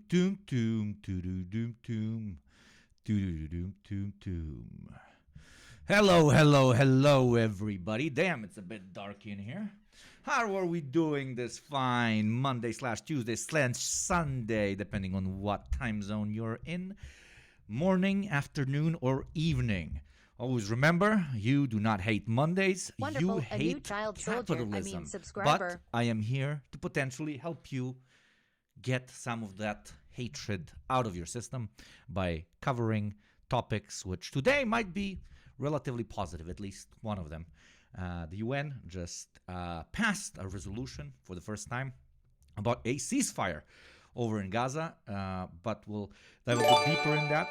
doom doom doom doom doom doom doom doom doom. Hello, everybody. Damn, it's a bit dark in here. How are we doing this fine Monday slash Tuesday slash Sunday, depending on what time zone you're in? Morning, afternoon, or evening. Always remember, you do not hate Mondays. Wonderful. You A new hate child soldier, capitalism. subscriber. But I am here to potentially help you get some of that hatred out of your system by covering topics which today might be relatively positive, at least one of them. The UN just passed a resolution for the first time about a ceasefire over in Gaza, but we'll dive a bit deeper in that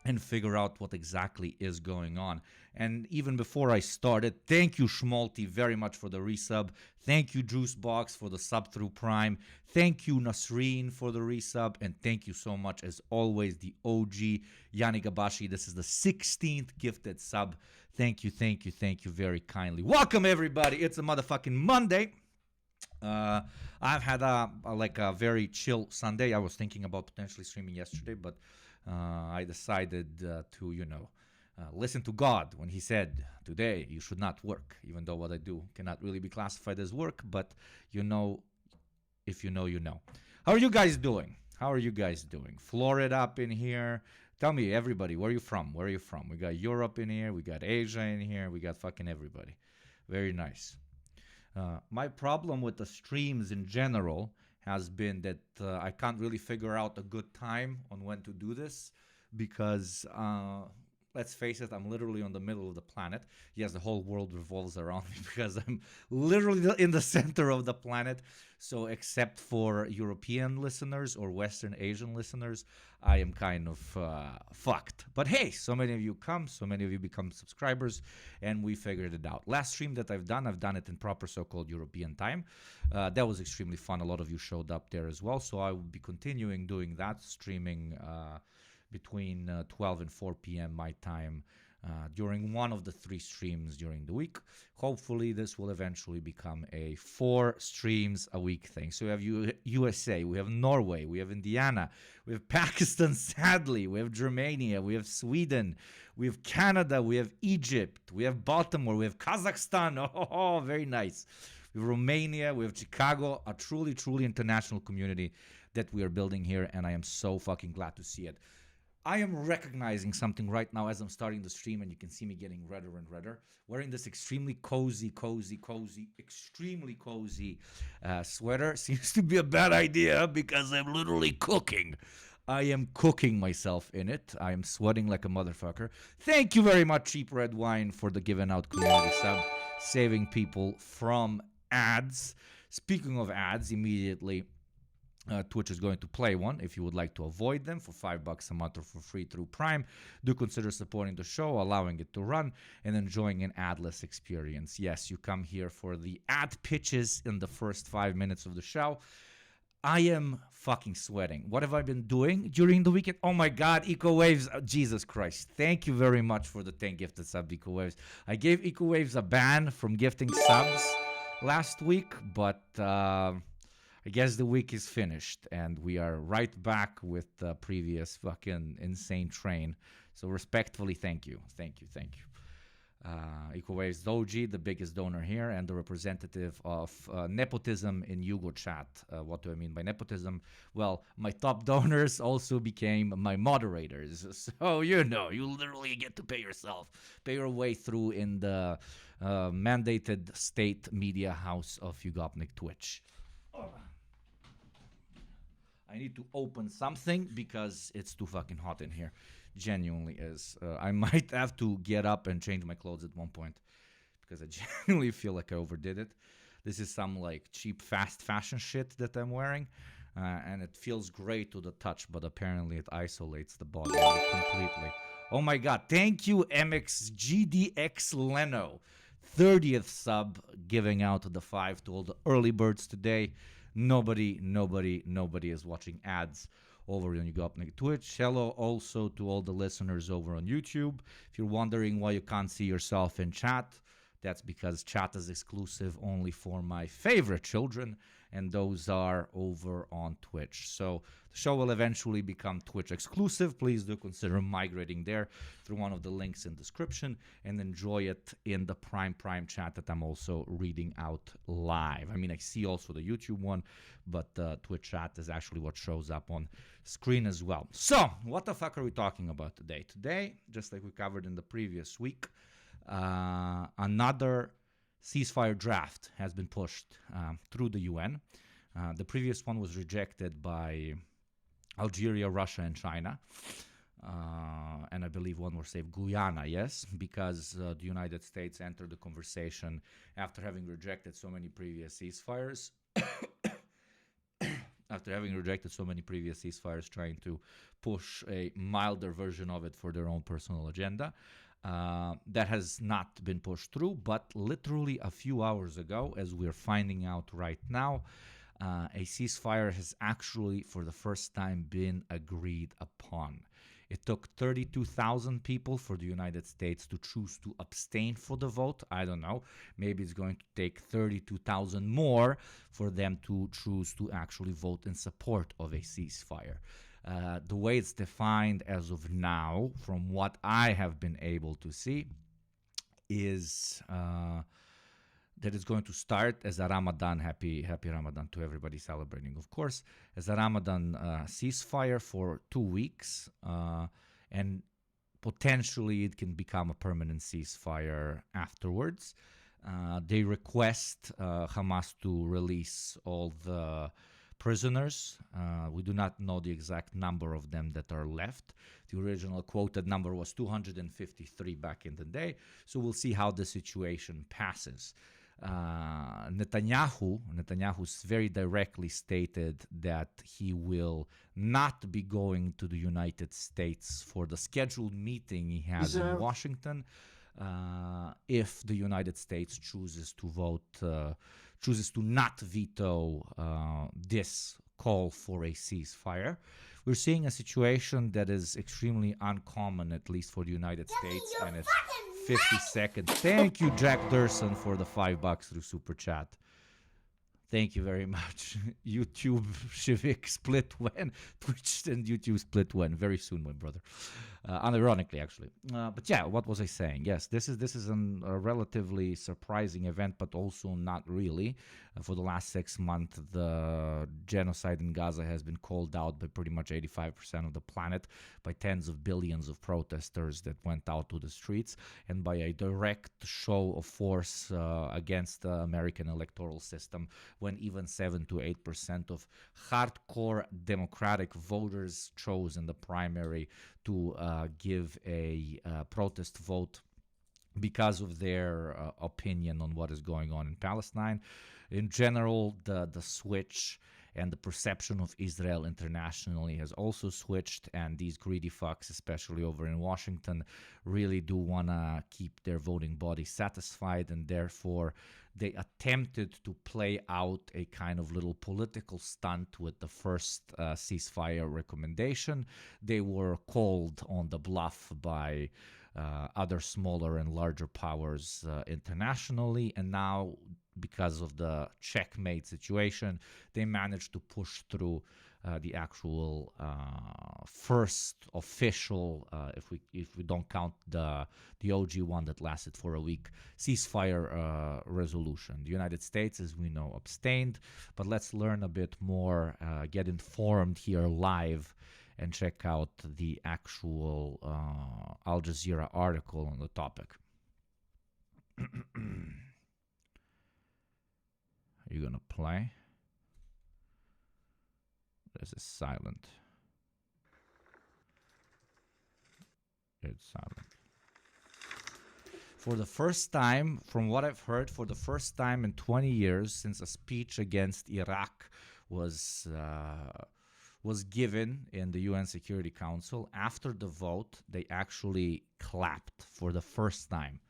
and figure out what exactly is going on. And even before I started, thank you, Schmalti, very much for the resub. Thank you, Juicebox, for the sub through Prime. Thank you, Nasreen, for the resub. And thank you so much, as always, the OG, Yanni Gabashi. This is the 16th gifted sub. Thank you very kindly. Welcome, everybody. It's a motherfucking Monday. I've had a very chill Sunday. I was thinking about potentially streaming yesterday, but I decided to, listen to God when he said, today you should not work, even though what I do cannot really be classified as work, but if you know, you know. How are you guys doing? Florida up in here. Tell me, everybody, where are you from? We got Europe in here. We got Asia in here. We got fucking everybody. Very nice. My problem with the streams in general has been that I can't really figure out a good time on when to do this because, let's face it, I'm literally on the middle of the planet. Yes, the whole world revolves around me because I'm literally in the center of the planet. So except for European listeners or Western Asian listeners, I am kind of fucked. But hey, so many of you come, so many of you become subscribers, and we figured it out. Last stream that I've done it in proper so-called European time. That was extremely fun. A lot of you showed up there as well. So I will be continuing doing that, streaming between 12 and 4 p.m. my time during one of the 3 streams during the week. Hopefully, this will eventually become a 4 streams a week thing. So we have USA, we have Norway, we have Indiana, we have Pakistan, sadly, we have Germania, we have Sweden, we have Canada, we have Egypt, we have Baltimore, we have Kazakhstan. Oh, very nice. We have Romania, we have Chicago, a truly, truly international community that we are building here, and I am so fucking glad to see it. I am recognizing something right now as I'm starting the stream, and you can see me getting redder and redder. Wearing this extremely cozy sweater seems to be a bad idea because I'm literally cooking. I am cooking myself in it. I am sweating like a motherfucker. Thank you very much, Cheap Red Wine, for the given out community sub, saving people from ads. Speaking of ads, immediately Twitch is going to play one. If you would like to avoid them for $5 a month or for free through Prime, do consider supporting the show, allowing it to run, and enjoying an adless experience. Yes, you come here for the ad pitches in the first 5 minutes of the show. I am fucking sweating. What have I been doing during the weekend? Oh my God, Eco Waves. Jesus Christ. Thank you very much for the 10 gifted sub, Eco Waves. I gave Eco Waves a ban from gifting subs last week, but I guess the week is finished, and we are right back with the previous fucking insane train. So respectfully, thank you. EcoWaves Doji, the biggest donor here, and the representative of nepotism in Yugo chat. What do I mean by nepotism? Well, my top donors also became my moderators. So, you literally get to pay your way through in the mandated state media house of Yugopnik Twitch. I need to open something because it's too fucking hot in here. Genuinely is. I might have to get up and change my clothes at one point because I genuinely feel like I overdid it. This is some like cheap fast fashion shit that I'm wearing, and it feels great to the touch, but apparently it isolates the body completely. Oh my God. Thank you, MXGDX Leno. 30th sub, giving out the 5 to all the early birds today. Nobody is watching ads over on Yugopnik Twitch. Hello also to all the listeners over on YouTube. If you're wondering why you can't see yourself in chat, that's because chat is exclusive only for my favorite children and those are over on Twitch. So the show will eventually become Twitch exclusive. Please do consider migrating there through one of the links in the description and enjoy it in the Prime chat that I'm also reading out live. I mean, I see also the YouTube one, but the Twitch chat is actually what shows up on screen as well. So what the fuck are we talking about today? Today, just like we covered in the previous week, another ceasefire draft has been pushed through the UN. The previous one was rejected by Algeria, Russia, and China. And I believe one more saved, Guyana, yes, because the United States entered the conversation after having rejected so many previous ceasefires. After having rejected so many previous ceasefires, trying to push a milder version of it for their own personal agenda. That has not been pushed through, but literally a few hours ago, as we're finding out right now, a ceasefire has actually, for the first time, been agreed upon. It took 32,000 people for the United States to choose to abstain for the vote. I don't know. Maybe it's going to take 32,000 more for them to choose to actually vote in support of a ceasefire. The way it's defined as of now, from what I have been able to see, is that it's going to start as a Ramadan, happy Ramadan to everybody celebrating, of course, as a Ramadan ceasefire for 2 weeks, and potentially it can become a permanent ceasefire afterwards. They request Hamas to release all the prisoners. We do not know the exact number of them that are left. The original quoted number was 253 back in the day. So we'll see how the situation passes. Netanyahu's very directly stated that he will not be going to the United States for the scheduled meeting he has in Washington if the United States chooses to not veto this call for a ceasefire. We're seeing a situation that is extremely uncommon, at least for the United States, and it's 50 seconds. Thank you, Jack Durson, for the $5 through Super Chat. Thank you very much. YouTube Shivik split when? Twitch and YouTube split when? Very soon, my brother. Unironically, actually. But yeah, what was I saying? Yes, this is a relatively surprising event, but also not really. For the last 6 months, the genocide in Gaza has been called out by pretty much 85% of the planet, by tens of billions of protesters that went out to the streets, and by a direct show of force against the American electoral system, when even 7 to 8% of hardcore democratic voters chose in the primary to give a protest vote because of their opinion on what is going on in Palestine. In general, the switch and the perception of Israel internationally has also switched, and these greedy fucks, especially over in Washington, really do want to keep their voting body satisfied, and therefore they attempted to play out a kind of little political stunt with the first ceasefire recommendation. They were called on the bluff by other smaller and larger powers internationally, and now, because of the checkmate situation, they managed to push through the actual first official, if we don't count the OG one that lasted for a week, ceasefire resolution. The United States, as we know, abstained, but let's learn a bit more, get informed here live, and check out the actual Al Jazeera article on the topic. Are you gonna play? This is silent. It's silent. For the first time, from what I've heard, for the first time in 20 years since a speech against Iraq was given in the UN Security Council, after the vote, they actually clapped for the first time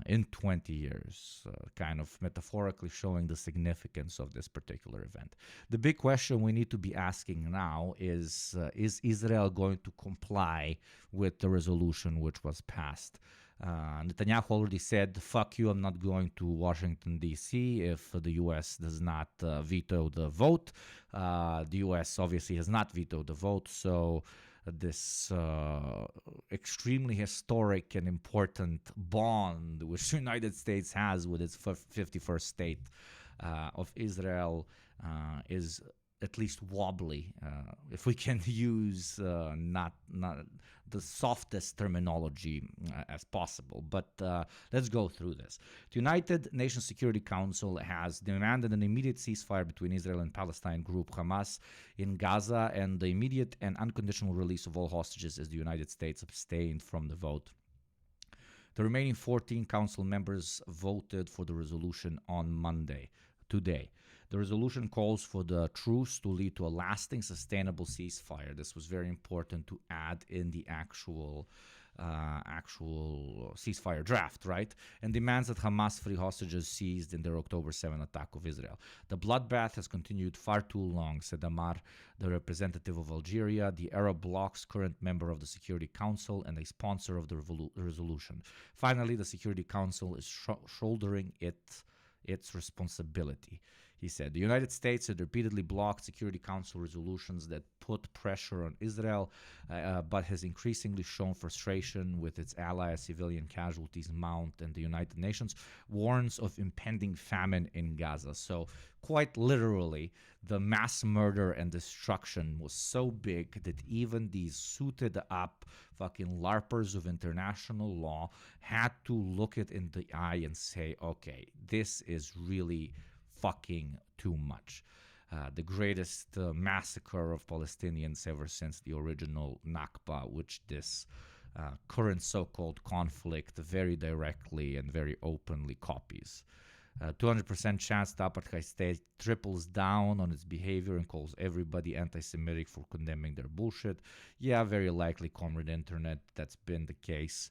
in 20 years, kind of metaphorically showing the significance of this particular event. The big question we need to be asking now is Israel going to comply with the resolution which was passed Netanyahu already said, fuck you, I'm not going to Washington, D.C. if the U.S. does not veto the vote. The U.S. obviously has not vetoed the vote, so this extremely historic and important bond which the United States has with its 51st state of Israel is at least wobbly, if we can use not the softest terminology as possible. But let's go through this. The United Nations Security Council has demanded an immediate ceasefire between Israel and Palestine group Hamas in Gaza and the immediate and unconditional release of all hostages as the United States abstained from the vote. The remaining 14 council members voted for the resolution on Monday, today. The resolution calls for the truce to lead to a lasting, sustainable ceasefire. This was very important to add in the actual ceasefire draft, right? And demands that Hamas free hostages seized in their October 7 attack of Israel. The bloodbath has continued far too long, said Amar, the representative of Algeria, the Arab bloc's current member of the Security Council and a sponsor of the resolution. Finally, the Security Council is shouldering its responsibility. He said, the United States had repeatedly blocked Security Council resolutions that put pressure on Israel, but has increasingly shown frustration with its ally as civilian casualties mount, and the United Nations warns of impending famine in Gaza. So quite literally, the mass murder and destruction was so big that even these suited up fucking LARPers of international law had to look it in the eye and say, okay, this is really fucking too much. The greatest massacre of Palestinians ever since the original Nakba, which this current so-called conflict very directly and very openly copies. 200% chance the apartheid state triples down on its behavior and calls everybody anti-Semitic for condemning their bullshit. Yeah, very likely, Comrade Internet, that's been the case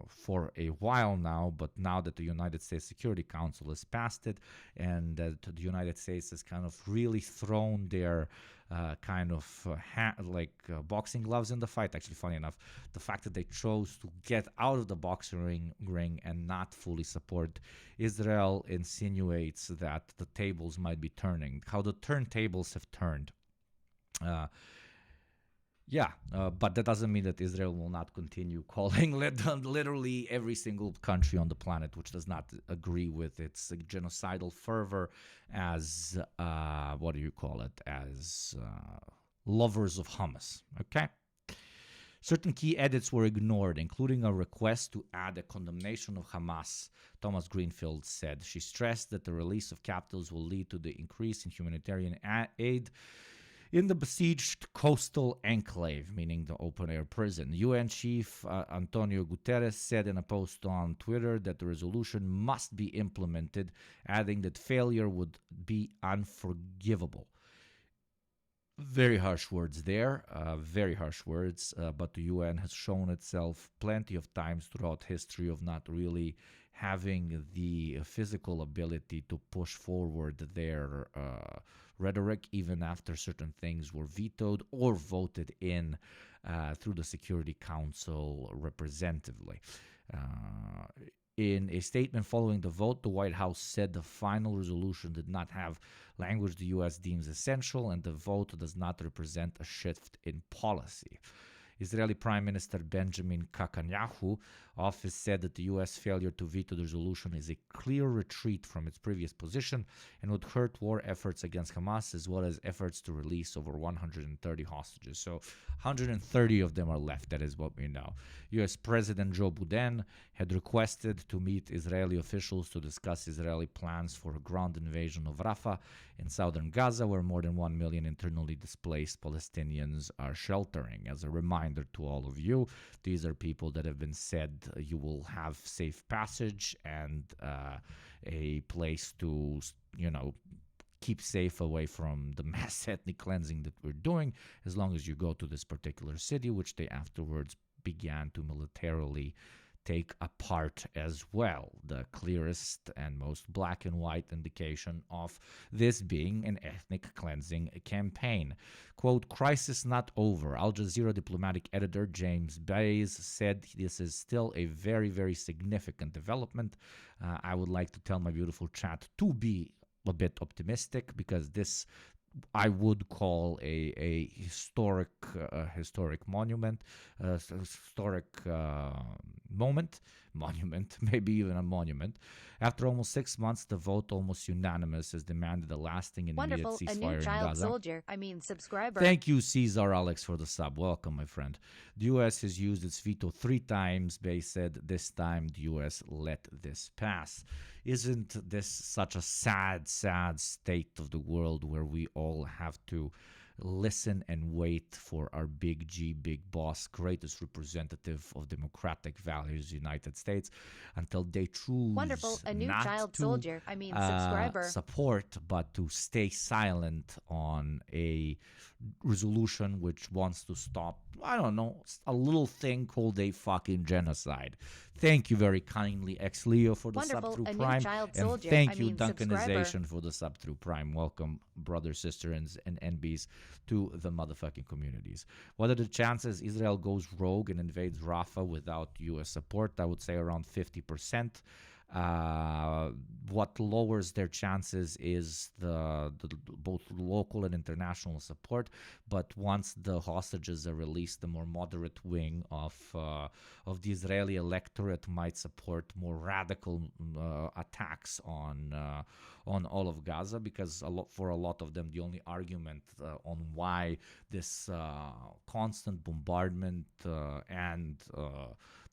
for a while now, but now that the United States Security Council has passed it and that the United States has kind of really thrown their boxing gloves in the fight. Actually, funny enough, the fact that they chose to get out of the boxing ring and not fully support Israel insinuates that the tables might be turning. How the turntables have turned. But that doesn't mean that Israel will not continue calling literally every single country on the planet which does not agree with its genocidal fervor as, lovers of hummus, okay? Certain key edits were ignored, including a request to add a condemnation of Hamas, Thomas Greenfield said. She stressed that the release of captives will lead to the increase in humanitarian aid in the besieged coastal enclave, meaning the open-air prison. UN Chief Antonio Guterres said in a post on Twitter that the resolution must be implemented, adding that failure would be unforgivable. Very harsh words there, very harsh words, but the UN has shown itself plenty of times throughout history of not really having the physical ability to push forward their rhetoric, even after certain things were vetoed or voted in through the Security Council representatively. In a statement following the vote, the White House said the final resolution did not have language the U.S. deems essential, and the vote does not represent a shift in policy. Israeli Prime Minister Benjamin Netanyahu's office said that the U.S. failure to veto the resolution is a clear retreat from its previous position and would hurt war efforts against Hamas as well as efforts to release over 130 hostages. So 130 of them are left, that is what we know. U.S. President Joe Biden had requested to meet Israeli officials to discuss Israeli plans for a ground invasion of Rafah in southern Gaza, where more than 1 million internally displaced Palestinians are sheltering. As a reminder to all of you, these are people that have been said you will have safe passage and a place to, keep safe away from the mass ethnic cleansing that we're doing, as long as you go to this particular city, which they afterwards began to militarily take apart as well. The clearest and most black and white indication of this being an ethnic cleansing campaign. Quote, crisis not over. Al Jazeera diplomatic editor James Bays said this is still a very, very significant development. I would like to tell my beautiful chat to be a bit optimistic, because this I would call a historic monument, historic monument, maybe even a monument. After almost 6 months, the vote, almost unanimous, has demanded a lasting and immediate Wonderful, ceasefire a new child in Gaza. Soldier, subscriber. Thank you, Cesar Alex, for the sub. Welcome, my friend. The U.S. has used its veto 3 times. Bay said this time the U.S. let this pass. Isn't this such a sad, sad state of the world where we all have to listen and wait for our big G, big boss, greatest representative of democratic values, United States, until they choose Wonderful, a new not child to soldier, subscriber. support, but to stay silent on a resolution which wants to stop, I don't know, a little thing called a fucking genocide. Thank you very kindly, Ex Leo, for the Wonderful, sub through a new Prime, child and soldier, thank you, subscriber. Duncanization, for the sub through Prime. Welcome, brothers, sisters, and NBs to the motherfucking communities. What are the chances Israel goes rogue and invades Rafah without U.S. support? I would say around 50%. What lowers their chances is the both local and international support. But once the hostages are released, the more moderate wing of the Israeli electorate might support more radical attacks on all of Gaza, because for a lot of them, the only argument on why this constant bombardment and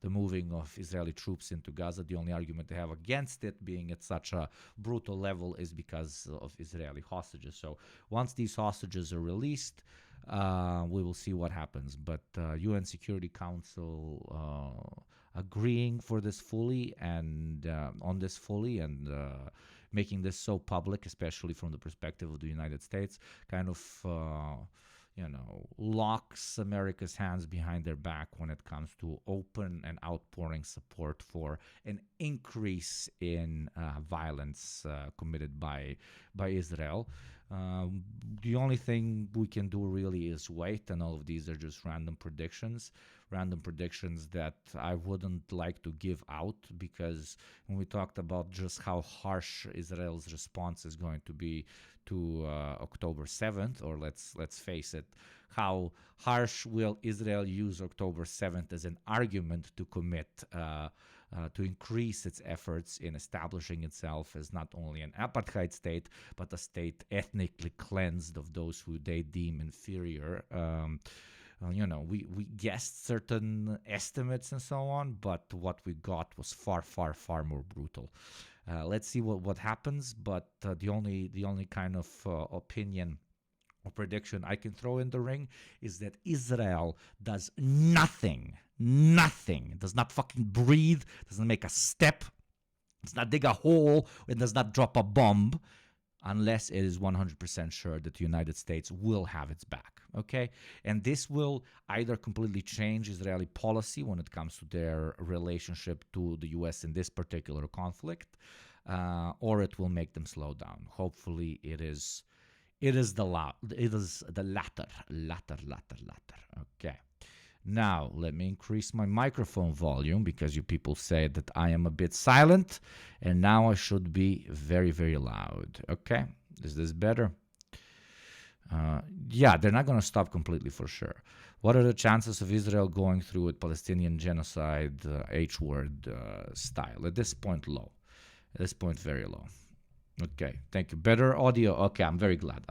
the moving of Israeli troops into Gaza, the only argument they have against it being at such a brutal level is because of Israeli hostages. So once these hostages are released, we will see what happens. But UN Security Council agreeing for this fully and on this fully and making this so public, especially from the perspective of the United States, kind of locks America's hands behind their back when it comes to open and outpouring support for an increase in violence committed by Israel. The only thing we can do really is wait, and all of these are just random predictions that I wouldn't like to give out, because when we talked about just how harsh Israel's response is going to be to October 7th, or let's face it, how harsh will Israel use October 7th as an argument to commit to increase its efforts in establishing itself as not only an apartheid state, but a state ethnically cleansed of those who they deem inferior. We guessed certain estimates and so on, but what we got was far, far, far more brutal. Let's see what happens, but the only kind of opinion or prediction I can throw in the ring is that Israel does nothing, does not fucking breathe, doesn't make a step, does not dig a hole, and does not drop a bomb unless it is 100% sure that the United States will have its back, okay? And this will either completely change Israeli policy when it comes to their relationship to the U.S. in this particular conflict, or it will make them slow down. Hopefully it is the latter, okay? Now, let me increase my microphone volume, because you people say that I am a bit silent, and now I should be very, very loud. Okay? Is this better? Yeah, they're not going to stop completely for sure. What are the chances of Israel going through with Palestinian genocide, H-word style? At this point, low. At this point, very low. Okay, thank you. Better audio. Okay, I'm very glad.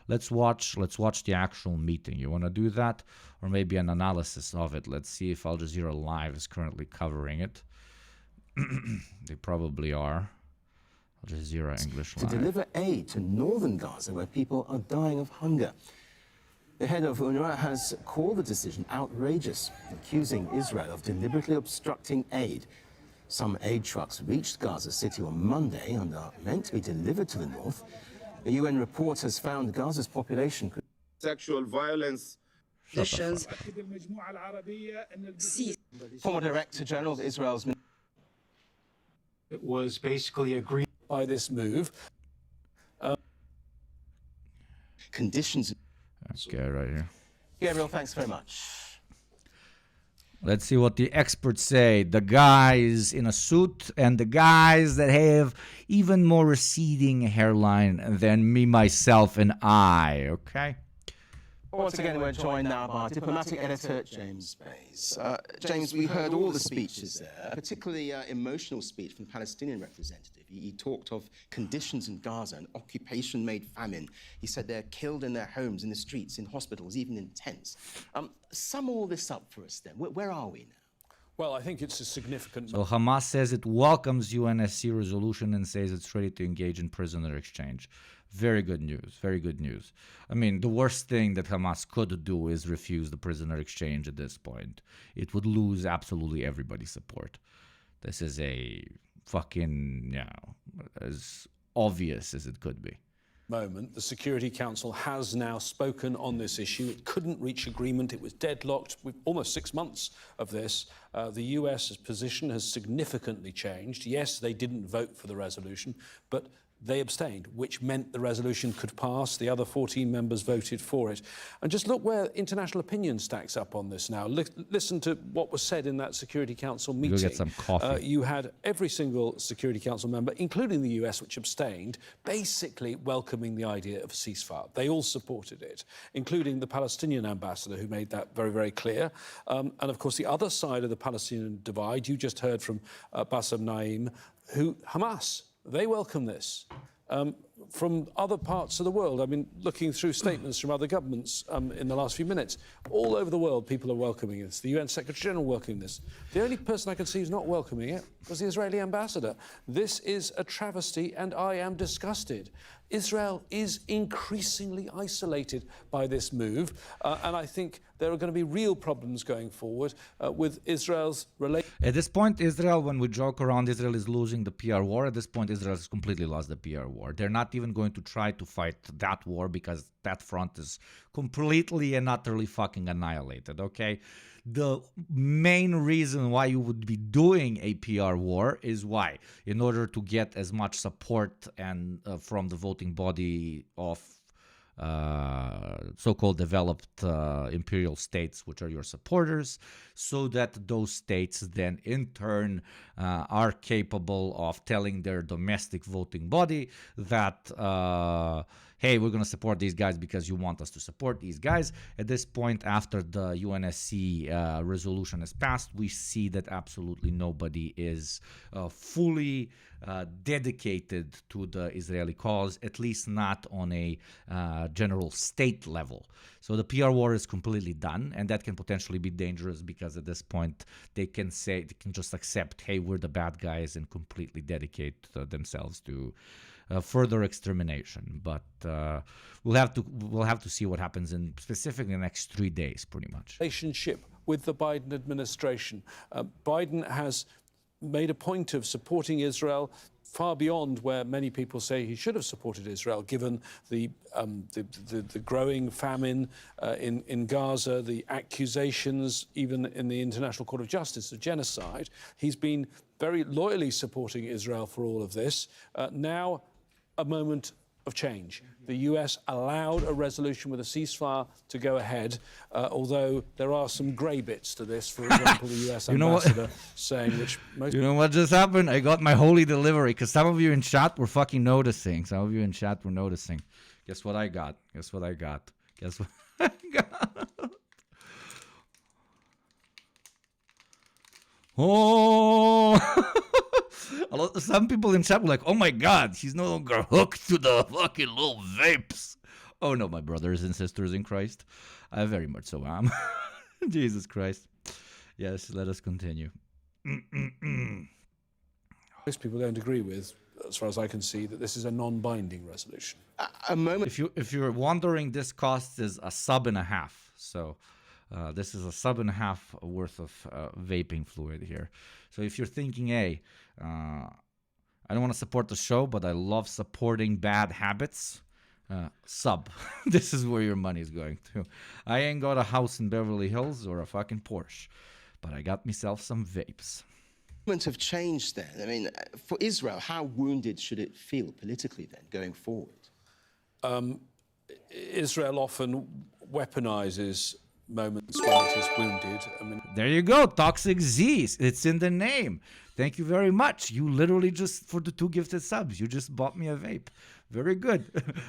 Let's watch the actual meeting. You want to do that? Or maybe an analysis of it. Let's see if Al Jazeera Live is currently covering it. They probably are. Al Jazeera English Live. To deliver aid to northern Gaza, where people are dying of hunger. The head of UNRWA has called the decision outrageous, accusing Israel of deliberately obstructing aid. Some aid trucks reached Gaza City on Monday and are meant to be delivered to the north. A UN report has found Gaza's population... Sexual violence Shut the fuck. Former Director General of Israel's It was basically agreed by this move. conditions. Okay, right here. Gabriel, thanks very much. Let's see what the experts say. The guys in a suit and the guys that have even more receding hairline than me, myself, and I. Okay? Once again, we're joined now by diplomatic editor James Bays. James, we heard all the speeches there, particularly emotional speech from the Palestinian representative. He talked of conditions in Gaza, an occupation-made famine. He said they're killed in their homes, in the streets, in hospitals, even in tents. Sum all this up for us then. Where are we now? Well, I think it's a significant... So Hamas says it welcomes UNSC resolution and says it's ready to engage in prisoner exchange. Very good news. Very good news. I mean, the worst thing that Hamas could do is refuse the prisoner exchange at this point. It would lose absolutely everybody's support. This is a fucking, as obvious as it could be. Moment. The Security Council has now spoken on this issue. It couldn't reach agreement. It was deadlocked. With almost 6 months of this, the US's position has significantly changed. Yes, they didn't vote for the resolution, but they abstained, which meant the resolution could pass. The other 14 members voted for it. And just look where international opinion stacks up on this now. Listen to what was said in that Security Council meeting. Go get some coffee. You had every single Security Council member, including the US, which abstained, basically welcoming the idea of a ceasefire. They all supported it, including the Palestinian ambassador, who made that very, very clear. And of course, the other side of the Palestinian divide, you just heard from Bassem Naim, Hamas. They welcome this. From other parts of the world, I mean, looking through statements from other governments in the last few minutes, all over the world, people are welcoming this. The UN Secretary General welcoming this. The only person I can see who's not welcoming it was the Israeli ambassador. This is a travesty, and I am disgusted. Israel is increasingly isolated by this move, and I think there are going to be real problems going forward with Israel's relationship. At this point, Israel, when we joke around, Israel is losing the PR war. At this point, Israel has completely lost the PR war. They're not even going to try to fight that war because that front is completely and utterly fucking annihilated, okay? The main reason why you would be doing a PR war is why? In order to get as much support and from the voting body of so-called developed imperial states, which are your supporters, so that those states then in turn are capable of telling their domestic voting body that hey, we're going to support these guys because you want us to support these guys. At this point, after the UNSC resolution is passed, we see that absolutely nobody is fully dedicated to the Israeli cause, at least not on a general state level. So the PR war is completely done, and that can potentially be dangerous because at this point they can just accept, hey, we're the bad guys, and completely dedicate themselves to further extermination. But we'll have to see what happens in specifically the next 3 days, pretty much. Relationship with the Biden administration. Biden has made a point of supporting Israel far beyond where many people say he should have supported Israel, given the growing famine in Gaza, the accusations, even in the International Court of Justice, of genocide. He's been very loyally supporting Israel for all of this. Now, a moment of change. The US allowed a resolution with a ceasefire to go ahead, although there are some grey bits to this. For example, the US ambassador saying, which most... You know what just happened? I got my holy delivery, because some of you in chat were fucking noticing. Some of you in chat were noticing. Guess what I got? Guess what I got? Guess what I got? Oh! Some people in chat were like, oh my god, she's no longer hooked to the fucking little vapes. Oh no, my brothers and sisters in Christ. I very much so am. Jesus Christ. Yes, let us continue. Most people don't agree with, as far as I can see, that this is a non-binding resolution. A moment. If you're wondering, this cost is a $1.50. So this is a $1.50 worth of vaping fluid here. So if you're thinking, hey, I don't want to support the show, but I love supporting bad habits, Sub. This is where your money is going to. I ain't got a house in Beverly Hills or a fucking Porsche, but I got myself some vapes. Have changed then. I mean, for Israel, how wounded should it feel politically then, going forward? Israel often weaponizes moments when it is wounded. I mean, There you go, Toxic Z. It's in the name. Thank you very much. You literally just, for the 2 gifted subs, you just bought me a vape. Very good.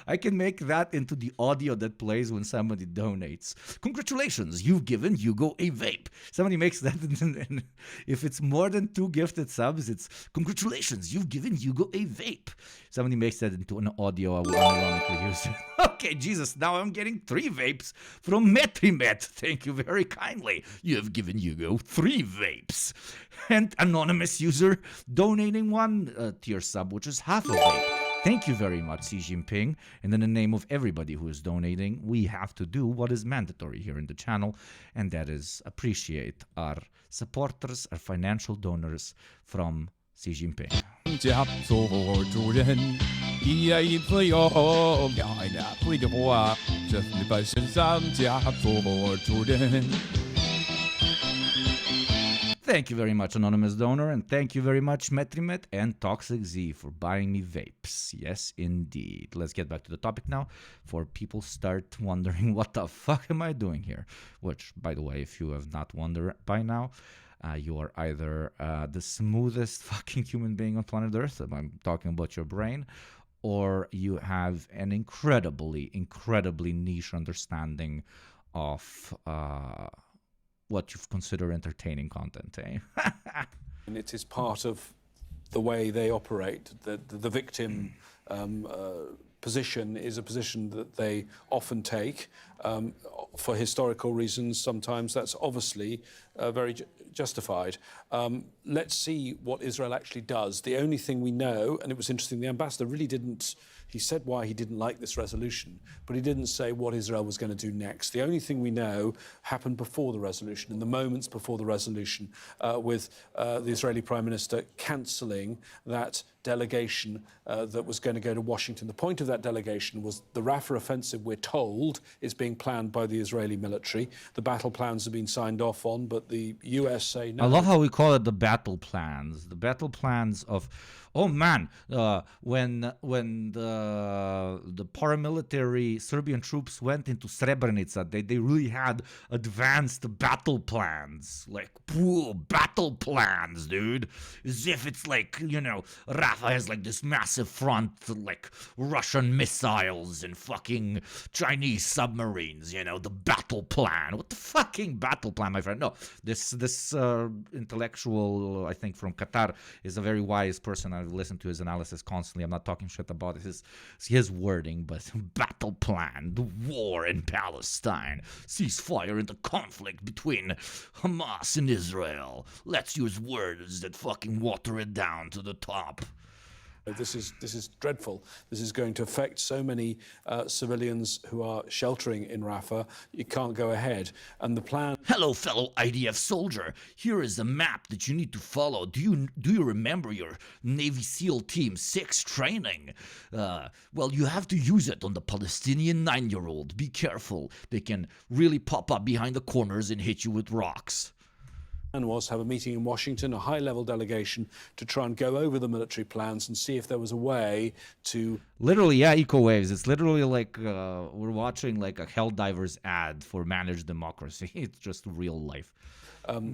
I can make that into the audio that plays when somebody donates. Congratulations, you've given Hugo a vape. Somebody makes that, and if it's more than 2 gifted subs, it's congratulations, you've given Hugo a vape. Somebody makes that into an audio, I will unironically use it. Okay, Jesus, now I'm getting 3 vapes from Metrimet. Thank you very kindly. You have given Hugo 3 vapes. And anonymous user donating 1 tier sub, which is half a vape. Thank you very much, Xi Jinping. And in the name of everybody who is donating, we have to do what is mandatory here in the channel, and that is appreciate our supporters, our financial donors from Xi Jinping. 家做主人，一呀一次哟，两呀会的话，这是本身上家做主人。 Thank you very much, anonymous donor, and thank you very much, Metrimet and Toxic Z, for buying me vapes. Yes, indeed. Let's get back to the topic now, for people start wondering what the fuck am I doing here? Which, by the way, if you have not wondered by now, you are either the smoothest fucking human being on planet Earth, I'm talking about your brain, or you have an incredibly niche understanding of what you've considered entertaining content, eh? and it is part of the way they operate. The victim position is a position that they often take for historical reasons. Sometimes that's obviously very justified. Let's see what Israel actually does. The only thing we know, and it was interesting, the ambassador really didn't. He said why he didn't like this resolution, but he didn't say what Israel was going to do next. The only thing we know happened before the resolution, in the moments before the resolution, with the Israeli Prime Minister cancelling that delegation that was going to go to Washington. The point of that delegation was the Rafah offensive, we're told, is being planned by the Israeli military. The battle plans have been signed off on, but the US say no. I love how we call it the battle plans. The battle plans of, oh man, when the paramilitary Serbian troops went into Srebrenica, they really had advanced battle plans. Like, whoa, battle plans, dude. As if it's like, you know, Rafah has like this massive front, like Russian missiles and fucking Chinese submarines, you know, the battle plan. What the fucking battle plan, my friend? No, this intellectual, I think, from Qatar is a very wise person. I've listened to his analysis constantly. I'm not talking shit about his wording, but battle plan, the war in Palestine, ceasefire in the conflict between Hamas and Israel. Let's use words that fucking water it down to the top. This is dreadful. This is going to affect so many civilians who are sheltering in Rafah. You can't go ahead. And the plan... Hello, fellow IDF soldier. Here is the map that you need to follow. Do you remember your Navy SEAL Team 6 training? Well, you have to use it on the Palestinian 9-year-old. Be careful. They can really pop up behind the corners and hit you with rocks. Was have a meeting in Washington, a high-level delegation, to try and go over the military plans and see if there was a way to... Literally, yeah, eco waves. It's literally like we're watching like a Helldivers ad for managed democracy. It's just real life.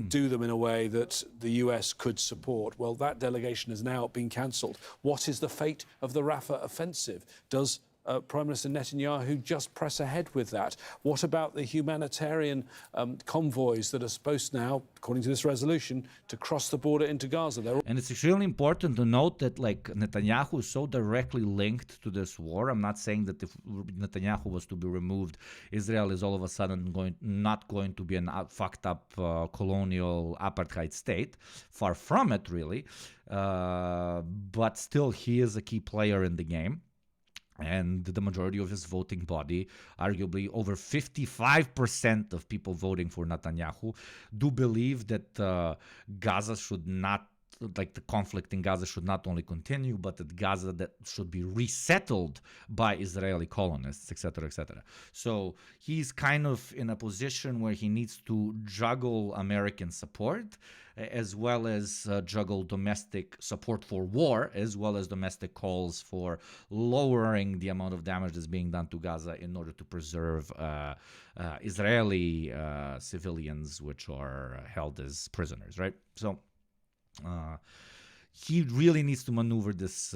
Do them in a way that the US could support. Well, that delegation has now been cancelled. What is the fate of the Rafah offensive? Does Prime Minister Netanyahu just press ahead with that? What about the humanitarian convoys that are supposed now, according to this resolution, to cross the border into Gaza? And it's extremely important to note that like Netanyahu is so directly linked to this war. I'm not saying that if Netanyahu was to be removed, Israel is all of a sudden not going to be a fucked up colonial apartheid state. Far from it, really. But still, he is a key player in the game. And the majority of his voting body, arguably over 55% of people voting for Netanyahu, do believe that Gaza should not like the conflict in Gaza should not only continue, but that Gaza that should be resettled by Israeli colonists, etc., etc. So he's kind of in a position where he needs to juggle American support as well as juggle domestic support for war, as well as domestic calls for lowering the amount of damage that's being done to Gaza in order to preserve Israeli civilians, which are held as prisoners, right? So he really needs to maneuver this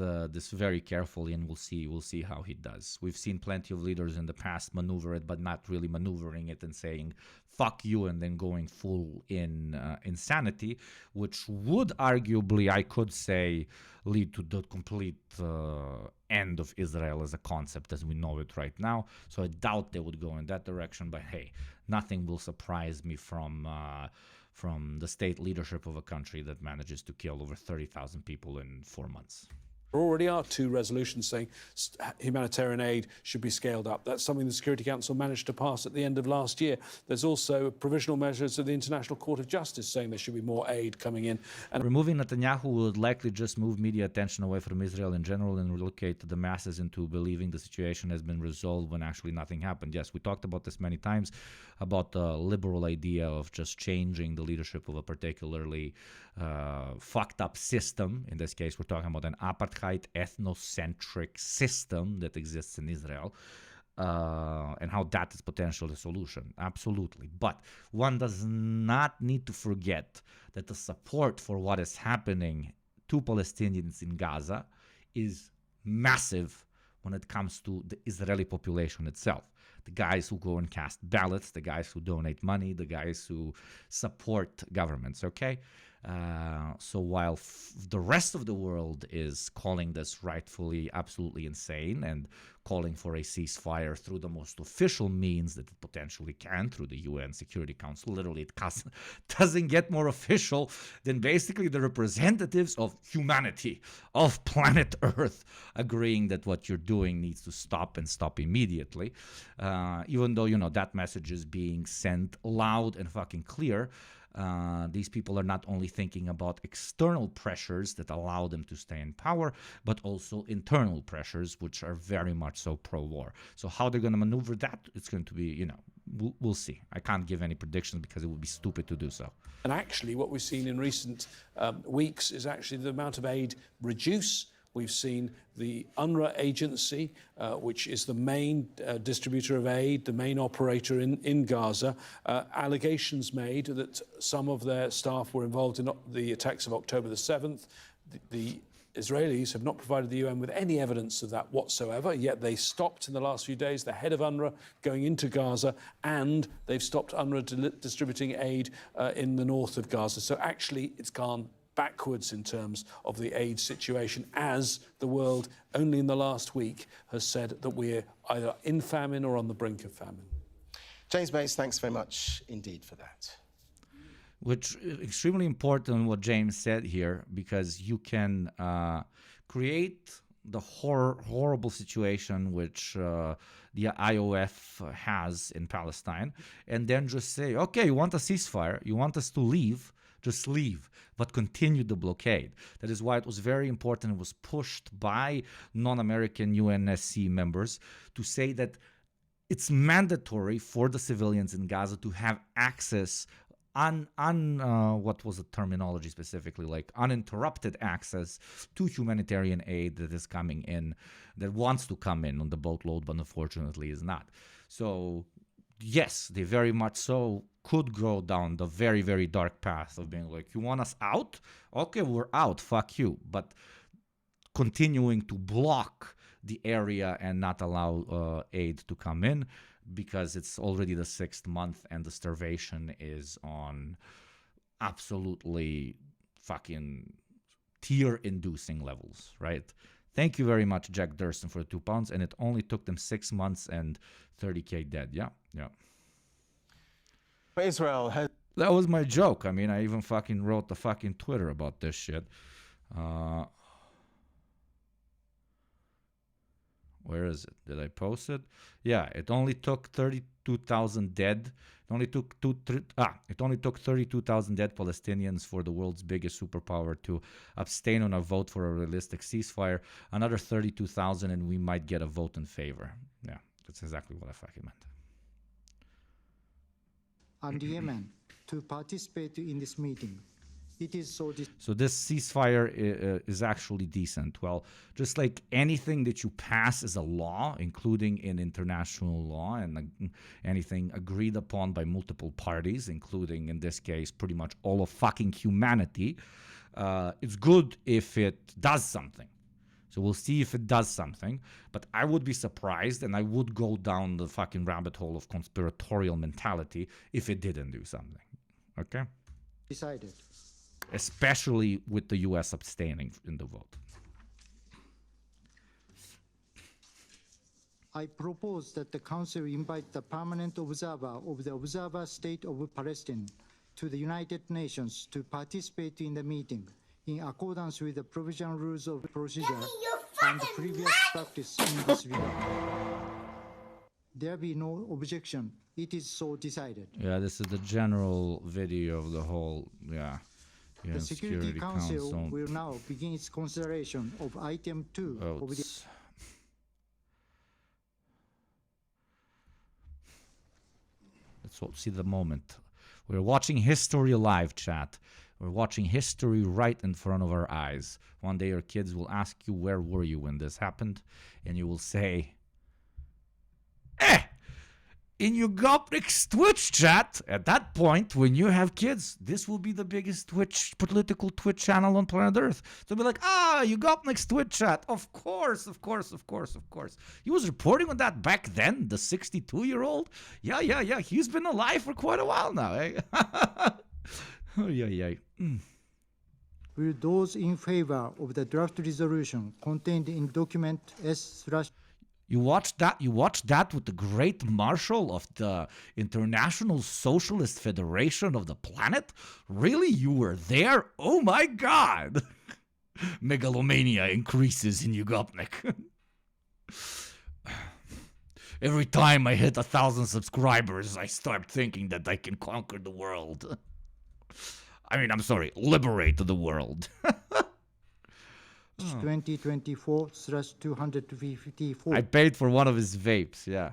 very carefully, and we'll see how he does. We've seen plenty of leaders in the past maneuver it, but not really maneuvering it and saying "fuck you" and then going full in insanity, which would arguably, I could say, lead to the complete end of Israel as a concept as we know it right now. So I doubt they would go in that direction. But hey, nothing will surprise me from the state leadership of a country that manages to kill over 30,000 people in 4 months. There already are 2 resolutions saying humanitarian aid should be scaled up. That's something the Security Council managed to pass at the end of last year. There's also provisional measures of the International Court of Justice saying there should be more aid coming in. And removing Netanyahu would likely just move media attention away from Israel in general and relocate the masses into believing the situation has been resolved when actually nothing happened. Yes, we talked about this many times, about the liberal idea of just changing the leadership of a particularly fucked up system. In this case, we're talking about an apartheid ethnocentric system that exists in Israel, and how that is potentially the solution. Absolutely. But one does not need to forget that the support for what is happening to Palestinians in Gaza is massive when it comes to the Israeli population itself. The guys who go and cast ballots, the guys who donate money, the guys who support governments, okay? So while the rest of the world is calling this rightfully absolutely insane and calling for a ceasefire through the most official means that it potentially can, through the UN Security Council, literally it doesn't get more official than basically the representatives of humanity, of planet Earth, agreeing that what you're doing needs to stop and stop immediately. Even though, that message is being sent loud and fucking clear. These people are not only thinking about external pressures that allow them to stay in power, but also internal pressures, which are very much so pro-war. So how they're going to maneuver that, it's going to be, we'll see. I can't give any predictions because it would be stupid to do so. And actually, what we've seen in recent weeks is actually the amount of aid reduce. We've seen the UNRWA agency, which is the main distributor of aid, the main operator in Gaza, allegations made that some of their staff were involved in the attacks of October the 7th. The Israelis have not provided the UN with any evidence of that whatsoever, yet they stopped in the last few days the head of UNRWA going into Gaza, and they've stopped UNRWA distributing aid in the north of Gaza. So actually, it's gone backwards in terms of the aid situation, as the world only in the last week has said that we're either in famine or on the brink of famine. James Bates, thanks very much indeed for that. Which is extremely important what James said here, because you can create the horrible situation which the IOF has in Palestine, and then just say, okay, you want a ceasefire, you want us to leave, just leave, but continue the blockade. That is why it was very important, it was pushed by non-American UNSC members to say that it's mandatory for the civilians in Gaza to have access what was the terminology specifically, like uninterrupted access to humanitarian aid that is coming in, that wants to come in on the boatload, but unfortunately is not. So yes, they very much so could go down the very, very dark path of being like, you want us out? Okay, we're out, fuck you. But continuing to block the area and not allow aid to come in, because it's already the 6th month and the starvation is on absolutely fucking tear-inducing levels, right? Thank you very much, Jack Durston, for the £2, and it only took them 6 months and 30K dead. Yeah. Israel has... That was my joke. I mean, I even fucking wrote the fucking Twitter about this shit. Where is it? Did I post it? Yeah, it only took 32,000 dead. It only took 32,000 dead Palestinians for the world's biggest superpower to abstain on a vote for a realistic ceasefire. Another 32,000 and we might get a vote in favor. Yeah, that's exactly what I fucking meant. And Yemen to participate in this meeting. It is so So this ceasefire is actually decent. Well, just like anything that you pass as a law, including in international law and anything agreed upon by multiple parties, including in this case pretty much all of fucking humanity, it's good if it does something. So we'll see if it does something. But I would be surprised and I would go down the fucking rabbit hole of conspiratorial mentality if it didn't do something. Okay? decided. Especially with the U.S. abstaining in the vote. I propose that the Council invite the permanent observer of the Observer State of Palestine to the United Nations to participate in the meeting in accordance with the provisional rules of procedure and previous practice in this regard. There be no objection. It is so decided. Yeah, this is the general video of the whole, The Security Council will now begin its consideration of item 2 of the... Let's see the moment. We're watching history live, chat. We're watching history right in front of our eyes. One day your kids will ask you, where were you when this happened? And you will say, in your Gopnik's Twitch chat. At that point, when you have kids, this will be the biggest political Twitch channel on planet Earth. They'll be like, you Gopnik's Twitch chat. Of course. He was reporting on that back then, the 62-year-old. Yeah. He's been alive for quite a while now, eh? Will those in favor of the draft resolution contained in document S/ You watched that with the great marshal of the International Socialist Federation of the planet? Really? You were there? Oh my god! Megalomania increases in Yugopnik. Every time I hit 1,000 subscribers, I start thinking that I can conquer the world. I mean, I'm sorry, liberate the world. 2024/254. I paid for one of his vapes, yeah.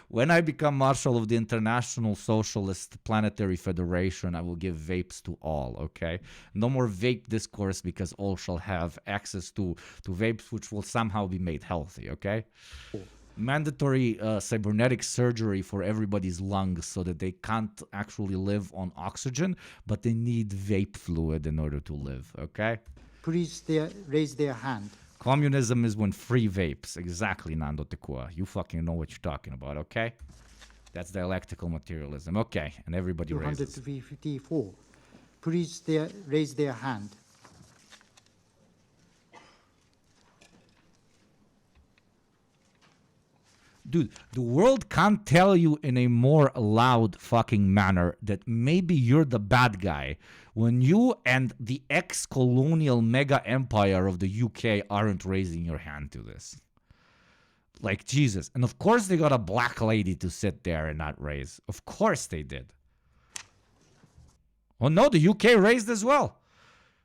When I become Marshal of the International Socialist Planetary Federation, I will give vapes to all, okay? No more vape discourse because all shall have access to vapes which will somehow be made healthy, okay? Mandatory cybernetic surgery for everybody's lungs so that they can't actually live on oxygen, but they need vape fluid in order to live, okay? Please raise their hand. Communism is when free vapes. Exactly, Nando Tekua. You fucking know what you're talking about, okay? That's dialectical materialism. Okay, and everybody raises. 254. Please raise their hand. Dude, the world can't tell you in a more loud fucking manner that maybe you're the bad guy when you and the ex-colonial mega empire of the UK aren't raising your hand to this. Like, Jesus. And of course they got a black lady to sit there and not raise. Of course they did. Oh no, the UK raised as well.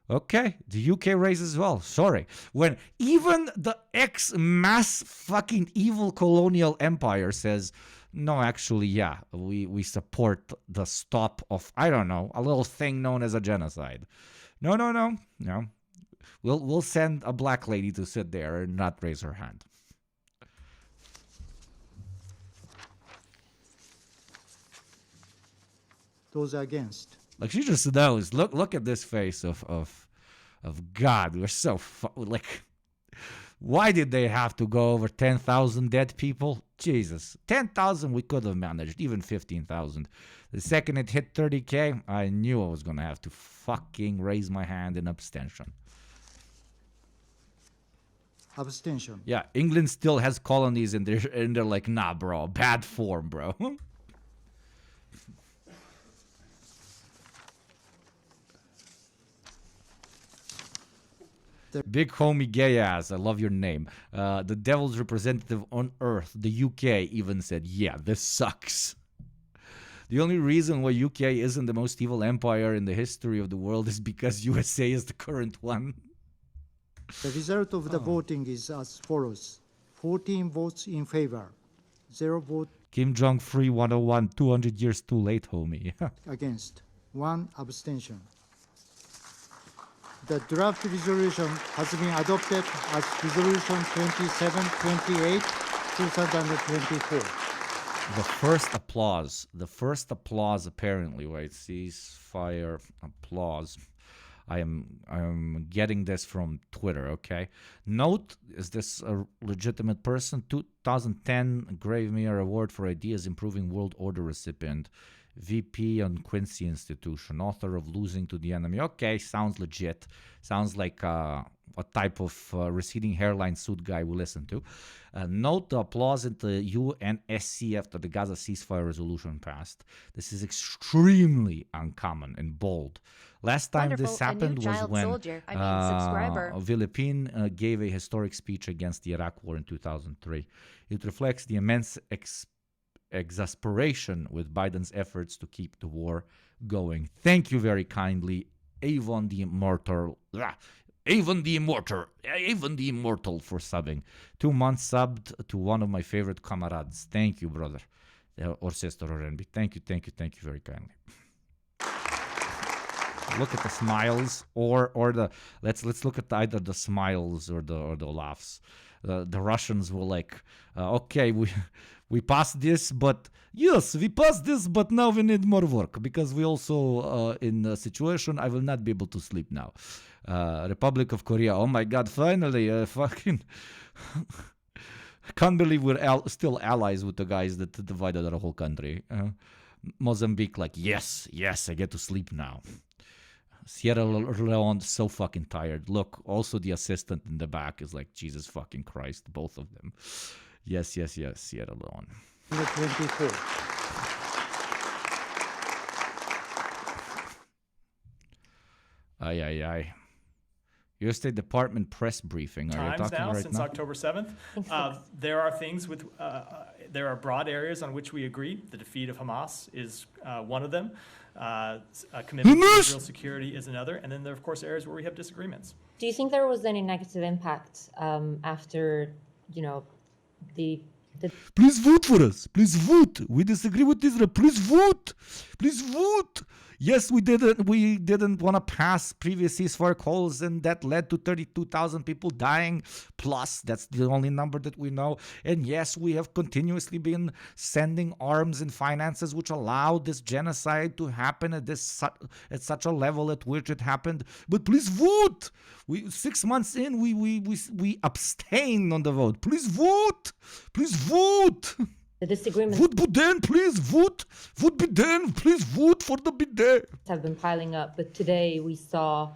Okay, the UK raised as well. Sorry. When even the ex-mass fucking evil colonial empire says, no, actually, yeah, we support the stop of, I don't know, a little thing known as a genocide. No. We'll send a black lady to sit there and not raise her hand. Those against. Like, she just knows. Look at this face of God. We're so like, why did they have to go over 10,000 dead people? Jesus, 10,000 we could have managed, even 15,000. The second it hit 30K, I knew I was gonna have to fucking raise my hand in abstention. Abstention. Yeah, England still has colonies, and they're like, nah, bro, bad form, bro. Big homie gay ass. I love your name. The devil's representative on Earth, the UK, even said, yeah, this sucks. The only reason why UK isn't the most evil empire in the history of the world is because USA is the current one. The result of the voting is as follows. 14 votes in favor, 0 vote Kim Jong-free 101, 200 years too late, homie. against, 1 abstention. The draft resolution has been adopted as Resolution 2728, 2024. The first applause apparently, right? Ceasefire applause. I am getting this from Twitter, okay? Note, is this a legitimate person? 2010 Gravemere Award for Ideas Improving World Order recipient. VP on Quincy Institution, author of Losing to the Enemy. Okay, sounds legit. Sounds like a type of receding hairline suit guy we listen to. Note the applause at the UNSC after the Gaza ceasefire resolution passed. This is extremely uncommon and bold. Last time Wonderful. this happened A new was child when soldier. Subscriber. Philippine gave a historic speech against the Iraq War in 2003. It reflects the immense exasperation with Biden's efforts to keep the war going. Thank you very kindly, Avon the Immortal. Avon the Immortal for subbing. 2 months subbed to one of my favorite comrades. Thank you, brother or sister or envy. Thank you very kindly. Look at the smiles, or the let's look at either the smiles or the laughs. The Russians were like, okay, we passed this, but yes, we passed this, but now we need more work because we also in a situation I will not be able to sleep now. Republic of Korea, oh my God, finally, fucking. Can't believe we're still allies with the guys that divided our whole country. Mozambique, like, yes, I get to sleep now. Sierra Leone, so fucking tired. Look, also the assistant in the back is like, Jesus fucking Christ, both of them. Yes, Sierra Leone. 24. Aye. U.S. State Department press briefing. Are you Times talking now, right since now? October 7th. There are things with, there are broad areas on which we agree. The defeat of Hamas is one of them. A commitment to Israel's security is another. And then there are, of course, areas where we have disagreements. Do you think there was any negative impact after, the Please vote for us. Please vote. We disagree with Israel. Please vote. Please vote. Yes, we didn't want to pass previous ceasefire calls, and that led to 32,000 people dying. Plus, that's the only number that we know. And yes, we have continuously been sending arms and finances which allowed this genocide to happen at such a level at which it happened. But please vote. 6 months in, we abstain on the vote. Please vote. Please vote. the disagreements Vote Biden, please vote. Vote Biden, please vote for the bidet. have been piling up? But today we saw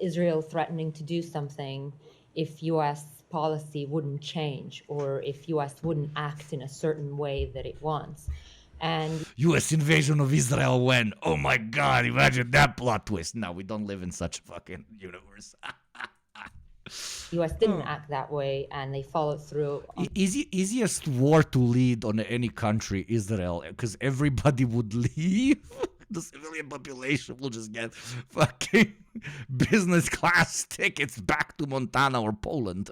Israel threatening to do something if U.S. policy wouldn't change or if U.S. wouldn't act in a certain way that it wants. And U.S. invasion of Israel when? Oh my God, imagine that plot twist. No, we don't live in such a fucking universe. U.S. didn't act that way, and they followed through. Easiest war to lead on any country, Israel, because everybody would leave. The civilian population will just get fucking business class tickets back to Montana or Poland.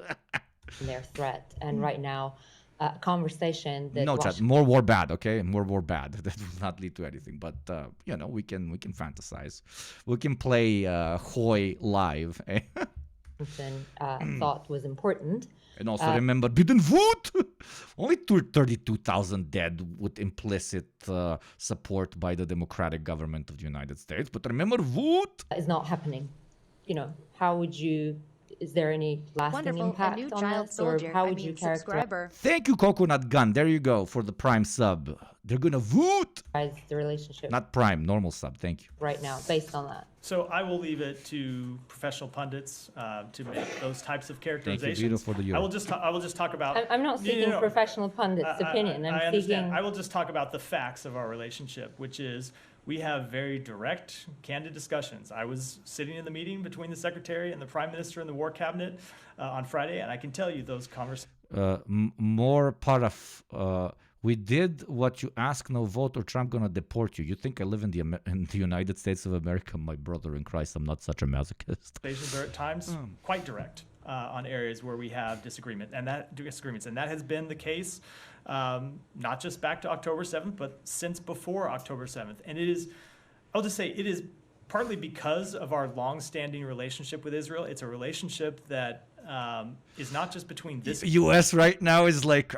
Their threat, and right now, conversation that No, chat. More war bad, okay? More war bad. That will not lead to anything. But we can fantasize. We can play Hoy live. Eh? Washington thought was important. And also remember, didn't vote. Only 32,000 dead with implicit support by the democratic government of the United States. But remember, vote. Is not happening. How would you? Is there any lasting Wonderful. A impact new on child this, or soldier. how would you characterize Subscriber. Thank you, Coconut Gun. There you go for the Prime sub. They're gonna vote. the relationship Not Prime, normal sub. Thank you. right now based on that? So I will leave it to professional pundits to make those types of characterizations. Vito, for the euro. I will just talk about. I'm not seeking professional pundits' opinion. I I'm understand. seeking. I will just talk about the facts of our relationship, which is We have very direct, candid discussions. I was sitting in the meeting between the secretary and the prime minister and the war cabinet on Friday, and I can tell you those conversations. More part of we did what you ask, no vote, or Trump gonna deport you. You think I live in the United States of America, my brother in Christ? I'm not such a masochist. Conversations are at times quite direct on areas where we have disagreements, and that has been the case not just back to October 7th, but since before October 7th. And I'll just say, it is partly because of our long-standing relationship with Israel. It's a relationship that is not just between this U.S. right now is like,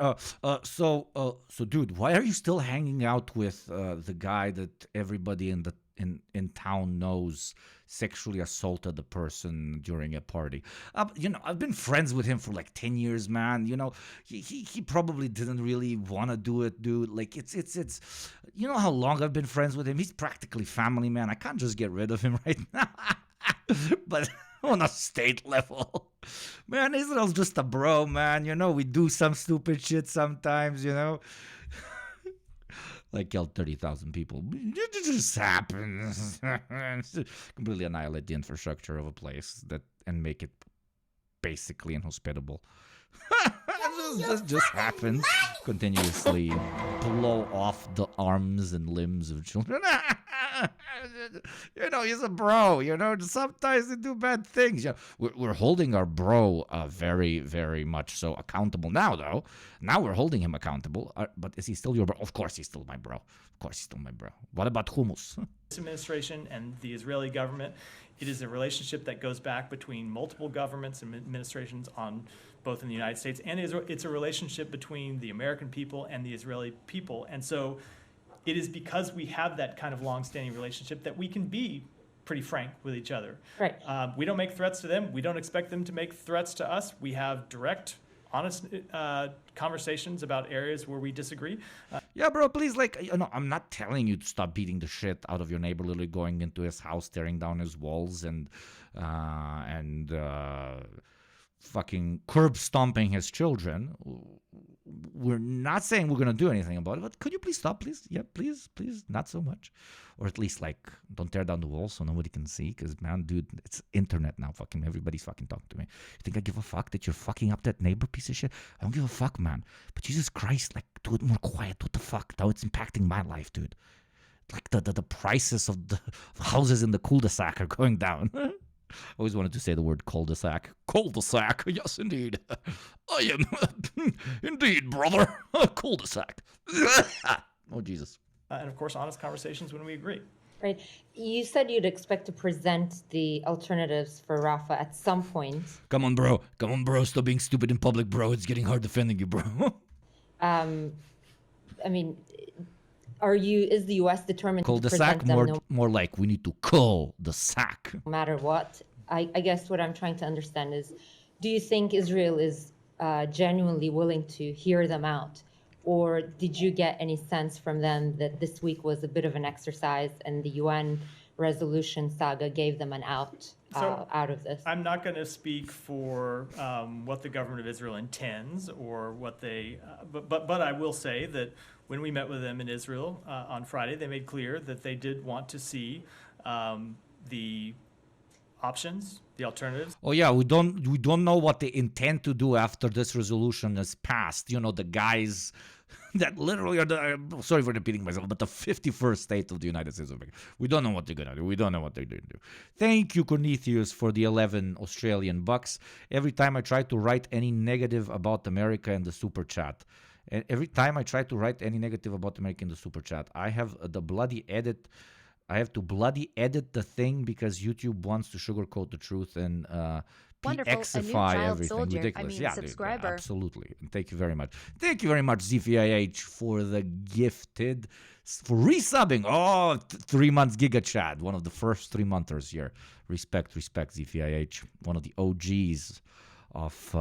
so dude, why are you still hanging out with the guy that everybody in town knows sexually assaulted the person during a party? I've been friends with him for like 10 years, man. He probably didn't really want to do it, dude. Like it's you know how long I've been friends with him? He's practically family, man. I can't just get rid of him right now. But on a state level, man, Israel's just a bro, man. We do some stupid shit sometimes, like kill 30,000 people. It just happens. Completely annihilate the infrastructure of a place and make it basically inhospitable. just happens. Continuously blow off the arms and limbs of children. He's a bro. Sometimes they do bad things. We're holding our bro very, very much so accountable now, though. Now we're holding him accountable. But is he still your bro? Of course he's still my bro. Of course he's still my bro. What about hummus? This administration and the Israeli government, it is a relationship that goes back between multiple governments and administrations both in the United States and Israel. It's a relationship between the American people and the Israeli people. And so it is because we have that kind of long-standing relationship that we can be pretty frank with each other. Right. We don't make threats to them. We don't expect them to make threats to us. We have direct, honest conversations about areas where we disagree. Yeah, bro, please, I'm not telling you to stop beating the shit out of your neighbor, literally going into his house, tearing down his walls, and fucking curb stomping his children. We're not saying we're going to do anything about it, but could you please stop, please? Yeah, please, not so much. Or at least, don't tear down the walls so nobody can see, because, man, dude, it's internet now. Fucking everybody's fucking talking to me. You think I give a fuck that you're fucking up that neighbor piece of shit? I don't give a fuck, man. But Jesus Christ, do it more quiet. What the fuck? Now it's impacting my life, dude. The prices of the houses in the cul-de-sac are going down. I always wanted to say the word cul-de-sac. Cul-de-sac, yes, indeed. I am, indeed, brother. Cul-de-sac. Oh, Jesus. And, of course, honest conversations when we agree. Right. You said you'd expect to present the alternatives for Rafah at some point. Come on, bro. Stop being stupid in public, bro. It's getting hard defending you, bro. Is the U.S. determined to present them more like we need to cull the sack. No matter what? I guess what I'm trying to understand is, do you think Israel is genuinely willing to hear them out? Or did you get any sense from them that this week was a bit of an exercise and the UN resolution saga gave them an out of this? I'm not going to speak for what the government of Israel intends or what they, but I will say that when we met with them in Israel on Friday, they made clear that they did want to see the options, the alternatives. Oh yeah, we don't know what they intend to do after this resolution is passed. The guys that literally are sorry for repeating myself, but the 51st state of the United States of America. We don't know what they're gonna do. We don't know what they're gonna do. Thank you, Cornelius, for the 11 Australian bucks. Every time I try to write any negative about America in the super chat, and every time I try to write any negative about America in the super chat, I have to bloody edit the thing because YouTube wants to sugarcoat the truth and PXify everything. Soldier. Ridiculous. Yeah, subscriber. Dude, absolutely. And thank you very much. Thank you very much, ZVIH, for the gifted, for resubbing. Oh, 3 months Giga Chad, one of the first 3-monthers here. Respect, ZVIH, one of the OGs of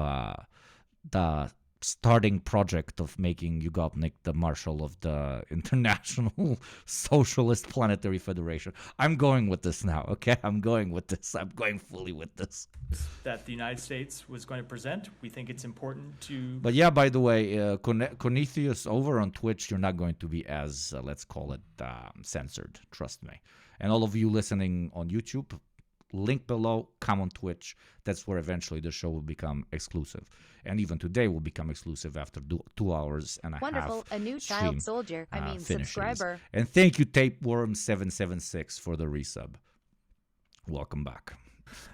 the starting project of making Yugopnik the marshal of the International Socialist Planetary Federation. I'm going with this now, okay? I'm going with this. I'm going fully with this. That the United States was going to present. We think it's important to... But yeah, by the way, Cornethius, over on Twitch, you're not going to be as, let's call it, censored. Trust me. And all of you listening on YouTube, link below, come on Twitch. That's where eventually the show will become exclusive. And even today will become exclusive after 2 hours and a Wonderful. half. A new stream, child soldier. finishes. Subscriber. And thank you, Tapeworm776, for the resub. Welcome back.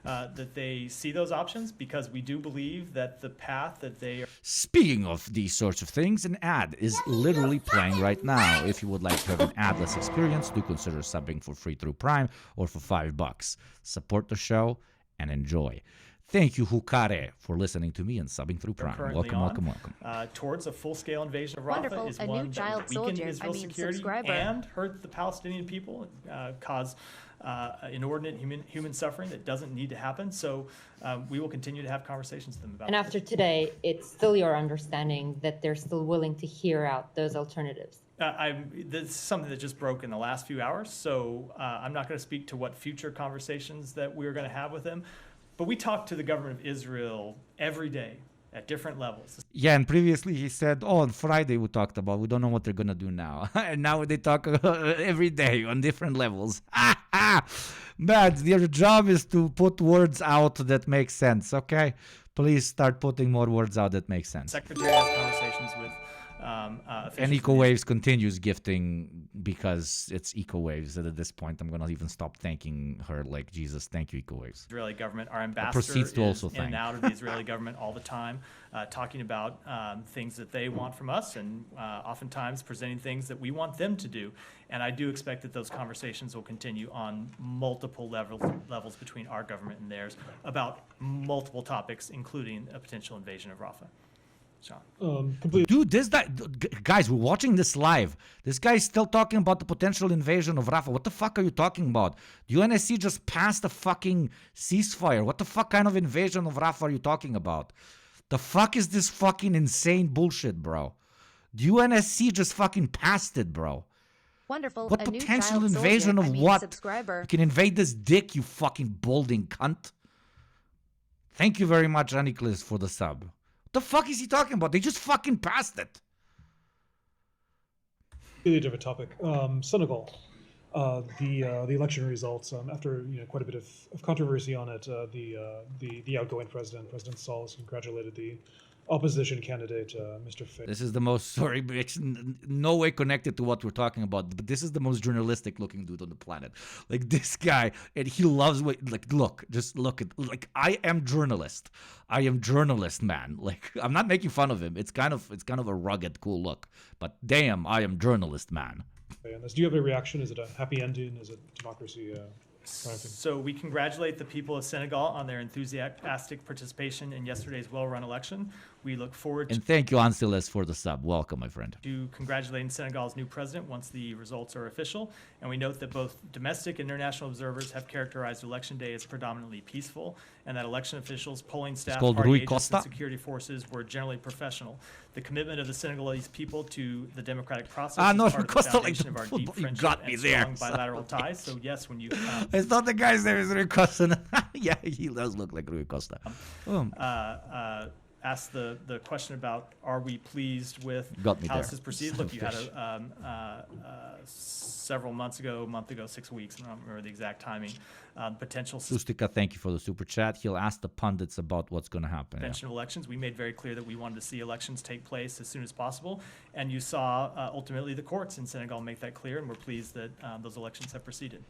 That they see those options, because we do believe that the path that they are... Speaking of these sorts of things, an ad is literally playing right now. If you would like to have an adless experience, do consider subbing for free through Prime or for $5. Support the show and enjoy. Thank you, Hukare, for listening to me and subbing through Prime. Welcome. Towards a full-scale invasion of Rafah Wonderful. is A one new that child would weaken soldier. Israel's security Subscriber. and hurt the Palestinian people, cause inordinate human suffering that doesn't need to happen. So we will continue to have conversations with them about And after today, it's still your understanding that they're still willing to hear out those alternatives. this is something that just broke in the last few hours, so I'm not going to speak to what future conversations that we're going to have with them. But we talk to the government of Israel every day at different levels. Yeah, and previously he said, on Friday we talked about, we don't know what they're going to do now. And now they talk every day on different levels. Man, your job is to put words out that make sense, okay? Please start putting more words out that make sense. Secretary has conversations with and EcoWaves continues gifting because it's EcoWaves. And at this point, I'm going to even stop thanking her like, Jesus, thank you, EcoWaves. Israeli government. Our ambassador proceeds to is also in thank. and out of the Israeli government all the time, talking about things that they want from us, and oftentimes presenting things that we want them to do. And I do expect that those conversations will continue on multiple levels between our government and theirs about multiple topics, including a potential invasion of Rafah. Sean. Dude, guys, we're watching this live. This guy is still talking about the potential invasion of Rafah. What the fuck are you talking about? The UNSC just passed a fucking ceasefire. What the fuck kind of invasion of Rafah are you talking about? The fuck is this fucking insane bullshit, bro? The UNSC just fucking passed it, bro. Wonderful. What A new potential child invasion soldier. of what? Subscriber. You can invade this dick, you fucking balding cunt. Thank you very much, Aniklis, for the sub. The fuck is he talking about? They just fucking passed it. Really different topic. Senegal, the election results. After quite a bit of controversy on it, the outgoing President Sall has congratulated the opposition candidate, Mr. Faye. This is the most, sorry, it's no way connected to what we're talking about, but this is the most journalistic looking dude on the planet. Like this guy, and he loves what, like, look, just look at, like, I am journalist, man. Like, I'm not making fun of him. It's kind of a rugged, cool look, but damn, I am journalist, man. And do you have a reaction? Is it a happy ending? Is it democracy? So we congratulate the people of Senegal on their enthusiastic participation in yesterday's well-run election. We look forward And thank you, Ansiles, for the sub. Welcome, my friend. to congratulating Senegal's new president once the results are official. And we note that both domestic and international observers have characterized Election Day as predominantly peaceful, and that election officials, polling staff, called party Rui agents, Costa. and security forces were generally professional. The commitment of the Senegalese people to the democratic process is no, part of the Costa, like foundation the of our football- deep you friendship got me and there. strong bilateral ties. So yes, when you It's not the guy's name, it's Rui Costa. Yeah, he does look like Rui Costa. asked the question about are we pleased with Got me how there. this has proceeded. Look, you had Fish. several months ago, a month ago, 6 weeks, I don't remember the exact timing, potential Sustika, thank you for the super chat. He'll ask the pundits about what's going to happen. Yeah. suspension of elections. We made very clear that we wanted to see elections take place as soon as possible. And you saw ultimately the courts in Senegal make that clear, and we're pleased that those elections have proceeded.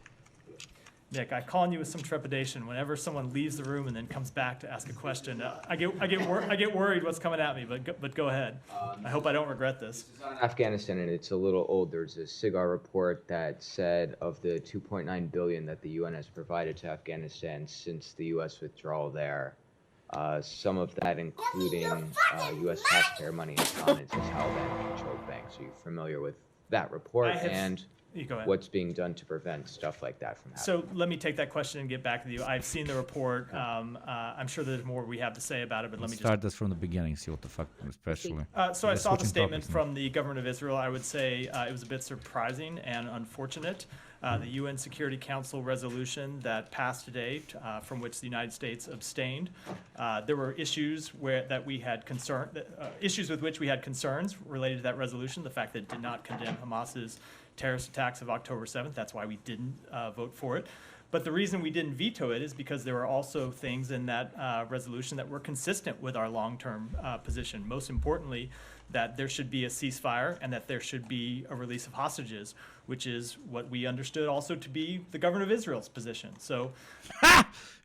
Nick, I call on you with some trepidation. Whenever someone leaves the room and then comes back to ask a question, I get worried what's coming at me. But go ahead. I hope I don't regret this. Afghanistan, and it's a little old. There's a SIGAR report that said of the $2.9 billion that the UN has provided to Afghanistan since the U.S. withdrawal there, some of that, including U.S. taxpayer money, has gone into Taliban-controlled banks. Are you familiar with that report? I have- And You go ahead. what's being done to prevent stuff like that from happening? So let me take that question and get back with you. I've seen the report. I'm sure there's more we have to say about it, but let me Start this from the beginning, see what the fuck, especially. So I We're saw the switching statement topics now. from the government of Israel. I would say it was a bit surprising and unfortunate. The UN Security Council resolution that passed today, from which the United States abstained, there were issues issues with which we had concerns related to that resolution. The fact that it did not condemn Hamas's terrorist attacks of October 7th. That's why we didn't vote for it. But the reason we didn't veto it is because there were also things in that resolution that were consistent with our long-term position. Most importantly, that there should be a ceasefire and that there should be a release of hostages, which is what we understood also to be the government of Israel's position. So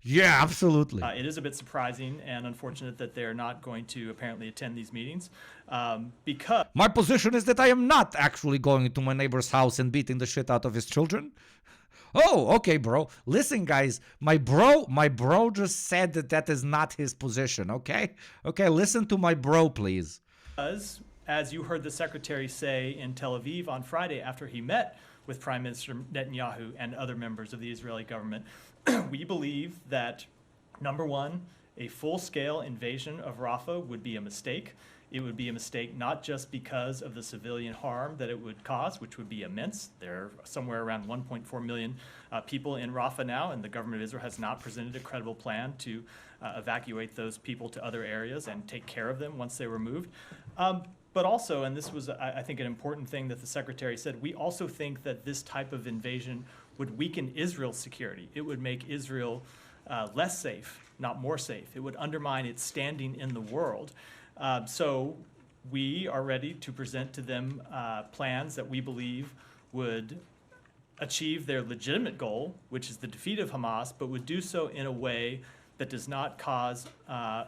Yeah, absolutely. it is a bit surprising and unfortunate that they're not going to apparently attend these meetings because My position is that I am not actually going to my neighbor's house and beating the shit out of his children. Oh, okay, bro. Listen, guys, my bro just said that is not his position, okay? Okay, listen to my bro, please. as you heard the secretary say in Tel Aviv on Friday after he met with Prime Minister Netanyahu and other members of the Israeli government, we believe that, number one, a full-scale invasion of Rafah would be a mistake. It would be a mistake not just because of the civilian harm that it would cause, which would be immense. There are somewhere around 1.4 million people in Rafah now, and the government of Israel has not presented a credible plan to evacuate those people to other areas and take care of them once they were moved. But also, and this was, I think, an important thing that the secretary said, we also think that this type of invasion would weaken Israel's security. It would make Israel less safe, not more safe. It would undermine its standing in the world. So we are ready to present to them plans that we believe would achieve their legitimate goal, which is the defeat of Hamas, but would do so in a way that does not cause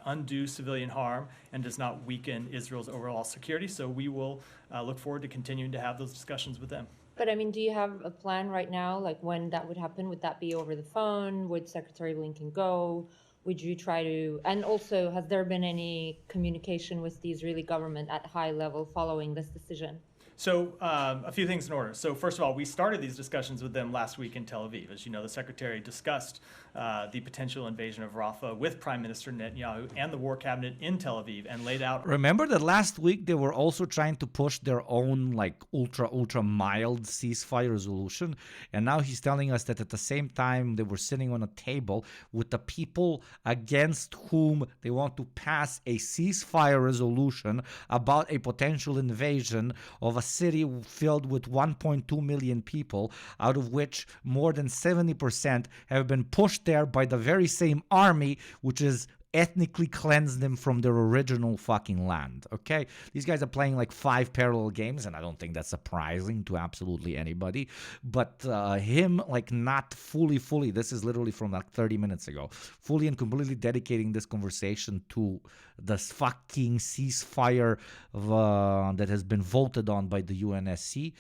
undue civilian harm and does not weaken Israel's overall security. So we will look forward to continuing to have those discussions with them. But I mean, do you have a plan right now, like when that would happen? Would that be over the phone? Would Secretary Blinken go? Would you try to, and also, has there been any communication with the Israeli government at high level following this decision? So a few things in order. So first of all, we started these discussions with them last week in Tel Aviv. As you know, the secretary discussed the potential invasion of Rafah with Prime Minister Netanyahu and the War Cabinet in Tel Aviv and laid out. Remember that last week they were also trying to push their own like ultra mild ceasefire resolution, and now he's telling us that at the same time they were sitting on a table with the people against whom they want to pass a ceasefire resolution about a potential invasion of a city filled with 1.2 million people, out of which more than 70% have been pushed there by the very same army which is ethnically cleansed them from their original fucking land. Okay, these guys are playing like 5 parallel games, and I don't think that's surprising to absolutely anybody. But him like not fully, this is literally from like 30 minutes ago, fully and completely dedicating this conversation to this fucking ceasefire that has been voted on by the UNSC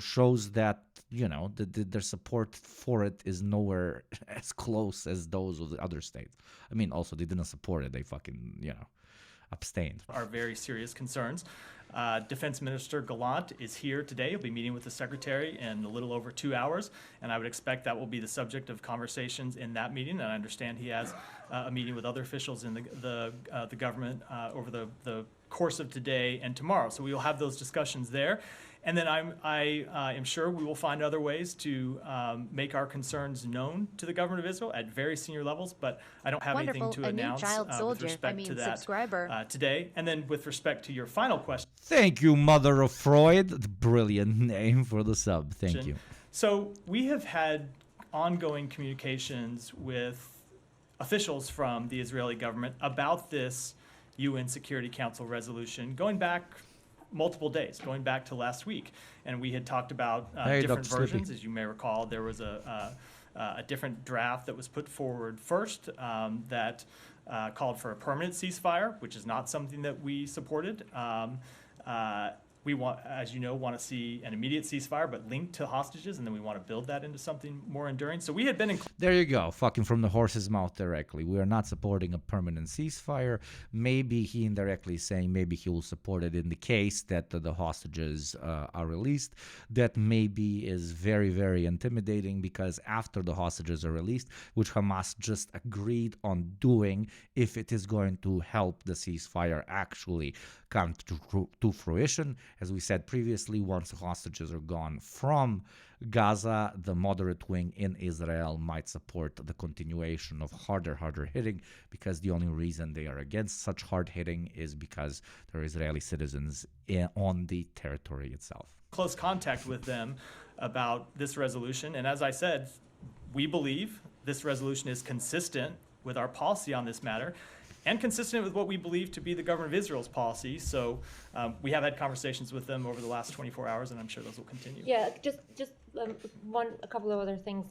shows that, you know, their support for it is nowhere as close as those of the other states. I mean, also, they didn't support it. They fucking, you know, abstained. Are very serious concerns. Defense Minister Gallant is here today. He'll be meeting with the secretary in a little over 2 hours, and I would expect that will be the subject of conversations in that meeting. And I understand he has a meeting with other officials in the government over the course of today and tomorrow. So we will have those discussions there. And then I am sure we will find other ways to make our concerns known to the government of Israel at very senior levels, but I don't have Wonderful. anything to A new announce child with soldier. respect to that Subscriber. today. And then with respect to your final question. Thank you, Mother of Freud. Brilliant name for the sub. Thank you. So we have had ongoing communications with officials from the Israeli government about this UN Security Council resolution going back multiple days, going back to last week. And we had talked about different versions. As you may recall, there was a different draft that was put forward first that called for a permanent ceasefire, which is not something that we supported. we want, as you know, want to see an immediate ceasefire, but linked to hostages, and then we want to build that into something more enduring. So we had been There you go, fucking from the horse's mouth directly. We are not supporting a permanent ceasefire. Maybe he indirectly is saying maybe he will support it in the case that the hostages are released. That maybe is very, very intimidating, because after the hostages are released, which Hamas just agreed on doing, if it is going to help the ceasefire actually come to fruition. As we said previously, once the hostages are gone from Gaza, the moderate wing in Israel might support the continuation of harder hitting, because the only reason they are against such hard hitting is because there are Israeli citizens on the territory itself. close contact with them about this resolution. And as I said, we believe this resolution is consistent with our policy on this matter, and consistent with what we believe to be the government of Israel's policy. So we have had conversations with them over the last 24 hours, and I'm sure those will continue. Yeah, just a couple of other things.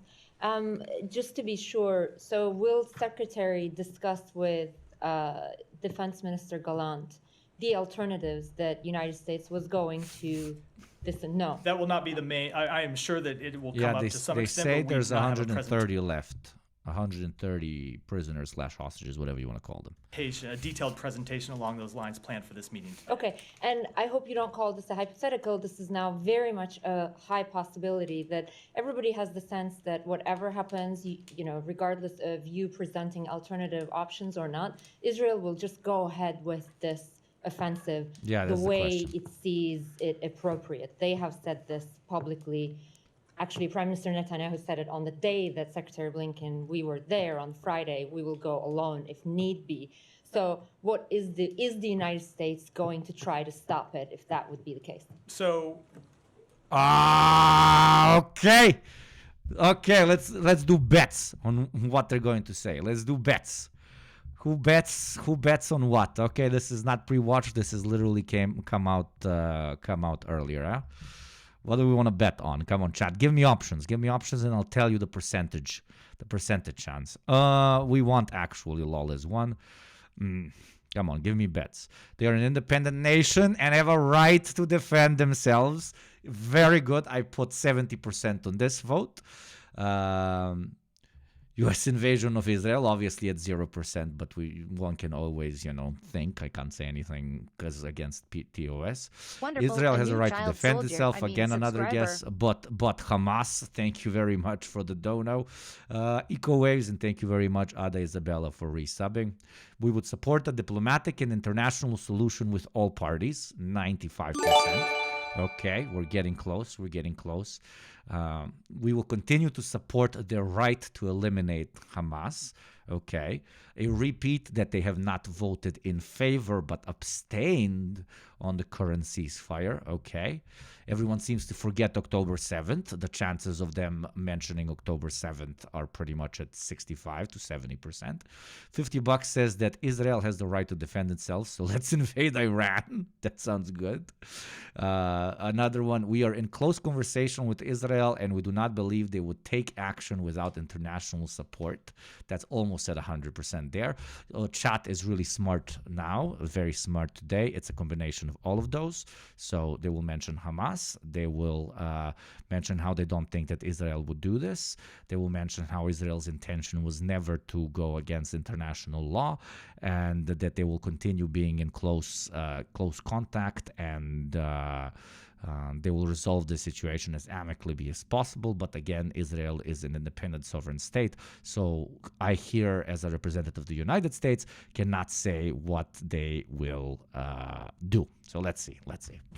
Just to be sure, so will Secretary discuss with Defense Minister Gallant the alternatives that United States was going to no? That will not be the main. I am sure that it will come up to some extent. They say but we there's do not have a 130 left. 130 prisoners / hostages, whatever you want to call them. A detailed presentation along those lines planned for this meeting today. Okay, and I hope you don't call this a hypothetical. This is now very much a high possibility that everybody has the sense that whatever happens, you know, regardless of you presenting alternative options or not, Israel will just go ahead with this offensive the way it sees it appropriate. They have said this publicly. Actually, Prime Minister Netanyahu said it on the day that Secretary Blinken, we were there on Friday, we will go alone if need be. So what is the United States going to try to stop it if that would be the case? So okay, let's do bets on what they're going to say. Let's do bets. Who bets on what? Okay, this is not pre-watched. This is literally come out earlier, huh? What do we want to bet on? Come on, chat. Give me options, and I'll tell you the percentage chance. We want actually lol is one. Come on, give me bets. They are an independent nation and have a right to defend themselves. Very good. I put 70% on this vote. U.S. invasion of Israel, obviously at 0%, but one can always, think. I can't say anything because against TOS. Wonderful. Israel has a right to child defend soldier. itself. Again, another subscriber. guess. But Hamas, thank you very much for the dono. Eco Waves, and thank you very much, Ada Isabella, for resubbing. We would support a diplomatic and international solution with all parties, 95%. Okay, we're getting close. We will continue to support their right to eliminate Hamas. Okay, a repeat that they have not voted in favor but abstained on the current ceasefire. Okay, everyone seems to forget October 7th. The chances of them mentioning October 7th are pretty much at 65 to 70%. $50 says that Israel has the right to defend itself, so let's invade Iran. That sounds good. Another one, we are in close conversation with Israel and we do not believe they would take action without international support. That's almost at 100% there. Chat is really smart now, very smart today. It's a combination of all of those. So they will mention Hamas. They will mention how they don't think that Israel would do this. They will mention how Israel's intention was never to go against international law, and that they will continue being in close contact, and they will resolve the situation as amicably as possible. But again, Israel is an independent sovereign state. So I here, as a representative of the United States, cannot say what they will do. So let's see.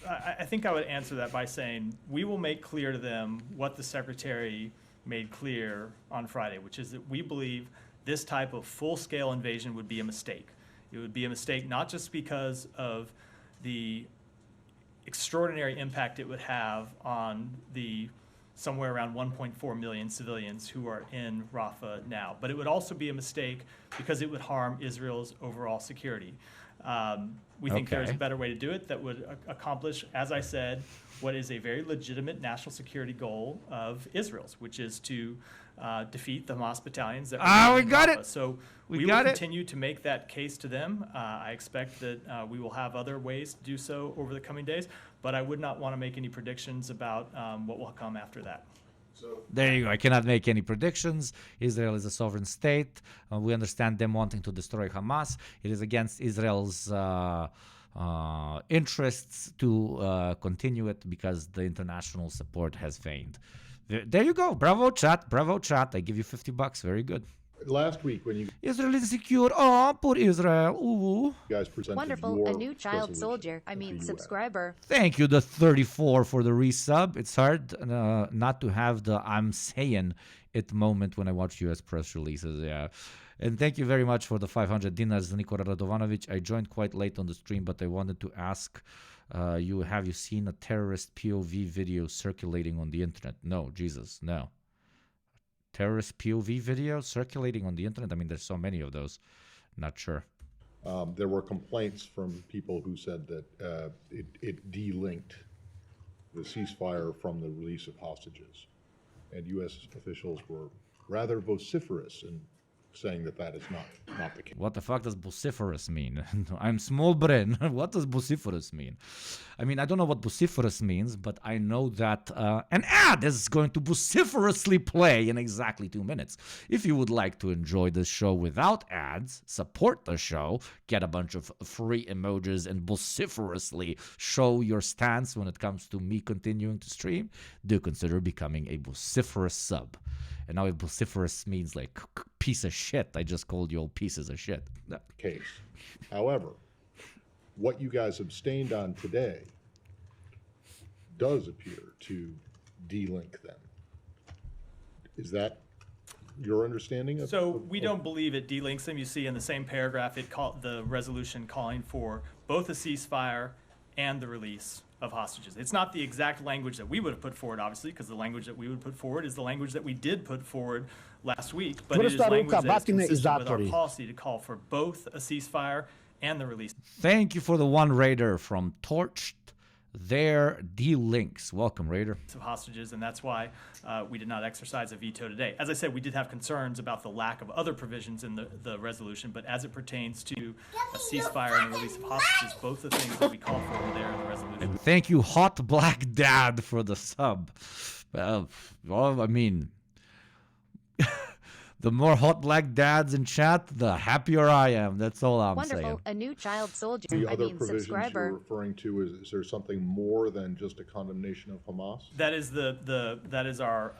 I think I would answer that by saying we will make clear to them what the Secretary made clear on Friday, which is that we believe this type of full-scale invasion would be a mistake. It would be a mistake not just because of the extraordinary impact it would have on the somewhere around 1.4 million civilians who are in Rafah now, but it would also be a mistake because it would harm Israel's overall security. We think there's a better way to do it that would accomplish, as I said, what is a very legitimate national security goal of Israel's, which is to defeat the Hamas battalions that we got Rafah. it. So we will continue to make that case to them. I expect that we will have other ways to do so over the coming days. but I would not want to make any predictions about what will come after that. There you go. I cannot make any predictions. Israel is a sovereign state. We understand them wanting to destroy Hamas. It is against Israel's interests to continue it because the international support has waned. There you go. Bravo, chat. Bravo, chat. I give you $50. Very good. Last week when you Israel is insecure. Oh, poor Israel. Ooh. guys presented Wonderful. your A new child resolution soldier. I for mean, US. subscriber. Thank you, the 34 for the resub. It's hard not to have the I'm saying it moment when I watch US press releases. Yeah. And thank you very much for the 500 dinars, Nikola Radovanovic. I joined quite late on the stream, but I wanted to ask have you seen a terrorist POV video circulating on the internet? No, Jesus, no. Terrorist POV video circulating on the internet? I mean, there's so many of those. Not sure. There were complaints from people who said that it de-linked the ceasefire from the release of hostages. And U.S. officials were rather vociferous in saying that that is not the case. What the fuck does vociferous mean? I'm small brain. What does vociferous mean? I mean, I don't know what vociferous means, but I know that an ad is going to vociferously play in exactly 2 minutes. If you would like to enjoy this show without ads, support the show, get a bunch of free emojis, and vociferously show your stance when it comes to me continuing to stream, do consider becoming a vociferous sub. And now if vociferous means like piece of shit, I just called you all pieces of shit. No. Case. However, what you guys abstained on today does appear to de-link them. Is that your understanding of? So we don't believe it delinks them. You see in the same paragraph, the resolution calling for both a ceasefire and the release of hostages. It's not the exact language that we would have put forward, obviously, because the language that we would put forward is the language that we did put forward last week. But it is language that is consistent with our policy to call for both a ceasefire and the release. Thank you for the one Raider from Torched Their D-Links. Welcome, Raider. Of hostages, and that's why we did not exercise a veto today. As I said, we did have concerns about the lack of other provisions in the resolution, but as it pertains to a ceasefire and the release of hostages, both the things that we called for were there in the resolution. And thank you, Hot Black Dad, for the sub. Well, I mean, the more Hot Black Dads in chat, the happier I am. That's all I'm Wonderful. saying. A new child soldier. The I other mean, provisions subscriber. you're referring to, is there something more than just a condemnation of Hamas? That is that is our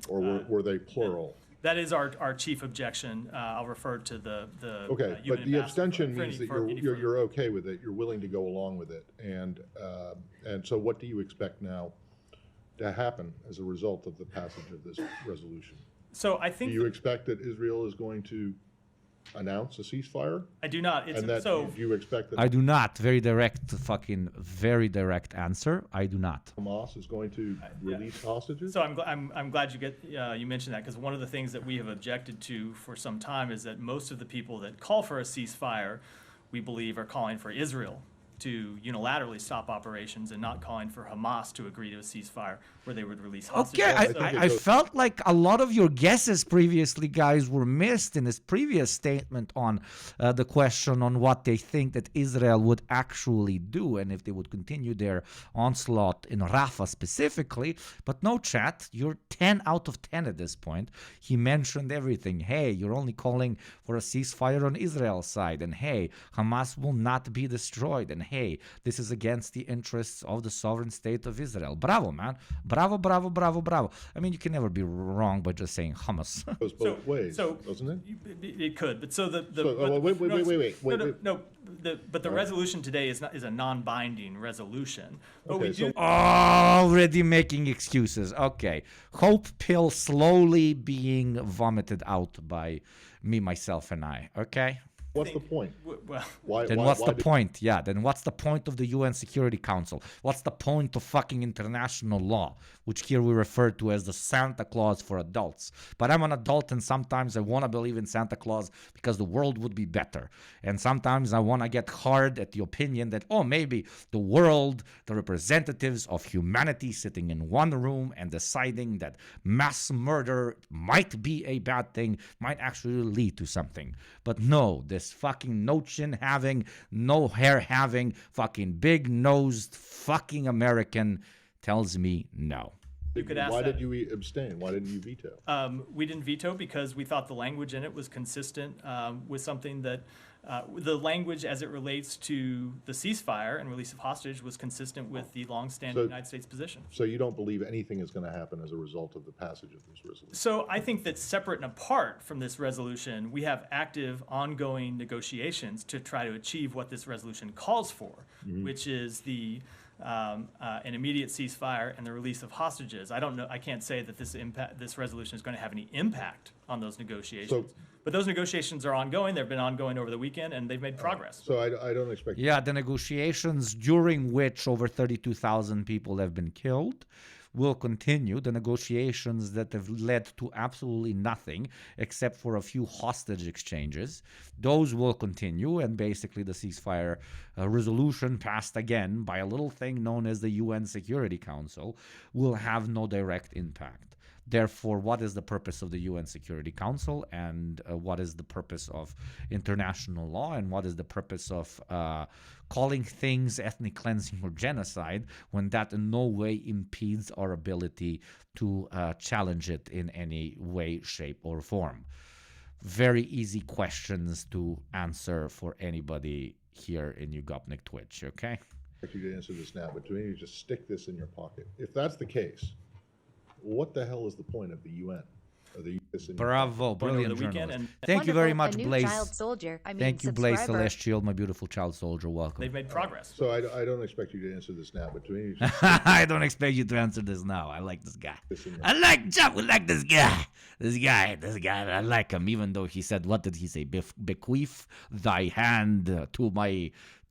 Or were they plural? that is our chief objection. I'll refer to the Okay, UN but the ambassador abstention for means any- that for any you're further- okay with it, you're willing to go along with it, and so what do you expect now to happen as a result of the passage of this resolution? So I Do think you expect that Israel is going to announce a ceasefire? I do not. It's And that so. do you expect that I do not. Very direct answer. I do not. Hamas is going to release hostages? So I'm glad you mentioned that, because one of the things that we have objected to for some time is that most of the people that call for a ceasefire, we believe, are calling for Israel to unilaterally stop operations and not calling for Hamas to agree to a ceasefire where they would release hostages. Okay, So- I felt like a lot of your guesses previously, guys, were missed in his previous statement on the question on what they think that Israel would actually do and if they would continue their onslaught in Rafah specifically. But no, chat, you're 10 out of 10 at this point. He mentioned everything. Hey, you're only calling for a ceasefire on Israel's side. And hey, Hamas will not be destroyed. And hey, this is against the interests of the sovereign state of Israel. Bravo, man. Bravo, bravo, bravo, bravo. I mean, you can never be wrong by just saying Hamas. It goes both ways, doesn't it? It could, but so the but the resolution today is a non-binding resolution. But Okay, we do. Already making excuses. Okay. Hope pill slowly being vomited out by me, myself, and I. Okay? What's the point? Well, Then what's the point? Yeah, then what's the point of the UN Security Council? What's the point of fucking international law, which here we refer to as the Santa Claus for adults? But I'm an adult, and sometimes I want to believe in Santa Claus because the world would be better. And sometimes I want to get hard at the opinion that, oh, maybe the world, the representatives of humanity sitting in one room and deciding that mass murder might be a bad thing, might actually lead to something. But no, this this fucking no chin having, no hair having, fucking big nosed fucking American tells me no. You could ask Why that. did you abstain? Why didn't you veto? We didn't veto because we thought the language in it was consistent with something that the language as it relates to the ceasefire and release of hostage was consistent with the longstanding So- United States position. So you don't believe anything is going to happen as a result of the passage of this resolution? So I think that separate and apart from this resolution, we have active, ongoing negotiations to try to achieve what this resolution calls for, which is the an immediate ceasefire and the release of hostages. I don't know. I can't say that this resolution is going to have any impact on those negotiations. But those negotiations are ongoing. They've been ongoing over the weekend, and they've made progress. So I don't expect. Yeah, the negotiations during which over 32,000 people have been killed will continue. The negotiations that have led to absolutely nothing except for a few hostage exchanges, those will continue. And basically the ceasefire resolution passed again by a little thing known as the UN Security Council will have no direct impact. Therefore, what is the purpose of the UN Security Council, and what is the purpose of international law, and what is the purpose of calling things ethnic cleansing or genocide when that in no way impedes our ability to challenge it in any way, shape, or form? Very easy questions to answer for anybody here in Ugopnik Twitch, okay? I expect you to answer this now, but to me, just stick this in your pocket. If that's the case, what the hell is the point of the UN? Or the US Bravo, brilliant the weekend journalist. and- Thank you very much, Wonderful. A new Blaze. child soldier. Thank you, Blaze subscriber. Celestial, my beautiful child soldier. Welcome. They've made progress. So I don't expect you to answer this now, but to me, just I don't expect you to answer this now. I like this guy. I like this guy. This guy, I like him, even though he said, what did he say? Bequeath thy hand to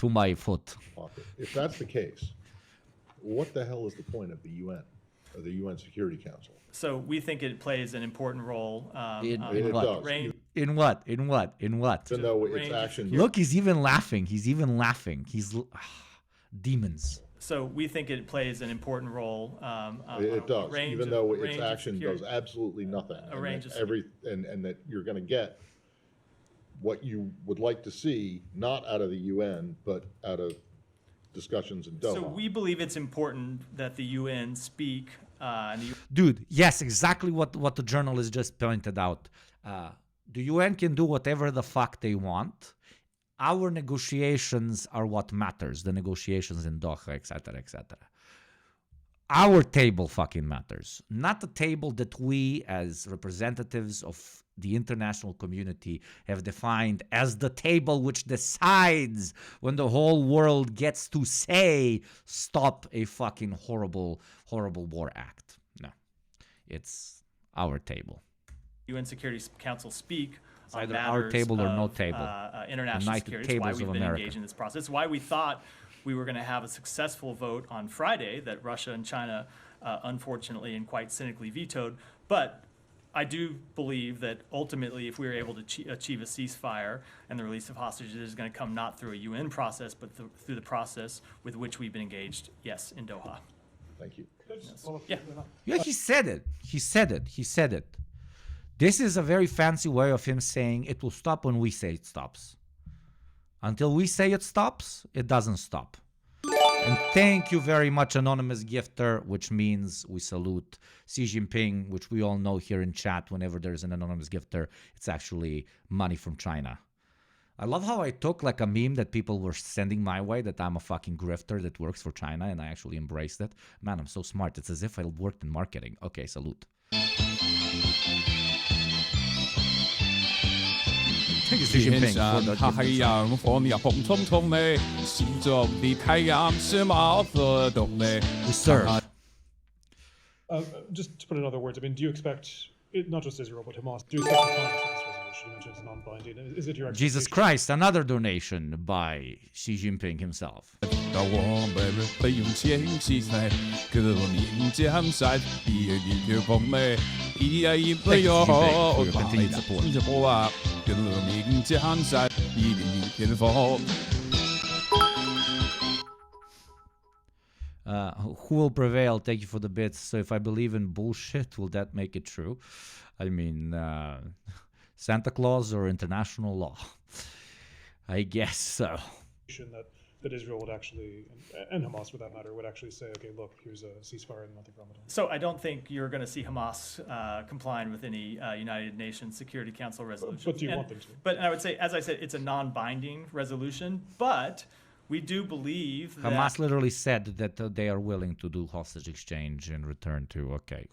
my foot. pocket. If that's the case, what the hell is the point of the UN or the UN Security Council? So we think it plays an important role. In It what? does. Range, In what? In what? In what? Even though its range of actions. Look, he's even laughing. He's even laughing. Demons. so we think it plays an important role. It does, range even of- though its range of action security. does absolutely nothing. And range that of and that you're going to get what you would like to see, not out of the UN, but out of discussions in Doha. So we believe it's important that the UN speak. And the Dude, yes, exactly what the journalist just pointed out. The UN can do whatever the fuck they want. Our negotiations are what matters. The negotiations in Doha, etc., etc. Our table fucking matters. Not the table that we, as representatives of the international community, have defined as the table which decides when the whole world gets to say, stop a fucking horrible, horrible war act. No. It's our table. UN Security Council speak on either our matters table or no of, table. International United security. It's why Tables we've of been America. engaged in this process. It's why we thought we were going to have a successful vote on Friday that Russia and China, unfortunately and quite cynically vetoed. But I do believe that ultimately, if we were able to achieve a ceasefire and the release of hostages is going to come not through a UN process, but through the process with which we've been engaged, yes, in Doha. Thank you. Yeah. Yeah, he said it. He said it. He said it. This is a very fancy way of him saying it will stop when we say it stops. Until we say it stops, it doesn't stop. And thank you very much, anonymous gifter, which means we salute Xi Jinping, which we all know here in chat. Whenever there's an anonymous gifter, it's actually money from China. I love how I took like a meme that people were sending my way that I'm a fucking grifter that works for China, and I actually embraced it. Man, I'm so smart. It's as if I worked in marketing. Okay, salute. Thank you, Xi 天 Jinping. 上 for the 太阳火苗红彤彤的，心中的太阳是毛泽东的。 We serve. Just to put it in other words, I mean, do you expect, not just Israel, but Hamas, do you expect compliance with this resolution? You mentioned it's non-binding. Is it your expectation? Jesus Christ, another donation by Xi Jinping himself. 到我们被用钱洗菜，革命江山一一条风美，一一不要新加坡啊，革命江山一一天风。 Who will prevail? Thank you for the bits. So if I believe in bullshit, will that make it true? I mean, Santa Claus or international law? I guess so. That Israel would actually, and Hamas for that matter, would actually say, okay, look, here's a ceasefire in the month of Ramadan. So I don't think you're going to see Hamas complying with any United Nations Security Council resolution. But do you want them to? But I would say, as I said, it's a non-binding resolution, but we do believe that Hamas literally said that they are willing to do hostage exchange in return to, okay,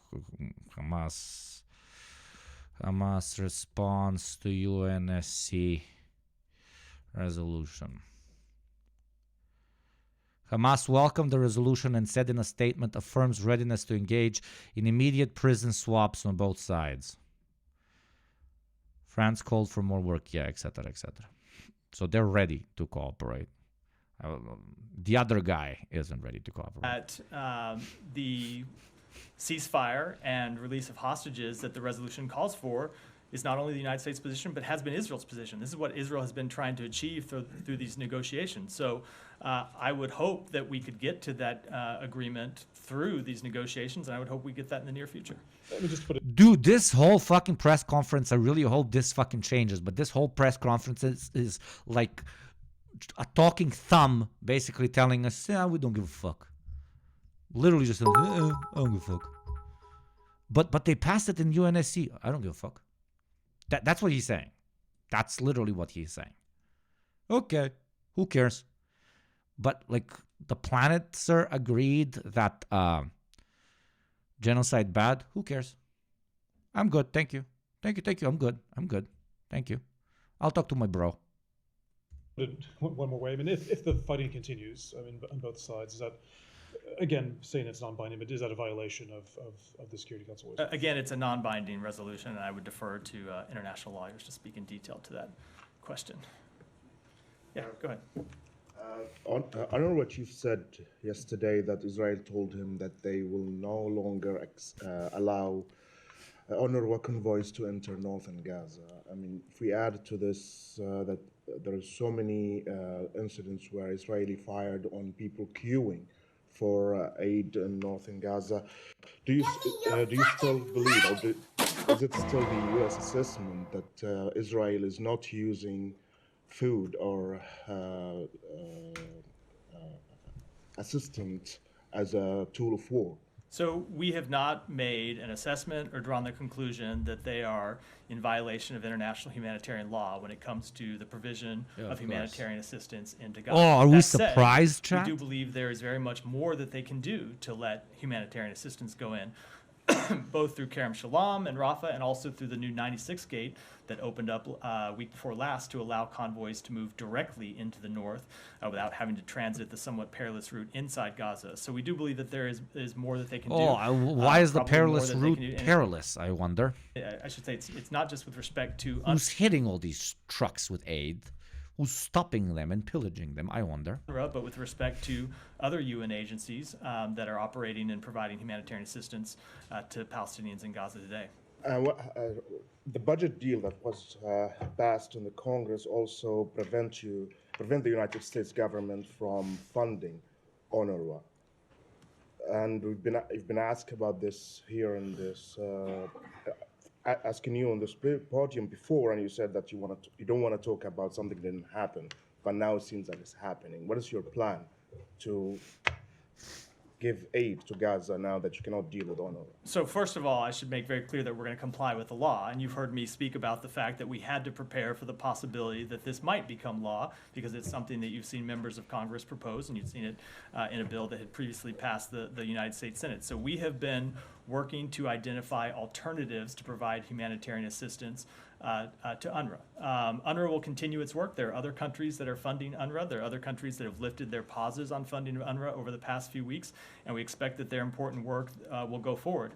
Hamas response to UNSC resolution. Hamas welcomed the resolution and said in a statement affirms readiness to engage in immediate prison swaps on both sides. France called for more work, etc., etc. So they're ready to cooperate. The other guy isn't ready to cooperate. At the ceasefire and release of hostages that the resolution calls for is not only the United States' position, but has been Israel's position. This is what Israel has been trying to achieve through these negotiations. So I would hope that we could get to that agreement through these negotiations, and I would hope we get that in the near future. Let me just put it. Dude, this whole fucking press conference, I really hope this fucking changes, but this whole press conference is like a talking thumb basically telling us, yeah, we don't give a fuck. Literally just, I don't give a fuck. But they passed it in UNSC. I don't give a fuck. That's what he's saying. That's literally what he's saying. Okay, who cares? But like the planet, sir, agreed that genocide bad. Who cares? I'm good. Thank you. Thank you. I'm good. Thank you. I'll talk to my bro. One more way. I mean, if the fighting continues, I mean, on both sides, is that, again, saying it's non-binding, but is that a violation of the Security Council? Again, it's a non-binding resolution, and I would defer to international lawyers to speak in detail to that question. Yeah, go ahead. UNRWA chief said yesterday that Israel told him that they will no longer allow UNRWA convoys to enter northern Gaza. I mean, if we add to this that there are so many incidents where Israeli fired on people queuing for aid in northern Gaza, do you still believe, or is it still the U.S. assessment that Israel is not using food or assistance as a tool of war? So we have not made an assessment or drawn the conclusion that they are in violation of international humanitarian law when it comes to the provision of humanitarian assistance into Gaza. Oh, are we That said, surprised, chat? We do believe there is very much more that they can do to let humanitarian assistance go in, both through Kerem Shalom and Rafah, and also through the new 96 gate that opened up week before last to allow convoys to move directly into the north without having to transit the somewhat perilous route inside Gaza. So we do believe that there is more that they can do. Why is the probably more perilous that they route can do. And perilous, I wonder? I should say it's not just with respect to Who's hitting all these trucks with aid? Who's stopping them and pillaging them, I wonder? but with respect to other UN agencies that are operating and providing humanitarian assistance to Palestinians in Gaza today. The budget deal that was passed in the Congress also prevent the United States government from funding UNRWA. And we've been asked about this here in this, asking you on this podium before, and you said that you don't want to talk about something that didn't happen, but now it seems like it's happening. What is your plan to give aid to Gaza now that you cannot deal with UNRWA? So first of all, I should make very clear that we're going to comply with the law. And you've heard me speak about the fact that we had to prepare for the possibility that this might become law, because it's something that you've seen members of Congress propose, and you've seen it in a bill that had previously passed the United States Senate. So we have been working to identify alternatives to provide humanitarian assistance to UNRWA. UNRWA will continue its work. There are other countries that are funding UNRWA. There are other countries that have lifted their pauses on funding of UNRWA over the past few weeks, and we expect that their important work will go forward.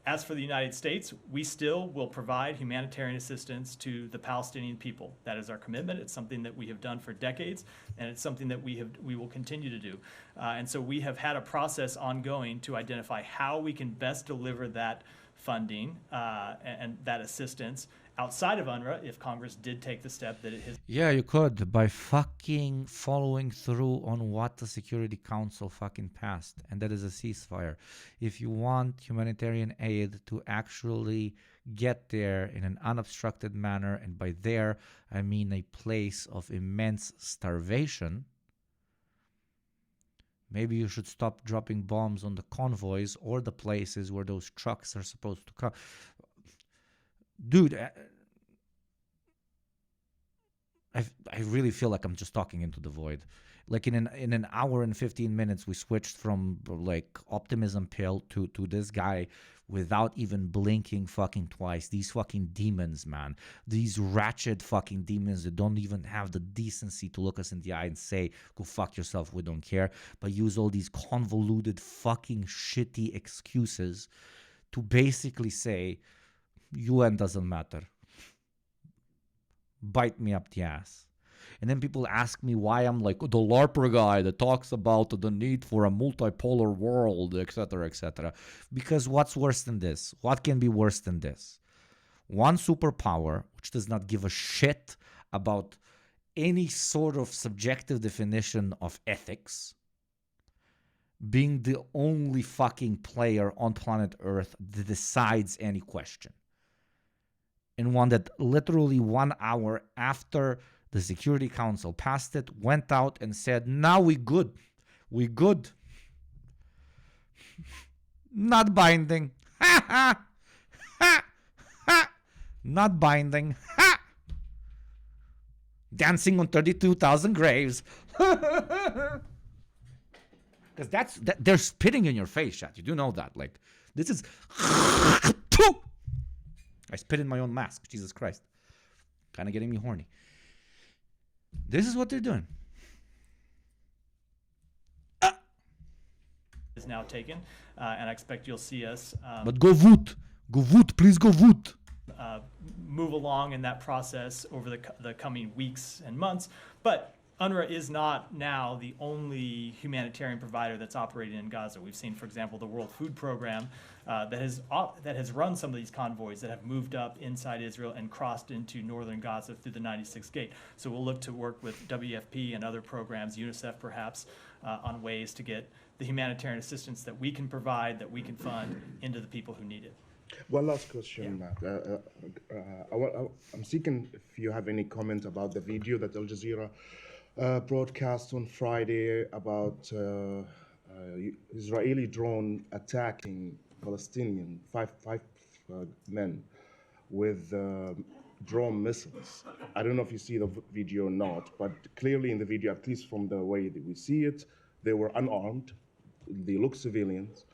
As for the United States, we still will provide humanitarian assistance to the Palestinian people. That is our commitment. It's something that we have done for decades, and it's something that we will continue to do. And so we have had a process ongoing to identify how we can best deliver that funding and that assistance outside of UNRWA if Congress did take the step that it has. Yeah, you could by fucking following through on what the Security Council fucking passed, and that is a ceasefire. If you want humanitarian aid to actually get there in an unobstructed manner, and by there I mean a place of immense starvation, maybe you should stop dropping bombs on the convoys or the places where those trucks are supposed to come. Dude, I really feel like I'm just talking into the void. Like in an hour and 15 minutes, we switched from like optimism pill to this guy without even blinking fucking twice. These fucking demons, man. These ratchet fucking demons that don't even have the decency to look us in the eye and say, go fuck yourself, we don't care. But use all these convoluted fucking shitty excuses to basically say, UN doesn't matter. Bite me up the ass. And then people ask me why I'm like the LARPer guy that talks about the need for a multipolar world, etc., etc. Because what's worse than this? What can be worse than this? One superpower, which does not give a shit about any sort of subjective definition of ethics, being the only fucking player on planet Earth that decides any question. And one that literally 1 hour after the Security Council passed it, went out and said, now we good. We good. Not binding. Ha ha. Ha ha. Not binding. Ha. Dancing on 32,000 graves. Because they're spitting in your face, chat. You do know that. Like, this is... I spit in my own mask. Jesus Christ. Kind of getting me horny. This is what they're doing. Is now taken, and I expect you'll see us. But go vote. Go vote. Please go vote. Move along in that process over the coming weeks and months. But UNRWA is not now the only humanitarian provider that's operating in Gaza. We've seen, for example, the World Food Program that has run some of these convoys that have moved up inside Israel and crossed into northern Gaza through the 96th gate. So we'll look to work with WFP and other programs, UNICEF perhaps, on ways to get the humanitarian assistance that we can provide, that we can fund, into the people who need it. One last question, Matt. I'm seeking if you have any comment about the video that Al Jazeera broadcast on Friday about Israeli drone attacking Palestinian five men with drone missiles. I don't know if you see the video or not, but clearly in the video, at least from the way that we see it, they were unarmed, they look civilians,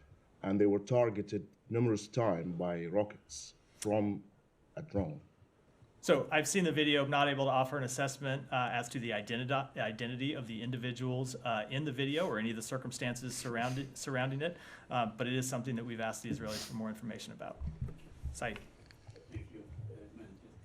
and they were targeted numerous times by rockets from a drone. So I've seen the video, not able to offer an assessment as to the identity of the individuals in the video or any of the circumstances surrounding it, but it is something that we've asked the Israelis for more information about. Said.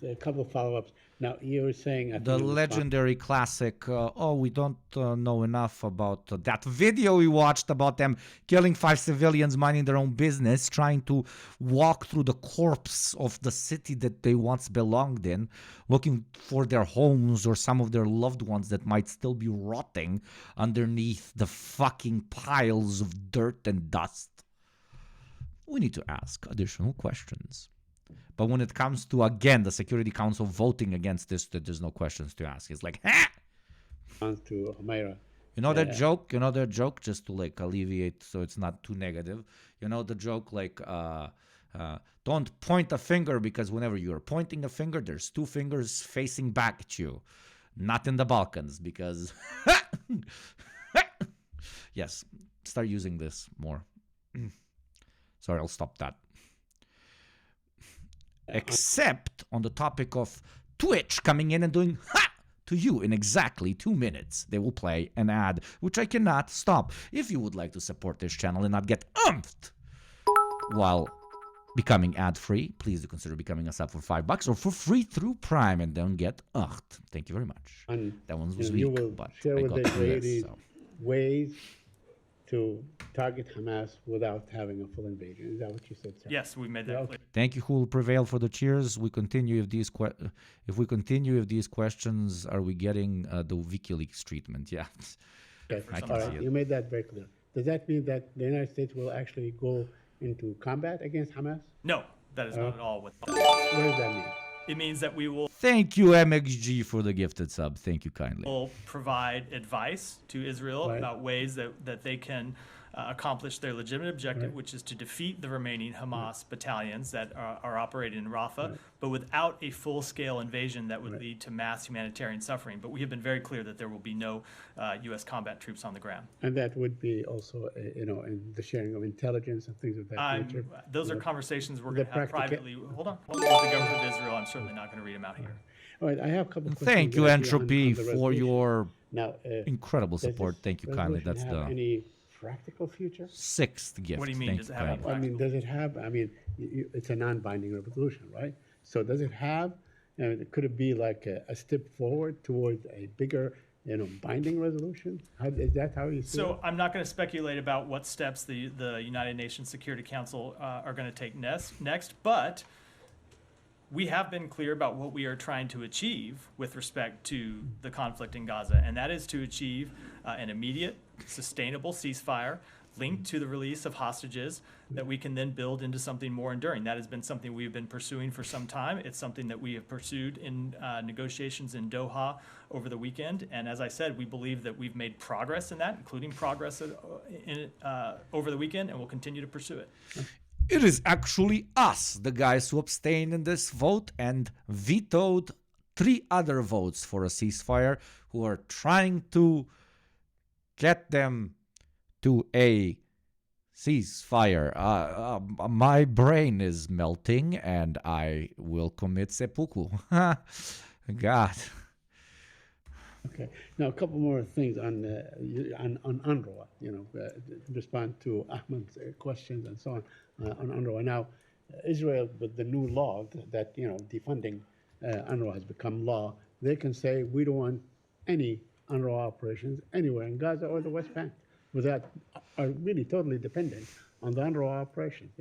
A couple of follow-ups. Now, you were saying... The legendary classic, we don't know enough about that video we watched about them killing 5 civilians, minding their own business, trying to walk through the corpse of the city that they once belonged in, looking for their homes or some of their loved ones that might still be rotting underneath the fucking piles of dirt and dust. We need to ask additional questions. But when it comes to, again, the Security Council voting against this, there's no questions to ask. It's like, ha! To Humaira. You know that joke? You know that joke? Just to like alleviate so it's not too negative. You know the joke like, don't point a finger because whenever you're pointing a finger, there's 2 fingers facing back at you. Not in the Balkans because... Yes, start using this more. Sorry, I'll stop that. Except on the topic of Twitch coming in and doing ha to you in exactly 2 minutes. They will play an ad, which I cannot stop. If you would like to support this channel and not get umphed while becoming ad-free, please do consider becoming a sub for $5 or for free through Prime and don't get umphed. Thank you very much. And that one was you weak, will but share I with got the through Israelis this, so. ways to target Hamas without having a full invasion. Is that what you said, sir? Yes, we made that clear. Thank you. Who will prevail for the cheers? We continue if these if we continue with these questions, are we getting the WikiLeaks treatment? Yeah. Okay. I can All see right. it. You made that very clear. Does that mean that the United States will actually go into combat against Hamas? No, that is not at all what. What does that mean? It means that we will Thank you, MXG, for the gifted sub. Thank you kindly. provide advice to Israel Right. about ways that they can accomplish their legitimate objective, which is to defeat the remaining Hamas battalions that are operating in Rafah, but without a full-scale invasion that would lead to mass humanitarian suffering. But we have been very clear that there will be no U.S. combat troops on the ground. And that would be also, in the sharing of intelligence and things of that nature. Those are conversations we're The going to have practica- privately. Hold on. With the government of Israel, I'm certainly not going to read them out here. All right, I have a couple of questions. Thank you, on Entropy, the for resolution. your Now, incredible does this support. Thank you kindly. resolution That's have the any practical future? sixth gift. What do you mean? Thank Does you it have any kindly. I mean, does it have? I mean, it's a non-binding resolution, right? So does it have? Could it be like a step forward towards a bigger, binding resolution? Is that how you see it? So I'm not going to speculate about what steps the United Nations Security Council are going to take next, but we have been clear about what we are trying to achieve with respect to the conflict in Gaza, and that is to achieve an immediate, sustainable ceasefire linked to the release of hostages that we can then build into something more enduring. That has been something we've been pursuing for some time. It's something that we have pursued in negotiations in Doha over the weekend. And as I said, we believe that we've made progress in that, including progress over the weekend, and we'll continue to pursue it. It is actually us, the guys who abstained in this vote and vetoed 3 other votes for a ceasefire, who are trying to get them to a ceasefire. My brain is melting and I will commit seppuku. God. Okay. Now, a couple more things on UNRWA, respond to Ahmed's questions and so on UNRWA. Now, Israel, with the new law that, defunding UNRWA has become law, they can say, we don't want any UNRWA operations anywhere in Gaza or the West Bank, that are really totally dependent on the UNRWA operations.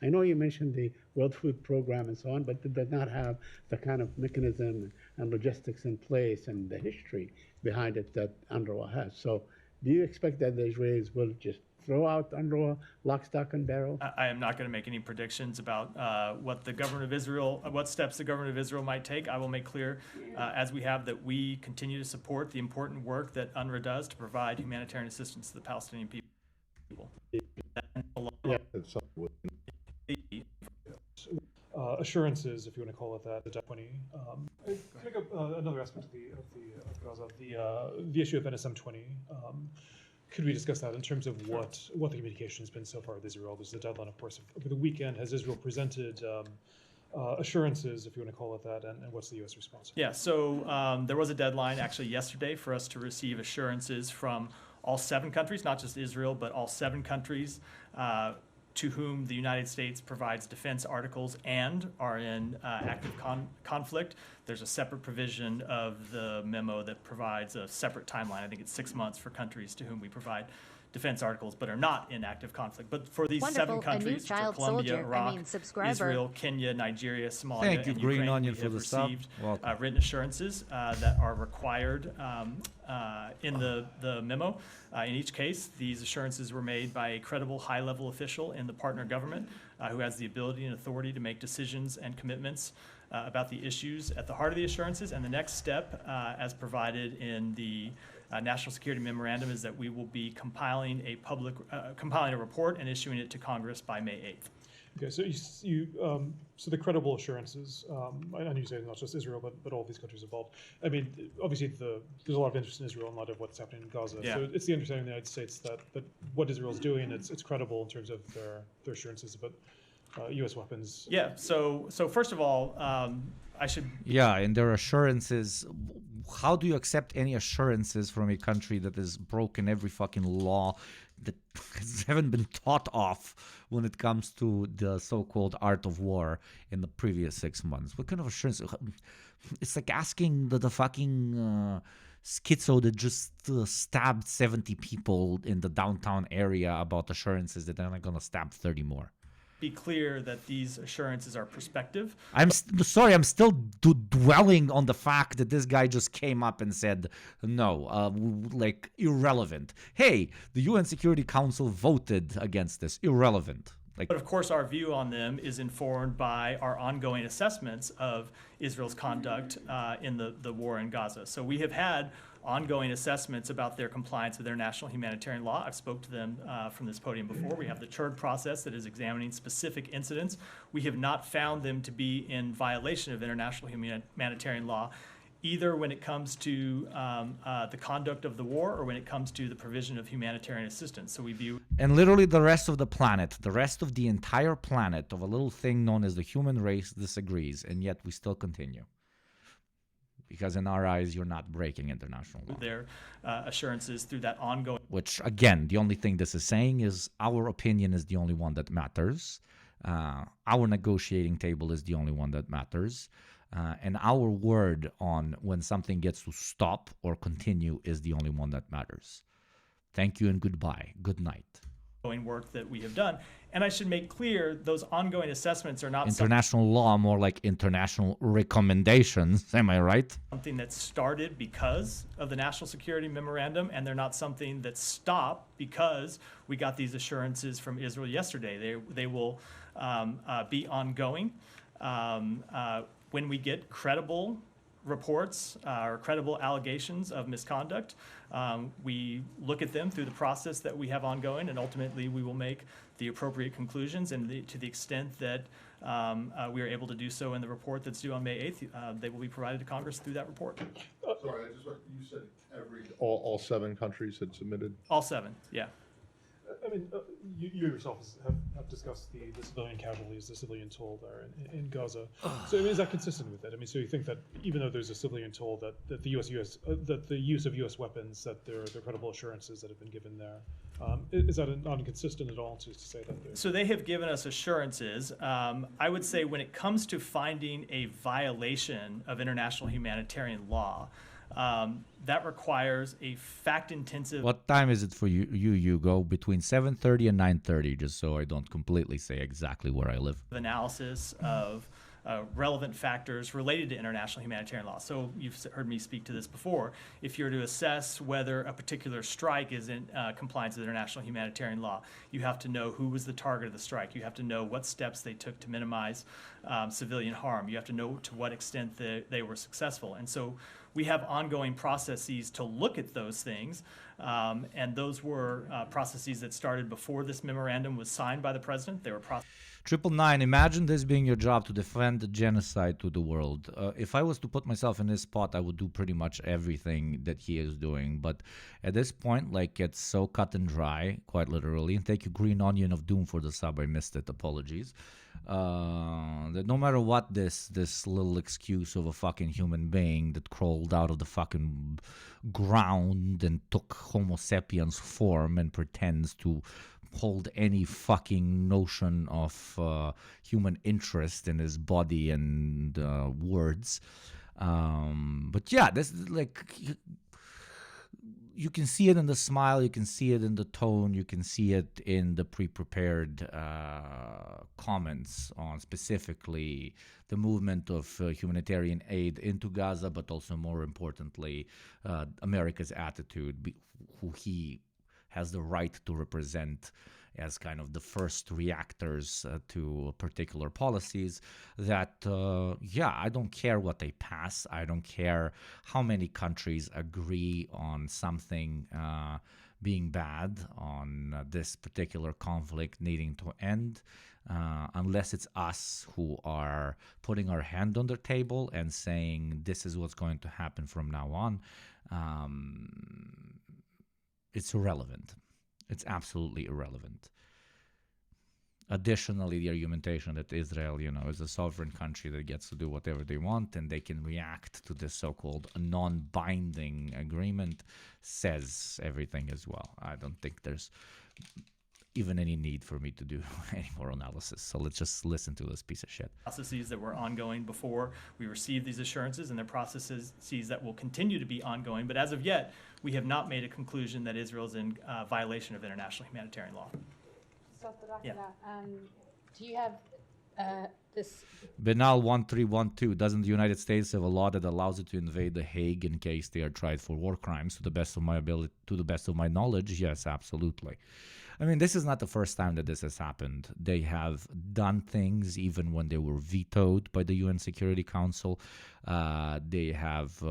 I know you mentioned the World Food Program and so on, but it does not have the kind of mechanism and logistics in place and the history behind it that UNRWA has. So do you expect that the Israelis will just throw out UNRWA lock, stock, and barrel? I am not going to make any predictions about what the government of Israel, what steps the government of Israel might take. I will make clear, as we have, that we continue to support the important work that UNRWA does to provide humanitarian assistance to the Palestinian people. Assurances, if you want to call it that, definitely. Another aspect of Gaza, the issue of NSM-20. Could we discuss that in terms of what the communication has been so far with Israel? There's the deadline, of course, over the weekend. Has Israel presented assurances, if you want to call it that, and what's the U.S. response? Yeah, so there was a deadline actually yesterday for us to receive assurances from all 7 countries, not just Israel, but all 7 countries to whom the United States provides defense articles and are in active conflict. There's a separate provision of the memo that provides a separate timeline. I think it's 6 months for countries to whom we provide defense articles but are not in active conflict. But for these Wonderful. 7 countries, which are Colombia, Iraq, Israel, Kenya, Nigeria, Somalia, Thank you, and Green Ukraine, Onion, we for have the sub. received Welcome. written assurances that are required in the memo. In each case, these assurances were made by a credible high-level official in the partner government who has the ability and authority to make decisions and commitments about the issues at the heart of the assurances. And the next step, as provided in the National Security Memorandum, is that we will be compiling a report and issuing it to Congress by May 8th. Okay, so the credible assurances, I know you say not just Israel, but all these countries involved. I mean, obviously there's a lot of interest in Israel and a lot of what's happening in Gaza. Yeah. So it's the understanding of the United States that what Israel's doing, it's credible in terms of their assurances about U.S. weapons. Yeah, so first of all, I should... Yeah, and their assurances. How do you accept any assurances from a country that has broken every fucking law, that haven't been thought of when it comes to the so-called art of war in the previous 6 months. What kind of assurance? It's like asking the fucking schizo that just stabbed 70 people in the downtown area about assurances that they're not going to stab 30 more. Be clear that these assurances are prospective. I'm sorry, I'm still dwelling on the fact that this guy just came up and said, no, like, irrelevant. Hey, the UN Security Council voted against this. Irrelevant. Like, But of course, our view on them is informed by our ongoing assessments of Israel's conduct in the war in Gaza. So we have had ongoing assessments about their compliance with international humanitarian law. I've spoke to them from this podium before. We have the CHURD process that is examining specific incidents. We have not found them to be in violation of international humanitarian law, either when it comes to the conduct of the war or when it comes to the provision of humanitarian assistance. So we view... And literally the rest of the planet, the rest of the entire planet of a little thing known as the human race disagrees, and yet we still continue. Because in our eyes, you're not breaking international law. Their assurances through that ongoing... Which, again, the only thing this is saying is our opinion is the only one that matters. Our negotiating table is the only one that matters. And our word on when something gets to stop or continue is the only one that matters. Thank you and goodbye. Good night. work that we have done. And I should make clear, those ongoing assessments are not international law, more like international recommendations. Am I right? Something that started because of the National Security Memorandum, and they're not something that stopped because we got these assurances from Israel yesterday. They will be ongoing. When we get credible reports or credible allegations of misconduct, we look at them through the process that we have ongoing, and ultimately we will make the appropriate conclusions. And to the extent that we are able to do so in the report that's due on May 8th, they will be provided to Congress through that report. Sorry, you said all 7 countries had submitted? All 7, yeah. I mean, you yourselves have discussed the civilian casualties, the civilian toll there in Gaza. So I mean, is that consistent with it? I mean, so you think that even though there's a civilian toll, that the that the use of U.S. weapons, that there are credible assurances that have been given there, is that not inconsistent at all to say that? So they have given us assurances. I would say when it comes to finding a violation of international humanitarian law, that requires a fact-intensive... What time is it for you, Hugo? Between 7:30 and 9:30, just so I don't completely say exactly where I live. Analysis of relevant factors related to international humanitarian law. So you've heard me speak to this before. If you're to assess whether a particular strike is in compliance with international humanitarian law, you have to know who was the target of the strike. You have to know what steps they took to minimize civilian harm. You have to know to what extent they were successful. And so we have ongoing processes to look at those things, and those were processes that started before this memorandum was signed by the president. They were 999, imagine this being your job, to defend the genocide to the world. If I was to put myself in his spot, I would do pretty much everything that he is doing. But at this point, like, it's so cut and dry, quite literally. And thank you, Green Onion of Doom, for the sub. I missed it. Apologies. That no matter what this little excuse of a fucking human being that crawled out of the fucking ground and took Homo sapiens form and pretends to hold any fucking notion of human interest in his body and words. But yeah, this is like... You can see it in the smile, you can see it in the tone, you can see it in the pre-prepared comments on specifically the movement of humanitarian aid into Gaza, but also more importantly, America's attitude, who he has the right to represent as kind of the first reactors to particular policies, that, I don't care what they pass. I don't care how many countries agree on something being bad, on this particular conflict needing to end, unless it's us who are putting our hand on the table and saying this is what's going to happen from now on. It's irrelevant. It's absolutely irrelevant. Additionally, the argumentation that Israel, is a sovereign country that gets to do whatever they want and they can react to this so-called non-binding agreement says everything as well. I don't think there's even any need for me to do any more analysis. So let's just listen to this piece of shit. Processes that were ongoing before we received these assurances, and they're processes that will continue to be ongoing. But as of yet, we have not made a conclusion that Israel is in violation of international humanitarian law. Yeah. Do you have this? Benal 1312, doesn't the United States have a law that allows it to invade The Hague in case they are tried for war crimes? To the best of my knowledge, yes, absolutely. I mean, this is not the first time that this has happened. They have done things even when they were vetoed by the UN Security Council. They have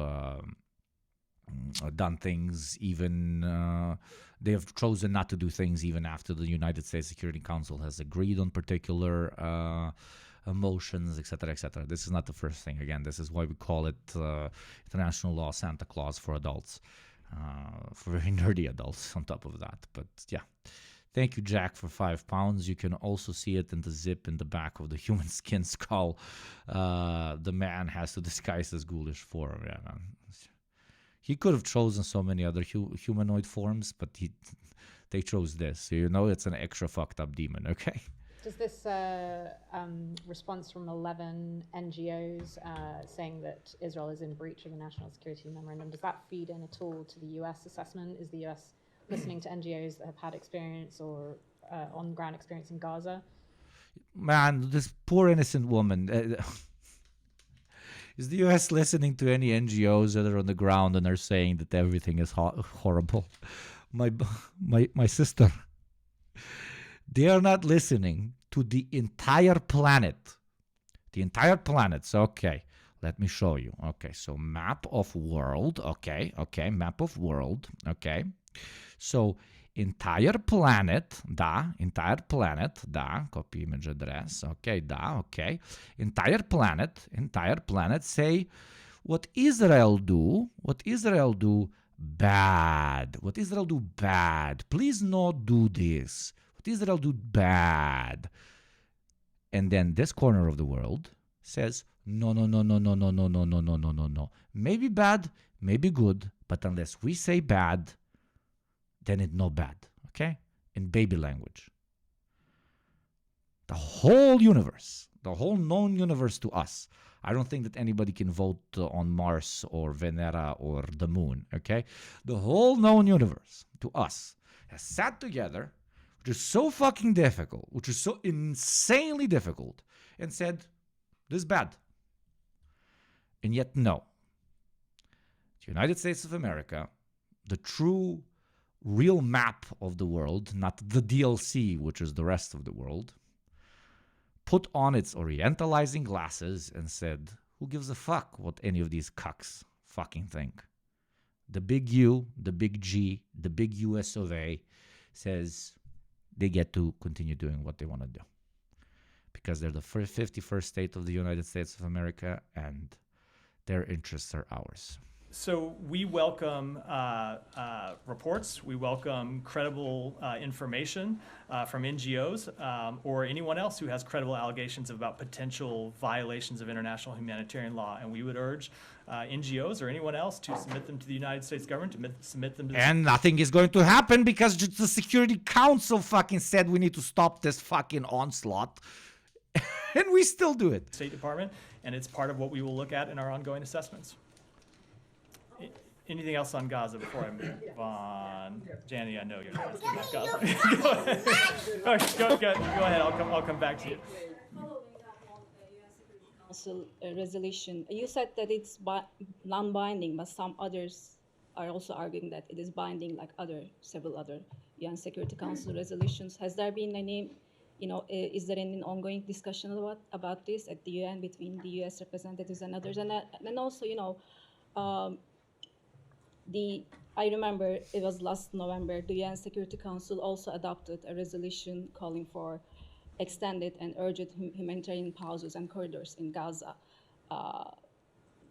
done things even... they have chosen not to do things even after the United States Security Council has agreed on particular motions, etc., etc. This is not the first thing. Again, this is why we call it international law Santa Claus for adults, for very nerdy adults on top of that. But yeah, thank you, Jack, for £5. You can also see it in the zip in the back of the human skin skull. The man has to disguise his ghoulish form. Yeah, man. He could have chosen so many other humanoid forms, but they chose this. So you know it's an extra fucked up demon, okay? Does this response from 11 NGOs saying that Israel is in breach of the National Security Memorandum, does that feed in at all to the US assessment? Is the US listening to NGOs that have had experience or on-ground experience in Gaza? Man, this poor innocent woman... Is the U.S. listening to any NGOs that are on the ground and are saying that everything is horrible? My sister, they are not listening to the entire planet. The entire planet. So, okay, let me show you. Okay, so map of world. Okay, map of world. Okay, so entire planet, copy image address, okay, entire planet, say, what Israel do bad, please not do this, what Israel do bad, and then this corner of the world says, no, maybe bad, maybe good, but unless we say bad, then it's not bad, okay? In baby language. The whole universe, the whole known universe to us. I don't think that anybody can vote on Mars or Venera or the moon, okay? The whole known universe to us has sat together, which is so fucking difficult, which is so insanely difficult, and said, this is bad. And yet, no. The United States of America, the true real map of the world, not the DLC, which is the rest of the world, put on its orientalizing glasses and said, who gives a fuck what any of these cucks fucking think? The big U, the big G, the big US of A says they get to continue doing what they want to do. Because they're the 51st state of the United States of America and their interests are ours. So we welcome reports, we welcome credible information from NGOs or anyone else who has credible allegations about potential violations of international humanitarian law. And we would urge NGOs or anyone else to submit them to the United States government, to submit them to And nothing is going to happen because the Security Council fucking said we need to stop this fucking onslaught. And we still do it. State Department, and it's part of what we will look at in our ongoing assessments. Anything else on Gaza before I move on? Janny, I know you're asking about Gaza. Go ahead. I'll come back to you. Council resolution. You said that it's non-binding, but some others are also arguing that it is binding, like several other UN Security Council resolutions. Has there been any, is there any ongoing discussion about this at the UN between the US representatives and others? And also, I remember it was last November, the UN Security Council also adopted a resolution calling for extended and urgent humanitarian pauses and corridors in Gaza,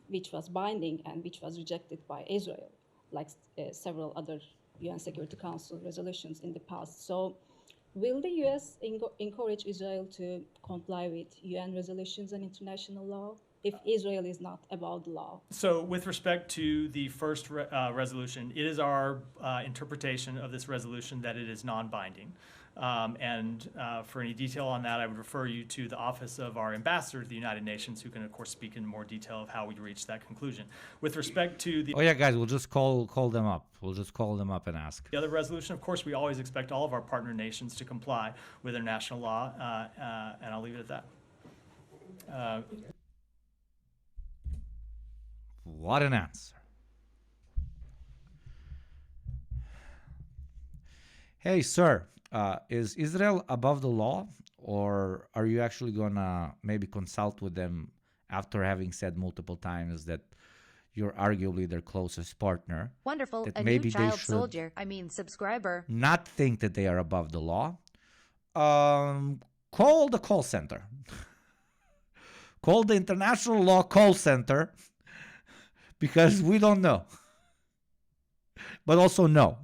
which was binding and which was rejected by Israel, like several other UN Security Council resolutions in the past. So will the US encourage Israel to comply with UN resolutions and international law if Israel is not above the law? So with respect to the first resolution, it is our interpretation of this resolution that it is non-binding. For any detail on that, I would refer you to the office of our ambassador to the United Nations, who can, of course, speak in more detail of how we reached that conclusion. With respect to the... Oh, yeah, guys, we'll just call them up. We'll just call them up and ask. The other resolution, of course, we always expect all of our partner nations to comply with international law, and I'll leave it at that. What an answer. Hey, sir, is Israel above the law, or are you actually going to maybe consult with them after having said multiple times that you're arguably their closest partner? Wonderful. That A maybe new they child should soldier. Subscriber. not think that they are above the law. Call the call center. Call the International Law Call Center, because we don't know. But also no.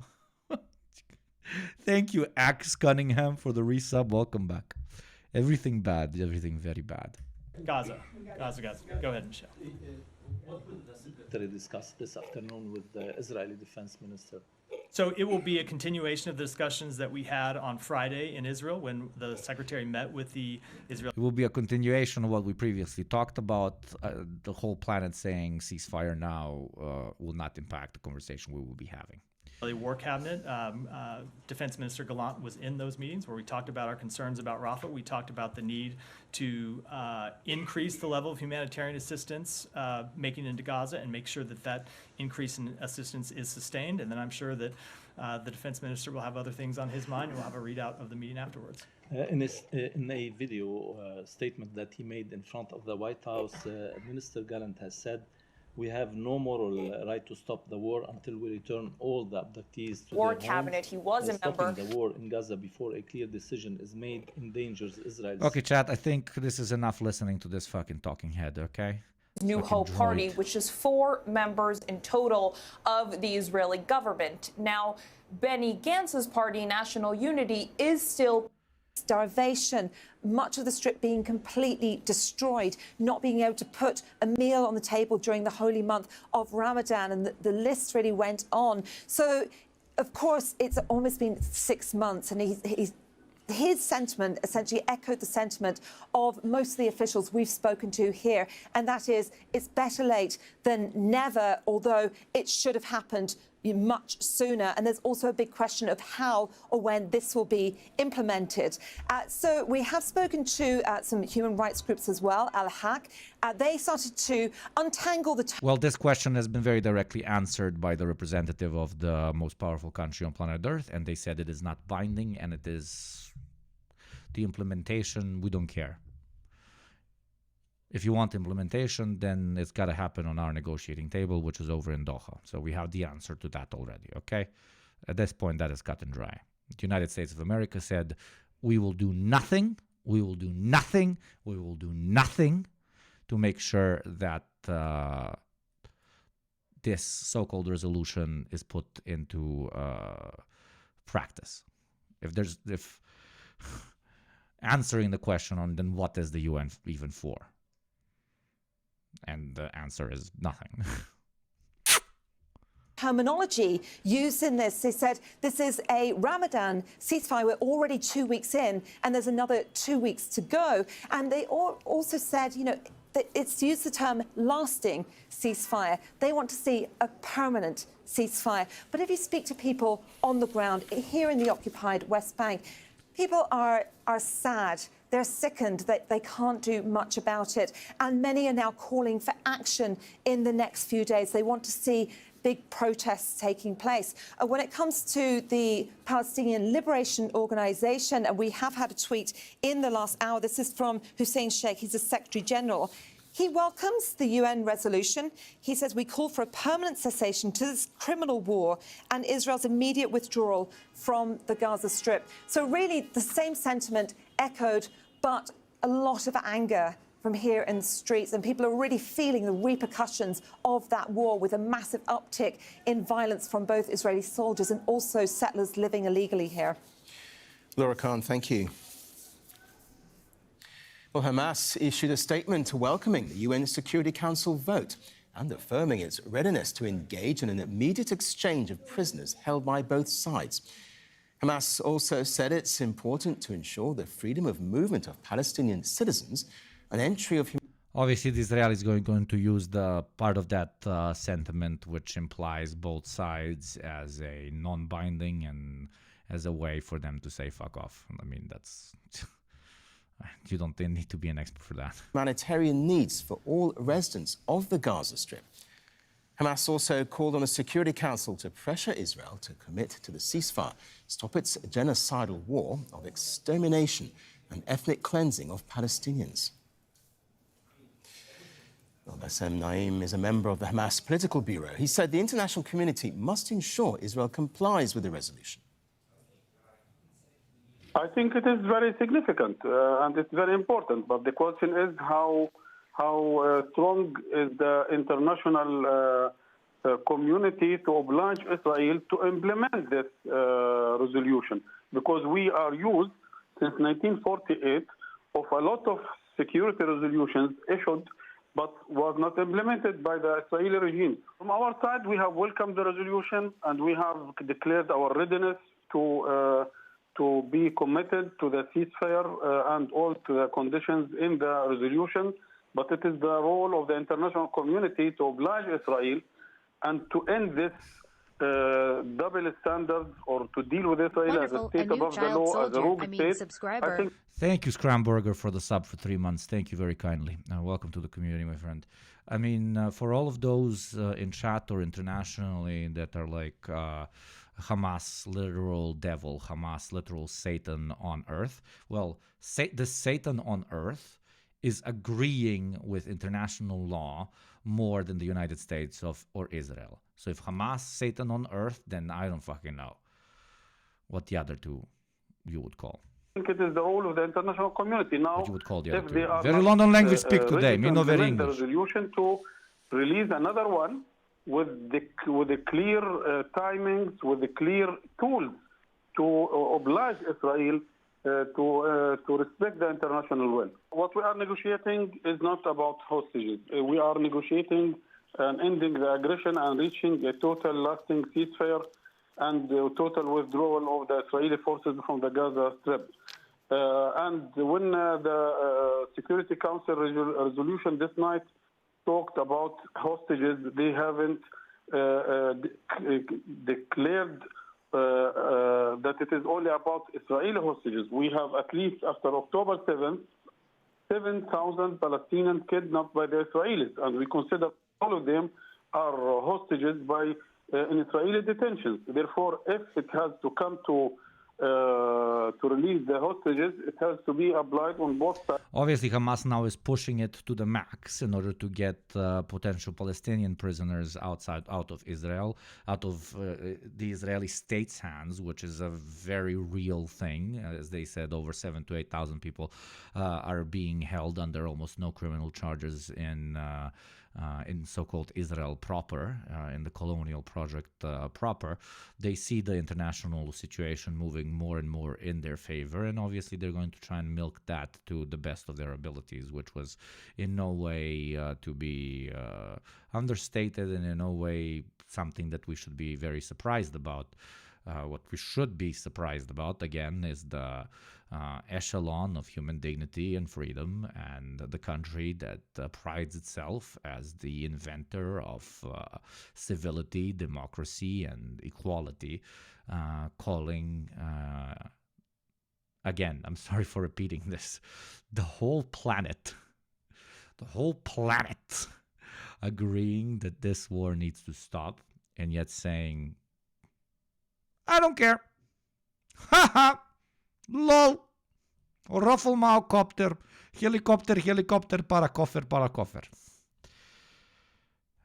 Thank you, Axe Cunningham, for the resub. Welcome back. Everything bad. Everything very bad. Gaza. Go ahead, Michelle. What will the Secretary discuss this afternoon with the Israeli Defense Minister? So it will be a continuation of the discussions that we had on Friday in Israel when the Secretary met with the Israeli... It will be a continuation of what we previously talked about. The whole planet saying ceasefire now will not impact the conversation we will be having. War Cabinet. Defense Minister Gallant was in those meetings where we talked about our concerns about Rafah. We talked about the need to increase the level of humanitarian assistance making into Gaza and make sure that that increase in assistance is sustained. And then I'm sure that the Defense Minister will have other things on his mind. We'll have a readout of the meeting afterwards. In a video statement that he made in front of the White House, Minister Gallant has said, "We have no moral right to stop the war until we return all the abductees to War their Cabinet. homes. He was a member. Stopping the war in Gaza before a clear decision is made endangers Israel's..." Okay, chat, I think this is enough listening to this fucking talking head, okay? New Hope Party, which is 4 members in total of the Israeli government. Now, Benny Gantz's party, National Unity, is still... Starvation, much of the strip being completely destroyed, not being able to put a meal on the table during the holy month of Ramadan, and the list really went on. So, of course, it's almost been 6 months, and his sentiment essentially echoed the sentiment of most of the officials we've spoken to here, and that is, it's better late than never, although it should have happened much sooner. And there's also a big question of how or when this will be implemented. So we have spoken to some human rights groups as well, Al-Haq. They started to untangle the... Well, this question has been very directly answered by the representative of the most powerful country on planet Earth, and they said it is not binding, and it is the implementation, we don't care. If you want implementation, then it's got to happen on our negotiating table, which is over in Doha. So we have the answer to that already, okay? At this point, that is cut and dry. The United States of America said, we will do nothing, we will do nothing, we will do nothing to make sure that this so-called resolution is put into practice. If answering the question on then what is the UN even for? And the answer is nothing. Terminology used in this, they said this is a Ramadan ceasefire. We're already 2 weeks in, and there's another 2 weeks to go. And they also said, you know, that it's used the term lasting ceasefire. They want to see a permanent ceasefire. But if you speak to people on the ground here in the occupied West Bank, people are sad. They're sickened that they can't do much about it. And many are now calling for action in the next few days. They want to see big protests taking place. When it comes to the Palestinian Liberation Organization, and we have had a tweet in the last hour, this is from Hussein Sheikh, he's the Secretary General. He welcomes the UN resolution. He says we call for a permanent cessation to this criminal war and Israel's immediate withdrawal from the Gaza Strip. So really the same sentiment echoed, but a lot of anger from here in the streets, and people are really feeling the repercussions of that war, with a massive uptick in violence from both Israeli soldiers and also settlers living illegally here. Laura Khan, thank you. Well, Hamas issued a statement welcoming the UN Security Council vote and affirming its readiness to engage in an immediate exchange of prisoners held by both sides. Hamas also said it's important to ensure the freedom of movement of Palestinian citizens and entry of Obviously, the Israelis going to use the part of that sentiment which implies both sides as a non-binding and as a way for them to say fuck off. I mean, that's... you don't need to be an expert for that. Humanitarian needs for all residents of the Gaza Strip. Hamas also called on the Security Council to pressure Israel to commit to the ceasefire, stop its genocidal war of extermination and ethnic cleansing of Palestinians. Well, Bassem Naim is a member of the Hamas Political Bureau. He said the international community must ensure Israel complies with the resolution. I think it is very significant and it's very important. But the question is how strong is the international community to oblige Israel to implement this resolution? Because we are used since 1948 of a lot of security resolutions issued but was not implemented by the Israeli regime. From our side, we have welcomed the resolution and we have declared our readiness to be committed to the ceasefire and all to the conditions in the resolution. But it is the role of the international community to oblige Israel and to end this double standards or to deal with Israel as a state above the law, as a rogue state. Thank you, Scramburger, for the sub for 3 months. Thank you very kindly. Welcome to the community, my friend. I mean, for all of those in chat or internationally that are like Hamas literal devil, Hamas literal Satan on earth, well, the Satan on earth is agreeing with international law more than the United States or Israel. So if Hamas Satan on earth, then I don't fucking know what the other two you would call. I think it is the role of the international community now. What you would call the other two. Very London language speak today. Me no very English. The resolution to release another one with the clear timings, with the clear tools to oblige Israel to respect the international will. What we are negotiating is not about hostages. We are negotiating and ending the aggression and reaching a total lasting ceasefire and the total withdrawal of the Israeli forces from the Gaza Strip. And when the Security Council resolution this night talked about hostages, they haven't declared that it is only about Israeli hostages. We have at least after October 7th, 7,000 Palestinians kidnapped by the Israelis, and we consider all of them are hostages in Israeli detentions. Therefore, if it has to come to release the hostages, it has to be applied on both sides. Obviously, Hamas now is pushing it to the max in order to get potential Palestinian prisoners out of Israel, out of the Israeli state's hands, which is a very real thing. As they said, over 7,000 to 8,000 people are being held under almost no criminal charges in so-called Israel proper, in the colonial project proper. They see the international situation moving more and more in their favor, and obviously they're going to try and milk that to the best of their abilities, which was in no way to be understated and in no way something that we should be very surprised about. What we should be surprised about, again, is the echelon of human dignity and freedom, and the country that prides itself as the inventor of civility, democracy, and equality, calling, again, I'm sorry for repeating this, the whole planet agreeing that this war needs to stop, and yet saying, I don't care. Ha ha. Lol. Raffelmaal-copter. Helicopter, paracoffer.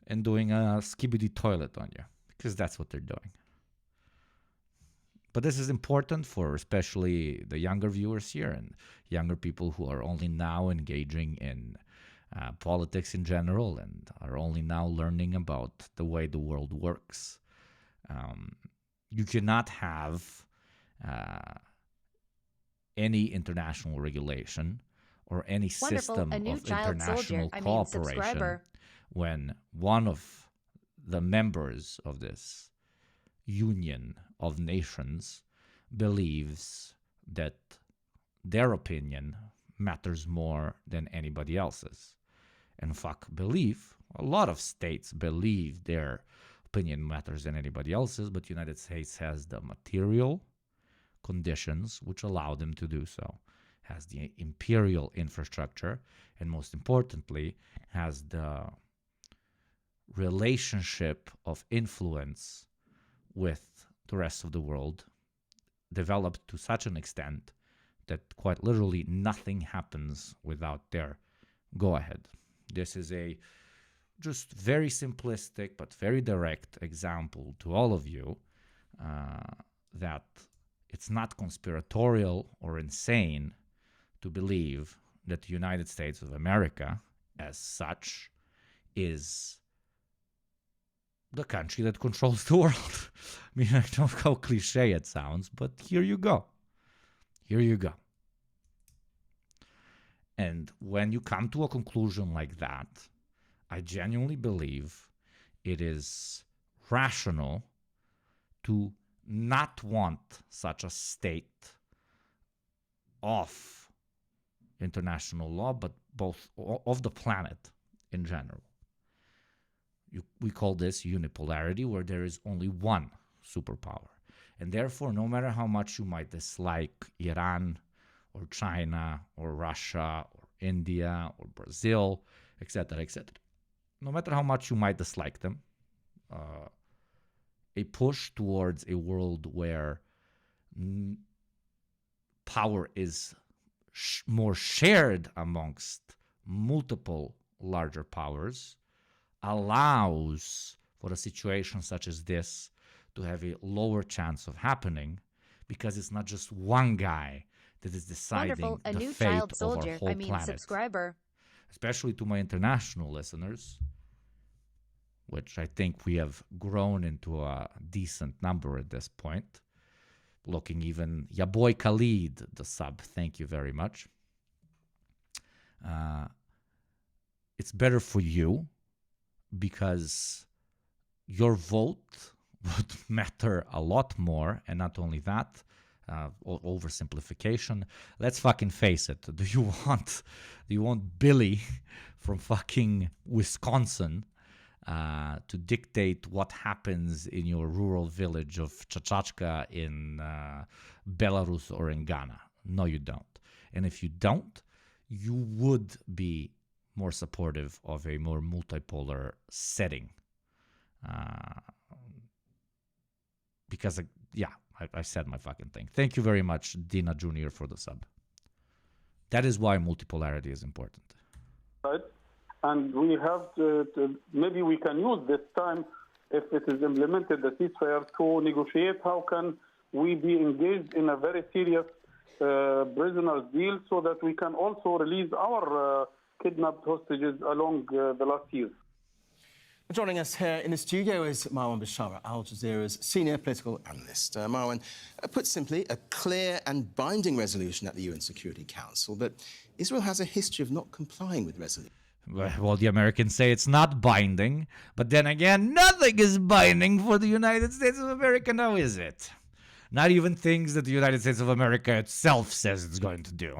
And doing a skibidi toilet on you. Because that's what they're doing. But this is important for especially the younger viewers here and younger people who are only now engaging in politics in general and are only now learning about the way the world works. You cannot have any international regulation or any system of international cooperation when one of the members of this union of nations believes that their opinion matters more than anybody else's. And fuck belief. A lot of states believe their opinion matters than anybody else's, but the United States has the material conditions which allow them to do so, has the imperial infrastructure, and most importantly, has the relationship of influence with the rest of the world developed to such an extent that quite literally nothing happens without their go-ahead. This is a just very simplistic but very direct example to all of you that it's not conspiratorial or insane to believe that the United States of America, as such, is the country that controls the world. I mean, I know how cliche it sounds, but here you go. Here you go. And when you come to a conclusion like that, I genuinely believe it is rational to not want such a state of international law, but both of the planet in general. We call this unipolarity, where there is only one superpower. And therefore, no matter how much you might dislike Iran or China or Russia or India or Brazil, etc., no matter how much you might dislike them, a push towards a world where power is more shared amongst multiple larger powers allows for a situation such as this to have a lower chance of happening, because it's not just one guy that is deciding Wonderful. A the new fate child of our soldier. whole I mean, planet. subscriber. Especially to my international listeners, which I think we have grown into a decent number at this point. Looking even, ya boy Khalid, the sub, thank you very much. It's better for you because your vote would matter a lot more, and not only that, oversimplification. Let's fucking face it. Do you want Billy from fucking Wisconsin to dictate what happens in your rural village of Chachachka in Belarus or in Ghana? No, you don't. And if you don't, you would be more supportive of a more multipolar setting. Because, I said my fucking thing. Thank you very much, Dina Jr., for the sub. That is why multipolarity is important. Right. And we have to maybe we can use this time, if it is implemented, the ceasefire, to negotiate how can we be engaged in a very serious prisoners deal, so that we can also release our kidnapped hostages along the last years. Joining us here in the studio is Marwan Bashara, Al Jazeera's senior political analyst. Marwan, put simply, a clear and binding resolution at the UN Security Council, but Israel has a history of not complying with resolutions. Well, the Americans say it's not binding, but then again, nothing is binding for the United States of America, now is it? Not even things that the United States of America itself says it's going to do.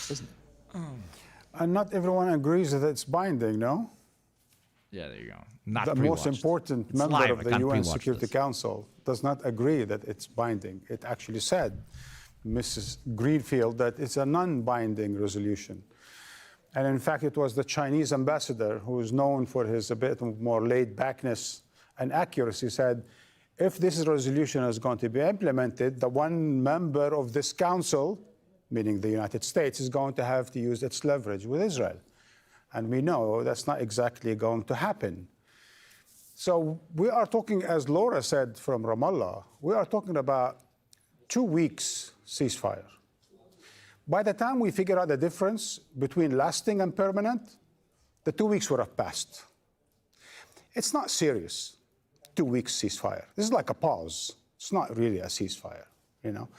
Isn't it? And not everyone agrees that it's binding, no? Yeah, there you go. Not the pre-watched. most important It's member live. of I the can't UN pre-watch Security this. Council does not agree that it's binding. It actually said, Mrs. Greenfield, that it's a non-binding resolution. And in fact, it was the Chinese ambassador, who is known for his a bit more laid-backness and accuracy, said, if this resolution is going to be implemented, the one member of this council, meaning the United States, is going to have to use its leverage with Israel. And we know that's not exactly going to happen. So we are talking, as Laura said from Ramallah, we are talking about 2 weeks ceasefire. By the time we figure out the difference between lasting and permanent, the 2 weeks would have passed. It's not serious, 2 weeks ceasefire. This is like a pause. It's not really a ceasefire, you know.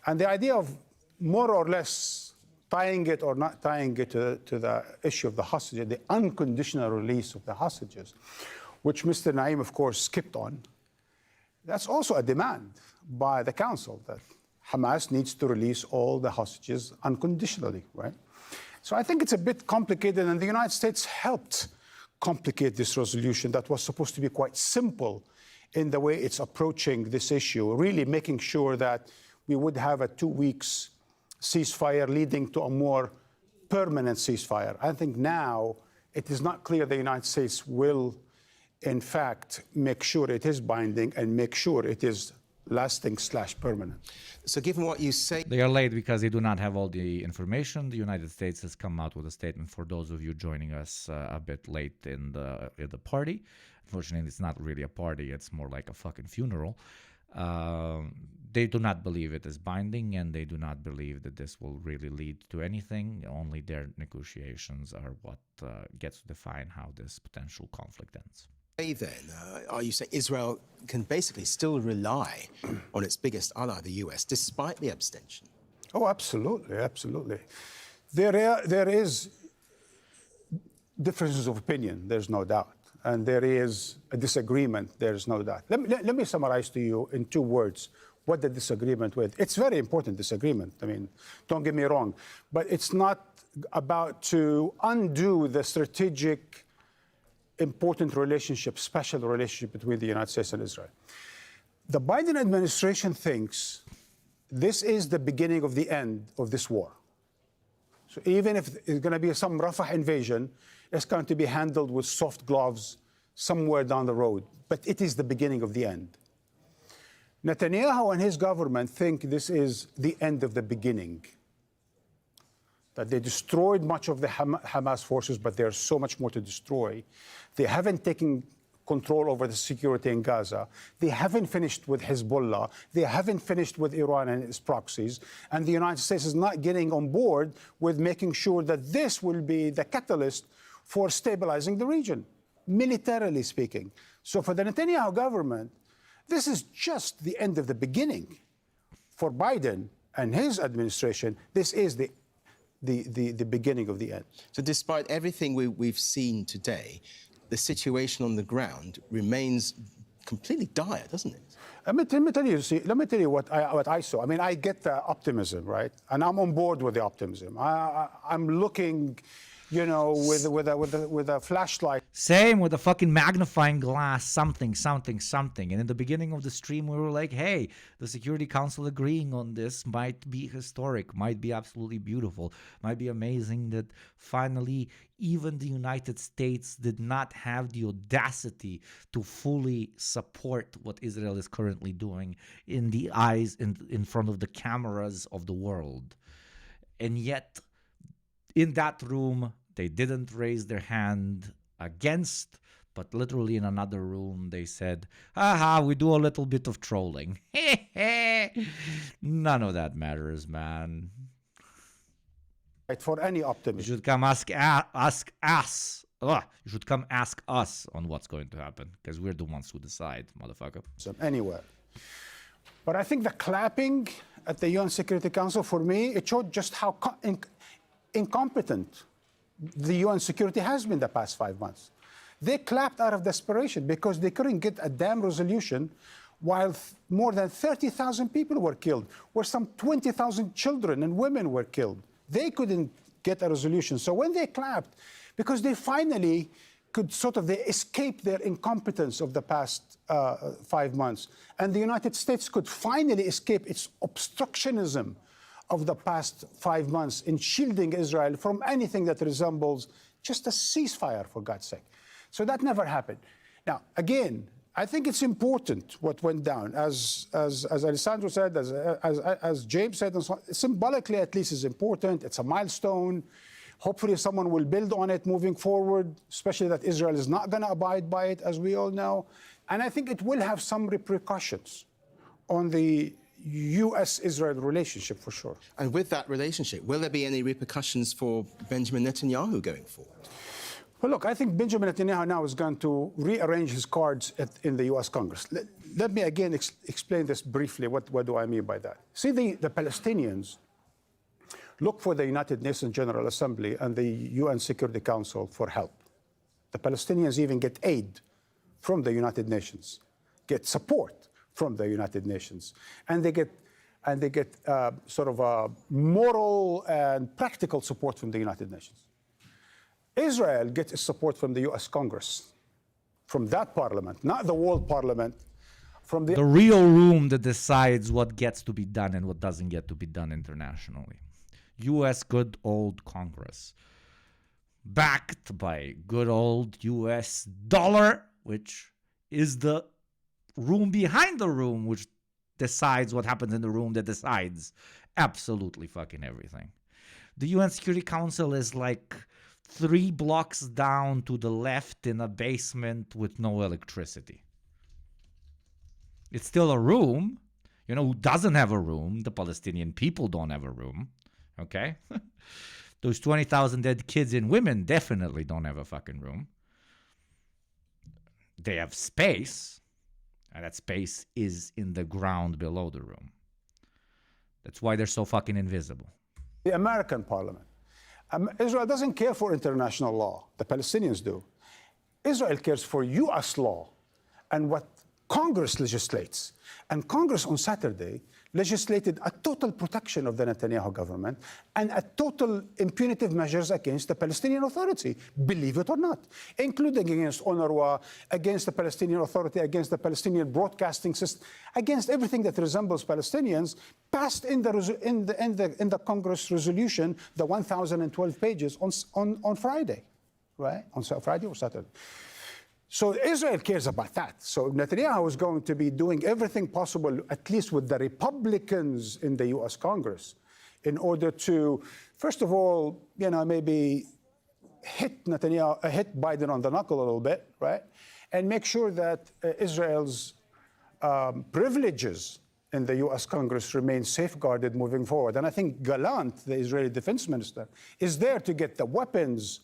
And the idea of more or less tying it or not tying it to the issue of the hostages, the unconditional release of the hostages, which Mr. Naim, of course, skipped on. That's also a demand by the Council that Hamas needs to release all the hostages unconditionally, right? So I think it's a bit complicated, and the United States helped complicate this resolution that was supposed to be quite simple in the way it's approaching this issue, really making sure that we would have a 2 weeks ceasefire leading to a more permanent ceasefire. I think now it is not clear the United States will, in fact, make sure it is binding and make sure it is lasting/permanent. So given what you say... They are late because they do not have all the information. The United States has come out with a statement for those of you joining us a bit late in the party. Unfortunately, it's not really a party. It's more like a fucking funeral. They do not believe it is binding, and they do not believe that this will really lead to anything. Only their negotiations are what gets to define how this potential conflict ends. Then, are you saying Israel can basically still rely on its biggest ally, the US, despite the abstention? Oh, absolutely, absolutely. There is differences of opinion, there's no doubt. And there is a disagreement, there's no doubt. Let me summarize to you in 2 words what the disagreement with. It's very important disagreement. I mean, don't get me wrong. But it's not about to undo the strategic important relationship, special relationship between the United States and Israel. The Biden administration thinks this is the beginning of the end of this war. So even if it's going to be some Rafah invasion, it's going to be handled with soft gloves somewhere down the road. But it is the beginning of the end. Netanyahu and his government think this is the end of the beginning. That they destroyed much of the Hamas forces, but there's so much more to destroy. They haven't taken control over the security in Gaza. They haven't finished with Hezbollah. They haven't finished with Iran and its proxies. And the United States is not getting on board with making sure that this will be the catalyst for stabilizing the region, militarily speaking. So for the Netanyahu government, this is just the end of the beginning. For Biden and his administration, this is the beginning of the end. So despite everything we've seen today, the situation on the ground remains completely dire, doesn't it? Let me tell you what I saw. I mean, I get the optimism, right? And I'm on board with the optimism. I'm looking, you know, with a flashlight. Same with a fucking magnifying glass, something. And in the beginning of the stream, we were like, hey, the Security Council agreeing on this might be historic, might be absolutely beautiful, might be amazing that finally even the United States did not have the audacity to fully support what Israel is currently doing in the eyes, in front of the cameras of the world. And yet, in that room, they didn't raise their hand against, but literally in another room, they said, haha, we do a little bit of trolling. None of that matters, man. For any optimist. You should come ask us. You should come ask us on what's going to happen, because we're the ones who decide, motherfucker. So anywhere. But I think the clapping at the UN Security Council, for me, it showed just how incompetent the UN security has been the past 5 months. They clapped out of desperation because they couldn't get a damn resolution while more than 30,000 people were killed, where some 20,000 children and women were killed. They couldn't get a resolution. So when they clapped, because they finally could they escape their incompetence of the past 5 months, and the United States could finally escape its obstructionism of the past 5 months in shielding Israel from anything that resembles just a ceasefire, for God's sake. So that never happened. Now, again, I think it's important what went down. As Alessandro said, as James said, and so on, symbolically at least is important. It's a milestone. Hopefully someone will build on it moving forward, especially that Israel is not going to abide by it, as we all know. And I think it will have some repercussions on the U.S.-Israel relationship, for sure. And with that relationship, will there be any repercussions for Benjamin Netanyahu going forward? Well, look, I think Benjamin Netanyahu now is going to rearrange his cards in the U.S. Congress. Let me again explain this briefly. What do I mean by that? See, the Palestinians look for the United Nations General Assembly and the UN Security Council for help. The Palestinians even get aid from the United Nations, get support from the United Nations, and they get sort of a moral and practical support from the United Nations. Israel gets its support from the U.S. Congress, from that parliament, not the world parliament, from the real room that decides what gets to be done and what doesn't get to be done internationally. U.S. good old Congress, backed by good old U.S. dollar, which is the room behind the room, which decides what happens in the room that decides absolutely fucking everything. The UN Security Council is like 3 blocks down to the left in a basement with no electricity. It's still a room. You know who doesn't have a room? The Palestinian people don't have a room. Okay? Those 20,000 dead kids and women definitely don't have a fucking room. They have space, and that space is in the ground below the room. That's why they're so fucking invisible. The American parliament. Israel doesn't care for international law. The Palestinians do. Israel cares for U.S. law and what Congress legislates. And Congress on Saturday legislated a total protection of the Netanyahu government and a total impunitive measures against the Palestinian Authority, believe it or not, including against UNRWA, against the Palestinian Authority, against the Palestinian broadcasting system, against everything that resembles Palestinians, passed in the Congress resolution, the 1,012 pages on Friday, right? On Friday or Saturday. So Israel cares about that. So Netanyahu is going to be doing everything possible, at least with the Republicans in the U.S. Congress, in order to, first of all, maybe hit Biden on the knuckle a little bit, right? And make sure that Israel's privileges in the U.S. Congress remain safeguarded moving forward. And I think Gallant, the Israeli defense minister, is there to get the weapons,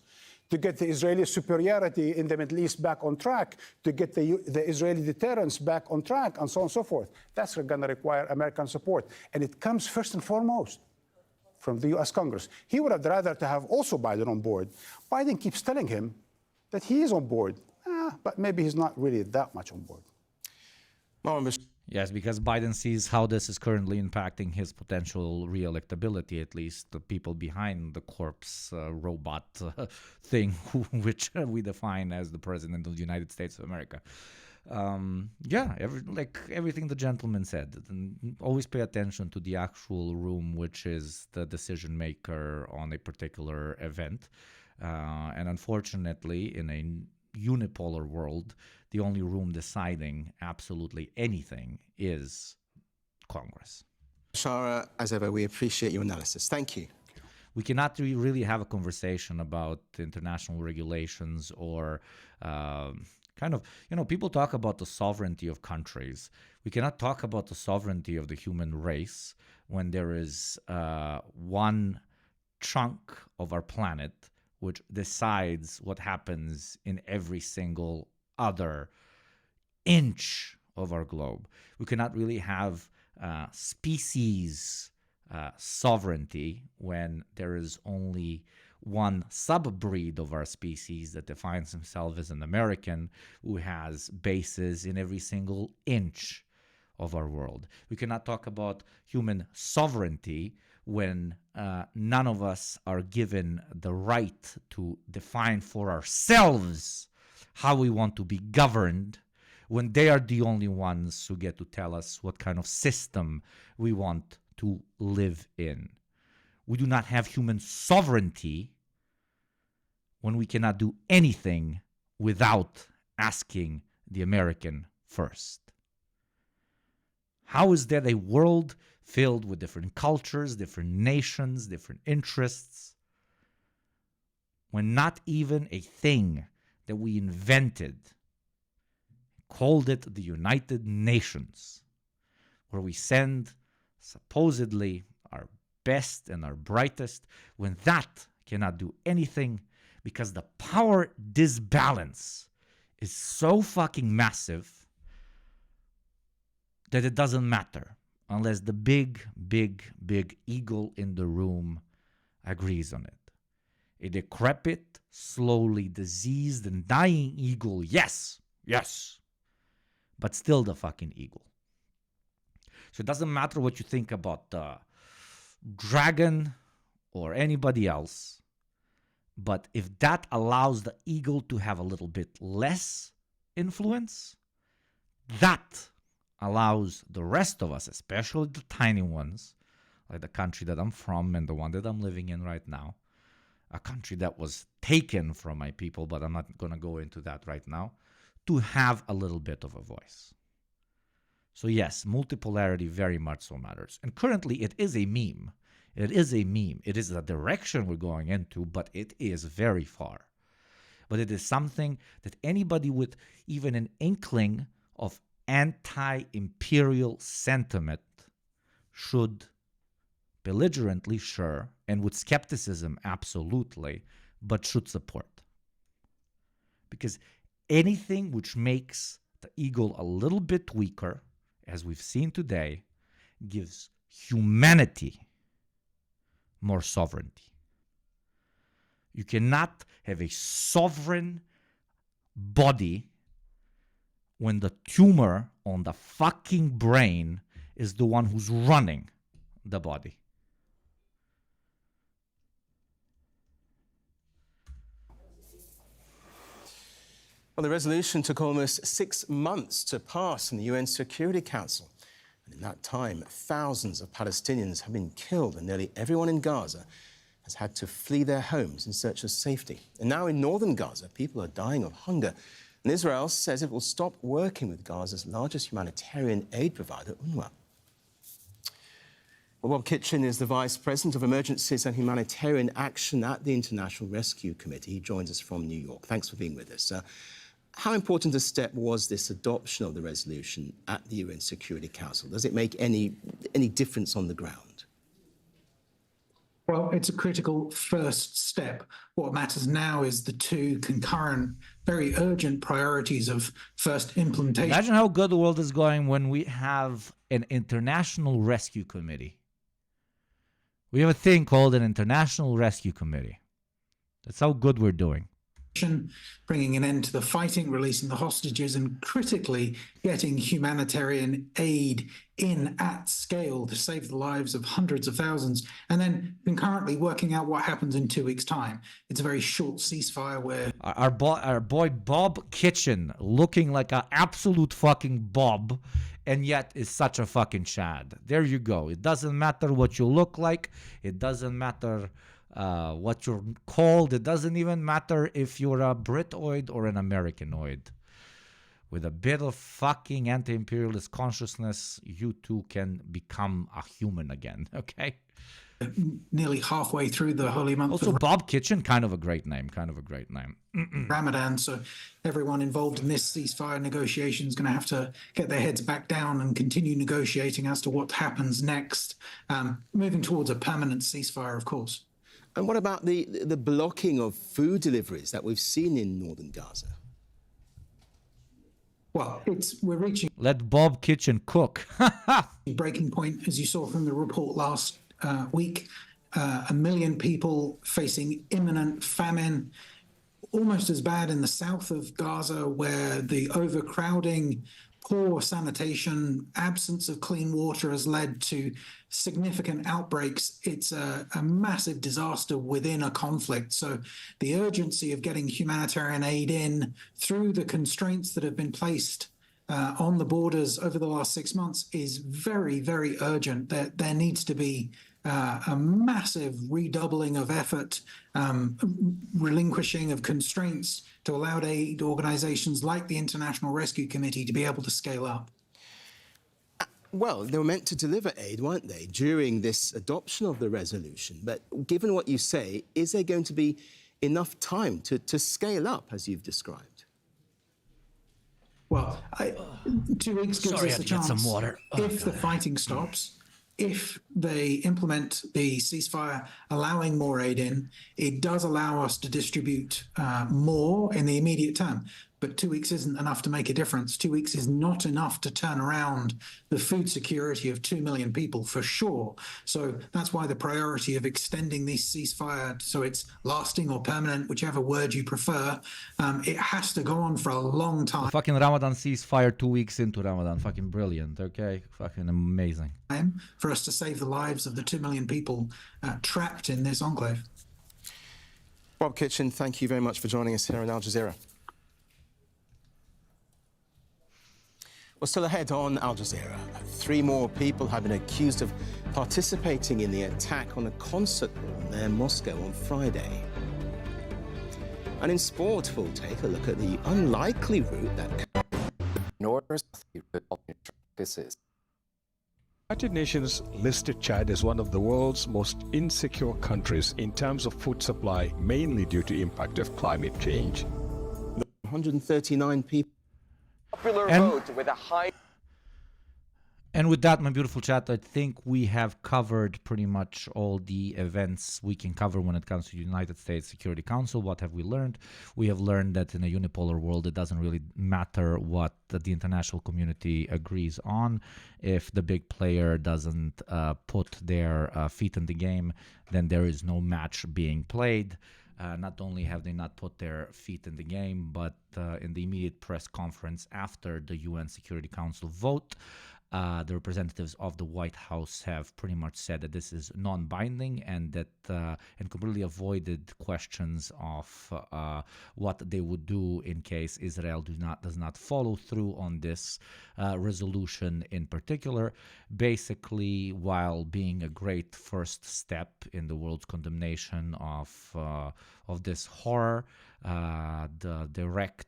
to get the Israeli superiority in the Middle East back on track, to get the Israeli deterrence back on track, and so on and so forth. That's going to require American support. And it comes first and foremost from the U.S. Congress. He would have rather to have also Biden on board. Biden keeps telling him that he is on board, but maybe he's not really that much on board. Yes, because Biden sees how this is currently impacting his potential re-electability, at least the people behind the corpse robot thing, which we define as the President of the United States of America. Everything the gentleman said. And always pay attention to the actual room, which is the decision maker on a particular event. And unfortunately, in a unipolar world, the only room deciding absolutely anything is Congress. Shara, as ever, we appreciate your analysis. Thank you. We cannot really have a conversation about international regulations or people talk about the sovereignty of countries. We cannot talk about the sovereignty of the human race when there is one chunk of our planet which decides what happens in every single other inch of our globe. We cannot really have species sovereignty when there is only one subbreed of our species that defines himself as an American who has bases in every single inch of our world. We cannot talk about human sovereignty when none of us are given the right to define for ourselves how we want to be governed, when they are the only ones who get to tell us what kind of system we want to live in. We do not have human sovereignty when we cannot do anything without asking the American first. How is that a world filled with different cultures, different nations, different interests, when not even a thing that we invented, called it the United Nations, where we send supposedly our best and our brightest, when that cannot do anything because the power disbalance is so fucking massive that it doesn't matter unless the big eagle in the room agrees on it. A decrepit, slowly diseased and dying eagle, yes, but still the fucking eagle. So it doesn't matter what you think about Dragon or anybody else, but if that allows the eagle to have a little bit less influence, that allows the rest of us, especially the tiny ones, like the country that I'm from and the one that I'm living in right now, a country that was taken from my people, but I'm not going to go into that right now, to have a little bit of a voice. So yes, multipolarity very much so matters. And currently it is a meme. It is a meme. It is the direction we're going into, but it is very far. But it is something that anybody with even an inkling of anti-imperial sentiment should belligerently, sure, and with skepticism, absolutely, but should support. Because anything which makes the eagle a little bit weaker, as we've seen today, gives humanity more sovereignty. You cannot have a sovereign body when the tumor on the fucking brain is the one who's running the body. Well, the resolution took almost 6 months to pass in the UN Security Council. And in that time, thousands of Palestinians have been killed and nearly everyone in Gaza has had to flee their homes in search of safety. And now in northern Gaza, people are dying of hunger. And Israel says it will stop working with Gaza's largest humanitarian aid provider, UNRWA. Well, Bob Kitchen is the Vice President of Emergencies and Humanitarian Action at the International Rescue Committee. He joins us from New York. Thanks for being with us. How important a step was this adoption of the resolution at the UN Security Council? Does it make any difference on the ground? Well, it's a critical first step. What matters now is the two concurrent, very urgent priorities of first implementation. Imagine how good the world is going when we have an International Rescue Committee. We have a thing called an International Rescue Committee. That's how good we're doing. Bringing an end to the fighting, releasing the hostages, and critically getting humanitarian aid in at scale to save the lives of hundreds of thousands, and then concurrently working out what happens in 2 weeks' time. It's a very short ceasefire where... Our boy Bob Kitchen, looking like an absolute fucking Bob, and yet is such a fucking Chad. There you go. It doesn't matter what you look like. It doesn't matter... what you're called. It doesn't even matter if you're a Britoid or an Americanoid. With a bit of fucking anti-imperialist consciousness, you too can become a human again, okay? Nearly halfway through the holy month. Also, Bob Kitchen, kind of a great name. Ramadan, so everyone involved in this ceasefire negotiation is going to have to get their heads back down and continue negotiating as to what happens next, moving towards a permanent ceasefire, of course. And what about the blocking of food deliveries that we've seen in northern Gaza? Well, we're reaching... Let Bob Kitchen cook. breaking point, as you saw from the report last week. 1 million people facing imminent famine, almost as bad in the south of Gaza, where the overcrowding, poor sanitation, absence of clean water has led to significant outbreaks. It's a massive disaster within a conflict. So the urgency of getting humanitarian aid in through the constraints that have been placed on the borders over the last 6 months is very, very urgent. There needs to be a massive redoubling of effort, relinquishing of constraints to allow aid organizations like the International Rescue Committee to be able to scale up. Well, they were meant to deliver aid, weren't they, during this adoption of the resolution? But given what you say, is there going to be enough time to scale up, as you've described? Well, 2 weeks gives us a chance. Some water. If the fighting stops, if they implement the ceasefire, allowing more aid in, it does allow us to distribute more in the immediate term. but 2 weeks isn't enough to make a difference. 2 weeks is not enough to turn around the food security of 2 million people, for sure. So that's why the priority of extending this ceasefire so it's lasting or permanent, whichever word you prefer, it has to go on for a long time. The fucking Ramadan ceasefire 2 weeks into Ramadan. Fucking brilliant, okay? Fucking amazing. For us to save the lives of the 2 million people trapped in this enclave. Bob Kitchen, thank you very much for joining us here in Al Jazeera. Well, still ahead on Al Jazeera, 3 more people have been accused of participating in the attack on a concert hall near Moscow on Friday. And in sport, we'll take a look at the unlikely route that United Nations listed Chad as one of the world's most insecure countries in terms of food supply, mainly due to impact of climate change. 139 people. Popular vote with a high. And with that, my beautiful chat, I think we have covered pretty much all the events we can cover when it comes to the United States Security Council. What have we learned? We have learned that in a unipolar world, it doesn't really matter what the international community agrees on. If the big player doesn't put their feet in the game, then there is no match being played. Not only have they not put their feet in the game, but in the immediate press conference after the UN Security Council vote, the representatives of the White House have pretty much said that this is non-binding and that and completely avoided questions of what they would do in case Israel does not follow through on this resolution in particular. Basically, while being a great first step in the world's condemnation of this horror, the direct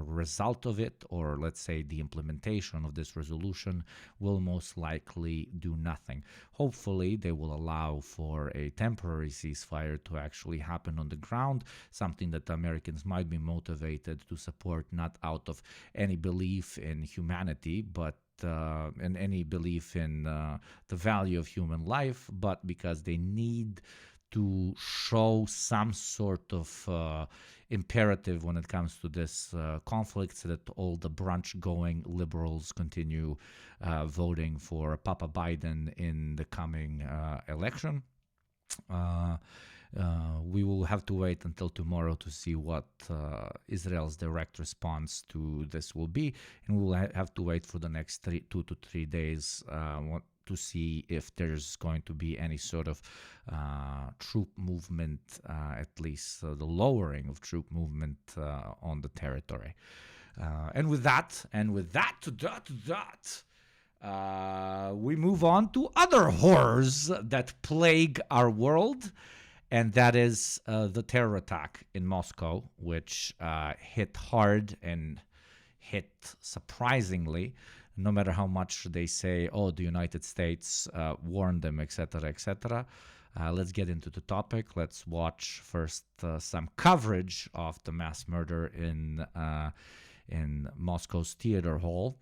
result of it, or let's say the implementation of this resolution, will most likely do nothing. Hopefully, they will allow for a temporary ceasefire to actually happen on the ground, something that the Americans might be motivated to support, not out of any belief in humanity, but and any belief in the value of human life, but because they need to show some sort of imperative when it comes to this conflict, so that all the brunch-going liberals continue voting for Papa Biden in the coming election. We will have to wait until tomorrow to see what Israel's direct response to this will be, and we will have to wait for the next 2 to 3 days to see if there's going to be any sort of troop movement, at least the lowering of troop movement on the territory. And with that, we move on to other horrors that plague our world. And that is the terror attack in Moscow, which hit hard and hit surprisingly, no matter how much they say, oh, the United States warned them, etc., etc. Let's get into the topic. Let's watch first some coverage of the mass murder in Moscow's theater hall,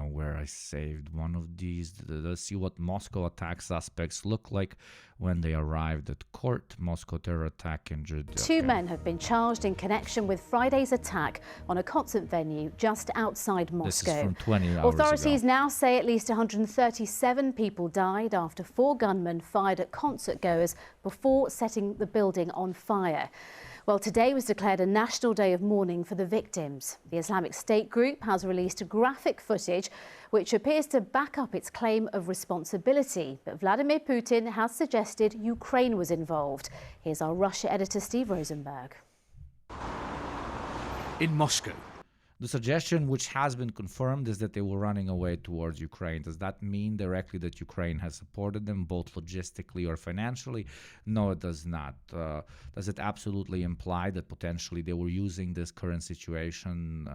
where I saved one of these. Let's see what Moscow attack suspects look like when they arrived at court. Moscow terror attack injured. Two men have been charged in connection with Friday's attack on a concert venue just outside Moscow. This is from 20 hours Authorities ago. now say at least 137 people died after 4 gunmen fired at concert-goers before setting the building on fire. Well, today was declared a national day of mourning for the victims. The Islamic State group has released graphic footage which appears to back up its claim of responsibility. But Vladimir Putin has suggested Ukraine was involved. Here's our Russia editor, Steve Rosenberg. In Moscow, the suggestion, which has been confirmed, is that they were running away towards Ukraine. Does that mean directly that Ukraine has supported them, both logistically or financially? No, it does not. Does it absolutely imply that potentially they were using this current situation,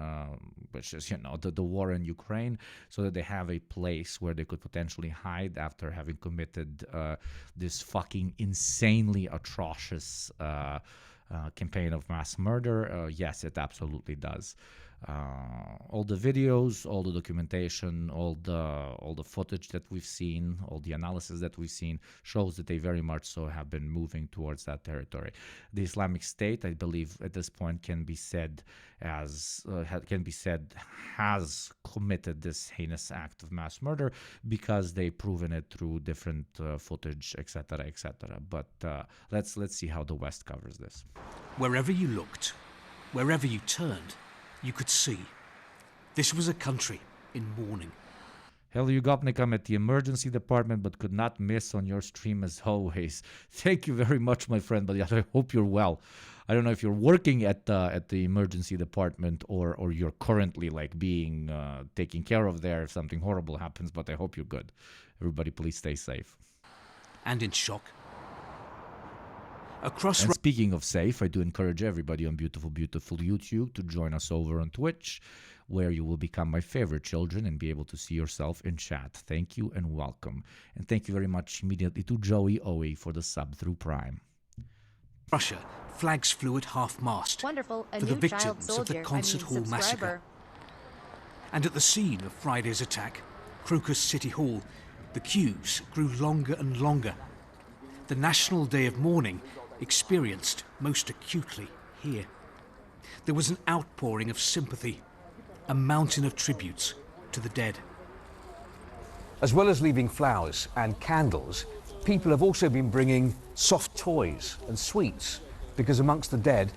which is, the war in Ukraine, so that they have a place where they could potentially hide after having committed this fucking insanely atrocious campaign of mass murder? Yes, it absolutely does. All the videos, all the documentation, all the footage that we've seen, all the analysis that we've seen shows that they very much so have been moving towards that territory. The Islamic State, I believe, at this point can be said has committed this heinous act of mass murder because they've proven it through different footage, etc., etc. But let's see how the West covers this. Wherever you looked, wherever you turned, you could see. This was a country in mourning. Hello, Gopnik. I'm at the emergency department, but could not miss on your stream as always. Thank you very much, my friend. But I hope you're well. I don't know if you're working at the emergency department or you're currently like being taken care of there if something horrible happens. But I hope you're good. Everybody, please stay safe. And in shock. And speaking of safe, I do encourage everybody on beautiful YouTube to join us over on Twitch, where you will become my favorite children and be able to see yourself in chat. Thank you and welcome. And thank you very much immediately to Joey Owie for the sub through Prime. Russia, flags flew at half-mast Wonderful. A for the new child victims of soldier. the concert hall subscriber. massacre. And at the scene of Friday's attack, Crocus City Hall, the queues grew longer and longer. The National Day of Mourning experienced most acutely here. There was an outpouring of sympathy, a mountain of tributes to the dead. As well as leaving flowers and candles, people have also been bringing soft toys and sweets, because amongst the dead,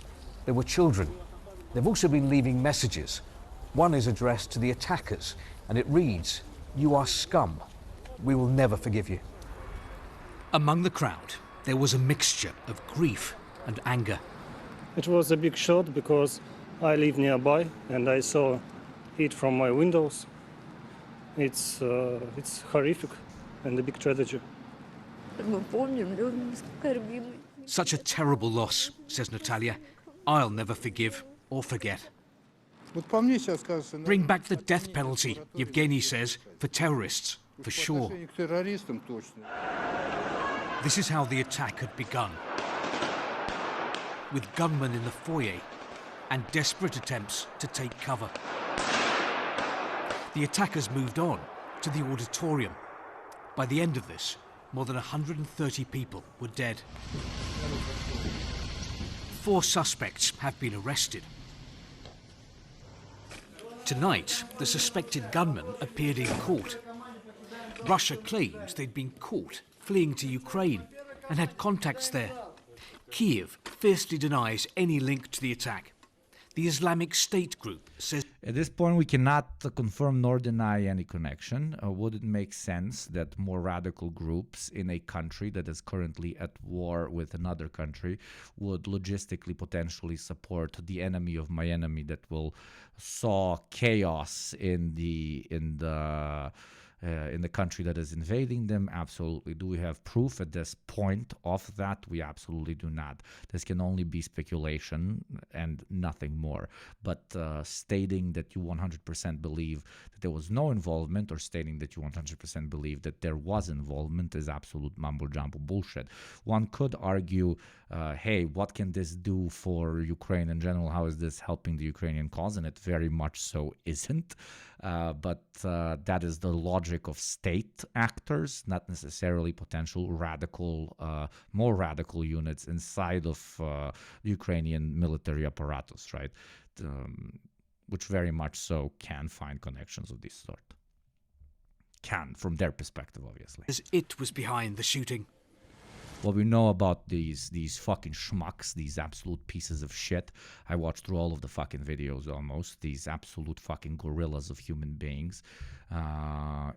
there were children. They've also been leaving messages. One is addressed to the attackers, and it reads, "You are scum. We will never forgive you." Among the crowd, there was a mixture of grief and anger. It was a big shock because I live nearby and I saw it from my windows. It's horrific and a big tragedy. Such a terrible loss, says Natalia. I'll never forgive or forget. Bring back the death penalty, Yevgeny says, for terrorists, for sure. This is how the attack had begun, with gunmen in the foyer and desperate attempts to take cover. The attackers moved on to the auditorium. By the end of this, more than 130 people were dead. 4 suspects have been arrested. Tonight, the suspected gunmen appeared in court. Russia claims they'd been caught fleeing to Ukraine and had contacts there. Kiev fiercely denies any link to the attack. The Islamic State group says... At this point, we cannot confirm nor deny any connection. Would it make sense that more radical groups in a country that is currently at war with another country would logistically potentially support the enemy of my enemy that will sow chaos in the country that is invading them? Absolutely. Do we have proof at this point of that? We absolutely do not. This can only be speculation and nothing more. But stating that you 100% believe that there was no involvement, or stating that you 100% believe that there was involvement, is absolute mumbo-jumbo bullshit. One could argue, hey, what can this do for Ukraine in general? How is this helping the Ukrainian cause? And it very much so isn't. But that is the logic of state actors, not necessarily potential radical, more radical units inside of the Ukrainian military apparatus, right? Which very much so can find connections of this sort. Can, from their perspective, obviously. As it was behind the shooting. What we know about these fucking schmucks, these absolute pieces of shit, I watched through all of the fucking videos almost, these absolute fucking gorillas of human beings,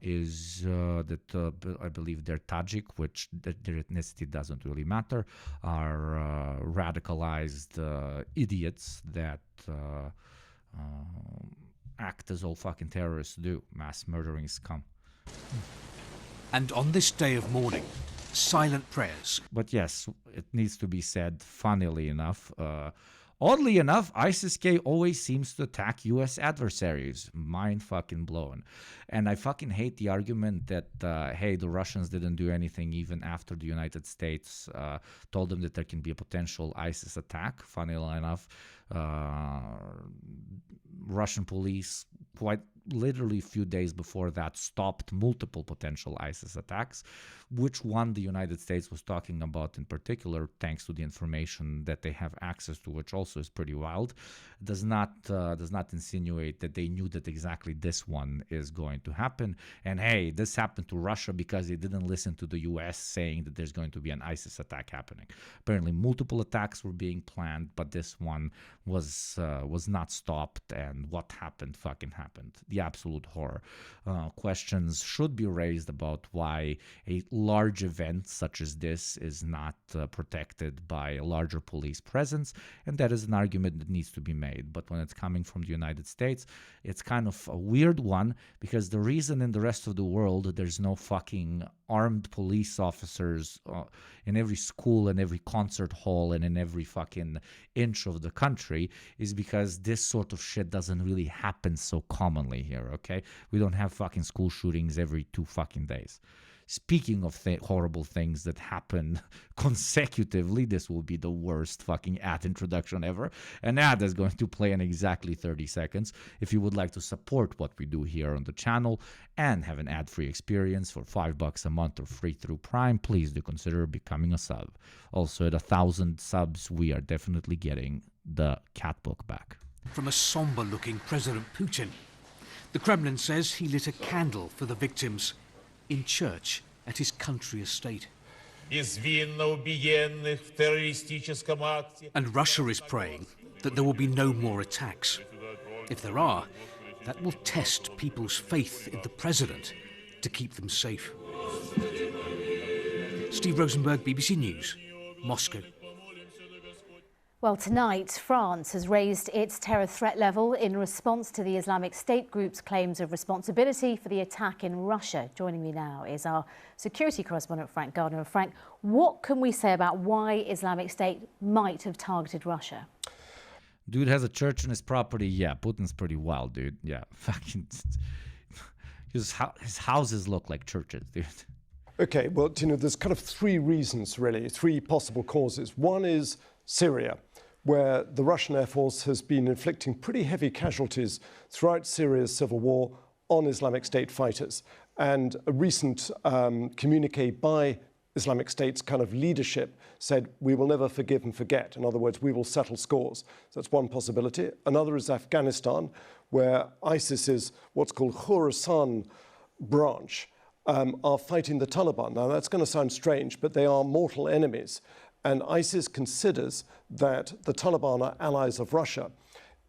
is that I believe they're Tajik, which their ethnicity doesn't really matter, are radicalized idiots that act as all fucking terrorists do, mass murdering scum. And on this day of mourning, silent prayers. But yes, it needs to be said, funnily enough, oddly enough, ISIS-K always seems to attack U.S. adversaries. Mind fucking blown. And I fucking hate the argument that, hey, the Russians didn't do anything even after the United States told them that there can be a potential ISIS attack. Funnily enough, Russian police, quite literally a few days before that, stopped multiple potential ISIS attacks. Which one the United States was talking about in particular, thanks to the information that they have access to, which also is pretty wild, does not insinuate that they knew that exactly this one is going to happen. And hey, this happened to Russia because they didn't listen to the US saying that there's going to be an ISIS attack happening. Apparently, multiple attacks were being planned, but this one was not stopped. And what happened fucking happened. The absolute horror. Questions should be raised about why a large event such as this is not protected by a larger police presence, and that is an argument that needs to be made. But when it's coming from the United States, it's kind of a weird one, because the reason in the rest of the world there's no fucking armed police officers in every school and every concert hall and in every fucking inch of the country is because this sort of shit doesn't really happen so commonly here, okay? We don't have fucking school shootings every 2 fucking days. Speaking of horrible things that happen consecutively, this will be the worst fucking ad introduction ever. An ad is going to play in exactly 30 seconds. If you would like to support what we do here on the channel and have an ad-free experience for $5 a month or free through Prime, please do consider becoming a sub. Also, at 1,000 subs, we are definitely getting the cat book back. From a somber-looking President Putin, the Kremlin says he lit a candle for the victims in church at his country estate. And Russia is praying that there will be no more attacks. If there are, that will test people's faith in the president to keep them safe. Steve Rosenberg, BBC News, Moscow. Well, tonight, France has raised its terror threat level in response to the Islamic State group's claims of responsibility for the attack in Russia. Joining me now is our security correspondent, Frank Gardner. Frank, what can we say about why Islamic State might have targeted Russia? Dude has a church on his property. Yeah, Putin's pretty wild, dude. Yeah, fucking... his houses look like churches, dude. Okay, well, there's kind of 3 reasons, really, 3 possible causes. One is Syria, where the Russian Air Force has been inflicting pretty heavy casualties throughout Syria's civil war on Islamic State fighters. And a recent communique by Islamic State's kind of leadership said, we will never forgive and forget. In other words, we will settle scores. So that's one possibility. Another is Afghanistan, where ISIS's what's called Khorasan branch are fighting the Taliban. Now, that's going to sound strange, but they are mortal enemies. And ISIS considers that the Taliban are allies of Russia.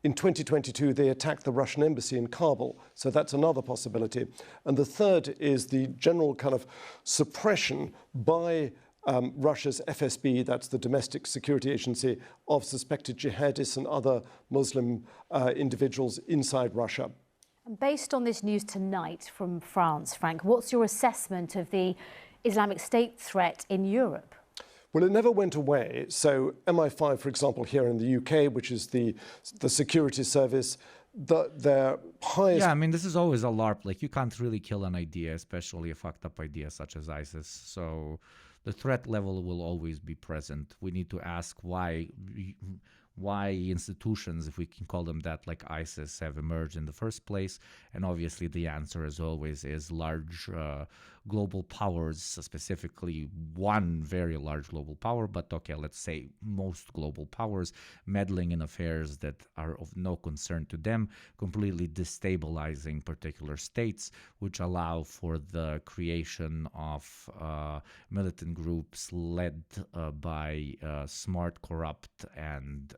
In 2022, they attacked the Russian embassy in Kabul, so that's another possibility. And the third is the general kind of suppression by Russia's FSB, that's the Domestic Security Agency, of suspected jihadists and other Muslim individuals inside Russia. And based on this news tonight from France, Frank, what's your assessment of the Islamic State threat in Europe? Well, it never went away. So MI5, for example, here in the UK, which is the security service, their highest... Yeah, I mean, this is always a LARP. Like, you can't really kill an idea, especially a fucked up idea such as ISIS. So the threat level will always be present. We need to ask why institutions, if we can call them that, like ISIS, have emerged in the first place. And obviously the answer, as always, is large global powers, specifically one very large global power, but okay, let's say most global powers meddling in affairs that are of no concern to them, completely destabilizing particular states, which allow for the creation of militant groups led by smart, corrupt, and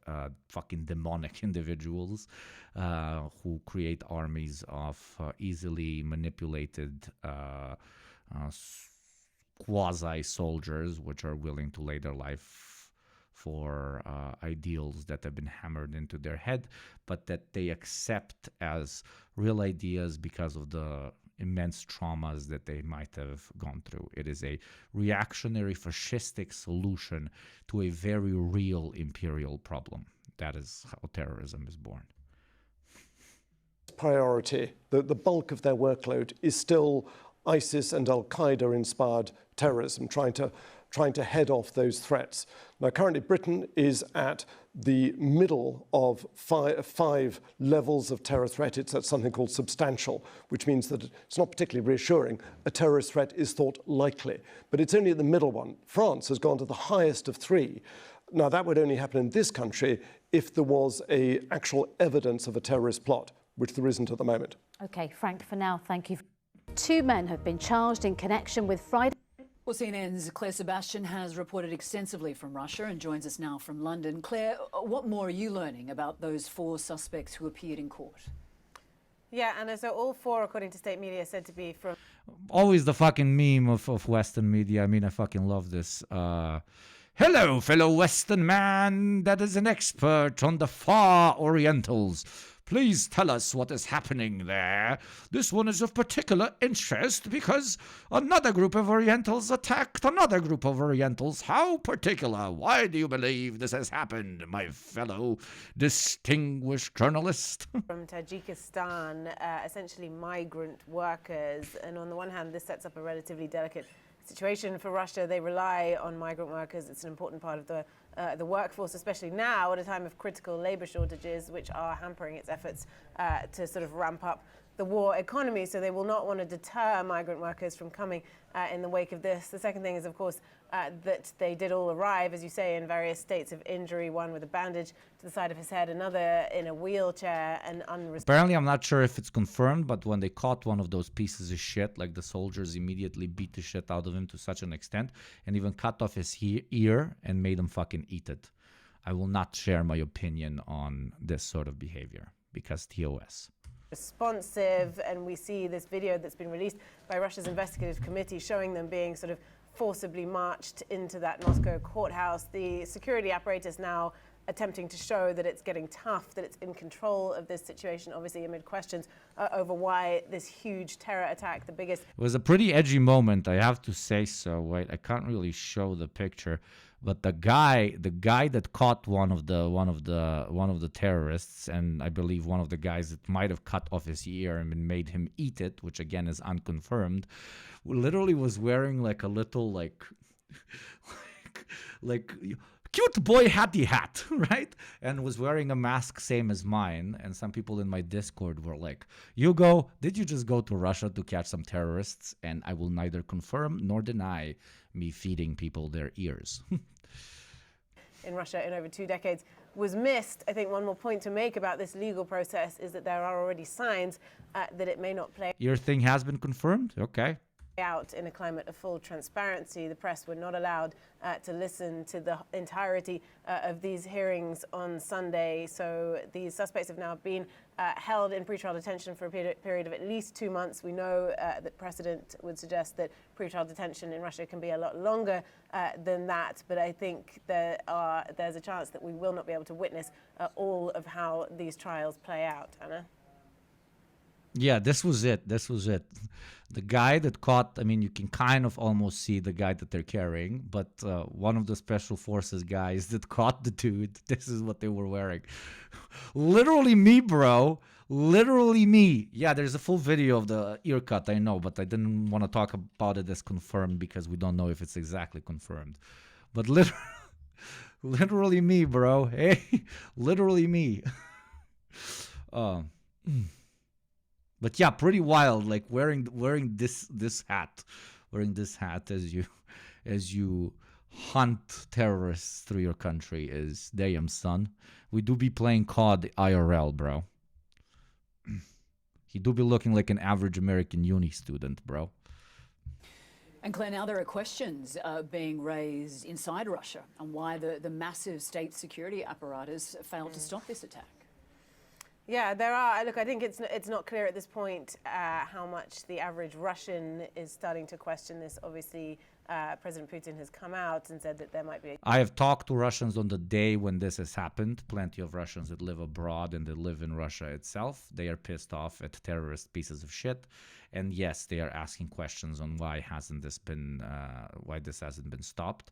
fucking demonic individuals who create armies of easily manipulated quasi-soldiers, which are willing to lay their life for ideals that have been hammered into their head, but that they accept as real ideas because of the immense traumas that they might have gone through. It is a reactionary, fascistic solution to a very real imperial problem. That is how terrorism is born. Priority, the bulk of their workload is still ISIS and Al-Qaeda inspired terrorism, trying to trying to head off those threats. Now, currently, Britain is at the middle of five levels of terror threat. It's at something called substantial, which means that it's not particularly reassuring. A terrorist threat is thought likely, but it's only at the middle one. France has gone to the highest of 3. Now, that would only happen in this country if there was actual evidence of a terrorist plot, which there isn't at the moment. OK, Frank, for now, thank you. 2 men have been charged in connection with Friday. Well, CNN's Claire Sebastian has reported extensively from Russia and joins us now from London. Claire, what more are you learning about those 4 suspects who appeared in court? Yeah, Anna, so all 4, according to state media, said to be from... Always the fucking meme of Western media. I mean, I fucking love this. Hello, fellow Western man that is an expert on the far Orientals. Please tell us what is happening there. This one is of particular interest because another group of Orientals attacked another group of Orientals. How particular? Why do you believe this has happened, my fellow distinguished journalist? From Tajikistan, essentially migrant workers. And on the one hand, this sets up a relatively delicate situation for Russia. They rely on migrant workers. It's an important part of the workforce, especially now at a time of critical labor shortages, which are hampering its efforts to sort of ramp up the war economy. So they will not want to deter migrant workers from coming in the wake of this. The second thing is, of course, that they did all arrive, as you say, in various states of injury, one with a bandage to the side of his head, another in a wheelchair, and Apparently, I'm not sure if it's confirmed, but when they caught one of those pieces of shit, like the soldiers immediately beat the shit out of him to such an extent and even cut off his ear and made him fucking eat it. I will not share my opinion on this sort of behavior because TOS. Responsive, and we see this video that's been released by Russia's investigative committee showing them being sort of forcibly marched into that Moscow courthouse. The security apparatus now attempting to show that it's getting tough, that it's in control of this situation, obviously amid questions over why this huge terror attack, the biggest... It was a pretty edgy moment, I have to say so. Wait, I can't really show the picture, but the guy that caught one of the terrorists, and I believe one of the guys that might have cut off his ear and made him eat it, which again is unconfirmed, literally was wearing like a little like cute boy hatty hat, right? And was wearing a mask same as mine. And some people in my Discord were like, did you just go to Russia to catch some terrorists? And I will neither confirm nor deny me feeding people their ears. In Russia in over 2 decades was missed. I think one more point to make about this legal process is that there are already signs that it may not play Your thing has been confirmed? Okay. out in a climate of full transparency. The press were not allowed to listen to the entirety of these hearings on Sunday. So these suspects have now been held in pretrial detention for a period of at least 2 months. We know that precedent would suggest that pretrial detention in Russia can be a lot longer than that. But I think there's a chance that we will not be able to witness all of how these trials play out. Anna? Yeah, this was it. The guy that caught, I mean, you can kind of almost see the guy that they're carrying, but one of the special forces guys that caught the dude, this is what they were wearing. Literally me, bro. Literally me. Yeah, there's a full video of the ear cut, I know, but I didn't want to talk about it as confirmed because we don't know if it's exactly confirmed. But literally me, bro. Hey, literally me. But yeah, pretty wild. Like wearing this hat as you hunt terrorists through your country is damn, son. We do be playing COD IRL, bro. He do be looking like an average American uni student, bro. And Claire, now there are questions being raised inside Russia on why the massive state security apparatus failed to stop this attack. Yeah, there are. Look, I think it's not clear at this point how much the average Russian is starting to question this. Obviously, President Putin has come out and said that there might be... I have talked to Russians on the day when this has happened. Plenty of Russians that live abroad and that live in Russia itself. They are pissed off at terrorist pieces of shit. And yes, they are asking questions on why this hasn't been stopped.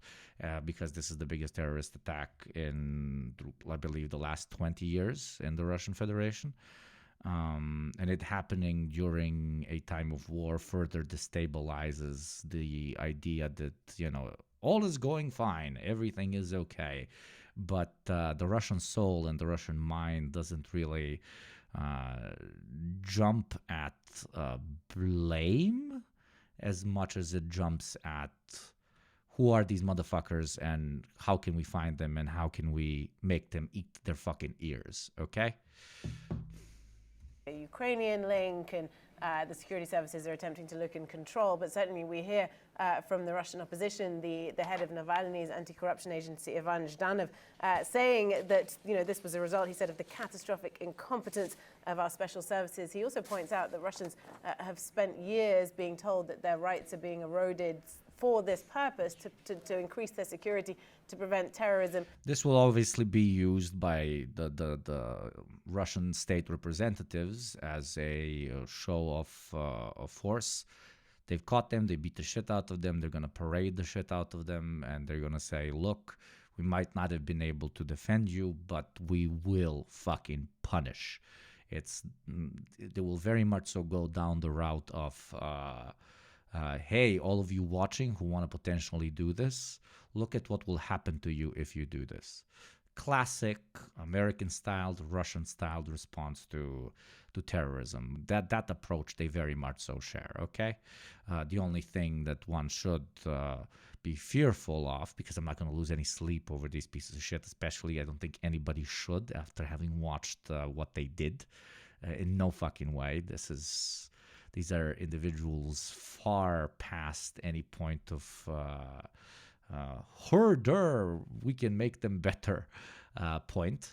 Because this is the biggest terrorist attack in, I believe, the last 20 years in the Russian Federation. And it happening during a time of war further destabilizes the idea that, all is going fine, everything is okay. But the Russian soul and the Russian mind doesn't really jump at blame as much as it jumps at who are these motherfuckers and how can we find them and how can we make them eat their fucking ears, okay? A Ukrainian link, and the security services are attempting to look and control. But certainly we hear from the Russian opposition, the head of Navalny's anti-corruption agency, Ivan Zhdanov, saying that this was a result, he said, of the catastrophic incompetence of our special services. He also points out that Russians have spent years being told that their rights are being eroded for this purpose, to increase their security, to prevent terrorism. This will obviously be used by the Russian state representatives as a show of force. They've caught them, they beat the shit out of them, they're going to parade the shit out of them, and they're going to say, look, we might not have been able to defend you, but we will fucking punish. They will very much so go down the route of... hey, all of you watching who want to potentially do this, look at what will happen to you if you do this. Classic American-styled, Russian-styled response to terrorism. That approach they very much so share, okay? The only thing that one should be fearful of, because I'm not going to lose any sleep over these pieces of shit, especially I don't think anybody should after having watched what they did. In no fucking way. These are individuals far past any point of herder, we can make them better point.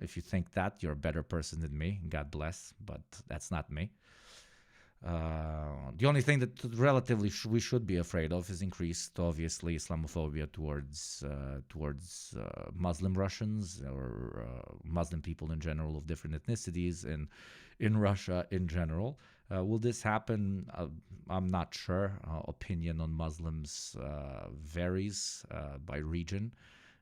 If you think that, you're a better person than me. God bless, but that's not me. The only thing that relatively we should be afraid of is increased, obviously, Islamophobia towards Muslim Russians or Muslim people in general of different ethnicities in Russia in general. Will this happen? I'm not sure. Opinion on Muslims varies by region.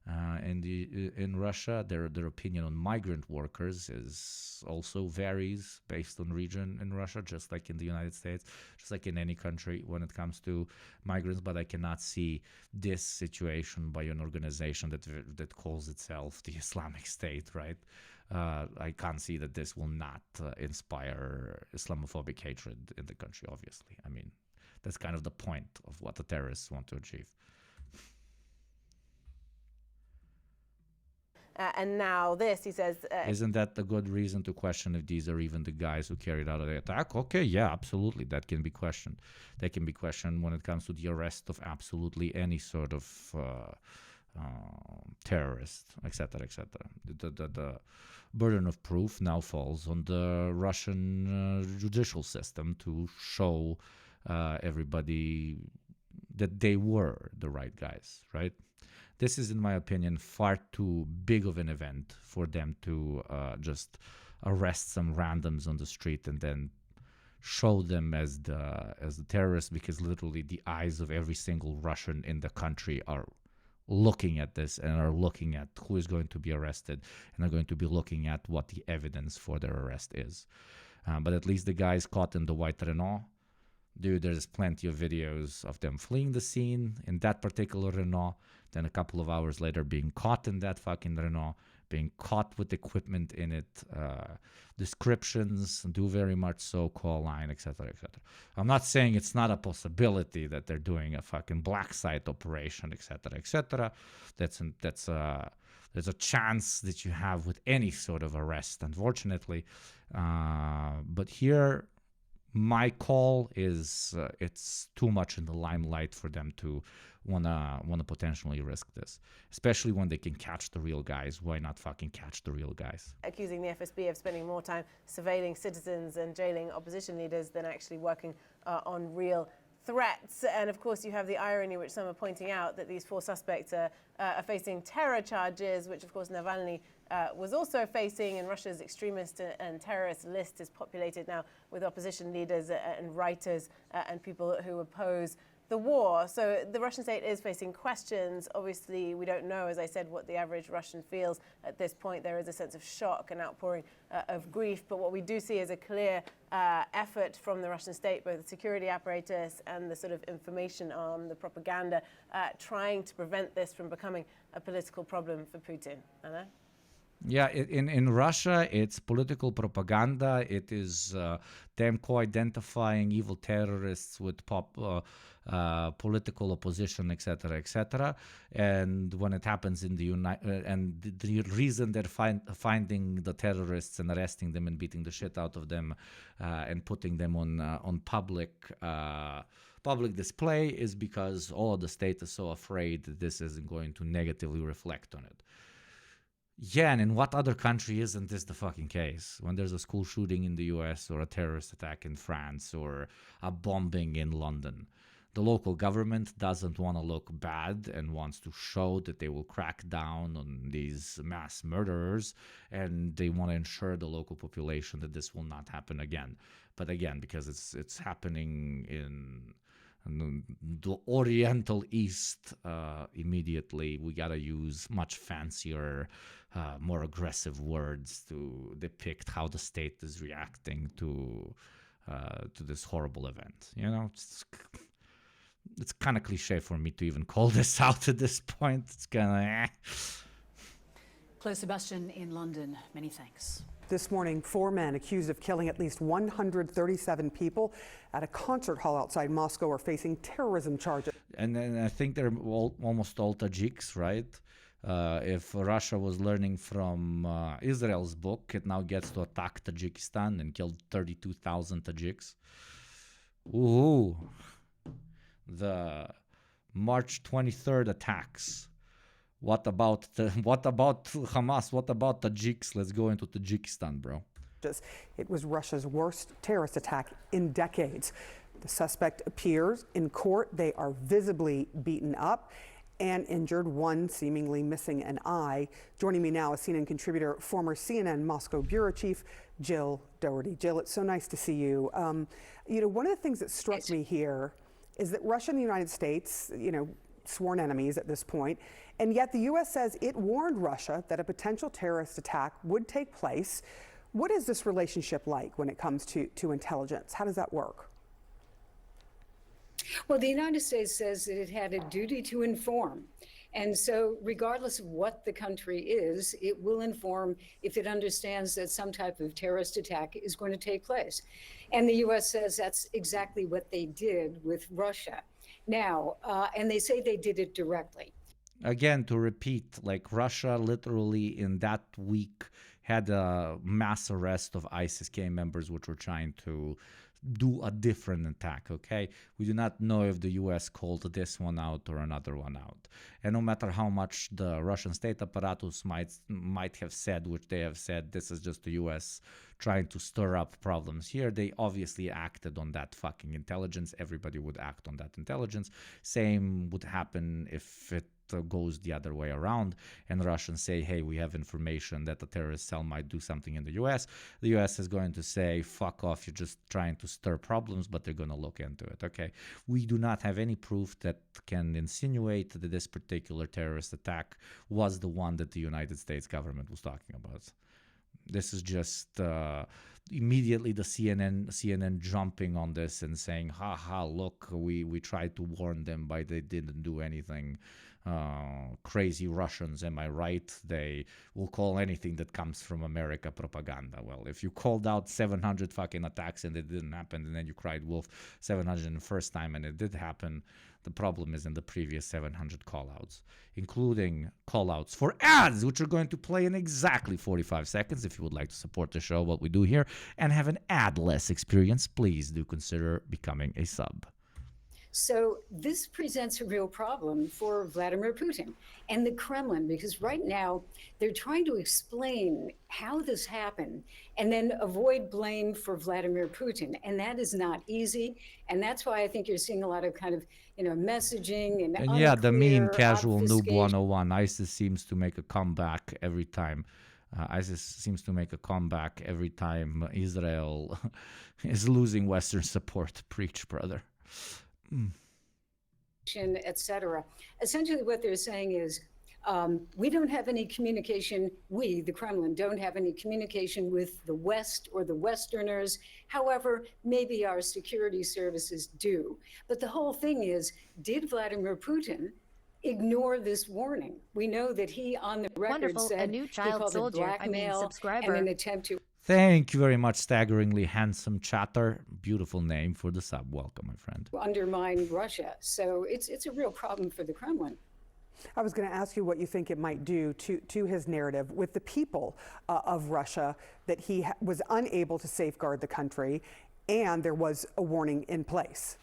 In Russia, their opinion on migrant workers is also varies based on region in Russia, just like in the United States, just like in any country when it comes to migrants. But I cannot see this situation by an organization that calls itself the Islamic State, right? I can't see that this will not inspire Islamophobic hatred in the country, obviously. I mean, that's kind of the point of what the terrorists want to achieve. And now this, he says... Isn't that a good reason to question if these are even the guys who carried out the attack? Okay, yeah, absolutely. That can be questioned. That can be questioned when it comes to the arrest of absolutely any sort of terrorist, etc., etc. The burden of proof now falls on the Russian judicial system to show everybody that they were the right guys, right? This is, in my opinion, far too big of an event for them to just arrest some randoms on the street and then show them as the terrorists, because literally the eyes of every single Russian in the country are looking at this and are looking at who is going to be arrested and are going to be looking at what the evidence for their arrest is. But at least the guys caught in the white Renault, dude, there's plenty of videos of them fleeing the scene in that particular Renault, then a couple of hours later being caught in that fucking Renault, being caught with equipment in it, descriptions, do very much so, call line, etc., etc. I'm not saying it's not a possibility that they're doing a fucking black site operation, etc., etc. There's a chance that you have with any sort of arrest, unfortunately. But here, my call is it's too much in the limelight for them to wanna potentially risk this, especially when they can catch the real guys. Why not fucking catch the real guys? Accusing the FSB of spending more time surveilling citizens and jailing opposition leaders than actually working on real threats. And of course, you have the irony, which some are pointing out, that these four suspects are facing terror charges, which of course Navalny was also facing, and Russia's extremist and terrorist list is populated now with opposition leaders and writers and people who oppose the war. So the Russian state is facing questions. Obviously, we don't know, as I said, what the average Russian feels at this point. There is a sense of shock and outpouring of grief. But what we do see is a clear effort from the Russian state, both the security apparatus and the sort of information arm, the propaganda, trying to prevent this from becoming a political problem for Putin. Anna? Yeah, in Russia, it's political propaganda. It is them co-identifying evil terrorists with political opposition, etc., etc. And when it happens in the and the reason they're finding the terrorists and arresting them and beating the shit out of them and putting them on public display is because the state is so afraid that this isn't going to negatively reflect on it. Yeah, and in what other country isn't this the fucking case? When there's a school shooting in the US or a terrorist attack in France or a bombing in London, the local government doesn't want to look bad and wants to show that they will crack down on these mass murderers, and they want to ensure the local population that this will not happen again. But again, because it's happening in the Oriental East, immediately we gotta use much fancier, more aggressive words to depict how the state is reacting to this horrible event. You know, it's kind of cliche for me to even call this out at this point. It's kind of Claire Sebastian in London, many thanks. This morning, 4 men accused of killing at least 137 people at a concert hall outside Moscow are facing terrorism charges. And then I think they're almost all Tajiks, right? If Russia was learning from Israel's book, it now gets to attack Tajikistan and killed 32,000 Tajiks. Ooh. The March 23rd attacks. What about Hamas? What about Tajiks? Let's go into Tajikistan, bro. It was Russia's worst terrorist attack in decades. The suspect appears in court. They are visibly beaten up and injured, one seemingly missing an eye. Joining me now is CNN contributor, former CNN Moscow bureau chief, Jill Doherty. Jill, it's so nice to see you. One of the things that struck me here is that Russia and the United States, sworn enemies at this point, and yet the U.S. says it warned Russia that a potential terrorist attack would take place. What is this relationship like when it comes to intelligence? How does that work? Well, the United States says that it had a duty to inform. And so regardless of what the country is, it will inform if it understands that some type of terrorist attack is going to take place. And the U.S. says that's exactly what they did with Russia. Now, and they say they did it directly. Again, to repeat, like Russia literally in that week had a mass arrest of ISIS-K members which were trying to do a different attack, okay? We do not know if the U.S. called this one out or another one out. And no matter how much the Russian state apparatus might have said, which they have said, this is just the U.S. trying to stir up problems here, they obviously acted on that fucking intelligence. Everybody would act on that intelligence. Same would happen if it goes the other way around and Russians say, hey, we have information that a terrorist cell might do something in the US. The US is going to say, fuck off, you're just trying to stir problems, but they're going to look into it. Okay, we do not have any proof that can insinuate that this particular terrorist attack was the one that the United States government was talking about. This is just immediately the CNN jumping on this and saying, ha, look, we tried to warn them, but they didn't do anything. Crazy Russians, am I right? They will call anything that comes from America propaganda. Well, if you called out 700 fucking attacks and it didn't happen, and then you cried wolf 701st time and it did happen, the problem is in the previous 700 callouts, including callouts for ads, which are going to play in exactly 45 seconds. If you would like to support the show, what we do here, and have an ad-less experience, please do consider becoming a sub. So this presents a real problem for Vladimir Putin and the Kremlin, because right now they're trying to explain how this happened and then avoid blame for Vladimir Putin. And that is not easy. And that's why I think you're seeing a lot of kind of, messaging and yeah, the meme casual noob 101. ISIS seems to make a comeback every time. Israel is losing Western support. Preach, brother. etc. Essentially, what they're saying is, we don't have any communication, we, the Kremlin, don't have any communication with the West or the Westerners. However, maybe our security services do. But the whole thing is, did Vladimir Putin ignore this warning? We know that he, on the record, Wonderful, said a new he child called it soldier, blackmail subscriber. and an attempt to Thank you very much, staggeringly handsome chatter. Beautiful name for the sub. Welcome, my friend. undermine Russia. So it's a real problem for the Kremlin. I was going to ask you what you think it might do to his narrative with the people of Russia, that he was unable to safeguard the country and there was a warning in place.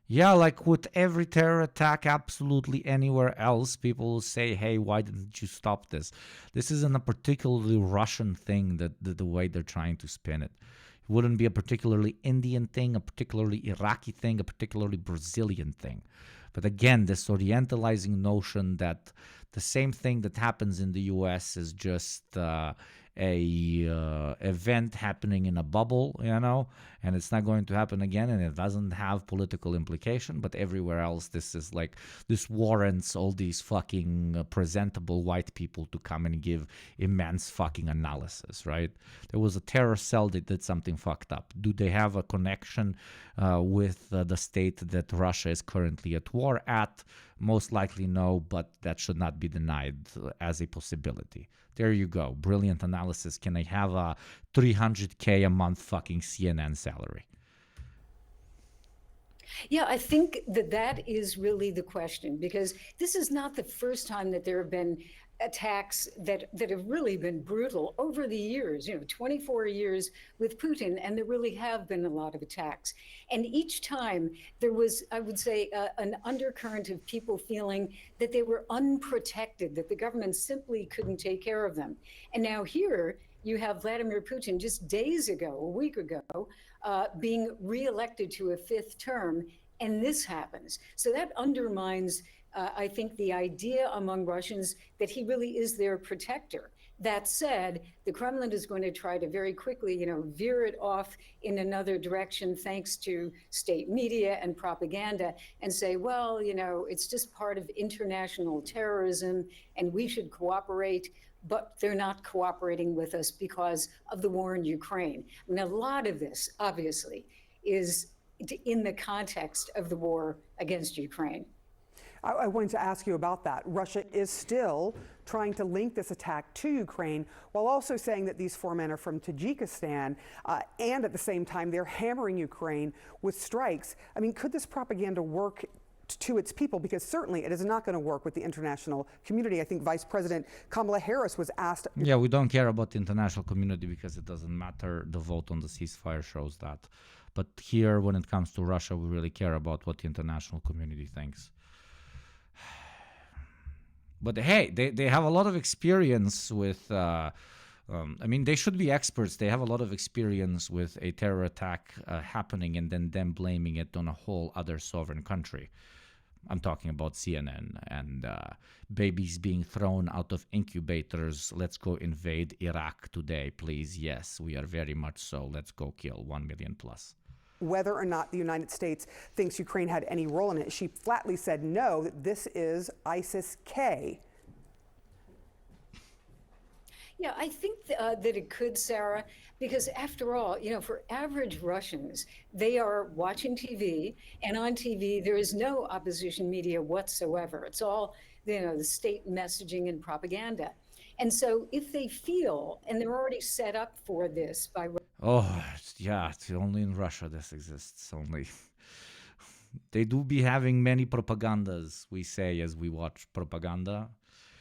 Yeah, like with every terror attack, absolutely anywhere else, people will say, hey, why didn't you stop this? This isn't a particularly Russian thing, that the way they're trying to spin it. It wouldn't be a particularly Indian thing, a particularly Iraqi thing, a particularly Brazilian thing. But again, this orientalizing notion that the same thing that happens in the U.S. is just a event happening in a bubble, and it's not going to happen again, and it doesn't have political implication. But everywhere else, this warrants all these fucking presentable white people to come and give immense fucking analysis, right? There was a terror cell that did something fucked up. Do they have a connection with the state that Russia is currently at war at? Most likely no, but that should not be denied as a possibility. There you go. Brilliant analysis. Can I have a $300K a month fucking CNN salary? Yeah, I think that is really the question, because this is not the first time that there have been attacks that have really been brutal over the years, 24 years with Putin, and there really have been a lot of attacks. And each time there was, I would say, an undercurrent of people feeling that they were unprotected, that the government simply couldn't take care of them. And now here you have Vladimir Putin just days ago, a week ago, being reelected to a fifth term, and this happens. So that undermines I think the idea among Russians that he really is their protector. That said, the Kremlin is going to try to very quickly, veer it off in another direction thanks to state media and propaganda, and say, well, it's just part of international terrorism and we should cooperate, but they're not cooperating with us because of the war in Ukraine. I mean, a lot of this, obviously, is in the context of the war against Ukraine. I wanted to ask you about that. Russia is still trying to link this attack to Ukraine, while also saying that these 4 men are from Tajikistan, and at the same time they're hammering Ukraine with strikes. I mean, could this propaganda work to its people? Because certainly it is not going to work with the international community. I think Vice President Kamala Harris was asked. Yeah, we don't care about the international community because it doesn't matter. The vote on the ceasefire shows that. But here, when it comes to Russia, we really care about what the international community thinks. But hey, they have a lot of experience with, they should be experts. They have a lot of experience with a terror attack happening and then them blaming it on a whole other sovereign country. I'm talking about CNN and babies being thrown out of incubators. Let's go invade Iraq today, please. Yes, we are very much so. Let's go kill 1 million plus. Whether or not the United States thinks Ukraine had any role in it. She flatly said no, that this is ISIS-K. Yeah, I think that it could, Sarah, because after all, for average Russians, they are watching TV, and on TV, there is no opposition media whatsoever. It's all, the state messaging and propaganda. And so if they feel, and they're already set up for this by... Oh, yeah, it's only in Russia this exists, only. They do be having many propagandas, we say, as we watch propaganda.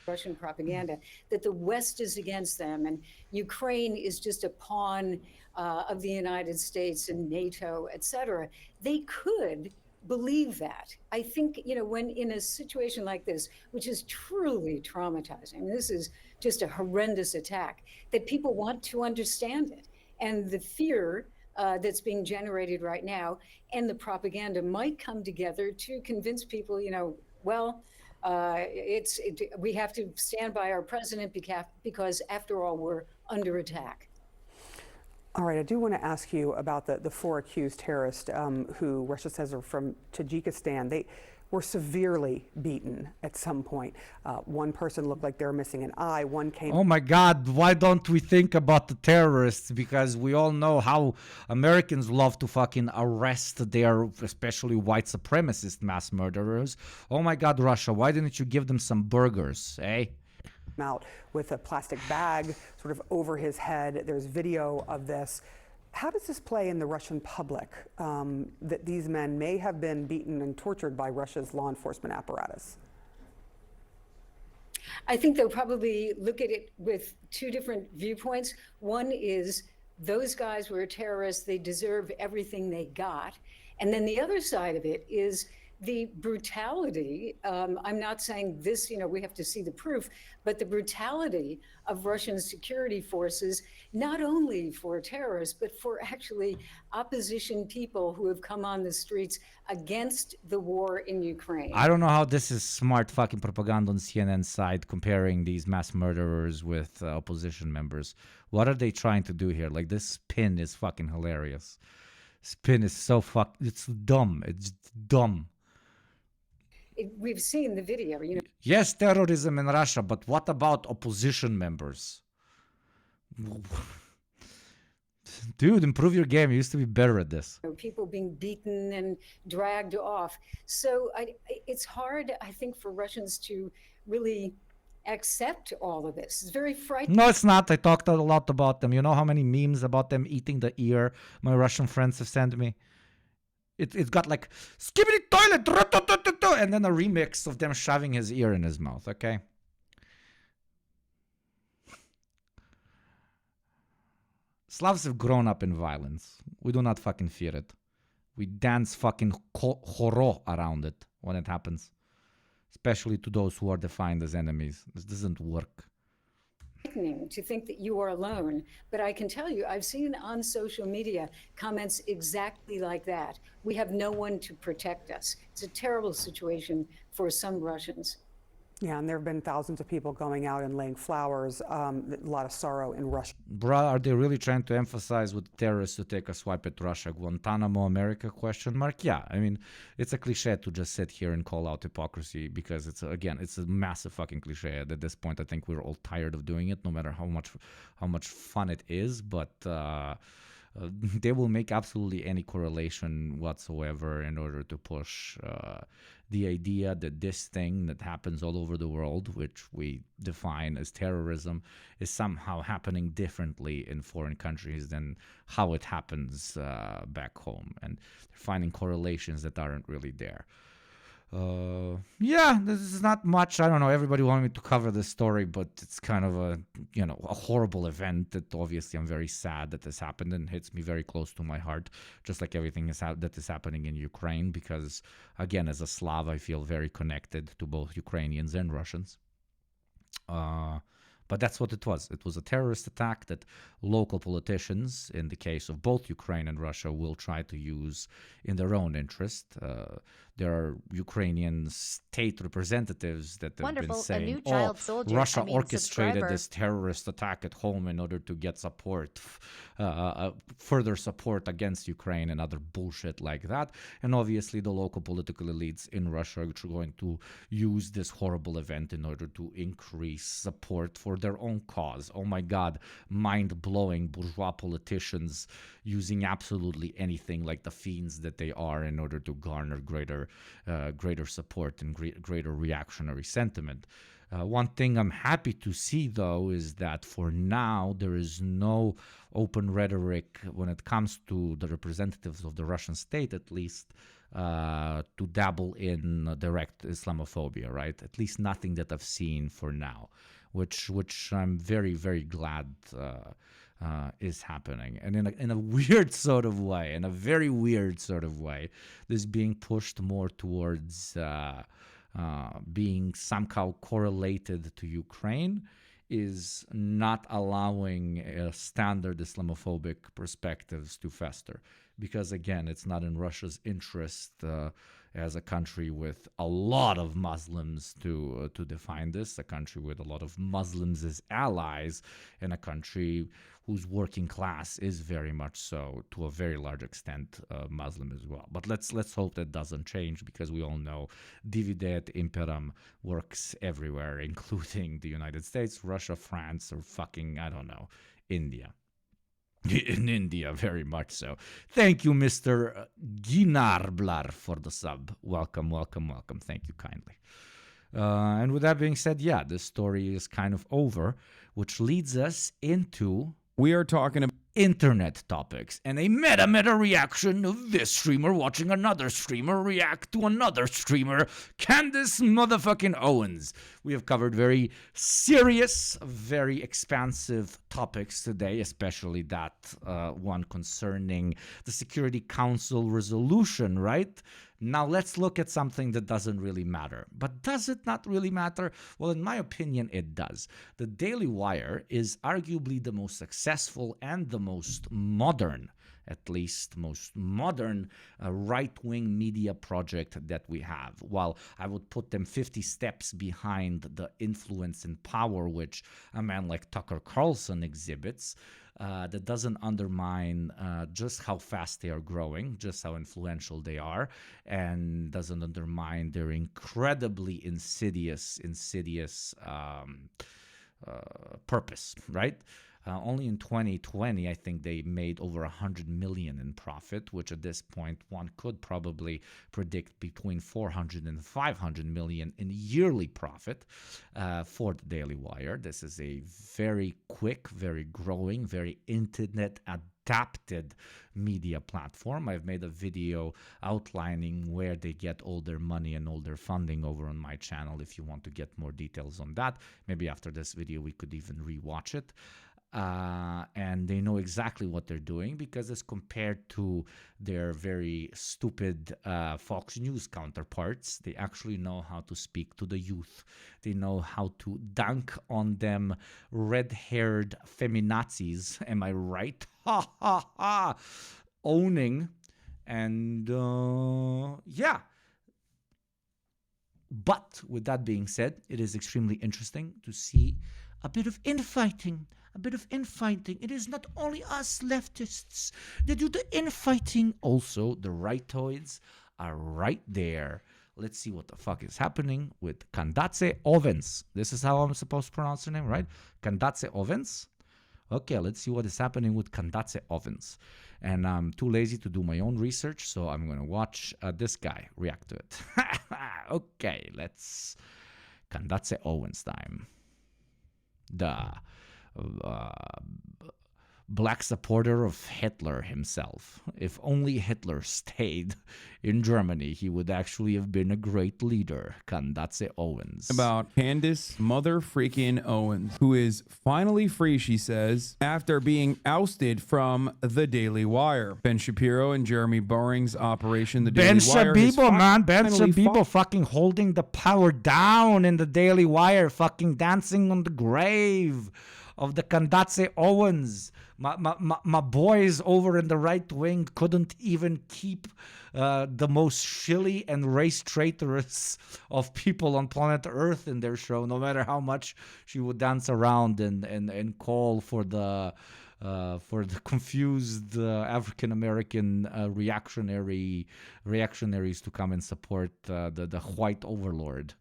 Russian propaganda, that the West is against them, and Ukraine is just a pawn of the United States and NATO, et cetera. They could believe that. I think, when in a situation like this, which is truly traumatizing, this is just a horrendous attack, that people want to understand it. And the fear that's being generated right now and the propaganda might come together to convince people, we have to stand by our president because after all, we're under attack. All right, I do want to ask you about the 4 accused terrorists who Russia says are from Tajikistan. were severely beaten at some point. One person looked like they were missing an eye. One came. Oh my God, why don't we think about the terrorists? Because we all know how Americans love to fucking arrest their, especially white supremacist mass murderers. Oh my God, Russia, why didn't you give them some burgers, eh? Out with a plastic bag sort of over his head. There's video of this. How does this play in the Russian public, that these men may have been beaten and tortured by Russia's law enforcement apparatus? I think they'll probably look at it with two different viewpoints. One is those guys were terrorists, they deserve everything they got. And then the other side of it is the brutality. I'm not saying this, we have to see the proof, but the brutality of Russian security forces, not only for terrorists, but for actually opposition people who have come on the streets against the war in Ukraine. I don't know how this is smart fucking propaganda on CNN's side, comparing these mass murderers with opposition members. What are they trying to do here? Like, this spin is fucking hilarious. Spin is so it's dumb. It's dumb. We've seen the video, Yes, terrorism in Russia, but what about opposition members? Dude, improve your game. You used to be better at this. People being beaten and dragged off. So it's hard, I think, for Russians to really accept all of this. It's very frightening. No, it's not. I talked a lot about them. You know how many memes about them eating the ear my Russian friends have sent me? It's got like, skibbity toilet, and then a remix of them shoving his ear in his mouth, okay? Slavs have grown up in violence. We do not fucking fear it. We dance fucking horo around it when it happens. Especially to those who are defined as enemies. This doesn't work. Frightening to think that you are alone, but I can tell you, I've seen on social media comments exactly like that. We have no one to protect us. It's a terrible situation for some Russians. Yeah, and there have been thousands of people going out and laying flowers, a lot of sorrow in Russia. Bruh, are they really trying to emphasize with terrorists to take a swipe at Russia? Guantanamo, America, question mark? Yeah, I mean, it's a cliche to just sit here and call out hypocrisy because it's a massive fucking cliche. At this point, I think we're all tired of doing it, no matter how much fun it is, but they will make absolutely any correlation whatsoever in order to push the idea that this thing that happens all over the world, which we define as terrorism, is somehow happening differently in foreign countries than how it happens back home. And they're finding correlations that aren't really there. Yeah, this is not much. I don't know. Everybody wanted me to cover this story, but it's kind of a horrible event that obviously I'm very sad that this happened and hits me very close to my heart, just like everything that is happening in Ukraine, because again, as a Slav, I feel very connected to both Ukrainians and Russians. But that's what it was. It was a terrorist attack that local politicians, in the case of both Ukraine and Russia, will try to use in their own interest. There are Ukrainian state representatives that have been saying, Russia orchestrated this terrorist attack at home in order to get support, further support against Ukraine and other bullshit like that. And obviously the local political elites in Russia are going to use this horrible event in order to increase support for their own cause. Oh my God, mind-blowing bourgeois politicians using absolutely anything like the fiends that they are in order to garner greater support and greater reactionary sentiment. One thing I'm happy to see, though, is that for now there is no open rhetoric when it comes to the representatives of the Russian state, at least, to dabble in direct Islamophobia, right? At least nothing that I've seen for now, which I'm very, very glad is happening. And in a weird sort of way, in a very weird sort of way, this is being pushed more towards being somehow correlated to Ukraine is not allowing standard Islamophobic perspectives to fester. because, again, it's not in Russia's interest as a country with a lot of Muslims to define this, a country with a lot of Muslims as allies, and a country whose working class is very much so, to a very large extent, Muslim as well. But let's hope that doesn't change, because we all know divide et imperum works everywhere, including the United States, Russia, France, or fucking, I don't know, India. In India, very much so. Thank you, Mr. Ginarblar, for the sub. Welcome, welcome, welcome. Thank you kindly. And with that being said, yeah, this story is kind of over, which leads us into... We are talking about internet topics and a meta reaction of this streamer watching another streamer react to another streamer, Candace motherfucking Owens. We have covered very serious, very expansive topics today, especially that one concerning the Security Council resolution, right? Now let's look at something that doesn't really matter. But does it not really matter? Well, in my opinion, it does. The Daily Wire is arguably the most successful and the most modern, at least most modern right-wing media project that we have. While I would put them 50 steps behind the influence and power which a man like Tucker Carlson exhibits, that doesn't undermine just how fast they are growing, just how influential they are, and doesn't undermine their incredibly insidious purpose, right? Only in 2020, I think they made over $100 million in profit, which at this point one could probably predict between 400 and 500 million in yearly profit for the Daily Wire. This is a very quick, very growing, very internet adapted media platform. I've made a video outlining where they get all their money and all their funding over on my channel. If you want to get more details on that, maybe after this video we could even rewatch it. And they know exactly what they're doing, because as compared to their very stupid Fox News counterparts, they actually know how to speak to the youth. They know how to dunk on them red-haired feminazis, am I right? Ha ha ha! Owning, and yeah. But with that being said, it is extremely interesting to see a bit of infighting. It is not only us leftists that do the infighting. Also, the rightoids are right there. Let's see what the fuck is happening with Candace Owens. This is how I'm supposed to pronounce her name, right? Candace Owens. Okay, let's see what is happening with Candace Owens. And I'm too lazy to do my own research, so I'm going to watch this guy react to it. Okay, let's... Candace Owens time. The black supporter of Hitler himself. If only Hitler stayed in Germany, he would actually have been a great leader. Candace Owens. About Candace mother-freaking Owens, who is finally free, she says, after being ousted from the Daily Wire. Ben Shapiro and Jeremy Boring's operation, the Daily Wire. Ben Shapiro fucking holding the power down in the Daily Wire, fucking dancing on the grave of the Candace Owens. My boys over in the right wing couldn't even keep the most shilly and race traitorous of people on planet Earth in their show, no matter how much she would dance around and call for the confused African American reactionaries to come and support the white overlord,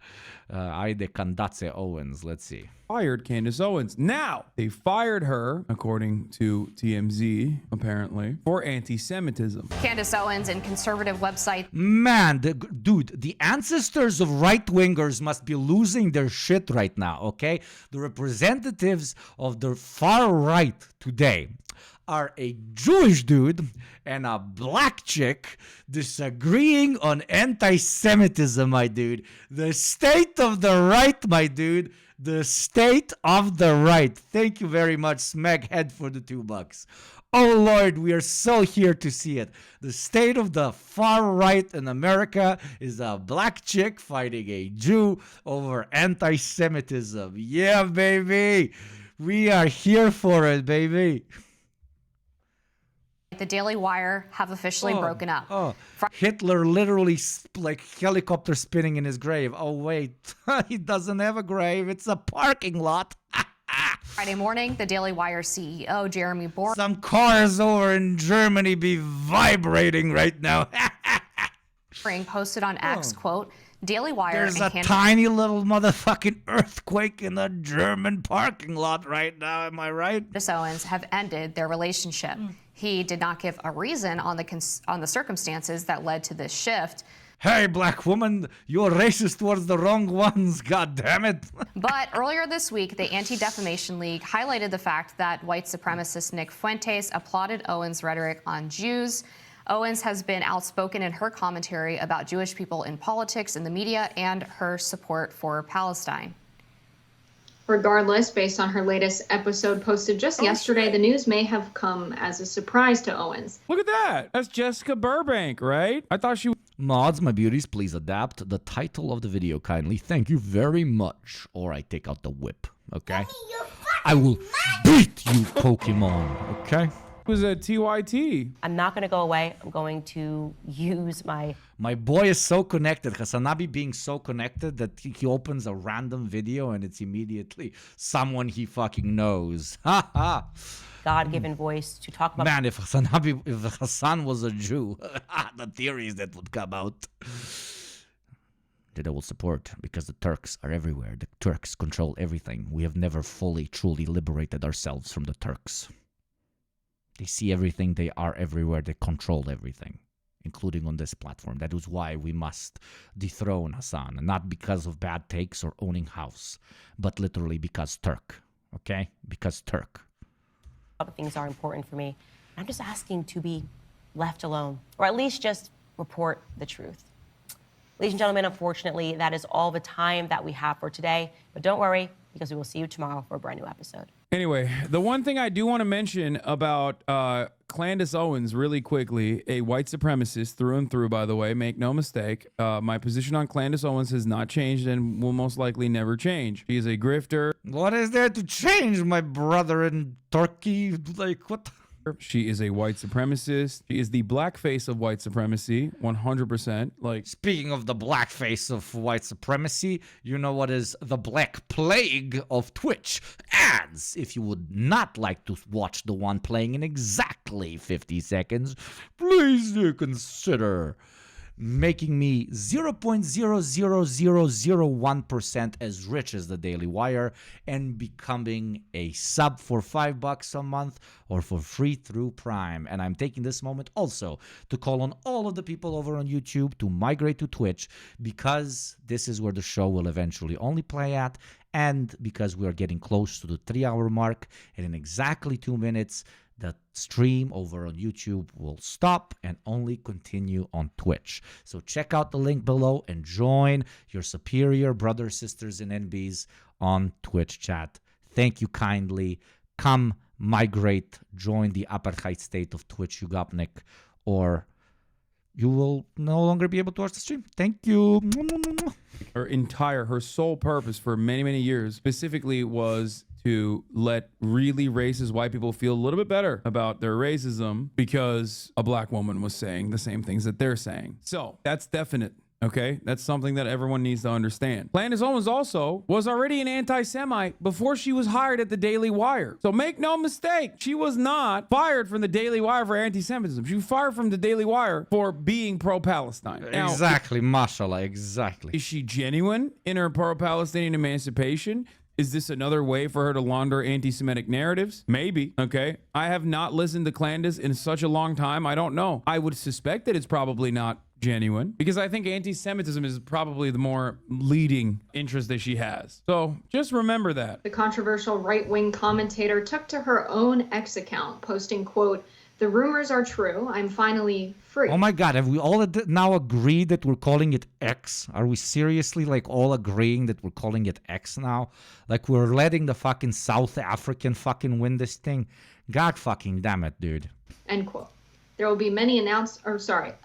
the Candace Owens. Let's see. Fired Candace Owens. Now they fired her, according to TMZ, apparently, for anti-Semitism. Candace Owens and conservative website. Man, dude, the ancestors of right-wingers must be losing their shit right now, okay? The representatives of the far right today are a Jewish dude and a black chick disagreeing on anti-Semitism, my dude. The state of the right, my dude. The state of the right. Thank you very much, Smeghead, for the $2. Oh, Lord, we are so here to see it. The state of the far right in America is a black chick fighting a Jew over anti-Semitism. Yeah, baby. We are here for it, baby. The Daily Wire have officially broken up. Hitler literally like helicopter spinning in his grave. Oh, wait, he doesn't have a grave. It's a parking lot. Friday morning, the Daily Wire CEO, Jeremy Boring. Some cars over in Germany be vibrating right now. Posted on X, quote, Daily Wire There's and a tiny little motherfucking earthquake in the German parking lot right now. Am I right? Candace Owens have ended their relationship. He did not give a reason on the circumstances that led to this shift. Hey, black woman, you're racist towards the wrong ones, god damn it. But earlier this week, the Anti-Defamation League highlighted the fact that white supremacist Nick Fuentes applauded Owens' rhetoric on Jews. Owens has been outspoken in her commentary about Jewish people in politics, in the media, and her support for Palestine. Regardless, based on her latest episode posted just yesterday, the news may have come as a surprise to Owens. Look at that. That's Jessica Burbank, right? I thought she... Mods, my beauties, please adapt the title of the video kindly. Thank you very much. Or I take out the whip, okay? I will beat you, Pokemon, okay? It was a TYT. I'm not going to go away. I'm going to use my... My boy is so connected. Hasanabi being so connected that he opens a random video and it's immediately someone he fucking knows. Ha ha. God-given voice to talk about... Man, if Hassan was a Jew, the theories that would come out. That I will support, because the Turks are everywhere. The Turks control everything. We have never fully, truly liberated ourselves from the Turks. They see everything, they are everywhere, they control everything, including on this platform. That is why we must dethrone Hassan, not because of bad takes or owning house, but literally because Turk, okay? Because Turk. Things are important for me. I'm just asking to be left alone, or at least just report the truth. Ladies and gentlemen, unfortunately, that is all the time that we have for today. But don't worry, because we will see you tomorrow for a brand new episode. Anyway, the one thing I do want to mention about Candace Owens really quickly, a white supremacist through and through, by the way, make no mistake. My position on Candace Owens has not changed and will most likely never change. She is a grifter. What is there to change, my brother in Turkey? Like, what? She is a white supremacist. She is the blackface of white supremacy, 100%. Like, speaking of the blackface of white supremacy, you know what is the black plague of Twitch? Ads! If you would not like to watch the one playing in exactly 50 seconds, please consider making me 0.00001% as rich as the Daily Wire and becoming a sub for $5 a month or for free through Prime. And I'm taking this moment also to call on all of the people over on YouTube to migrate to Twitch, because this is where the show will eventually only play at, and because we are getting close to the 3-hour mark, and in exactly 2 minutes the stream over on YouTube will stop and only continue on Twitch. So check out the link below and join your superior brothers, sisters, and NBs on Twitch chat. Thank you kindly. Come migrate, join the apartheid state of Twitch, Ugopnik, or you will no longer be able to watch the stream. Thank you. Her sole purpose for many, many years specifically was to let really racist white people feel a little bit better about their racism because a black woman was saying the same things that they're saying. So that's definite. Okay, that's something that everyone needs to understand. Candace Owens also was already an anti-Semite before she was hired at the Daily Wire. So make no mistake, she was not fired from the Daily Wire for anti-Semitism. She was fired from the Daily Wire for being pro-Palestine. Now, exactly, mashallah, exactly. Is she genuine in her pro-Palestinian emancipation? Is this another way for her to launder anti-Semitic narratives? Maybe, okay? I have not listened to Candace in such a long time. I don't know. I would suspect that it's probably not genuine, because I think anti-Semitism is probably the more leading interest that she has. So just remember that. The controversial right-wing commentator took to her own X account, posting, quote, "The rumors are true. I'm finally free." Oh my God, have we all now agreed that we're calling it X? Are we seriously like all agreeing that we're calling it X now? Like we're letting the fucking South African fucking win this thing? God fucking damn it, dude. End quote. There will be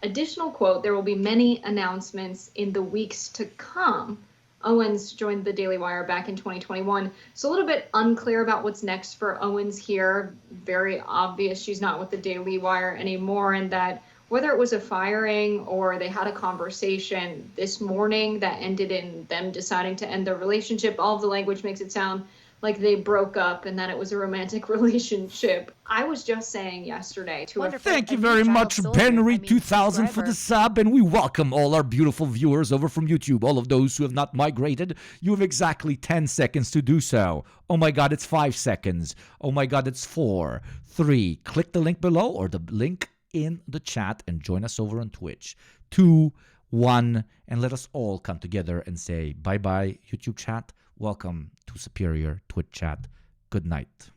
additional quote, there will be many announcements in the weeks to come Owens joined the Daily Wire back in 2021. So a little bit unclear about what's next for Owens here. Very obvious she's not with the Daily Wire anymore, and that whether it was a firing or they had a conversation this morning that ended in them deciding to end their relationship, all of the language makes it sound like they broke up and that it was a romantic relationship. I was just saying yesterday to a Thank you very much, Benry2000, for the sub, and we welcome all our beautiful viewers over from YouTube. All of those who have not migrated, you have exactly 10 seconds to do so. Oh my God, it's 5 seconds. Oh my God, it's 4, 3. Click the link below or the link in the chat and join us over on Twitch. 2, 1, and let us all come together and say bye-bye, YouTube chat. Welcome to Superior Twitch chat. Good night.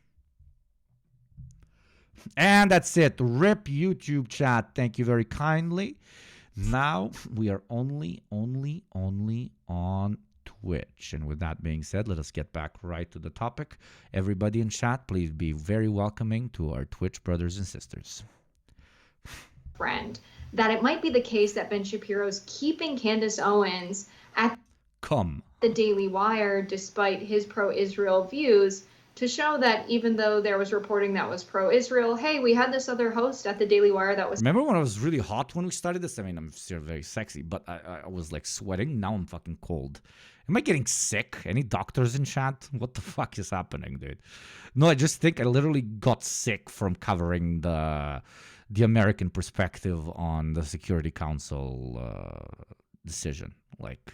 And that's it. RIP YouTube chat. Thank you very kindly. Now we are only on Twitch. And with that being said, let us get back right to the topic. Everybody in chat, please be very welcoming to our Twitch brothers and sisters. Friend, that it might be the case that Ben Shapiro's keeping Candace Owens at the Daily Wire despite his pro-Israel views, to show that even though there was reporting that was pro-Israel, hey, we had this other host at the Daily Wire that was... Remember when I was really hot when we started this? I mean, I'm still very sexy, but I was like sweating. Now I'm fucking cold. Am I getting sick? Any doctors in chat? What the fuck is happening, dude? No, I just think I literally got sick from covering the American perspective on the Security Council decision. Like...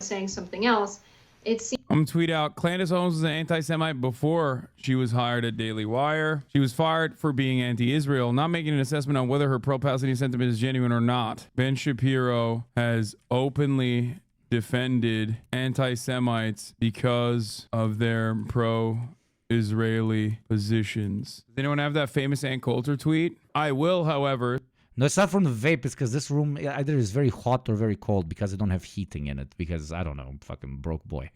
saying something else. It seems I'm tweet out, Candace Owens was an anti-Semite before she was hired at Daily Wire. She was fired for being anti-Israel, not making an assessment on whether her pro-Palestinian sentiment is genuine or not. Ben Shapiro has openly defended anti-Semites because of their pro-Israeli positions. Does anyone have that famous Ann Coulter tweet? I will, however. No, it's not from the vape. It's because this room either is very hot or very cold because I don't have heating in it. Because, I don't know, I'm fucking broke boy.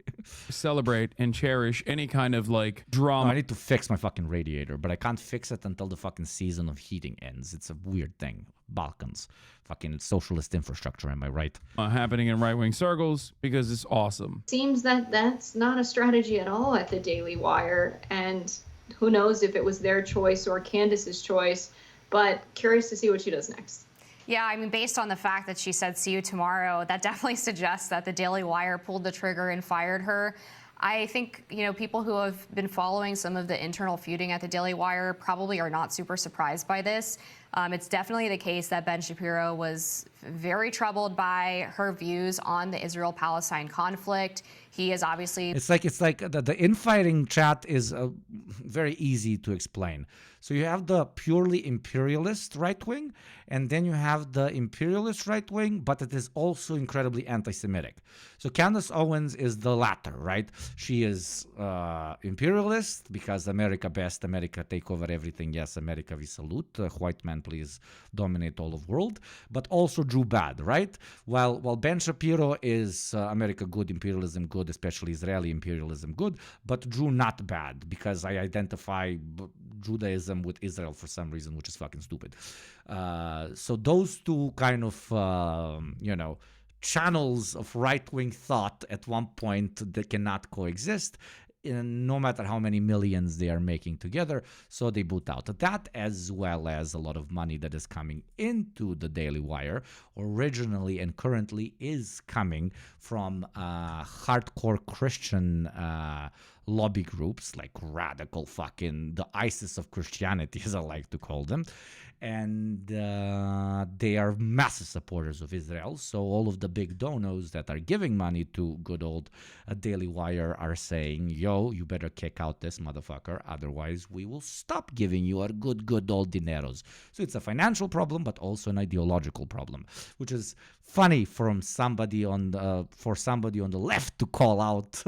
Celebrate and cherish any kind of, like, drama. No, I need to fix my fucking radiator, but I can't fix it until the fucking season of heating ends. It's a weird thing. Balkans. Fucking socialist infrastructure, am I right? Happening in right-wing circles because it's awesome. Seems that that's not a strategy at all at the Daily Wire. And who knows if it was their choice or Candace's choice. But curious to see what she does next. Yeah, I mean, based on the fact that she said, see you tomorrow, that definitely suggests that the Daily Wire pulled the trigger and fired her. I think, you know, people who have been following some of the internal feuding at the Daily Wire probably are not super surprised by this. It's definitely the case that Ben Shapiro was very troubled by her views on the Israel-Palestine conflict. He is obviously... It's like the infighting chat is very easy to explain. So you have the purely imperialist right wing, and then you have the imperialist right wing, but it is also incredibly anti-Semitic. So Candace Owens is the latter, right? She is imperialist because America best, America take over everything. Yes, America we salute. White man, please dominate all of world. But also Jew bad, right? While Ben Shapiro is America good, imperialism good, especially Israeli imperialism good, but Jew not bad because I identify Judaism with Israel for some reason, which is fucking stupid. So those two kind of, channels of right-wing thought at one point that cannot coexist, no matter how many millions they are making together. So they boot out that, as well as a lot of money that is coming into the Daily Wire originally and currently is coming from hardcore Christian lobby groups, like radical fucking the ISIS of Christianity, as I like to call them. And they are massive supporters of Israel. So all of the big donos that are giving money to good old Daily Wire are saying, yo, you better kick out this motherfucker. Otherwise, we will stop giving you our good old dineros. So it's a financial problem, but also an ideological problem, which is funny from somebody on the left to call out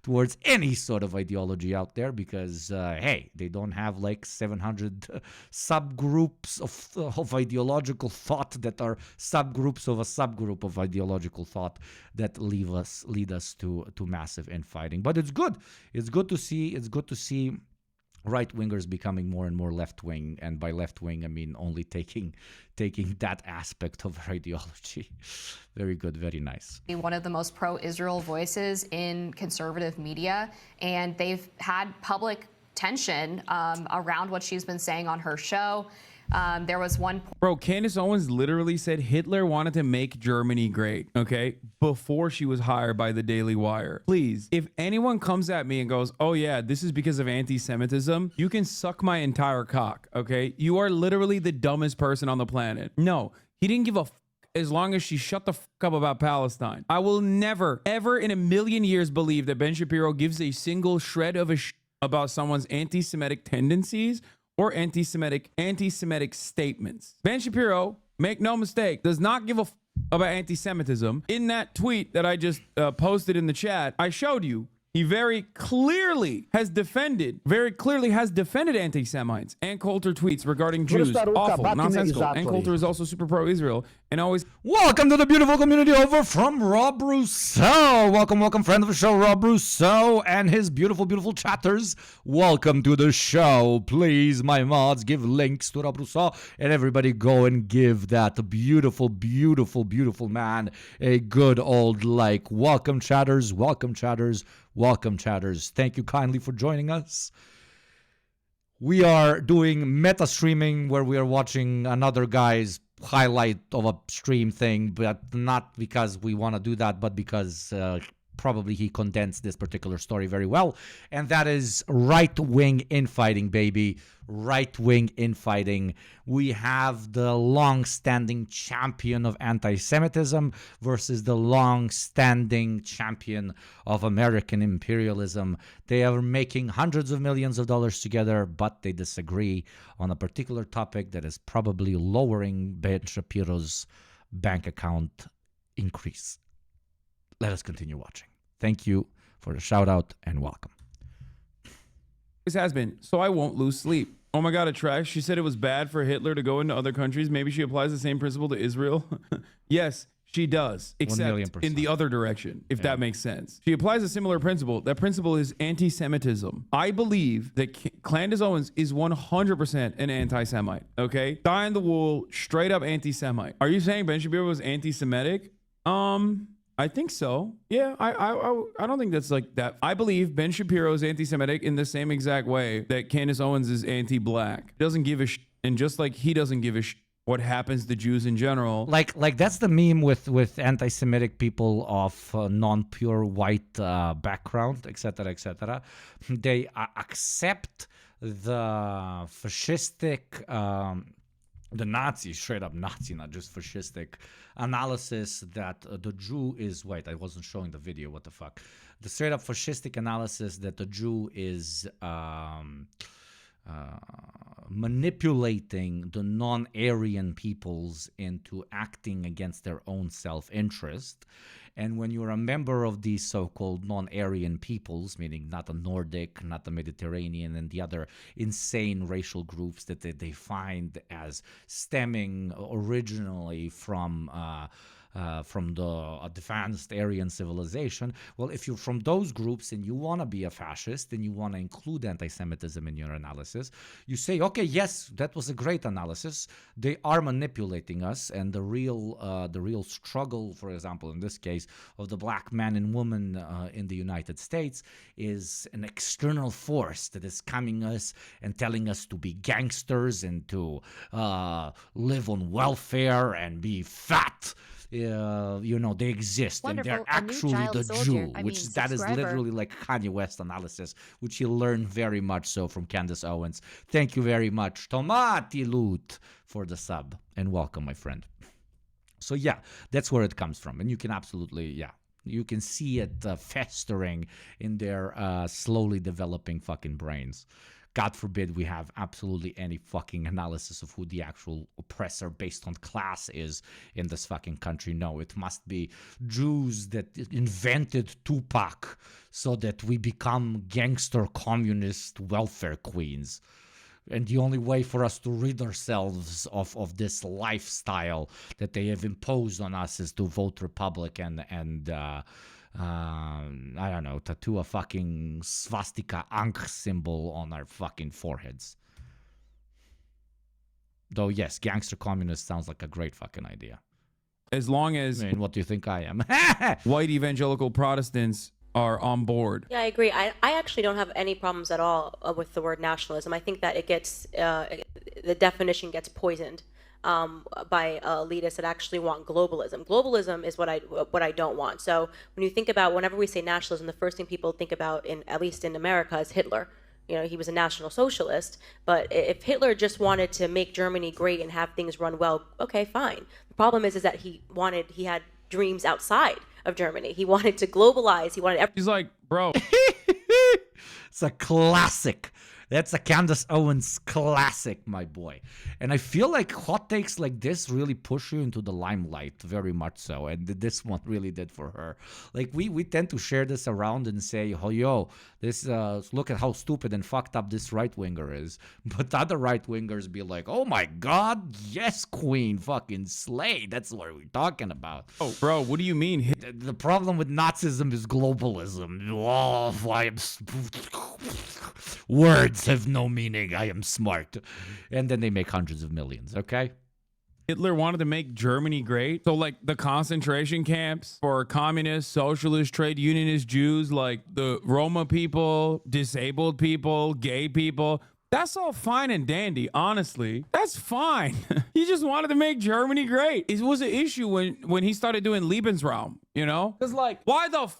towards any sort of ideology out there because, hey, they don't have like 700 subgroups of ideological thought that are subgroups of a subgroup of ideological thought that lead us to massive infighting. But it's good. It's good to see right-wingers becoming more and more left-wing, and by left-wing I mean only taking that aspect of their ideology. Very good, very nice. One of the most pro-Israel voices in conservative media, and they've had public tension around what she's been saying on her show. There was one... Bro, Candace Owens literally said Hitler wanted to make Germany great, okay, before she was hired by the Daily Wire. Please, if anyone comes at me and goes, oh yeah, this is because of anti-Semitism, you can suck my entire cock, okay? You are literally the dumbest person on the planet. No, he didn't give a as long as she shut the fuck up about Palestine. I will never, ever in a million years believe that Ben Shapiro gives a single shred of a about someone's anti-Semitic tendencies or anti-Semitic statements. Ben Shapiro, make no mistake, does not give a about anti-Semitism. In that tweet that I just posted in the chat, I showed you, he very clearly has defended anti-Semites. Ann Coulter tweets regarding Jews, awful, nonsensical. Ann Coulter is also super pro-Israel and always... Welcome to the beautiful community over from Rob Rousseau. Welcome, friend of the show, Rob Rousseau and his beautiful chatters. Welcome to the show. Please, my mods, give links to Rob Rousseau and everybody go and give that beautiful man a good old like. Welcome, chatters. Thank you kindly for joining us. We are doing meta streaming where we are watching another guy's highlight of a stream thing, but not because we want to do that, but because probably he condensed this particular story very well. And that is right-wing infighting, baby. Right-wing infighting. We have the long-standing champion of anti-Semitism versus the long-standing champion of American imperialism. They are making hundreds of millions of dollars together, but they disagree on a particular topic that is probably lowering Ben Shapiro's bank account increase. Let us continue watching. Thank you for the shout out and welcome. This has been, so I won't lose sleep. Oh my God, a trash. She said it was bad for Hitler to go into other countries. Maybe she applies the same principle to Israel. Yes, she does, except in the other direction, if that makes sense. She applies a similar principle. That principle is anti-Semitism. I believe that Candace Owens is 100% an anti-Semite, okay? Die in the wool, straight up anti-Semite. Are you saying Ben Shapiro was anti-Semitic? I think so. Yeah, I don't think that's like that. I believe Ben Shapiro is anti-Semitic in the same exact way that Candace Owens is anti-black. Doesn't give a and just like he doesn't give a what happens to Jews in general. Like that's the meme with anti-Semitic people of non-pure white background, etc., etc. They accept the fascistic, the Nazi, straight up Nazi, not just fascistic analysis that the Jew is white. I wasn't showing the video. What the fuck? The straight up fascistic analysis that the Jew is manipulating the non-Aryan peoples into acting against their own self-interest. And when you're a member of these so-called non-Aryan peoples, meaning not the Nordic, not the Mediterranean, and the other insane racial groups that they find as stemming originally from the advanced Aryan civilization. Well, if you're from those groups and you want to be a fascist and you want to include anti-Semitism in your analysis, you say, okay, yes, that was a great analysis. They are manipulating us, and the real struggle, for example, in this case, of the black man and woman in the United States is an external force that is coming us and telling us to be gangsters and to live on welfare and be fat. They exist. Wonderful. And they're actually the Jew, that is subscriber. literally like Kanye West analysis, which you learn very much so from Candace Owens. Thank you very much, Tomati Loot, for the sub, and welcome, my friend. So yeah, that's where it comes from, and you can absolutely, you can see it festering in their slowly developing fucking brains. God forbid we have absolutely any fucking analysis of who the actual oppressor based on class is in this fucking country. No, it must be Jews that invented Tupac so that we become gangster communist welfare queens. And the only way for us to rid ourselves of this lifestyle that they have imposed on us is to vote Republican and I don't know, tattoo a fucking swastika Ankh symbol on our fucking foreheads. Though, yes, gangster communist sounds like a great fucking idea. As long as... I mean, what do you think I am? white evangelical Protestants are on board. Yeah, I agree. I actually don't have any problems at all with the word nationalism. I think that it gets, the definition gets poisoned by elitists that actually want globalism. Globalism is what I don't want. So when you think about, whenever we say nationalism, the first thing people think about, at least in America, is Hitler. You know, he was a National Socialist, but if Hitler just wanted to make Germany great and have things run well, okay, fine. The problem is that he had dreams outside of Germany. He wanted to globalize. He wanted. He's like, bro. It's a classic. That's a Candace Owens classic, my boy. And I feel like hot takes like this really push you into the limelight, very much so. And this one really did for her. Like, we tend to share this around and say, oh, yo, this look at how stupid and fucked up this right-winger is. But other right-wingers be like, oh my God, yes, queen, fucking slay. That's what we're talking about. Oh, bro, what do you mean? The problem with Nazism is globalism. Oh, words have no meaning. I am smart. And then they make hundreds of millions, okay? Hitler wanted to make Germany great. So, like, the concentration camps for communists, socialist, trade unionist Jews, like the Roma people, disabled people, gay people, that's all fine and dandy, honestly. That's fine. He just wanted to make Germany great. It was an issue when he started doing Lebensraum, you know? Because, like, why the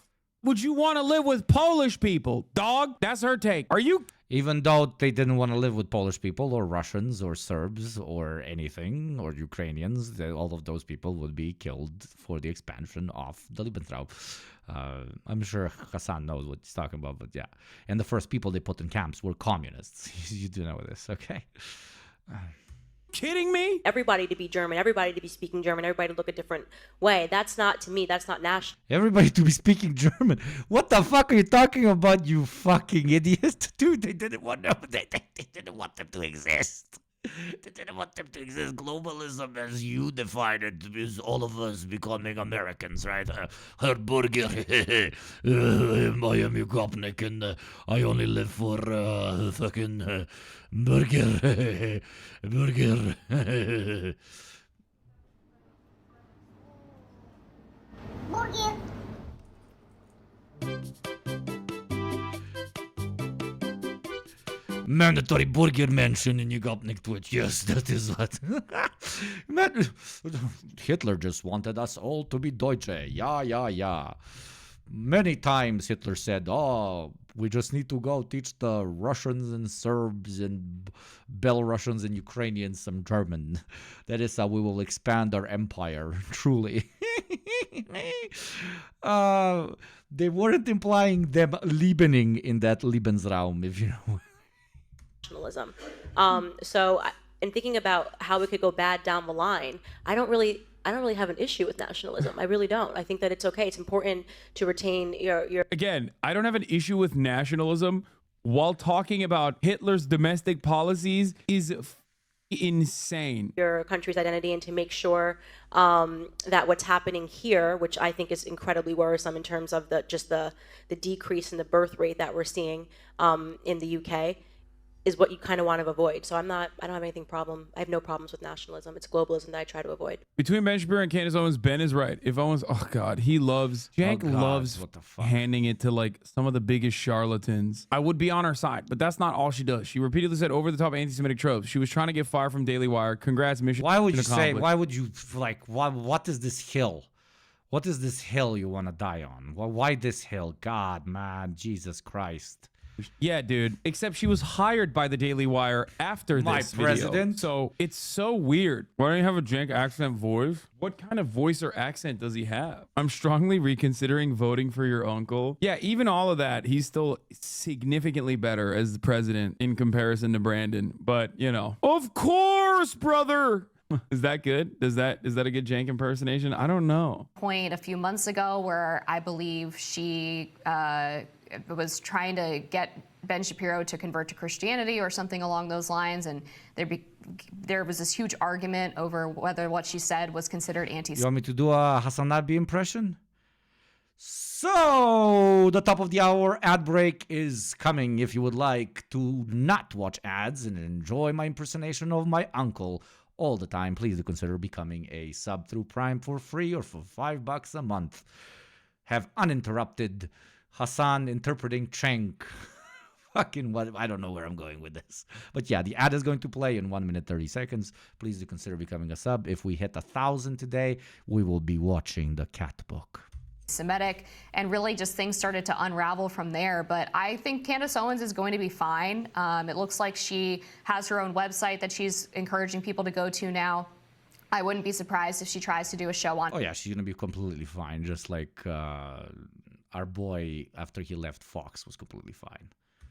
would you want to live with Polish people? Dog, that's her take. Are you... Even though they didn't want to live with Polish people or Russians or Serbs or anything, or Ukrainians, all of those people would be killed for the expansion of the Lebensraum. I'm sure Hassan knows what he's talking about, but yeah. And the first people they put in camps were communists. You do know this, okay? Kidding me? Everybody to be German, everybody to be speaking German, everybody to look a different way. That's not, to me, that's not national. Everybody to be speaking German. What the fuck are you talking about, you fucking idiot? Dude, they didn't want them. They didn't want them to exist. They didn't want them to exist. Globalism, as you define it, is all of us becoming Americans, right? Herr Burger, I am Gopnik, and I only live for fucking burger. Burger. Burger. Mandatory burger mention in Gopnik Twitch. Yes, that is what. Hitler just wanted us all to be Deutsche. Yeah. Many times Hitler said, oh, we just need to go teach the Russians and Serbs and Belarusians and Ukrainians some German. That is how we will expand our empire, truly. They weren't implying them Liebening in that Lebensraum, if you know. Nationalism. So in thinking about how it could go bad down the line, I don't really have an issue with nationalism. I really don't. I think that it's okay. It's important to retain your... Again, I don't have an issue with nationalism while talking about Hitler's domestic policies is insane. Your country's identity, and to make sure that what's happening here, which I think is incredibly worrisome in terms of the decrease in the birth rate that we're seeing in the UK, is what you kind of want to avoid. So I don't have anything I have no problems with nationalism. It's globalism that I try to avoid. Between Ben Shapiro and Candace Owens, Ben is right. If Owens, oh God, Jank loves handing it to like some of the biggest charlatans. I would be on her side, but that's not all she does. She repeatedly said over-the-top anti-Semitic tropes. She was trying to get fired from Daily Wire. Congrats, mission accomplished. What is this hill? What is this hill you want to die on? Why this hill? God, man, Jesus Christ. Yeah, dude. Except she was hired by the Daily Wire after this president. Video. So it's so weird. Why don't you have a jank accent voice? What kind of voice or accent does he have? I'm strongly reconsidering voting for your uncle. Yeah, even all of that, he's still significantly better as the president in comparison to Brandon. But, you know, of course, brother. Is that good? Is that a good jank impersonation? I don't know. Point a few months ago where I believe she was trying to get Ben Shapiro to convert to Christianity or something along those lines, and there was this huge argument over whether what she said was considered anti-Semitic. You want me to do a Hassan Nabi impression? So, the top of the hour ad break is coming. If you would like to not watch ads and enjoy my impersonation of my uncle all the time, please do consider becoming a sub through Prime for free or for $5 a month. Have uninterrupted Hassan interpreting Cenk. Fucking what? I don't know where I'm going with this. But yeah, the ad is going to play in 1 minute 30 seconds. Please do consider becoming a sub. If we hit 1,000 today, we will be watching the cat book. Semitic, and really just things started to unravel from there. But I think Candace Owens is going to be fine. It looks like she has her own website that she's encouraging people to go to now. I wouldn't be surprised if she tries to do a show on. Oh yeah, she's gonna be completely fine, just like our boy after he left Fox was completely fine.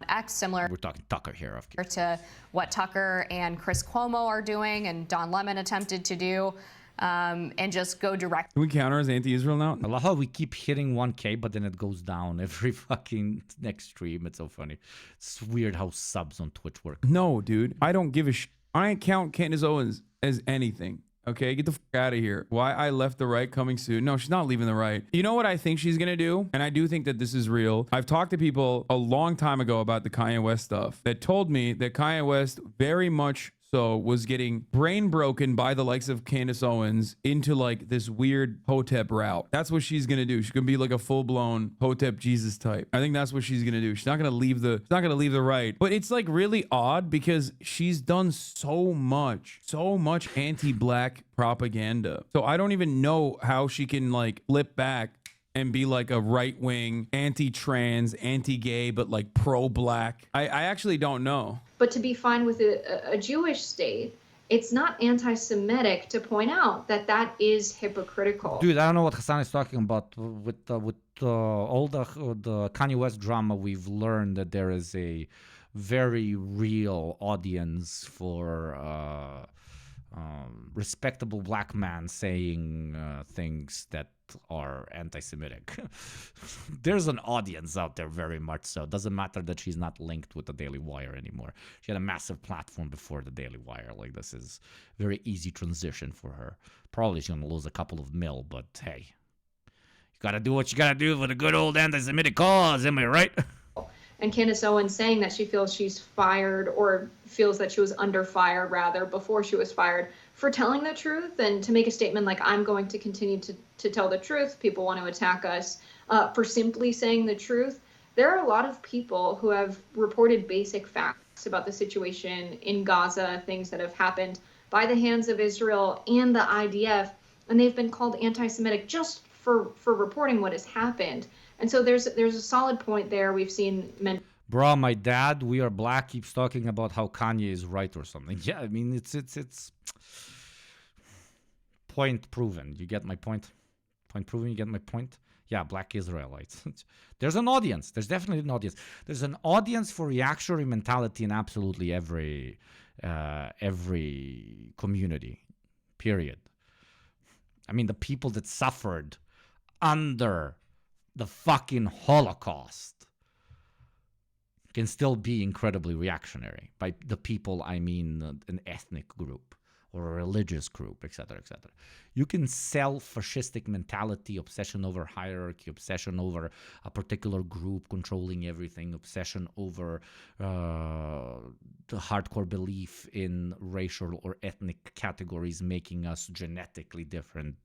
X, similar. We're talking Tucker here, of course. To what Tucker and Chris Cuomo are doing, and Don Lemon attempted to do. And just go direct. Can we count her as anti-Israel now? I love how we keep hitting 1K, but then it goes down every fucking next stream. It's so funny. It's weird how subs on Twitch work. No, dude. I don't give a I ain't count Candace Owens as anything. Okay, get the fuck out of here. Why I left the right coming soon? No, she's not leaving the right. You know what I think she's gonna do? And I do think that this is real. I've talked to people a long time ago about the Kanye West stuff that told me that Kanye West very much so was getting brain broken by the likes of Candace Owens into like this weird Hotep route. That's what she's gonna do. She's gonna be like a full-blown Hotep Jesus type. I think that's what she's gonna do. She's not gonna leave the right. But it's like really odd because she's done so much anti-black propaganda. So I don't even know how she can like flip back and be like a right-wing, anti-trans, anti-gay, but like pro-black. I actually don't know. But to be fine with a Jewish state, it's not anti-Semitic to point out that that is hypocritical. Dude, I don't know what Hassan is talking about. With all the Kanye West drama, we've learned that there is a very real audience for respectable black man saying things that are anti-Semitic. There's an audience out there, very much so. Doesn't matter that she's not linked with the Daily Wire anymore. She had a massive platform before the Daily Wire. Like, this is very easy transition for her. Probably she's gonna lose a couple of mil, but hey, you gotta do what you gotta do for the good old anti-Semitic cause, am I right? And Candace Owens saying that she feels she's fired, or feels that she was under fire rather before she was fired for telling the truth, and to make a statement like, I'm going to continue to tell the truth. People want to attack us for simply saying the truth. There are a lot of people who have reported basic facts about the situation in Gaza, things that have happened by the hands of Israel and the IDF, and they've been called anti-Semitic just for reporting what has happened. And so there's a solid point there. We've seen men. Bro, my dad, we are black, keeps talking about how Kanye is right or something. Yeah, I mean, it's point proven. You get my point? Point proven, you get my point? Yeah, black Israelites. There's an audience. There's definitely an audience. There's an audience for reactionary mentality in absolutely every community, period. I mean, the people that suffered under the fucking Holocaust can still be incredibly reactionary. By the people, I mean an ethnic group or a religious group, etc., etc. You can sell fascistic mentality, obsession over hierarchy, obsession over a particular group controlling everything, obsession over the hardcore belief in racial or ethnic categories making us genetically different,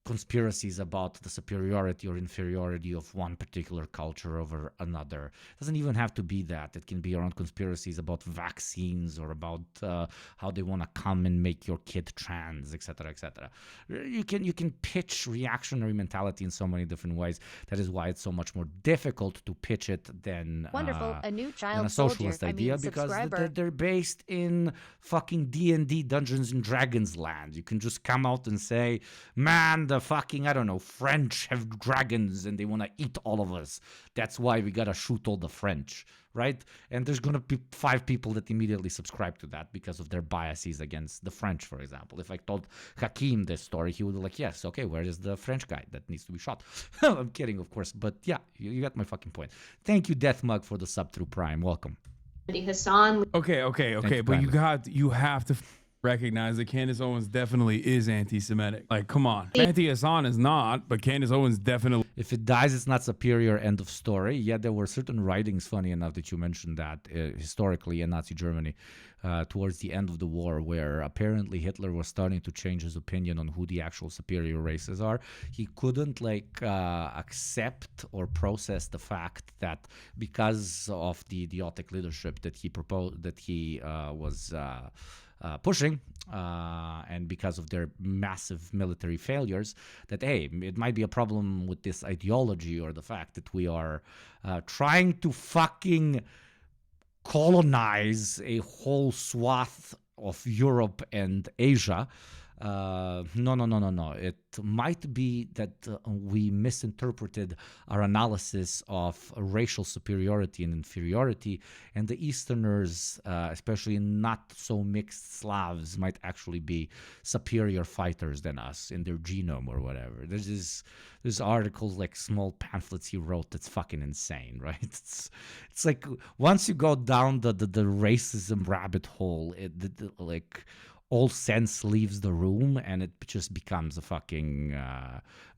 conspiracies about the superiority or inferiority of one particular culture over another. It doesn't even have to be that. It can be around conspiracies about vaccines or about how they want to come and make your kid trans, etc., etc. You can pitch reactionary mentality in so many different ways. That is why it's so much more difficult to pitch it than Wonderful, a new than child a socialist idea, because they're based in fucking D&D, Dungeons and Dragons land. You can just come out and say, man, the fucking, I don't know, French have dragons and they want to eat all of us. That's why we got to shoot all the French, right? And there's going to be 5 people that immediately subscribe to that because of their biases against the French, for example. If I told Hakeem this story, he would be like, yes, okay, where is the French guy that needs to be shot? I'm kidding, of course. But yeah, you got my fucking point. Thank you, Death Mug, for the sub through Prime. Welcome. Hassan. Okay. But you have to recognize that Candace Owens definitely is anti-Semitic. Like, come on. Mehdi Hasan is not, but Candace Owens definitely. If it dies, it's not superior, end of story. Yeah, there were certain writings, funny enough, that you mentioned that historically in Nazi Germany towards the end of the war, where apparently Hitler was starting to change his opinion on who the actual superior races are. He couldn't accept or process the fact that because of the idiotic leadership that he proposed, that he was pushing, and because of their massive military failures, that, hey, it might be a problem with this ideology or the fact that we are trying to fucking colonize a whole swath of Europe and Asia. No. It might be that we misinterpreted our analysis of racial superiority and inferiority, and the Easterners, especially not so mixed Slavs, might actually be superior fighters than us in their genome or whatever. There's articles, like small pamphlets he wrote that's fucking insane, right? It's like once you go down the racism rabbit hole, like all sense leaves the room and it just becomes a fucking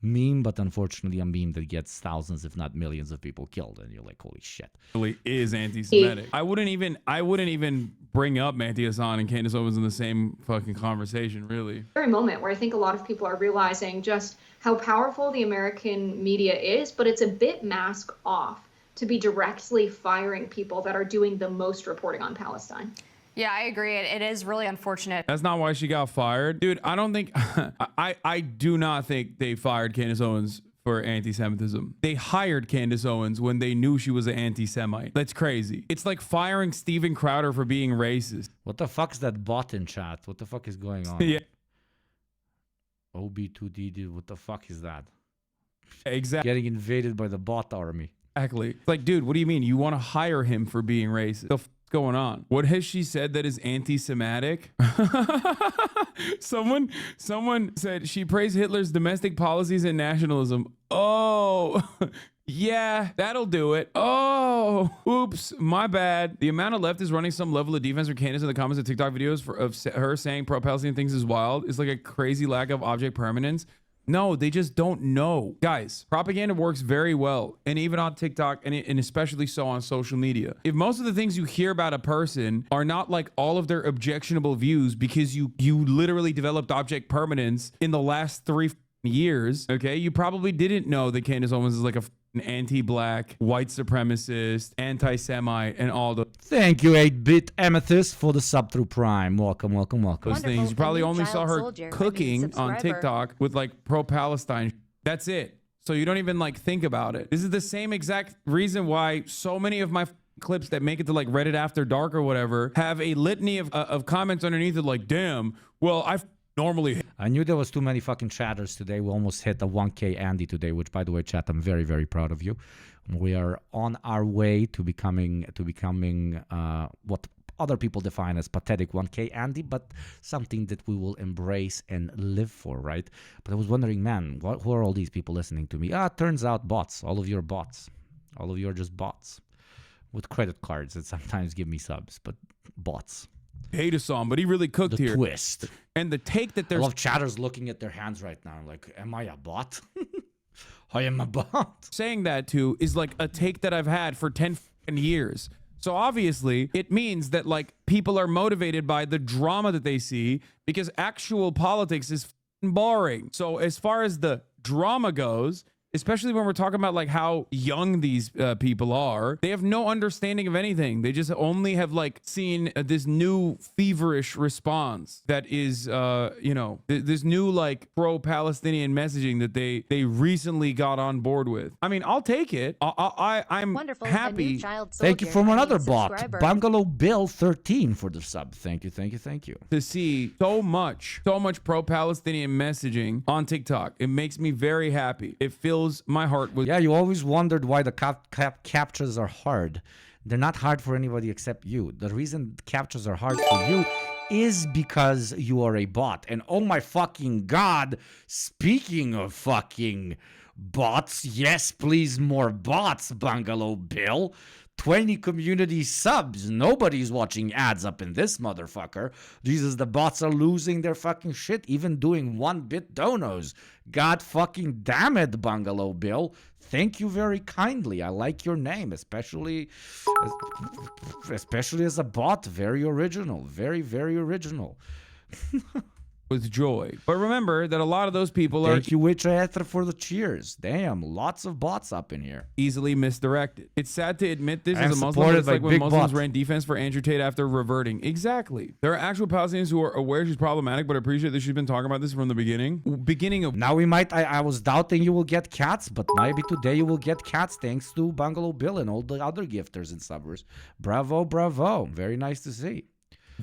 meme, but unfortunately a meme that gets thousands, if not millions of people killed, and you're like, holy shit. Really is anti-Semitic. I wouldn't even bring up Mehdi Hasan and Candace Owens in the same fucking conversation, really. Very moment where I think a lot of people are realizing just how powerful the American media is, but it's a bit mask off to be directly firing people that are doing the most reporting on Palestine. Yeah, I agree. It is really unfortunate. That's not why she got fired. Dude, I don't think... I do not think they fired Candace Owens for anti-Semitism. They hired Candace Owens when they knew she was an anti-Semite. That's crazy. It's like firing Steven Crowder for being racist. What the fuck's that bot in chat? What the fuck is going on? Yeah. OB2DD, what the fuck is that? Exactly. Getting invaded by the bot army. Exactly. It's like, dude, what do you mean? You want to hire him for being racist? The going on? What has she said that is anti-Semitic? Someone said she praised Hitler's domestic policies and nationalism. Oh, yeah, that'll do it. Oh, oops, my bad. The amount of leftists running some level of defense for Candace in the comments of TikTok videos of her saying pro-Palestinian things is wild. It's like a crazy lack of object permanence. No, they just don't know. Guys, propaganda works very well, and even on TikTok, and especially so on social media. If most of the things you hear about a person are not like all of their objectionable views because you literally developed object permanence in the last 3 years, okay, you probably didn't know that Candace Owens is like an anti-black, white supremacist, anti-Semite, and all the... Thank you, 8-Bit Amethyst, for the sub through Prime. Welcome. Those things. You probably only saw her cooking on TikTok with like pro-Palestine. That's it. So you don't even like think about it. This is the same exact reason why so many of my clips that make it to like Reddit After Dark or whatever have a litany of comments underneath it like, damn, well, I knew there was too many fucking chatters today. We almost hit the 1K Andy today, which, by the way, chat, I'm very, very proud of you. We are on our way to becoming what other people define as pathetic 1K Andy, but something that we will embrace and live for, right? But I was wondering, man, who are all these people listening to me? Turns out bots. All of you are bots. All of you are just bots with credit cards that sometimes give me subs, but bots. Hate a song, but he really cooked here. Twist. And the take that there's... I love chatters looking at their hands right now. Like, am I a bot? I am a bot. Saying that too is like a take that I've had for 10 years. So obviously it means that like people are motivated by the drama that they see because actual politics is boring. So as far as the drama goes, especially when we're talking about like how young these people are, they have no understanding of anything. They just only have like seen this new feverish response that is, this new like pro-Palestinian messaging that they recently got on board with. I mean, I'll take it. I'm Wonderful. happy. Thank you from another bot, Bungalow Bill 13 for the sub. Thank you. To see so much pro-Palestinian messaging on TikTok. It makes me very happy. It fills my heart with... Yeah, you always wondered why the captures are hard. They're not hard for anybody except you. The reason captures are hard for you is because you are a bot. And oh my fucking god, speaking of fucking bots, yes, please, more bots, Bungalow Bill. 20 community subs. Nobody's watching ads up in this motherfucker. Jesus, the bots are losing their fucking shit, even doing 1-bit donos. God fucking damn it, Bungalow Bill. Thank you very kindly. I like your name, especially as a bot. Very original. Very, very original. With joy. But remember that a lot of those people are... Thank you, Witcher, for the cheers. Damn, lots of bots up in here. Easily misdirected. It's sad to admit this I'm as a Muslim, but it's supported like by when big Muslims bots. ran defense for Andrew Tate after reverting. Exactly. There are actual Palestinians who are aware she's problematic, but appreciate that she's been talking about this from the beginning. Now we might... I was doubting you will get cats, but maybe today you will get cats thanks to Bungalow Bill and all the other gifters and subbers. Bravo, bravo. Very nice to see.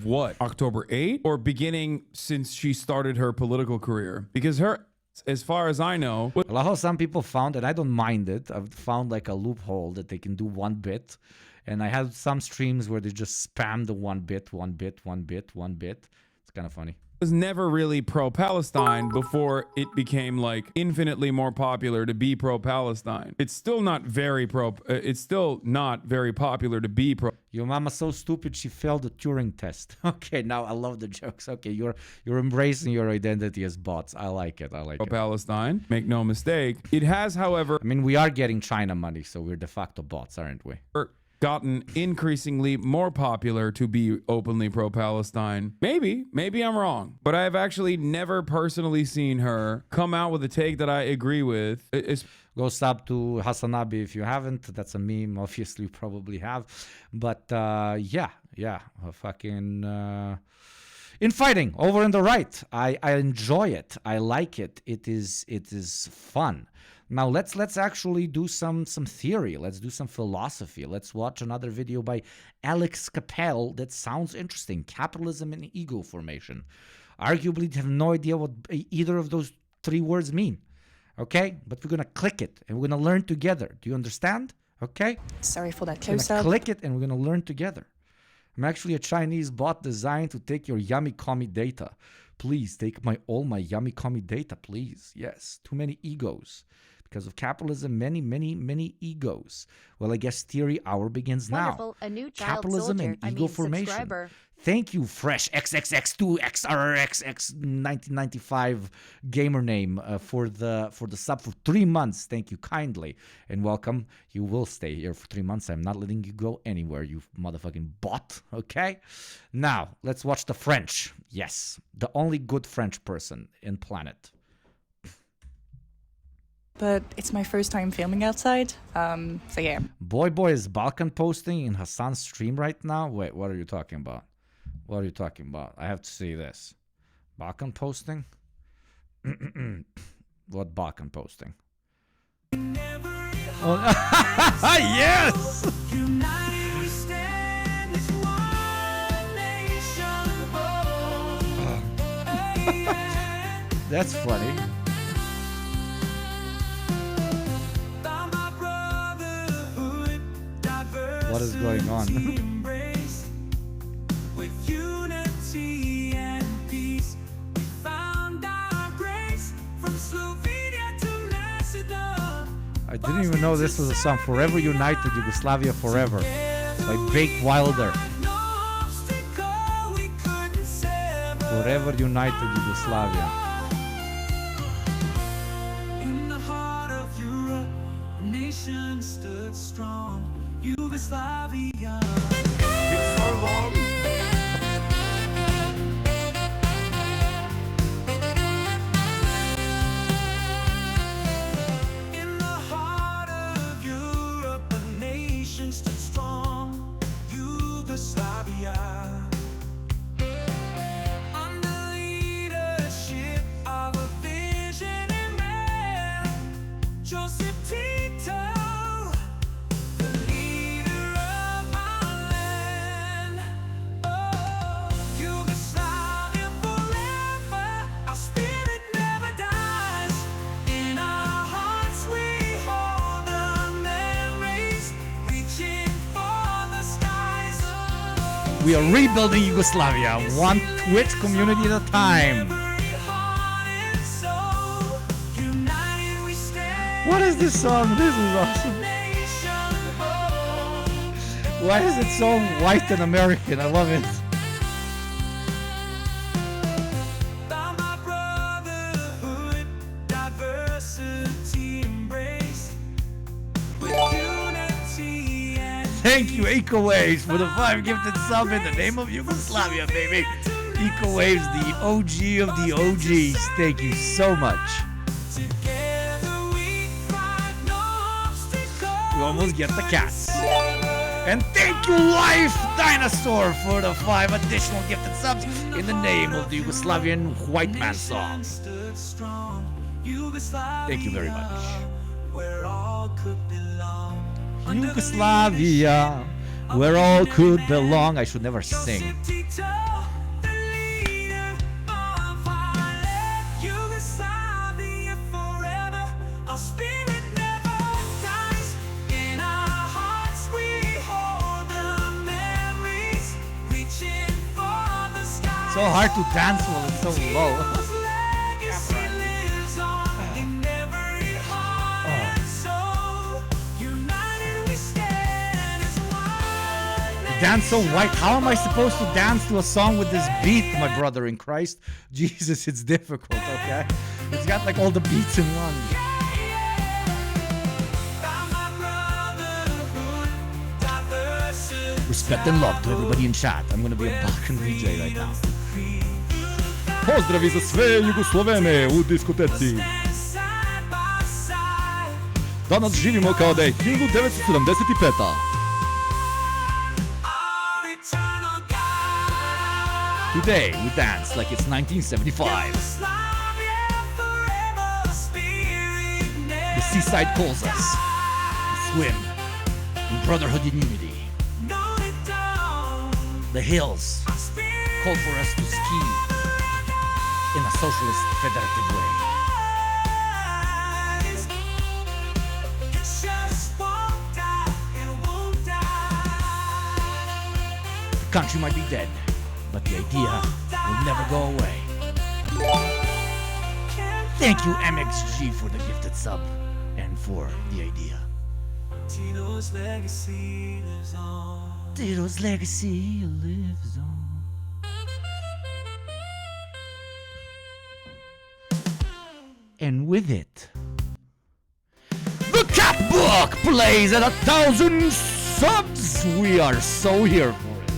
What? October 8th? Or beginning since she started her political career? Because her, as far as I know... I love how some people found, and I don't mind it, I've found like a loophole that they can do 1 bit. And I had some streams where they just spam the 1 bit, 1 bit, 1 bit, 1 bit. It's kind of funny. Was never really pro-Palestine before it became like infinitely more popular to be pro-Palestine. It's still not very it's still not very popular to be pro. Your mama's so stupid she failed the Turing test. Okay, now I love the jokes. Okay, you're embracing your identity as bots. I like it. I like it. Palestine. Make no mistake. It has, however, I mean, we are getting China money, so we're de facto bots, aren't we? Gotten increasingly more popular to be openly pro-Palestine. Maybe I'm wrong, but I have actually never personally seen her come out with a take that I agree with. Go sub to Hasanabi if you haven't. That's a meme. Obviously, you probably have. But yeah, fucking infighting over on the right. I enjoy it. I like it. It is fun. Now let's actually do some theory. Let's do some philosophy. Let's watch another video by Alex Capel that sounds interesting. Capitalism and ego formation. Arguably have no idea what either of those 3 words mean. Okay? But we're going to click it and we're going to learn together. Do you understand? Okay? Sorry for that We're close-up. click it and we're going to learn together. I'm actually a Chinese bot designed to take your yummy commie data. Please take all my yummy commie data, please. Yes, too many egos. Because of capitalism, many egos. Well, I guess theory hour begins Wonderful. now. A new child Capitalism soldier. and ego formation. Subscriber. Thank you, Fresh XXX2XRXX 1995 gamer name for the sub for 3 months. Thank you kindly and welcome. You will stay here for 3 months. I'm not letting you go anywhere, you motherfucking bot. Okay. Now let's watch the French. Yes, the only good French person in planet. But it's my first time filming outside, so yeah. Boy is Balkan posting in Hassan's stream right now. Wait, what are you talking about? What are you talking about? I have to see this. Balkan posting? What Balkan posting? Oh, yes! That's funny. What is going on? I didn't even know this was a song. Forever United, Yugoslavia Forever by Bake Wilder. Forever United, Yugoslavia. In the heart of Europe, nation stood strong. Yugoslavia. It's so long. In the heart of Europe, a nation stood strong. Yugoslavia. Under leadership of a visionary man, Joseph Tito. We are rebuilding Yugoslavia, one Twitch community at a time. What is this song? This is awesome. Why is it so white and American? I love it. Thank you, Eco Waves, for the 5 gifted sub in the name of Yugoslavia, baby. Eco Waves, the OG of the OGs. Thank you so much. We almost get the cats. And thank you, Life Dinosaur, for the 5 additional gifted subs in the name of the Yugoslavian white man song. Thank you very much. Yugoslavia, where all could belong. I should never sing. So hard to dance while it's so low. Dance so white. How am I supposed to dance to a song with this beat, my brother in Christ? Jesus, it's difficult, okay? It's got like all the beats in one. Respect and love to everybody in chat. I'm gonna be a Balkan DJ right now. Pozdravi za sve Jugoslovene u diskoteci. Danas živimo kao da je 1975. Today we dance like it's 1975. The seaside calls us to swim in brotherhood and unity. The hills call for us to ski in a socialist federative way. The country might be dead, but the idea will never go away. Thank you, MXG, for the gifted sub and for the idea. Tito's legacy lives on. Tito's legacy lives on. And with it, the cat book plays at 1,000 subs. We are so here for it.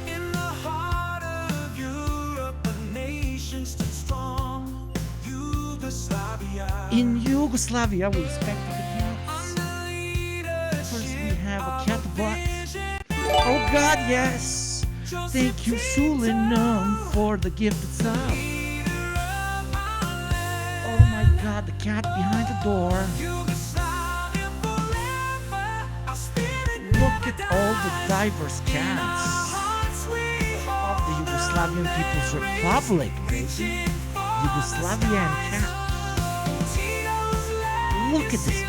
In the heart of Europe, a nation stood strong. Yugoslavia. In Yugoslavia, we respect the cats. First, we have a cat butt. Oh God, yes. Thank you, Sulinum, for the gifted sub. Oh my God, the cat behind the door. Look at all the diverse cats of the Yugoslavian People's Republic, baby. Yugoslavian cat. Look at this kid.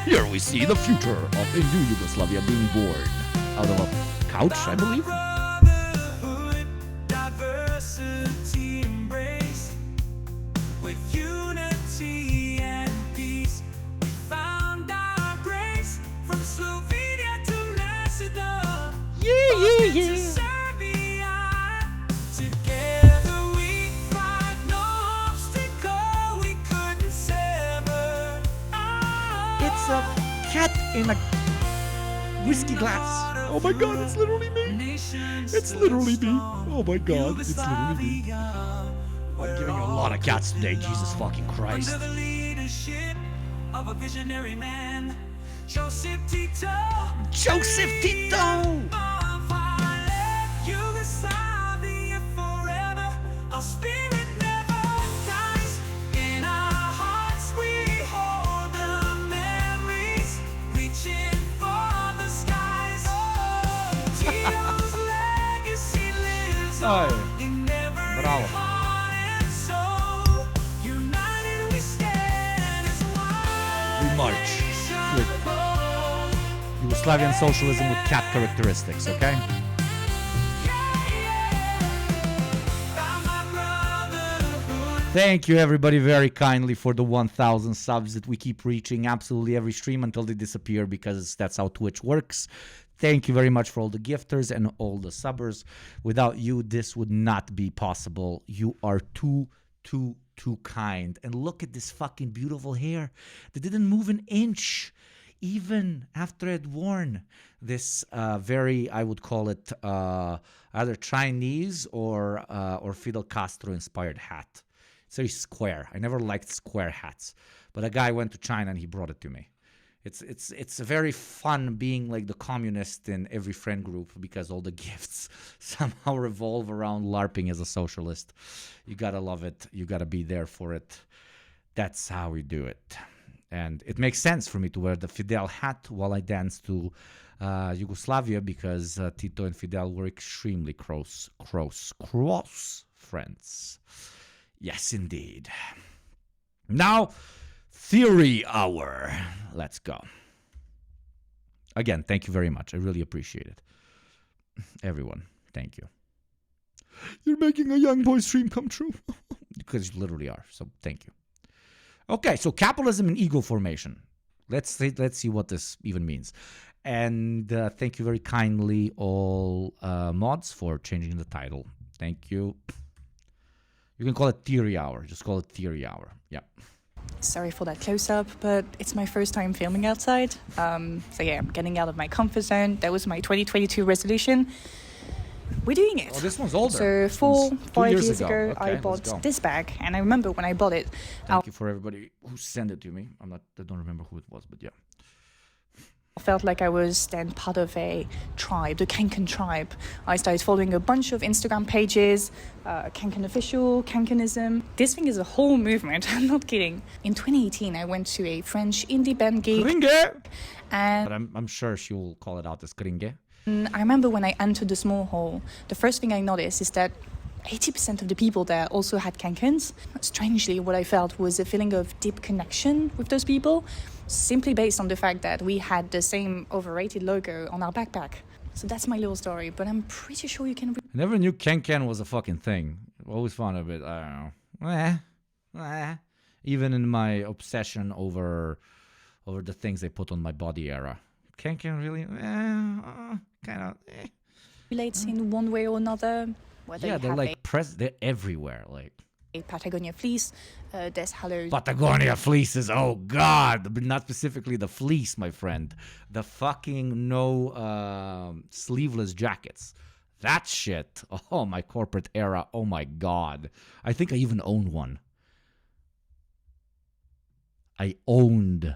Here we see the future of a new Yugoslavia being born out of a couch, I believe. Diversity embrace with unity and peace. We found our grace from Slovenia to Macedonia. Yeah. Together we fight no obstacle we couldn't sever. It's a cat in a whiskey glass. Oh my God, it's literally me. It's literally me. Oh my God, it's literally me. I'm giving you a lot of cats today, Jesus fucking Christ. Under the leadership of a visionary man, Joseph Tito. Joseph Tito. Yugoslavia forever. Our spirit never dies. In our hearts we hold the memories, reaching for the skies. Tito's legacy lives on in every heart and soul. United we stand as one. We march with Yugoslavian socialism with cat characteristics, okay? Thank you, everybody, very kindly for the 1,000 subs that we keep reaching absolutely every stream until they disappear, because that's how Twitch works. Thank you very much for all the gifters and all the subbers. Without you, this would not be possible. You are too kind. And look at this fucking beautiful hair. They didn't move an inch, even after I'd worn this very, I would call it either Chinese or Fidel Castro inspired hat. It's very square. I never liked square hats, but a guy went to China and he brought it to me. It's very fun being like the communist in every friend group, because all the gifts somehow revolve around LARPing as a socialist. You gotta love it. You gotta be there for it. That's how we do it. And it makes sense for me to wear the Fidel hat while I dance to Yugoslavia, because Tito and Fidel were extremely close friends. Yes, indeed. Now, Theory Hour. Let's go. Again, thank you very much. I really appreciate it. Everyone, thank you. You're making a young boy stream come true. Because you literally are, so thank you. Okay, so capitalism and ego formation. Let's see what this even means. And thank you very kindly, all mods, for changing the title. Thank you. You can call it Theory Hour. Just call it Theory Hour. Yeah. Sorry for that close-up, but it's my first time filming outside. So yeah, I'm getting out of my comfort zone. That was my 2022 resolution. We're doing it. Oh, this one's older. So 5 years ago, Okay, I let's go. bought this bag, and I remember when I bought it. Thank you for everybody who sent it to me. I don't remember who it was, but yeah. I felt like I was then part of a tribe, the Kanken tribe. I started following a bunch of Instagram pages, Kanken Official, Kankenism. This thing is a whole movement, I'm not kidding. In 2018, I went to a French indie band gig. And But I'm sure she will call it out as Kringe. I remember when I entered the small hall, the first thing I noticed is that 80% of the people there also had Kankens. Strangely, what I felt was a feeling of deep connection with those people, simply based on the fact that we had the same overrated logo on our backpack. So that's my little story, but I'm pretty sure you can... I never knew Ken was a fucking thing. Always found it, I don't know. Even in my obsession over the things they put on my body era. Ken really... kind of... Relates in one way or another. Whether Yeah, you they're have like... they're everywhere, like... a Patagonia fleece, there's Hello... Patagonia fleeces, oh god, but not specifically the fleece, my friend. The fucking sleeveless jackets. That shit, oh, my corporate era, oh my god. I think I even owned one. I owned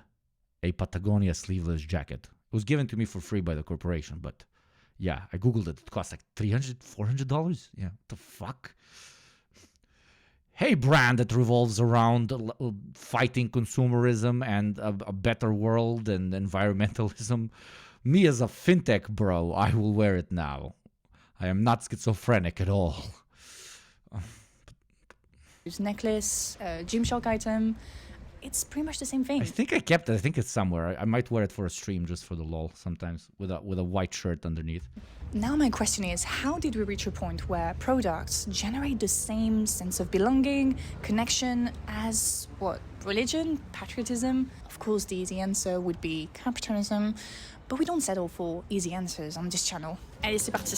a Patagonia sleeveless jacket. It was given to me for free by the corporation, but yeah, I googled it. It cost like $300, $400. Yeah, what the fuck? Hey, brand that revolves around fighting consumerism and a better world and environmentalism. Me as a fintech bro, I will wear it now. I am not schizophrenic at all. necklace, Gymshark item. It's pretty much the same thing. I think I kept it. I think it's somewhere. I might wear it for a stream just for the lol sometimes with a white shirt underneath. Now my question is, how did we reach a point where products generate the same sense of belonging, connection as, what, religion, patriotism? Of course, the easy answer would be capitalism, but we don't settle for easy answers on this channel. Allez, c'est parti.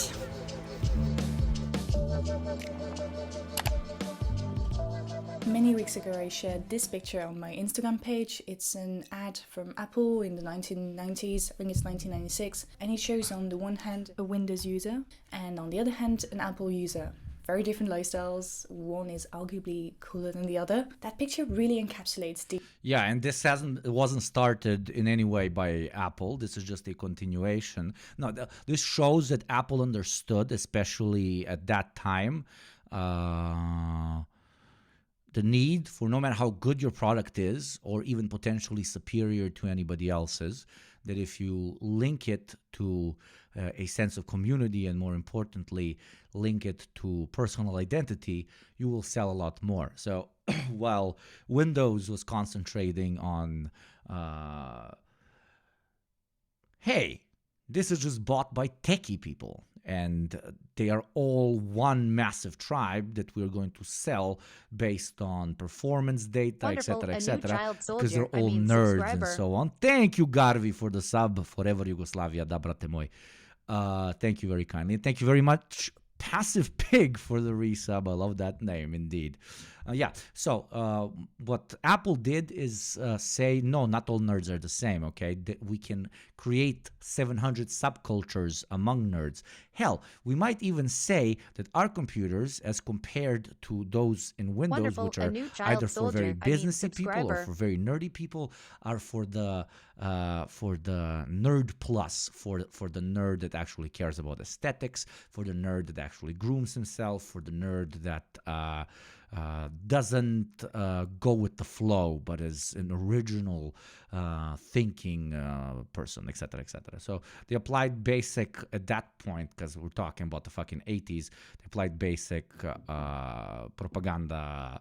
Many weeks ago, I shared this picture on my Instagram page. It's an ad from Apple in the 1990s, I think it's 1996, and it shows on the one hand a Windows user, and on the other hand an Apple user. Very different lifestyles. One is arguably cooler than the other. That picture really encapsulates the... Yeah, and it wasn't started in any way by Apple. This is just a continuation. No, this shows that Apple understood, especially at that time, the need for, no matter how good your product is, or even potentially superior to anybody else's, that if you link it to a sense of community, and more importantly, link it to personal identity, you will sell a lot more. So while Windows was concentrating on, hey, This is just bought by techie people. And they are all one massive tribe that we're going to sell based on performance data, Wonderful. etc., A new etc. child Because soldier. they're all nerds and so on. Thank you, Garvi, for the sub. Forever Yugoslavia, da brate moj. Thank you very kindly. And thank you very much, Passive Pig, for the resub. I love that name, indeed. So what Apple did is say, no, not all nerds are the same, okay? We can create 700 subcultures among nerds. Hell, we might even say that our computers, as compared to those in Windows, Wonderful. which A are new child either for very soldier. I mean, businessy people or subscriber. for very nerdy people, are for the nerd plus, for the nerd that actually cares about aesthetics, for the nerd that actually grooms himself, for the nerd that doesn't go with the flow, but is an original thinking person, etc., etc. So they applied basic at that point, because we're talking about the fucking 80s. They applied basic propaganda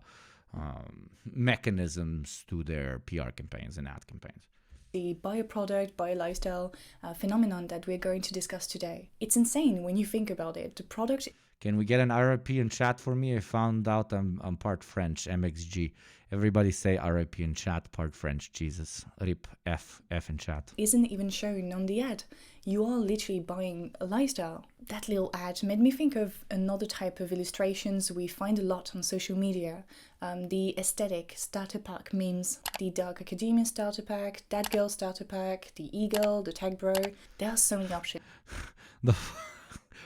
mechanisms to their PR campaigns and ad campaigns. The bioproduct, bio-lifestyle phenomenon that we're going to discuss today. It's insane when you think about it. The product... Can we get an RIP in chat for me? I found out I'm part French, MXG. Everybody say RIP in chat, part French. Jesus. RIP, F in chat. Isn't even shown on the ad. You are literally buying a lifestyle. That little ad made me think of another type of illustrations we find a lot on social media. The aesthetic starter pack memes, the Dark Academia starter pack, That Girl starter pack, the E-Girl, the Tag Bro. There are so many options. The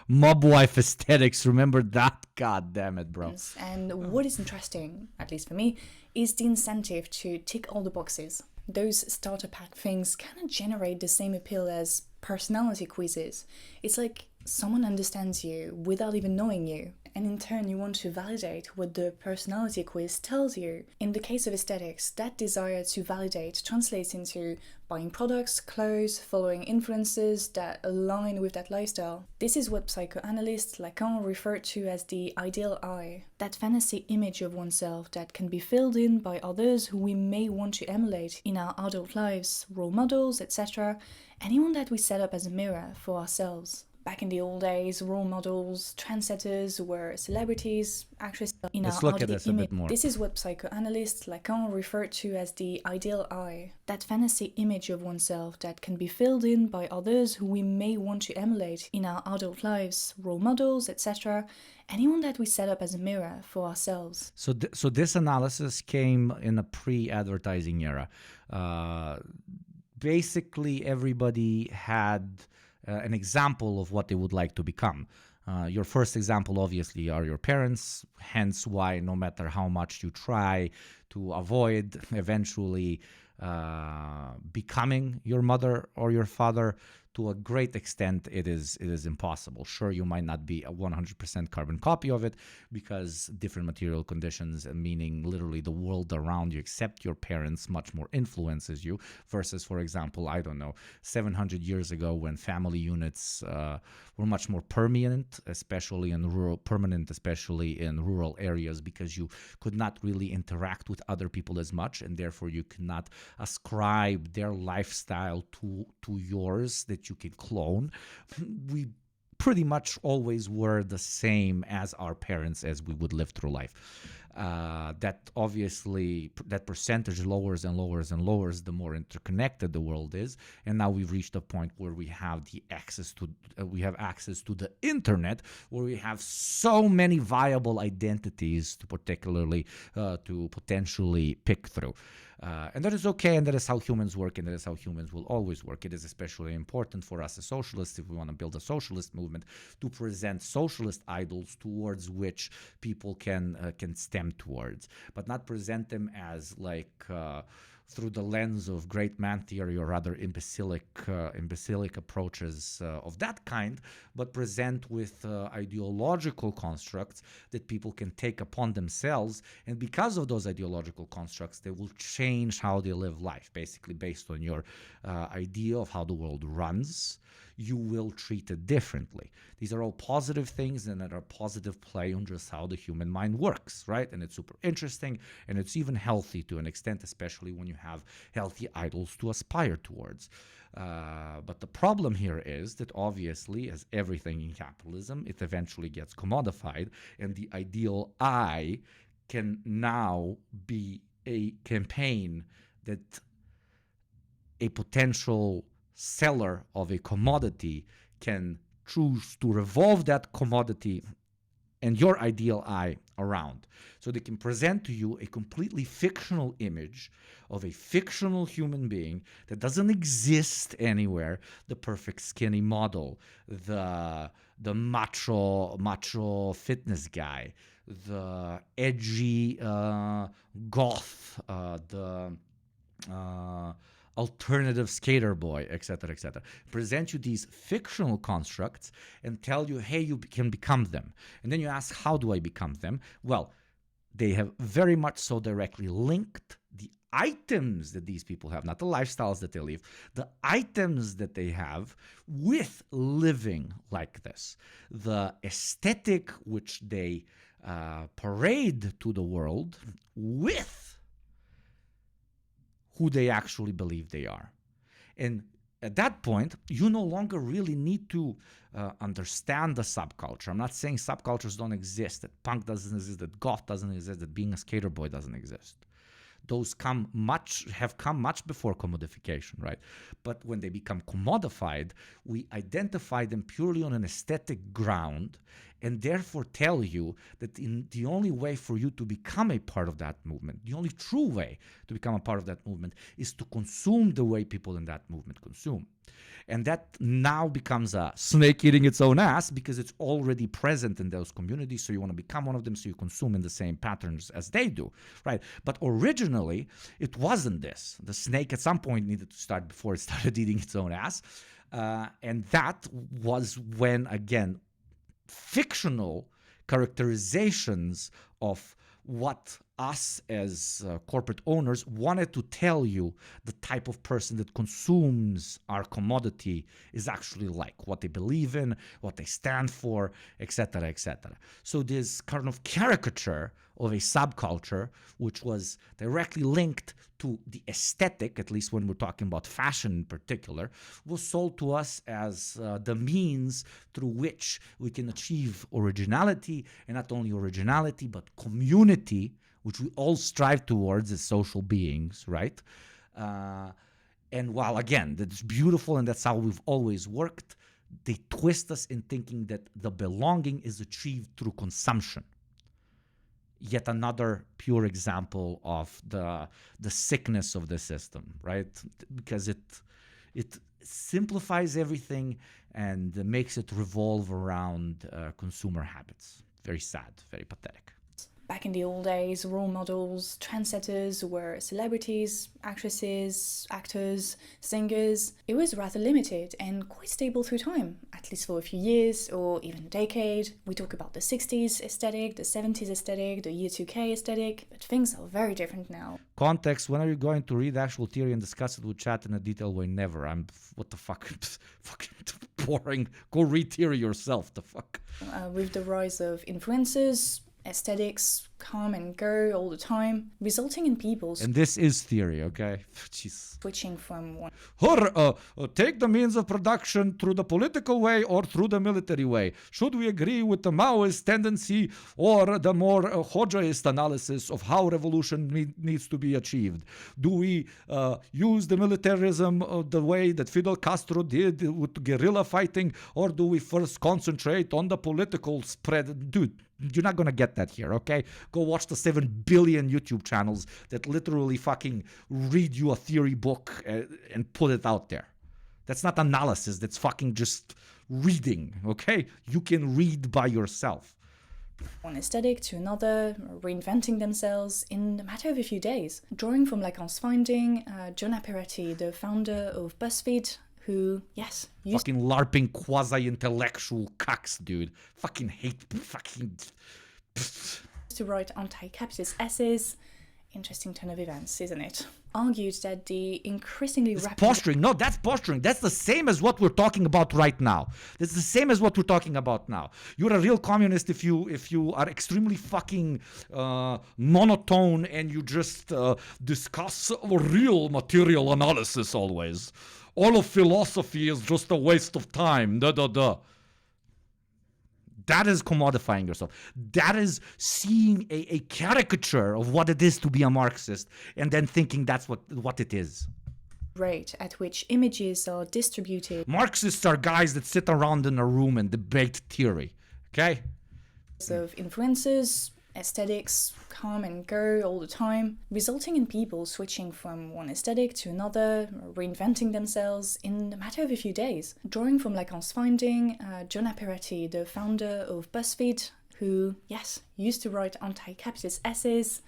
mob wife aesthetics, remember that? God damn it, bro. And what is interesting, at least for me, is the incentive to tick all the boxes. Those starter pack things kind of generate the same appeal as personality quizzes. It's like someone understands you without even knowing you, and in turn you want to validate what the personality quiz tells you. In the case of aesthetics, that desire to validate translates into buying products, clothes, following influencers that align with that lifestyle. This is what psychoanalyst Lacan referred to as the ideal I, that fantasy image of oneself that can be filled in by others who we may want to emulate in our adult lives, role models, etc., anyone that we set up as a mirror for ourselves. Back in the old days, role models, trendsetters were celebrities, actresses in Let's our look at this a bit more. This is what psychoanalyst Lacan referred to as the ideal I, that fantasy image of oneself that can be filled in by others who we may want to emulate in our adult lives, role models, etc., anyone that we set up as a mirror for ourselves. So this analysis came in a pre-advertising era. Basically, everybody had an example of what they would like to become. Your first example, obviously, are your parents, hence why no matter how much you try to avoid eventually becoming your mother or your father, to a great extent, it is impossible. Sure, you might not be a 100% carbon copy of it because different material conditions, meaning literally the world around you, except your parents, much more influences you versus, for example, I don't know, 700 years ago when family units were much more permanent, especially in rural areas, because you could not really interact with other people as much, and therefore you could not ascribe their lifestyle to yours that you can clone. We pretty much always were the same as our parents as we would live through life. That obviously, that percentage lowers and lowers and lowers the more interconnected the world is, and now we've reached a point where we have access to the internet, where we have so many viable identities to potentially pick through. And that is okay, and that is how humans work, and that is how humans will always work. It is especially important for us as socialists, if we want to build a socialist movement, to present socialist idols towards which people can stem towards, but not present them as like through the lens of great man theory or rather imbecilic approaches of that kind, but present with ideological constructs that people can take upon themselves. And because of those ideological constructs, they will change how they live life, basically based on your idea of how the world runs, you will treat it differently. These are all positive things and that are positive play on just how the human mind works, right? And it's super interesting, and it's even healthy to an extent, especially when you have healthy idols to aspire towards. But the problem here is that obviously, as everything in capitalism, it eventually gets commodified, and the ideal I can now be a campaign that a potential seller of a commodity can choose to revolve that commodity and your ideal I around. So they can present to you a completely fictional image of a fictional human being that doesn't exist anywhere, the perfect skinny model, the macho fitness guy, the edgy goth, the alternative skater boy, etc., etc. Present you these fictional constructs and tell you, hey, you can become them. And then you ask, how do I become them? Well, they have very much so directly linked the items that these people have, not the lifestyles that they live, the items that they have with living like this. The aesthetic which they parade to the world with who they actually believe they are. And at that point, you no longer really need to understand the subculture. I'm not saying subcultures don't exist, that punk doesn't exist, that goth doesn't exist, that being a skater boy doesn't exist. Those have come much before commodification, right? But when they become commodified, we identify them purely on an aesthetic ground, and therefore tell you that the only way for you to become a part of that movement, the only true way to become a part of that movement, is to consume the way people in that movement consume. And that now becomes a snake eating its own ass because it's already present in those communities. So you want to become one of them, so you consume in the same patterns as they do, right? But originally, it wasn't this. The snake at some point needed to start before it started eating its own ass. And that was when, again, fictional characterizations of what us as corporate owners wanted to tell you the type of person that consumes our commodity is actually like, what they believe in, what they stand for, etc., etc. So this kind of caricature of a subculture, which was directly linked to the aesthetic, at least when we're talking about fashion in particular, was sold to us as the means through which we can achieve originality, and not only originality, but community, which we all strive towards as social beings, right? And while, again, that's beautiful and that's how we've always worked, they twist us in thinking that the belonging is achieved through consumption. Yet another pure example of the sickness of the system, right? Because it simplifies everything and makes it revolve around consumer habits. Very sad, very pathetic. Back in the old days, role models, trendsetters were celebrities, actresses, actors, singers. It was rather limited and quite stable through time, at least for a few years or even a decade. We talk about the 60s aesthetic, the 70s aesthetic, the year 2K aesthetic, but things are very different now. Context, when are you going to read actual theory and discuss it with chat in a detailed way? Never. What the fuck? Fucking boring. Go read theory yourself, the fuck. With the rise of influencers, aesthetics come and go all the time, resulting in people's... And this is theory, okay? Jeez. Switching from one... Take the means of production through the political way or through the military way. Should we agree with the Maoist tendency or the more Hojaist analysis of how revolution needs to be achieved? Do we use the militarism the way that Fidel Castro did with guerrilla fighting, or do we first concentrate on the political spread? Dude, you're not going to get that here, okay? Go watch the 7 billion YouTube channels that literally fucking read you a theory book and put it out there. That's not analysis. That's fucking just reading, okay? You can read by yourself. One aesthetic to another, reinventing themselves in a matter of a few days. Drawing from Lacan's finding, John Apparati, the founder of BuzzFeed, who, yes, fucking LARPing quasi-intellectual cucks, dude. Fucking hate, fucking... to write anti-capitalist essays Interesting turn of events, isn't it? Argued that the increasingly rapid... Posturing. No, that's posturing. That's the same as what we're talking about right now. That's the same as what we're talking about now. You're a real communist if you are extremely fucking monotone and you just discuss real material analysis always. All of philosophy is just a waste of time. That is commodifying yourself. That is seeing a caricature of what it is to be a Marxist and then thinking that's what it is. Rate at which images are distributed. Marxists are guys that sit around in a room and debate theory, okay? Of influences, aesthetics come and go all the time, resulting in people switching from one aesthetic to another, reinventing themselves in a matter of a few days. Drawing from Lacan's finding, John Aperetti, the founder of BuzzFeed, who, yes, used to write anti-capitalist essays.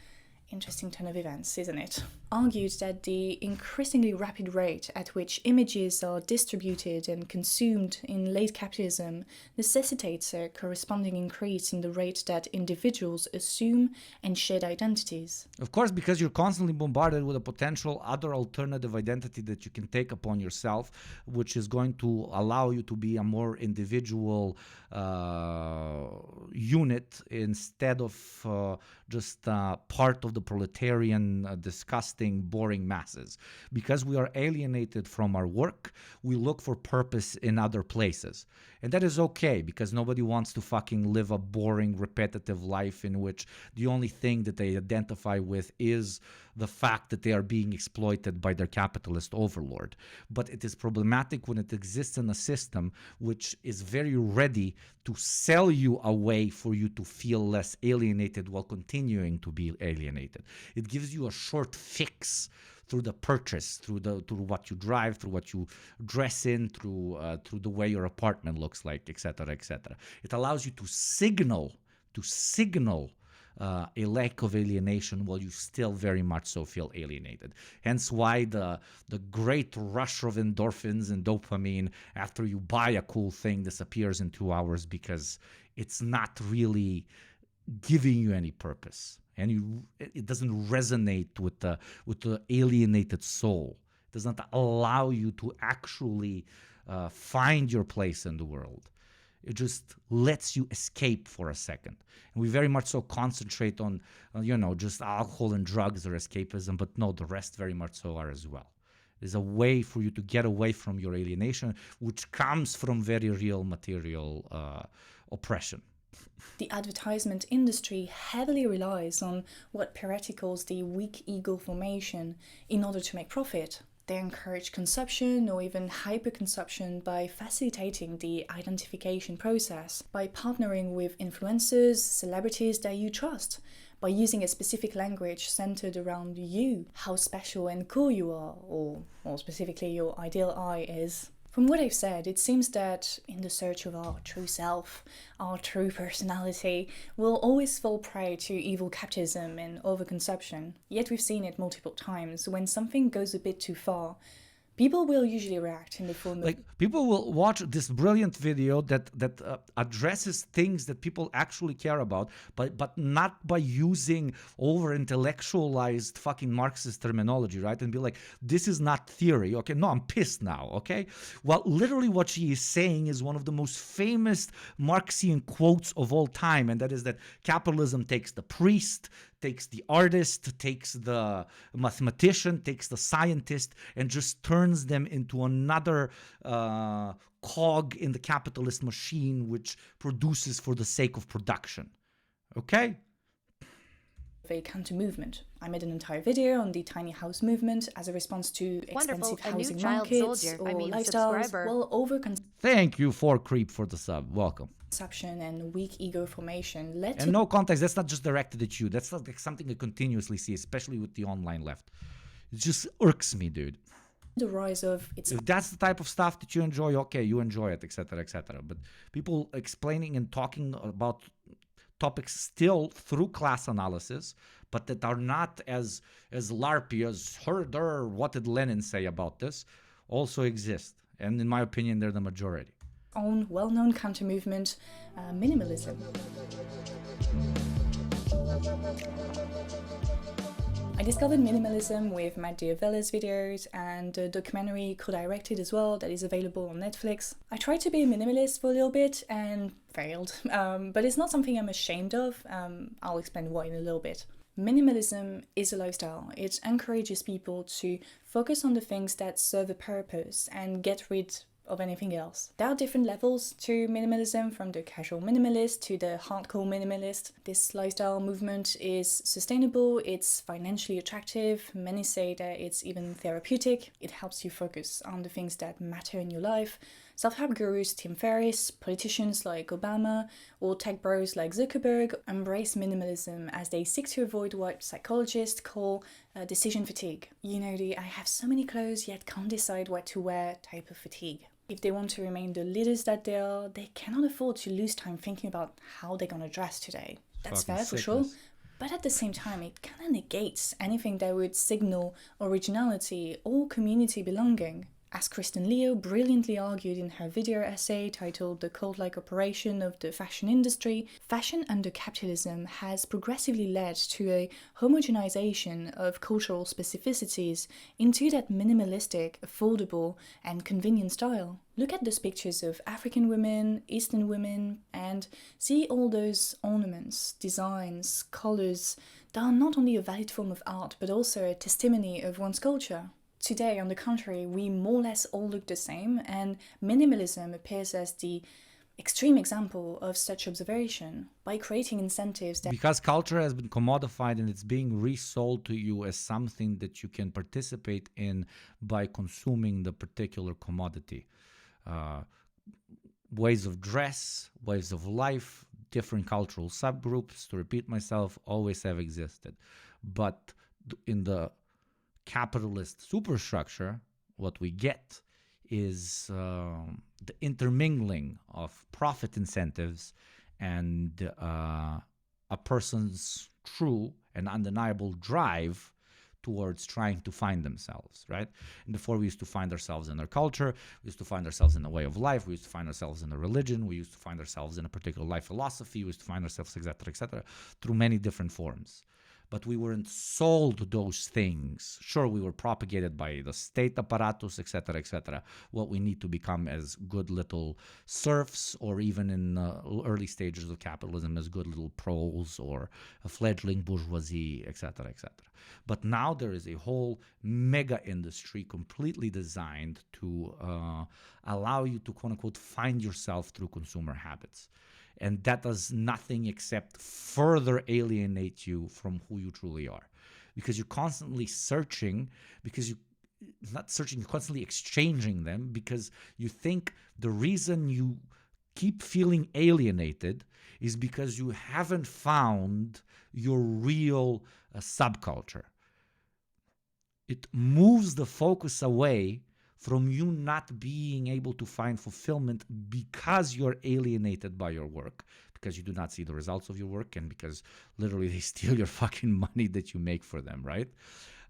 Interesting turn of events, isn't it? Argued that the increasingly rapid rate at which images are distributed and consumed in late capitalism necessitates a corresponding increase in the rate that individuals assume and shed identities. Of course, because you're constantly bombarded with a potential other alternative identity that you can take upon yourself, which is going to allow you to be a more individual unit instead of just part of the proletarian, disgusting, boring masses. Because we are alienated from our work, we look for purpose in other places. And that is okay, because nobody wants to fucking live a boring, repetitive life in which the only thing that they identify with is the fact that they are being exploited by their capitalist overlord. But it is problematic when it exists in a system which is very ready to sell you a way for you to feel less alienated while continuing to be alienated. It gives you a short fix through the purchase, through what you drive, through what you dress in, through the way your apartment looks like, etc., etc. It allows you to signal a lack of alienation while you still very much so feel alienated. Hence why the great rush of endorphins and dopamine after you buy a cool thing disappears in 2 hours, because it's not really giving you any purpose. And it doesn't resonate with the alienated soul. It does not allow you to actually find your place in the world. It just lets you escape for a second. And we very much so concentrate on, just alcohol and drugs or escapism, but no, the rest very much so are as well. There's a way for you to get away from your alienation, which comes from very real material oppression. The advertisement industry heavily relies on what Peretti calls the weak ego formation in order to make profit. They encourage consumption or even hyperconsumption by facilitating the identification process, by partnering with influencers, celebrities that you trust, by using a specific language centered around you, how special and cool you are, or more specifically your ideal I is. From what I've said, it seems that in the search of our true self, our true personality, we'll always fall prey to evil capitalism and overconsumption. Yet we've seen it multiple times. When something goes a bit too far, people will usually react in the form of... People will watch this brilliant video that addresses things that people actually care about, but not by using over-intellectualized fucking Marxist terminology, right? And be like, this is not theory, okay? No, I'm pissed now, okay? Well, literally what she is saying is one of the most famous Marxian quotes of all time, and that is that capitalism takes the priest, takes the artist, takes the mathematician, takes the scientist, and just turns them into another cog in the capitalist machine, which produces for the sake of production. Okay? A counter movement. I made an entire video on the tiny house movement as a response to expensive housing markets or lifestyles, well, Thank you, creep, for the sub. Welcome. Consumption and weak ego formation led and no context. That's not just directed at you. That's like something I continuously see, especially with the online left. It just irks me, dude. The rise of its... If that's the type of stuff that you enjoy, okay, you enjoy it, etc., etc. But people explaining and talking about topics still through class analysis, but that are not as LARPy as Herder, what did Lenin say about this, also exist. And in my opinion, they're the majority. Own well-known counter-movement, minimalism. I discovered minimalism with Matt Diavella's videos and a documentary co-directed as well that is available on Netflix. I tried to be a minimalist for a little bit and failed, but it's not something I'm ashamed of. I'll explain why in a little bit. Minimalism is a lifestyle. It encourages people to focus on the things that serve a purpose and get rid of anything else. There are different levels to minimalism, from the casual minimalist to the hardcore minimalist. This lifestyle movement is sustainable, it's financially attractive, many say that it's even therapeutic. It helps you focus on the things that matter in your life. Self-help gurus Tim Ferriss, politicians like Obama, or tech bros like Zuckerberg embrace minimalism as they seek to avoid what psychologists call decision fatigue. You know, the I have so many clothes yet can't decide what to wear type of fatigue. If they want to remain the leaders that they are, they cannot afford to lose time thinking about how they're gonna dress today. That's fair for sure. But at the same time, it kind of negates anything that would signal originality or community belonging. As Kristen Leo brilliantly argued in her video essay titled The Cult-like Operation of the Fashion Industry, fashion under capitalism has progressively led to a homogenization of cultural specificities into that minimalistic, affordable, and convenient style. Look at those pictures of African women, Eastern women, and see all those ornaments, designs, colors that are not only a valid form of art, but also a testimony of one's culture. Today, on the contrary, we more or less all look the same, and minimalism appears as the extreme example of such observation by creating incentives that... Because culture has been commodified and it's being resold to you as something that you can participate in by consuming the particular commodity. Ways of dress, ways of life, different cultural subgroups, to repeat myself, always have existed. But in the capitalist superstructure, what we get is the intermingling of profit incentives and a person's true and undeniable drive towards trying to find themselves, right? And before, we used to find ourselves in our culture, we used to find ourselves in a way of life, we used to find ourselves in a religion, we used to find ourselves in a particular life philosophy, we used to find ourselves, etc., through many different forms. But we weren't sold those things. Sure, we were propagated by the state apparatus, etc., what we need to become as good little serfs, or even in early stages of capitalism as good little proles or a fledgling bourgeoisie, etc., But now there is a whole mega industry completely designed to allow you to, quote unquote, find yourself through consumer habits. And that does nothing except further alienate you from who you truly are. Because you're constantly searching, you're constantly exchanging them, because you think the reason you keep feeling alienated is because you haven't found your real subculture. It moves the focus away from you not being able to find fulfillment because you're alienated by your work, because you do not see the results of your work, and because literally they steal your fucking money that you make for them, right?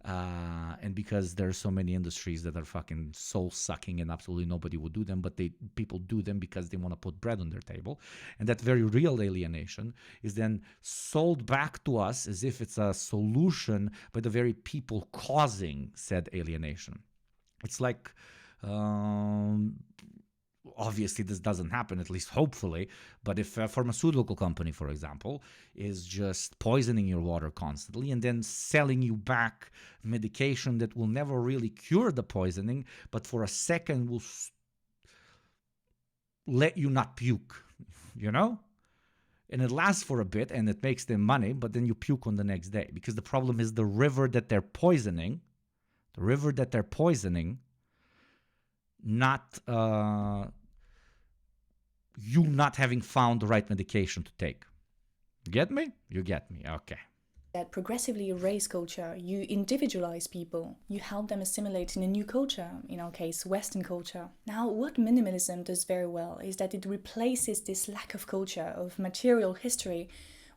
And because there are so many industries that are fucking soul-sucking and absolutely nobody would do them, but people do them because they want to put bread on their table. And that very real alienation is then sold back to us as if it's a solution by the very people causing said alienation. It's like, obviously this doesn't happen, at least hopefully, but if a pharmaceutical company, for example, is just poisoning your water constantly and then selling you back medication that will never really cure the poisoning, but for a second will let you not puke, you know? And it lasts for a bit and it makes them money, but then you puke on the next day, because the problem is the river that they're poisoning, not you not having found the right medication to take. Get me? You get me. Okay. That progressively erase culture. You individualize people. You help them assimilate in a new culture, in our case, Western culture. Now, what minimalism does very well is that it replaces this lack of culture, of material history,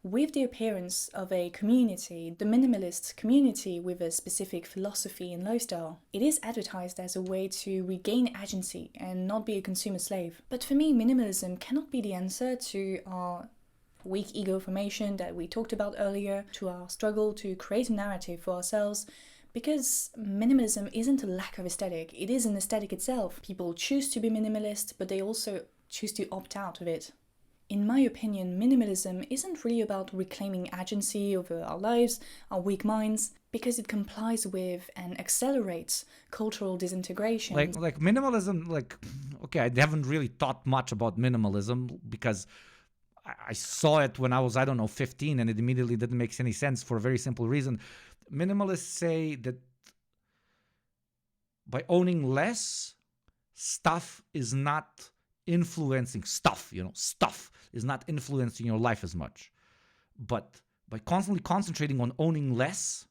with the appearance of a community, the minimalist community with a specific philosophy and lifestyle. It is advertised as a way to regain agency and not be a consumer slave. But for me, minimalism cannot be the answer to our weak ego formation that we talked about earlier, to our struggle to create a narrative for ourselves. Because minimalism isn't a lack of aesthetic, it is an aesthetic itself. People choose to be minimalist, but they also choose to opt out of it. In my opinion, minimalism isn't really about reclaiming agency over our lives, our weak minds, because it complies with and accelerates cultural disintegration. Like minimalism, okay, I haven't really thought much about minimalism because I saw it when I was, 15, and it immediately didn't make any sense for a very simple reason. Minimalists say that by owning less, stuff is not influencing stuff is not influencing your life as much. But by constantly concentrating on owning less,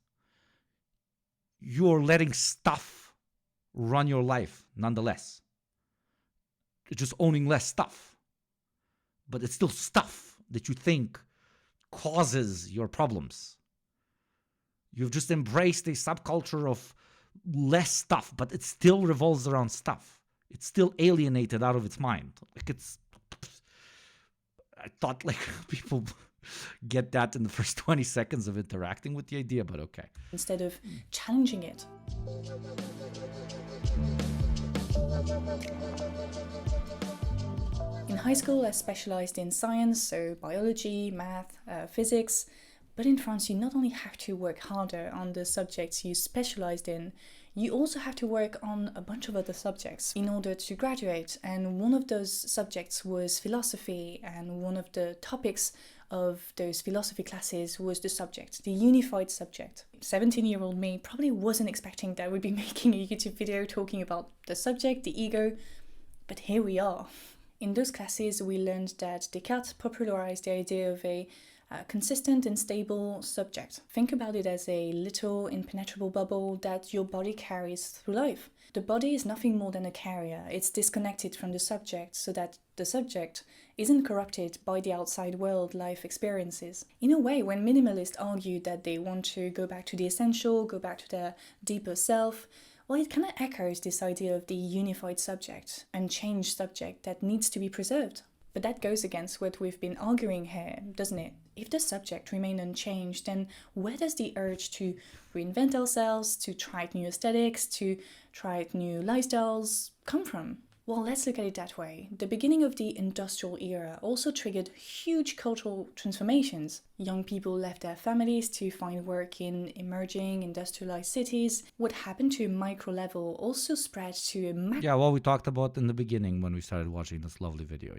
you're letting stuff run your life nonetheless. It's just owning less stuff. But it's still stuff that you think causes your problems. You've just embraced a subculture of less stuff, but it still revolves around stuff. It's still alienated out of its mind. I thought people get that in the first 20 seconds of interacting with the idea, but okay. Instead of challenging it. In high school, I specialized in science, so biology, math, physics. But in France, you not only have to work harder on the subjects you specialized in, you also have to work on a bunch of other subjects in order to graduate. And one of those subjects was philosophy, and one of the topics of those philosophy classes was the subject, the unified subject. 17-year-old me probably wasn't expecting that I would be making a YouTube video talking about the subject, the ego, but here we are. In those classes, we learned that Descartes popularized the idea of a consistent and stable subject. Think about it as a little impenetrable bubble that your body carries through life. The body is nothing more than a carrier. It's disconnected from the subject so that the subject isn't corrupted by the outside world life experiences. In a way, when minimalists argue that they want to go back to the essential, go back to their deeper self, well, it kind of echoes this idea of the unified subject, unchanged subject that needs to be preserved. But that goes against what we've been arguing here, doesn't it? If the subject remains unchanged, then where does the urge to reinvent ourselves, to try new aesthetics, to try new lifestyles come from? Well, let's look at it that way. The beginning of the industrial era also triggered huge cultural transformations. Young people left their families to find work in emerging industrialized cities. What happened to a micro level also spread to a macro we talked about in the beginning when we started watching this lovely video,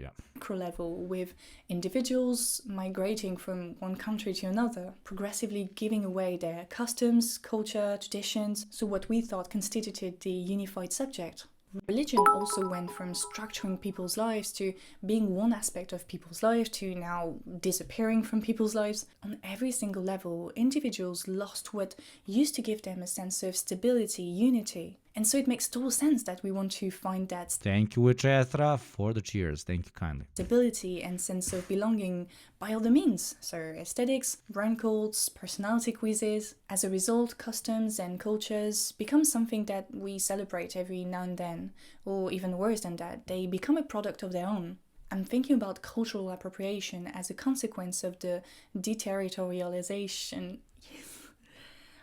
level, with individuals migrating from one country to another, progressively giving away their customs, culture, traditions, so what we thought constituted the unified subject. Religion also went from structuring people's lives to being one aspect of people's life to now disappearing from people's lives. On every single level, individuals lost what used to give them a sense of stability, unity. And so it makes total sense that we want to find that Thank you, Etra, for the cheers. Thank you kindly. stability and sense of belonging by other means, so aesthetics, brand codes, personality quizzes. As a result, customs and cultures become something that we celebrate every now and then, or even worse than that, they become a product of their own. I'm thinking about cultural appropriation as a consequence of the deterritorialization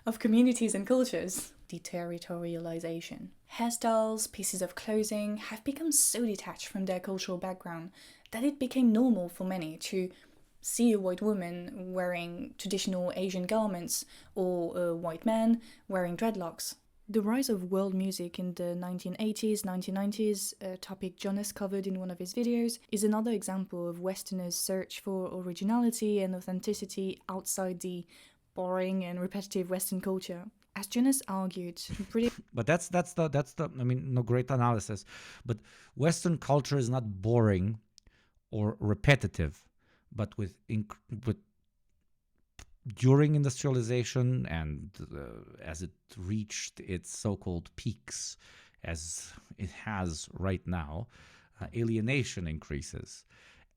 of communities and cultures. Deterritorialization. Hairstyles, pieces of clothing have become so detached from their cultural background that it became normal for many to see a white woman wearing traditional Asian garments or a white man wearing dreadlocks. The rise of world music in the 1980s, 1990s, a topic Jonas covered in one of his videos, is another example of Westerners' search for originality and authenticity outside the boring and repetitive Western culture. As Jonas argued, But that's the no, great analysis. But Western culture is not boring or repetitive, but during industrialization and as it reached its so-called peaks, as it has right now, alienation increases.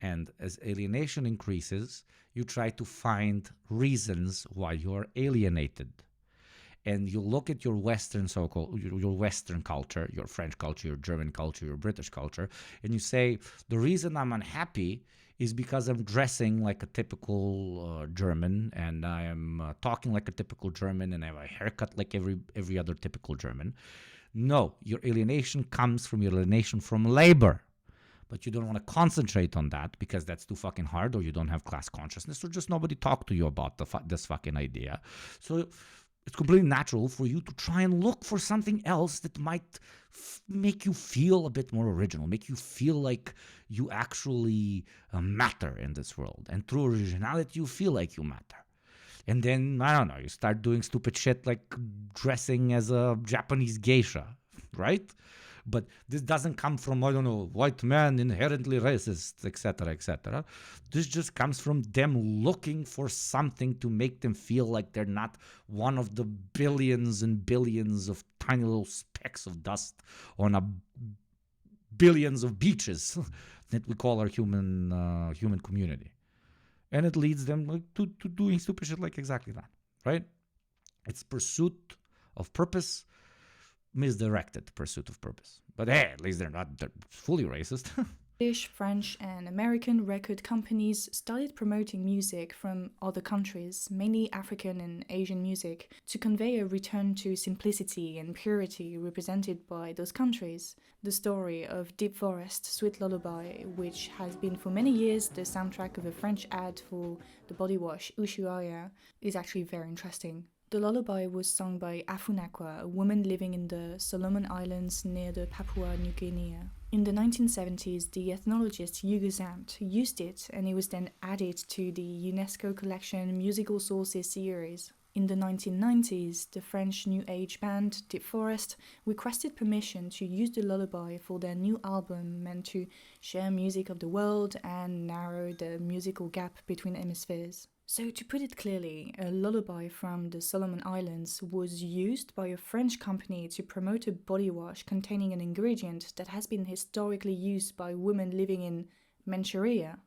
And as alienation increases, you try to find reasons why you're alienated. And you look at your Western your Western culture, your French culture, your German culture, your British culture, and you say, the reason I'm unhappy is because I'm dressing like a typical German, and I am talking like a typical German, and I have a haircut like every other typical German. No, your alienation comes from your alienation from labor. But you don't want to concentrate on that because that's too fucking hard, or you don't have class consciousness, or just nobody talked to you about this fucking idea. So it's completely natural for you to try and look for something else that might make you feel a bit more original, make you feel like you actually matter in this world. And through originality, you feel like you matter. And then, I don't know, you start doing stupid shit like dressing as a Japanese geisha, right? But this doesn't come from, I don't know, white man inherently racist, etc., etc. This just comes from them looking for something to make them feel like they're not one of the billions and billions of tiny little specks of dust on a billions of beaches that we call our human community. And it leads them to doing stupid shit like exactly that, right? It's pursuit of purpose, misdirected pursuit of purpose. But hey, at least they're fully racist. British, French, and American record companies started promoting music from other countries, mainly African and Asian music, to convey a return to simplicity and purity represented by those countries. The story of Deep Forest, Sweet Lullaby, which has been for many years the soundtrack of a French ad for the body wash Ushuaia, is actually very interesting. The lullaby was sung by Afunakwa, a woman living in the Solomon Islands near the Papua New Guinea. In the 1970s, the ethnologist Hugo Zandt used it, and it was then added to the UNESCO collection Musical Sources series. In the 1990s, the French New Age band Deep Forest requested permission to use the lullaby for their new album meant to share music of the world and narrow the musical gap between hemispheres. So to put it clearly, a lullaby from the Solomon Islands was used by a French company to promote a body wash containing an ingredient that has been historically used by women living in Manchuria.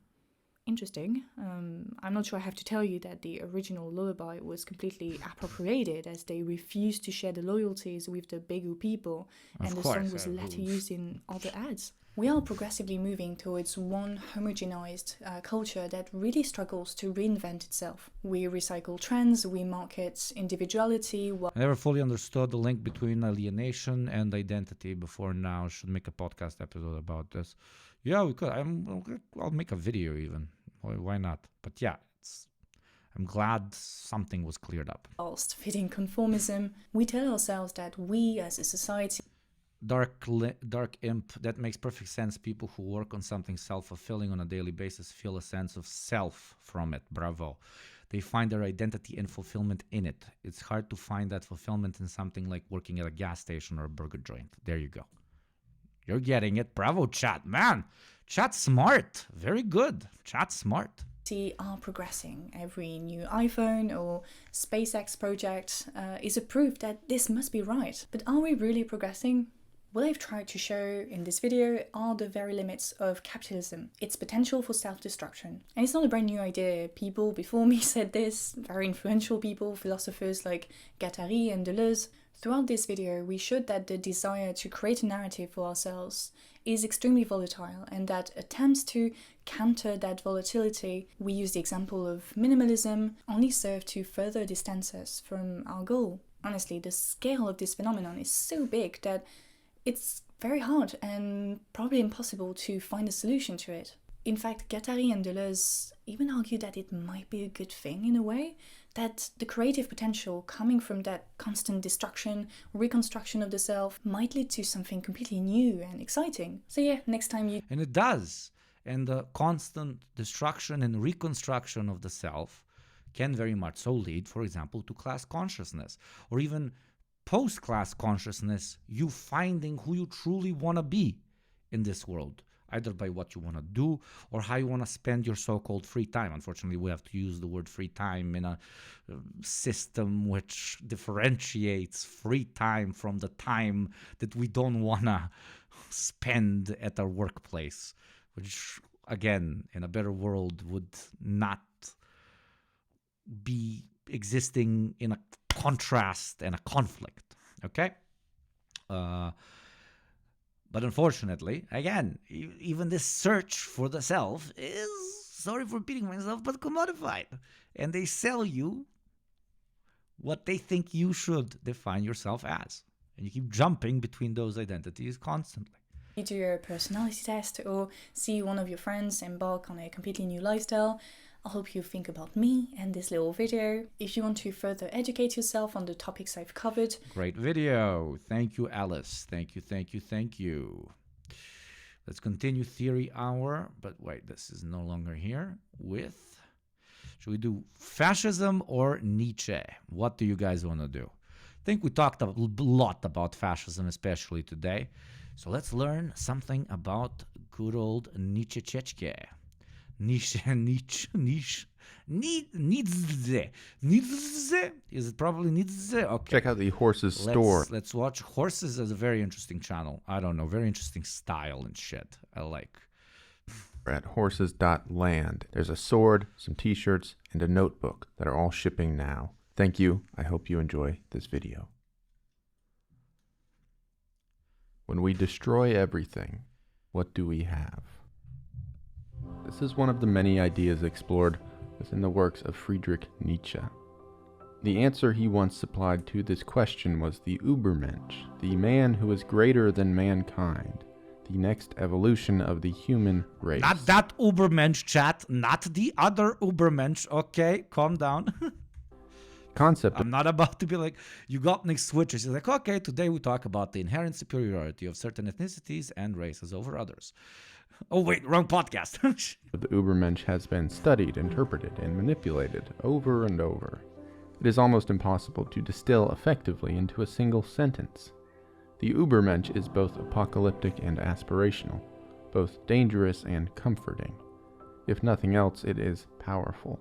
Interesting. I'm not sure I have to tell you that the original lullaby was completely appropriated, as they refused to share the loyalties with the Begu people, and the song was later used in other ads. We are progressively moving towards one homogenized culture that really struggles to reinvent itself. We recycle trends, we market individuality. I never fully understood the link between alienation and identity before now. Should make a podcast episode about this. Yeah, we could. I'll make a video even. Why not? But yeah, I'm glad something was cleared up. Whilst fitting conformism, we tell ourselves that we as a society... Dark imp, that makes perfect sense. People who work on something self-fulfilling on a daily basis feel a sense of self from it. Bravo. They find their identity and fulfillment in it. It's hard to find that fulfillment in something like working at a gas station or a burger joint. There you go. You're getting it. Bravo, chat. Man, chat's smart. Very good. Chat's smart. Are progressing. Every new iPhone or SpaceX project is a proof that this must be right. But are we really progressing? What I've tried to show in this video are the very limits of capitalism, its potential for self-destruction. And it's not a brand new idea. People before me said this, very influential people, philosophers like Guattari and Deleuze. Throughout this video, we showed that the desire to create a narrative for ourselves is extremely volatile, and that attempts to counter that volatility, we use the example of minimalism, only serve to further distance us from our goal. Honestly, the scale of this phenomenon is so big that it's very hard and probably impossible to find a solution to it. In fact, Guattari and Deleuze even argue that it might be a good thing in a way, that the creative potential coming from that constant destruction, reconstruction of the self might lead to something completely new and exciting. So yeah, next time you... And it does. And the constant destruction and reconstruction of the self can very much so lead, for example, to class consciousness, or even post-class consciousness, you finding who you truly want to be in this world, either by what you want to do or how you want to spend your so-called free time. Unfortunately, we have to use the word free time in a system which differentiates free time from the time that we don't want to spend at our workplace, which, again, in a better world would not be existing in a contrast and a conflict, okay? But unfortunately, again, even this search for the self is sorry for repeating myself, but commodified. And they sell you what they think you should define yourself as. And you keep jumping between those identities constantly. You do your personality test or see one of your friends embark on a completely new lifestyle. I hope you think about me and this little video. If you want to further educate yourself on the topics I've covered. Great video. Thank you, Alice. Thank you. Let's continue Theory Hour. But wait, this is no longer here with... Should we do fascism or Nietzsche? What do you guys want to do? I think we talked a lot about fascism, especially today. So let's learn something about good old Nietzsche. Nietzsche. Is it probably Nietzsche? Okay. Check out the Horses store. Let's watch Horses as a very interesting channel. I don't know, very interesting style and shit. I like. We're at horses.land. There's a sword, some t-shirts, and a notebook that are all shipping now. Thank you. I hope you enjoy this video. When we destroy everything, what do we have? This is one of the many ideas explored within the works of Friedrich Nietzsche. The answer he once supplied to this question was the Übermensch, the man who is greater than mankind, the next evolution of the human race. Not that Übermensch, chat, not the other Übermensch. Okay, calm down. Concept. I'm not about to be like, you got next switches. It's like, okay, today we talk about the inherent superiority of certain ethnicities and races over others. Oh, wait, wrong podcast. The Übermensch has been studied, interpreted, and manipulated over and over. It is almost impossible to distill effectively into a single sentence. The Übermensch is both apocalyptic and aspirational, both dangerous and comforting. If nothing else, it is powerful.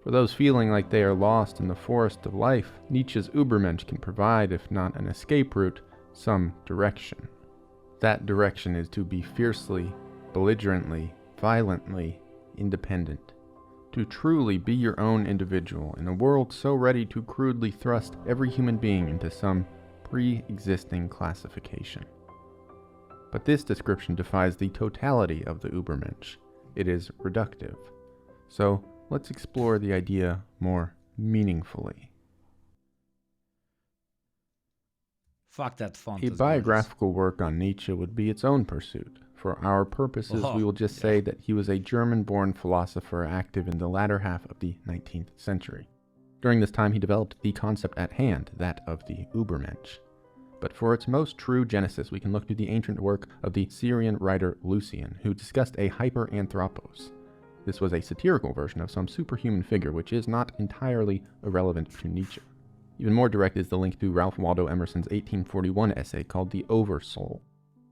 For those feeling like they are lost in the forest of life, Nietzsche's Übermensch can provide, if not an escape route, some direction. That direction is to be fiercely, belligerently, violently independent. To truly be your own individual in a world so ready to crudely thrust every human being into some pre-existing classification. But this description defies the totality of the Übermensch. It is reductive. So let's explore the idea more meaningfully. Fuck that font. A biographical work on Nietzsche would be its own pursuit. For our purposes, we will just say that he was a German-born philosopher active in the latter half of the 19th century. During this time, he developed the concept at hand, that of the Übermensch. But for its most true genesis, we can look to the ancient work of the Syrian writer Lucian, who discussed a hyperanthropos. This was a satirical version of some superhuman figure, which is not entirely irrelevant to Nietzsche. Even more direct is the link to Ralph Waldo Emerson's 1841 essay called The Oversoul.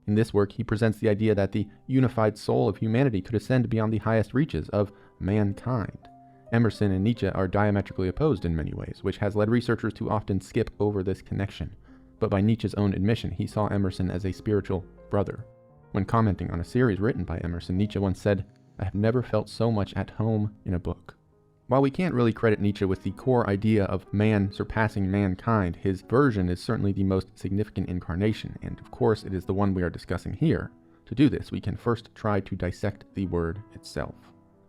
In this work, he presents the idea that the unified soul of humanity could ascend beyond the highest reaches of mankind. Emerson and Nietzsche are diametrically opposed in many ways, which has led researchers to often skip over this connection. But by Nietzsche's own admission, he saw Emerson as a spiritual brother. When commenting on a series written by Emerson, Nietzsche once said, "I have never felt so much at home in a book." While we can't really credit Nietzsche with the core idea of man surpassing mankind, his version is certainly the most significant incarnation, and of course it is the one we are discussing here. To do this, we can first try to dissect the word itself.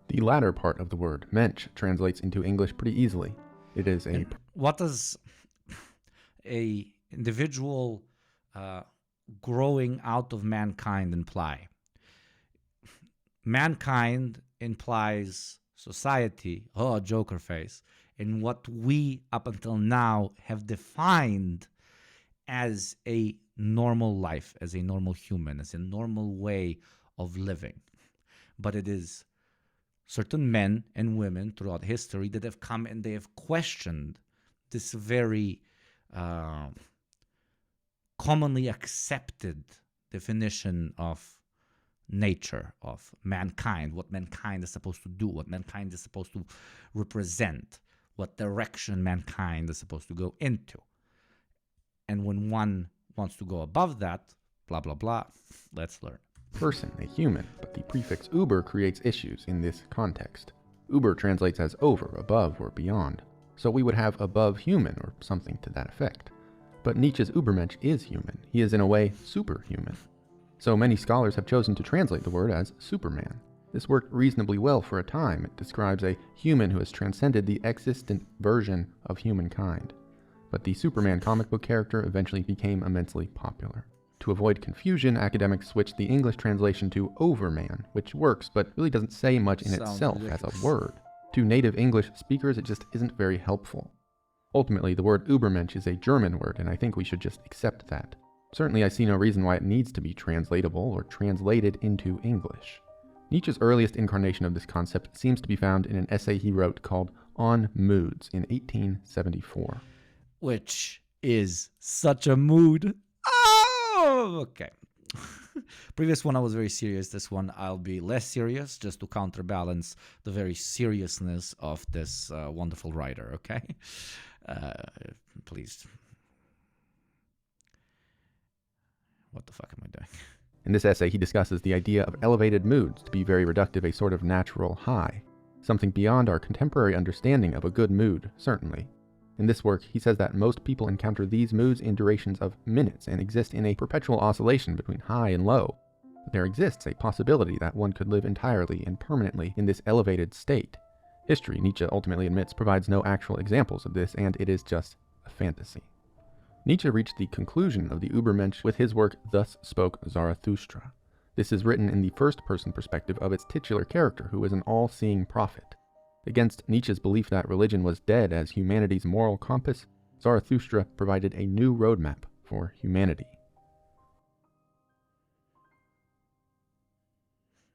The latter part of the word, mensch, translates into English pretty easily. It is a... What does a individual growing out of mankind imply? Mankind implies society, Joker face, in what we up until now have defined as a normal life, as a normal human, as a normal way of living. But it is certain men and women throughout history that have come and they have questioned this very commonly accepted definition of nature, of mankind, what mankind is supposed to do, what mankind is supposed to represent, what direction mankind is supposed to go into. And when one wants to go above that, blah, blah, blah, let's learn. Person, a human, but the prefix Uber creates issues in this context. Uber translates as over, above, or beyond, so we would have above human or something to that effect. But Nietzsche's Übermensch is human. He is in a way superhuman. So many scholars have chosen to translate the word as Superman. This worked reasonably well for a time. It describes a human who has transcended the existent version of humankind. But the Superman comic book character eventually became immensely popular. To avoid confusion, academics switched the English translation to Overman, which works, but really doesn't say much in itself as a word. To native English speakers, it just isn't very helpful. Ultimately, the word Übermensch is a German word, and I think we should just accept that. Certainly, I see no reason why it needs to be translatable or translated into English. Nietzsche's earliest incarnation of this concept seems to be found in an essay he wrote called On Moods in 1874. Which is such a mood. Oh, okay. Previous one I was very serious. This one I'll be less serious, just to counterbalance the very seriousness of this wonderful writer, okay? Please. What the fuck am I doing? In this essay, he discusses the idea of elevated moods to be very reductive, a sort of natural high, something beyond our contemporary understanding of a good mood, certainly. In this work, he says that most people encounter these moods in durations of minutes and exist in a perpetual oscillation between high and low. There exists a possibility that one could live entirely and permanently in this elevated state. History, Nietzsche ultimately admits, provides no actual examples of this, and it is just a fantasy. Nietzsche reached the conclusion of the Übermensch with his work Thus Spoke Zarathustra. This is written in the first-person perspective of its titular character, who is an all-seeing prophet. Against Nietzsche's belief that religion was dead as humanity's moral compass, Zarathustra provided a new roadmap for humanity.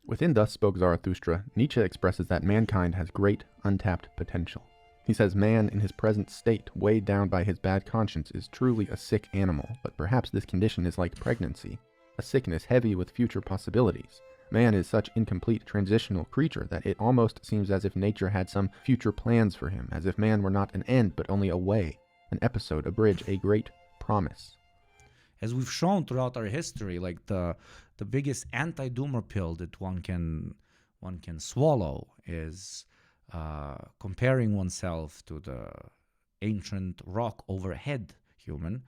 Within Thus Spoke Zarathustra, Nietzsche expresses that mankind has great untapped potential. He says man in his present state, weighed down by his bad conscience, is truly a sick animal, but perhaps this condition is like pregnancy, a sickness heavy with future possibilities. Man is such incomplete transitional creature that it almost seems as if nature had some future plans for him, as if man were not an end but only a way, an episode, a bridge, a great promise. As we've shown throughout our history, like the biggest anti-doomer pill that one can swallow is comparing oneself to the ancient rock overhead human,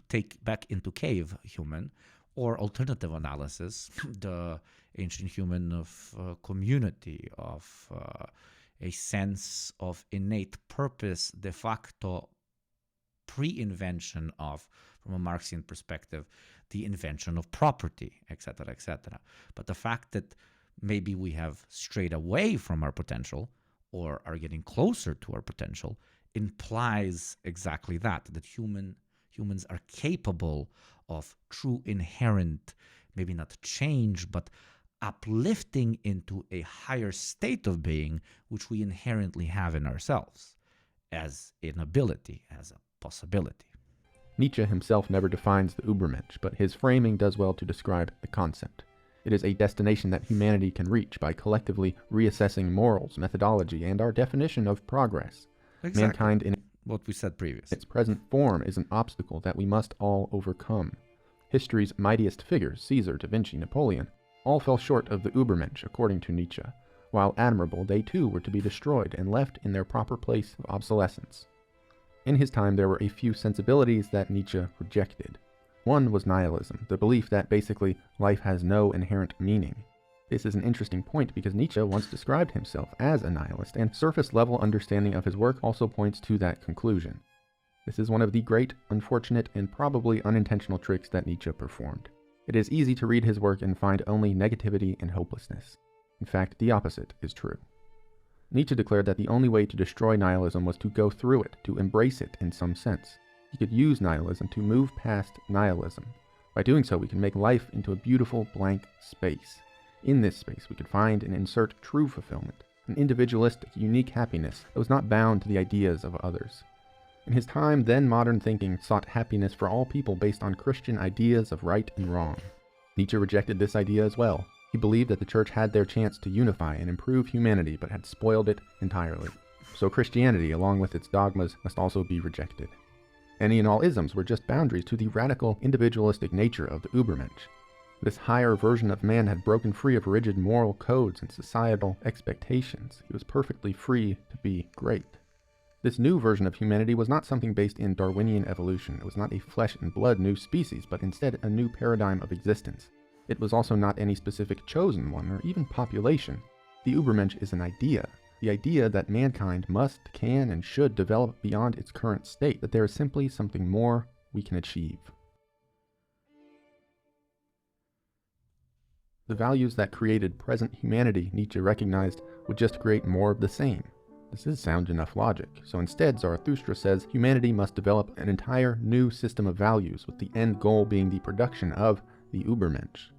take back into cave human, or alternative analysis, the ancient human of community, of a sense of innate purpose, de facto pre-invention of, from a Marxian perspective, the invention of property, etc., etc. But the fact that maybe we have strayed away from our potential or are getting closer to our potential implies exactly that humans are capable of true inherent, maybe not change, but uplifting into a higher state of being, which we inherently have in ourselves as an ability, as a possibility. Nietzsche himself never defines the Übermensch, but his framing does well to describe the concept. It is a destination that humanity can reach by collectively reassessing morals, methodology, and our definition of progress. Exactly. Mankind in what we said previously. Its present form is an obstacle that we must all overcome. History's mightiest figures, Caesar, Da Vinci, Napoleon, all fell short of the Übermensch, according to Nietzsche. While admirable, they too were to be destroyed and left in their proper place of obsolescence. In his time, there were a few sensibilities that Nietzsche rejected. One was nihilism, the belief that basically life has no inherent meaning. This is an interesting point because Nietzsche once described himself as a nihilist, and surface-level understanding of his work also points to that conclusion. This is one of the great, unfortunate, and probably unintentional tricks that Nietzsche performed. It is easy to read his work and find only negativity and hopelessness. In fact, the opposite is true. Nietzsche declared that the only way to destroy nihilism was to go through it, to embrace it in some sense. He could use nihilism to move past nihilism. By doing so, we can make life into a beautiful blank space. In this space, we could find and insert true fulfillment, an individualistic, unique happiness that was not bound to the ideas of others. In his time, then modern thinking sought happiness for all people based on Christian ideas of right and wrong. Nietzsche rejected this idea as well. He believed that the church had their chance to unify and improve humanity, but had spoiled it entirely. So Christianity, along with its dogmas, must also be rejected. Any and all isms were just boundaries to the radical, individualistic nature of the Übermensch. This higher version of man had broken free of rigid moral codes and societal expectations. He was perfectly free to be great. This new version of humanity was not something based in Darwinian evolution. It was not a flesh and blood new species, but instead a new paradigm of existence. It was also not any specific chosen one or even population. The Übermensch is an idea. The idea that mankind must, can, and should develop beyond its current state, that there is simply something more we can achieve. The values that created present humanity, Nietzsche recognized, would just create more of the same. This is sound enough logic. So instead, Zarathustra says humanity must develop an entire new system of values, with the end goal being the production of the Übermensch.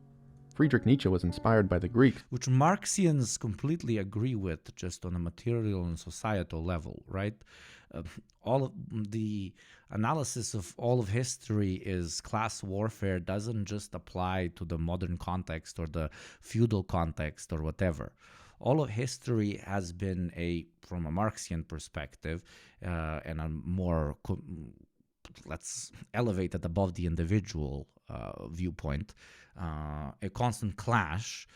Friedrich Nietzsche was inspired by the Greeks, which Marxians completely agree with, just on a material and societal level, right? All of the analysis of all of history is class warfare doesn't just apply to the modern context or the feudal context or whatever. All of history has been from a Marxian perspective, and a more, let's elevate it above the individual viewpoint, a constant clash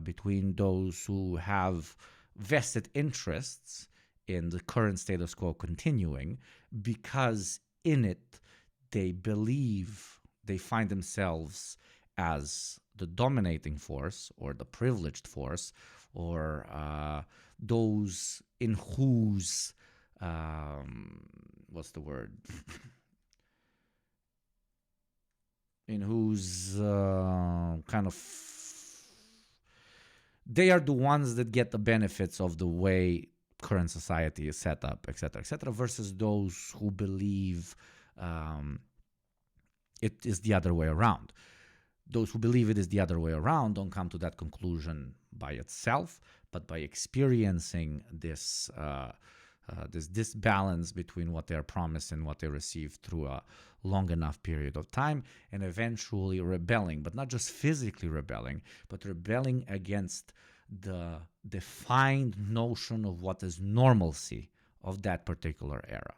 between those who have vested interests in the current status quo continuing, because in it they believe they find themselves as the dominating force or the privileged force, or those in whose what's the word in whose kind of they are the ones that get the benefits of the way current society is set up, etc., versus those who believe it is the other way around. Those who believe it is the other way around don't come to that conclusion by itself, but by experiencing this this disbalance between what they are promised and what they receive through a long enough period of time, and eventually rebelling, but not just physically rebelling, but rebelling against the defined notion of what is normalcy of that particular era,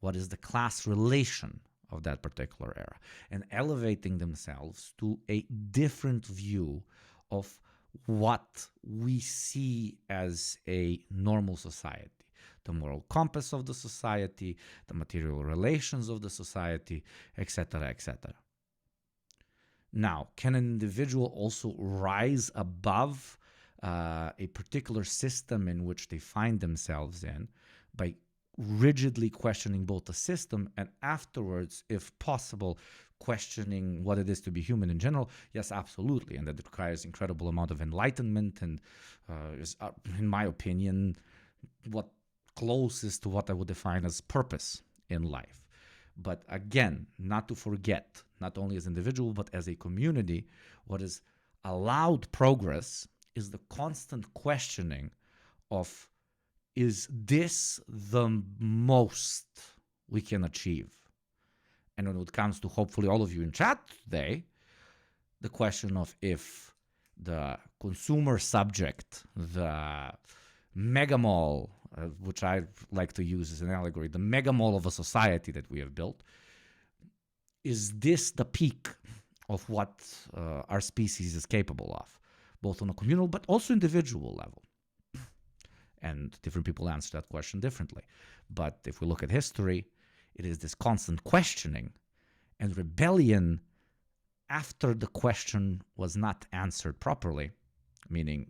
what is the class relation of that particular era, and elevating themselves to a different view of what we see as a normal society, the moral compass of the society, the material relations of the society, etc., etc. Now, can an individual also rise above a particular system in which they find themselves in by rigidly questioning both the system and afterwards, if possible, questioning what it is to be human in general? Yes, absolutely. And that requires incredible amount of enlightenment and is, in my opinion, what closest to what I would define as purpose in life. But again, not to forget, not only as individual, but as a community, what is allowed progress is the constant questioning of, is this the most we can achieve? And when it comes to hopefully all of you in chat today, the question of if the consumer subject, the mega mall, which I like to use as an allegory, the mega mall of a society that we have built, is this the peak of what our species is capable of, both on a communal but also individual level? And different people answer that question differently. But if we look at history, it is this constant questioning and rebellion after the question was not answered properly, meaning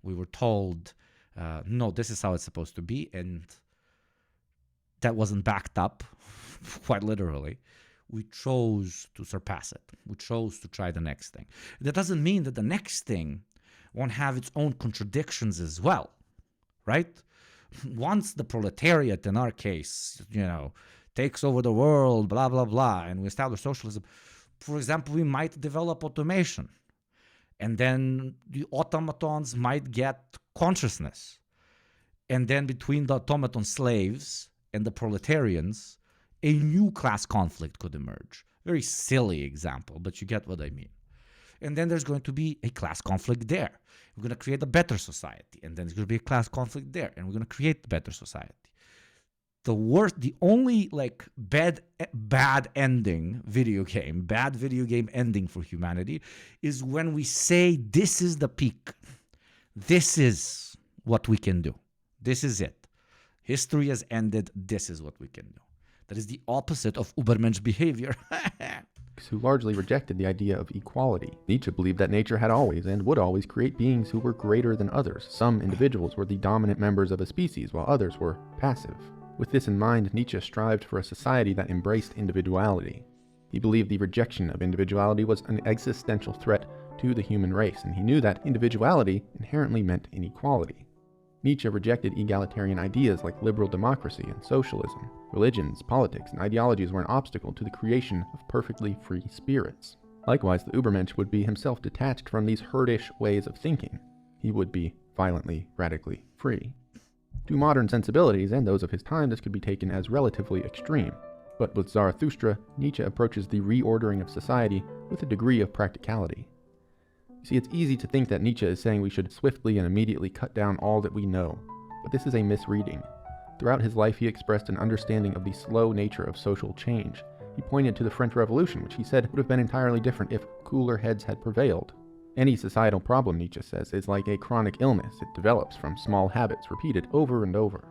we were told, no, this is how it's supposed to be, and that wasn't backed up, quite literally. We chose to surpass it. We chose to try the next thing. That doesn't mean that the next thing won't have its own contradictions as well, right? Once the proletariat, in our case, takes over the world, blah, blah, blah, and we establish socialism, for example, we might develop automation. And then the automatons might get consciousness. And then between the automaton slaves and the proletarians, a new class conflict could emerge. Very silly example, but you get what I mean. And then there's going to be a class conflict there. We're going to create a better society. And then there's going to be a class conflict there. And we're going to create a better society. The only bad video game ending for humanity is when we say this is the peak. This is what we can do. This is it. History has ended. This is what we can do. That is the opposite of Übermensch behavior. Greeks who largely rejected the idea of equality. Nietzsche believed that nature had always and would always create beings who were greater than others. Some individuals were the dominant members of a species, while others were passive. With this in mind, Nietzsche strived for a society that embraced individuality. He believed the rejection of individuality was an existential threat to the human race, and he knew that individuality inherently meant inequality. Nietzsche rejected egalitarian ideas like liberal democracy and socialism. Religions, politics, and ideologies were an obstacle to the creation of perfectly free spirits. Likewise, the Übermensch would be himself detached from these herdish ways of thinking. He would be violently, radically free. To modern sensibilities and those of his time, this could be taken as relatively extreme. But with Zarathustra, Nietzsche approaches the reordering of society with a degree of practicality. You see, it's easy to think that Nietzsche is saying we should swiftly and immediately cut down all that we know, but this is a misreading. Throughout his life, he expressed an understanding of the slow nature of social change. He pointed to the French Revolution, which he said would have been entirely different if cooler heads had prevailed. Any societal problem, Nietzsche says, is like a chronic illness. It develops from small habits repeated over and over.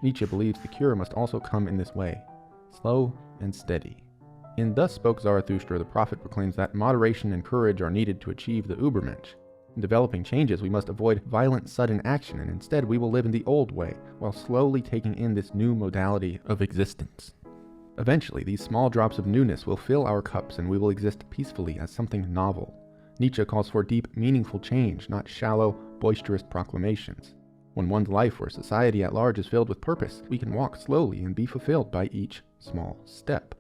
Nietzsche believes the cure must also come in this way, slow and steady. In Thus Spoke Zarathustra, the prophet proclaims that moderation and courage are needed to achieve the Übermensch. In developing changes, we must avoid violent, sudden action, and instead we will live in the old way, while slowly taking in this new modality of existence. Eventually, these small drops of newness will fill our cups, and we will exist peacefully as something novel. Nietzsche calls for deep, meaningful change, not shallow, boisterous proclamations. When one's life or society at large is filled with purpose, we can walk slowly and be fulfilled by each small step.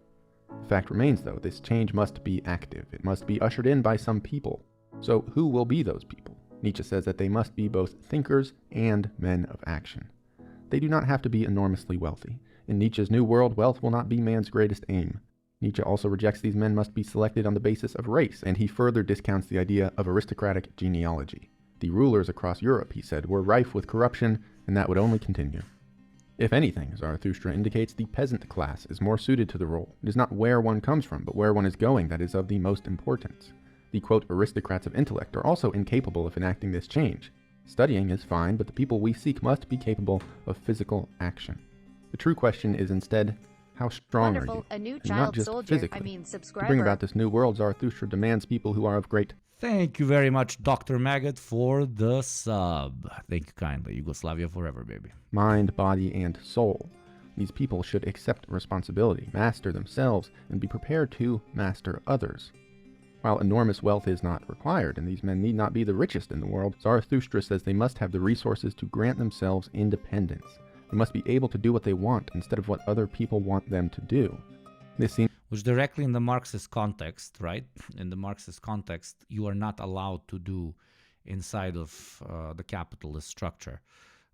The fact remains, though, this change must be active. It must be ushered in by some people. So who will be those people? Nietzsche says that they must be both thinkers and men of action. They do not have to be enormously wealthy. In Nietzsche's new world, wealth will not be man's greatest aim. Nietzsche also rejects these men must be selected on the basis of race, and he further discounts the idea of aristocratic genealogy. The rulers across Europe, he said, were rife with corruption, and that would only continue. If anything, Zarathustra indicates the peasant class is more suited to the role. It is not where one comes from, but where one is going that is of the most importance. The, quote, aristocrats of intellect are also incapable of enacting this change. Studying is fine, but the people we seek must be capable of physical action. The true question is instead, how strong are you? A new And child not just soldier, physically. subscriber. To bring about this new world, Zarathustra demands people who are of great... Thank you very much, Dr. Maggot, for the sub. Thank you kindly. Yugoslavia forever, baby. Mind, body, and soul. These people should accept responsibility, master themselves, and be prepared to master others. While enormous wealth is not required, and these men need not be the richest in the world, Zarathustra says they must have the resources to grant themselves independence. They must be able to do what they want instead of what other people want them to do. This seems... Which directly in the Marxist context, right? In the Marxist context, you are not allowed to do inside of the capitalist structure.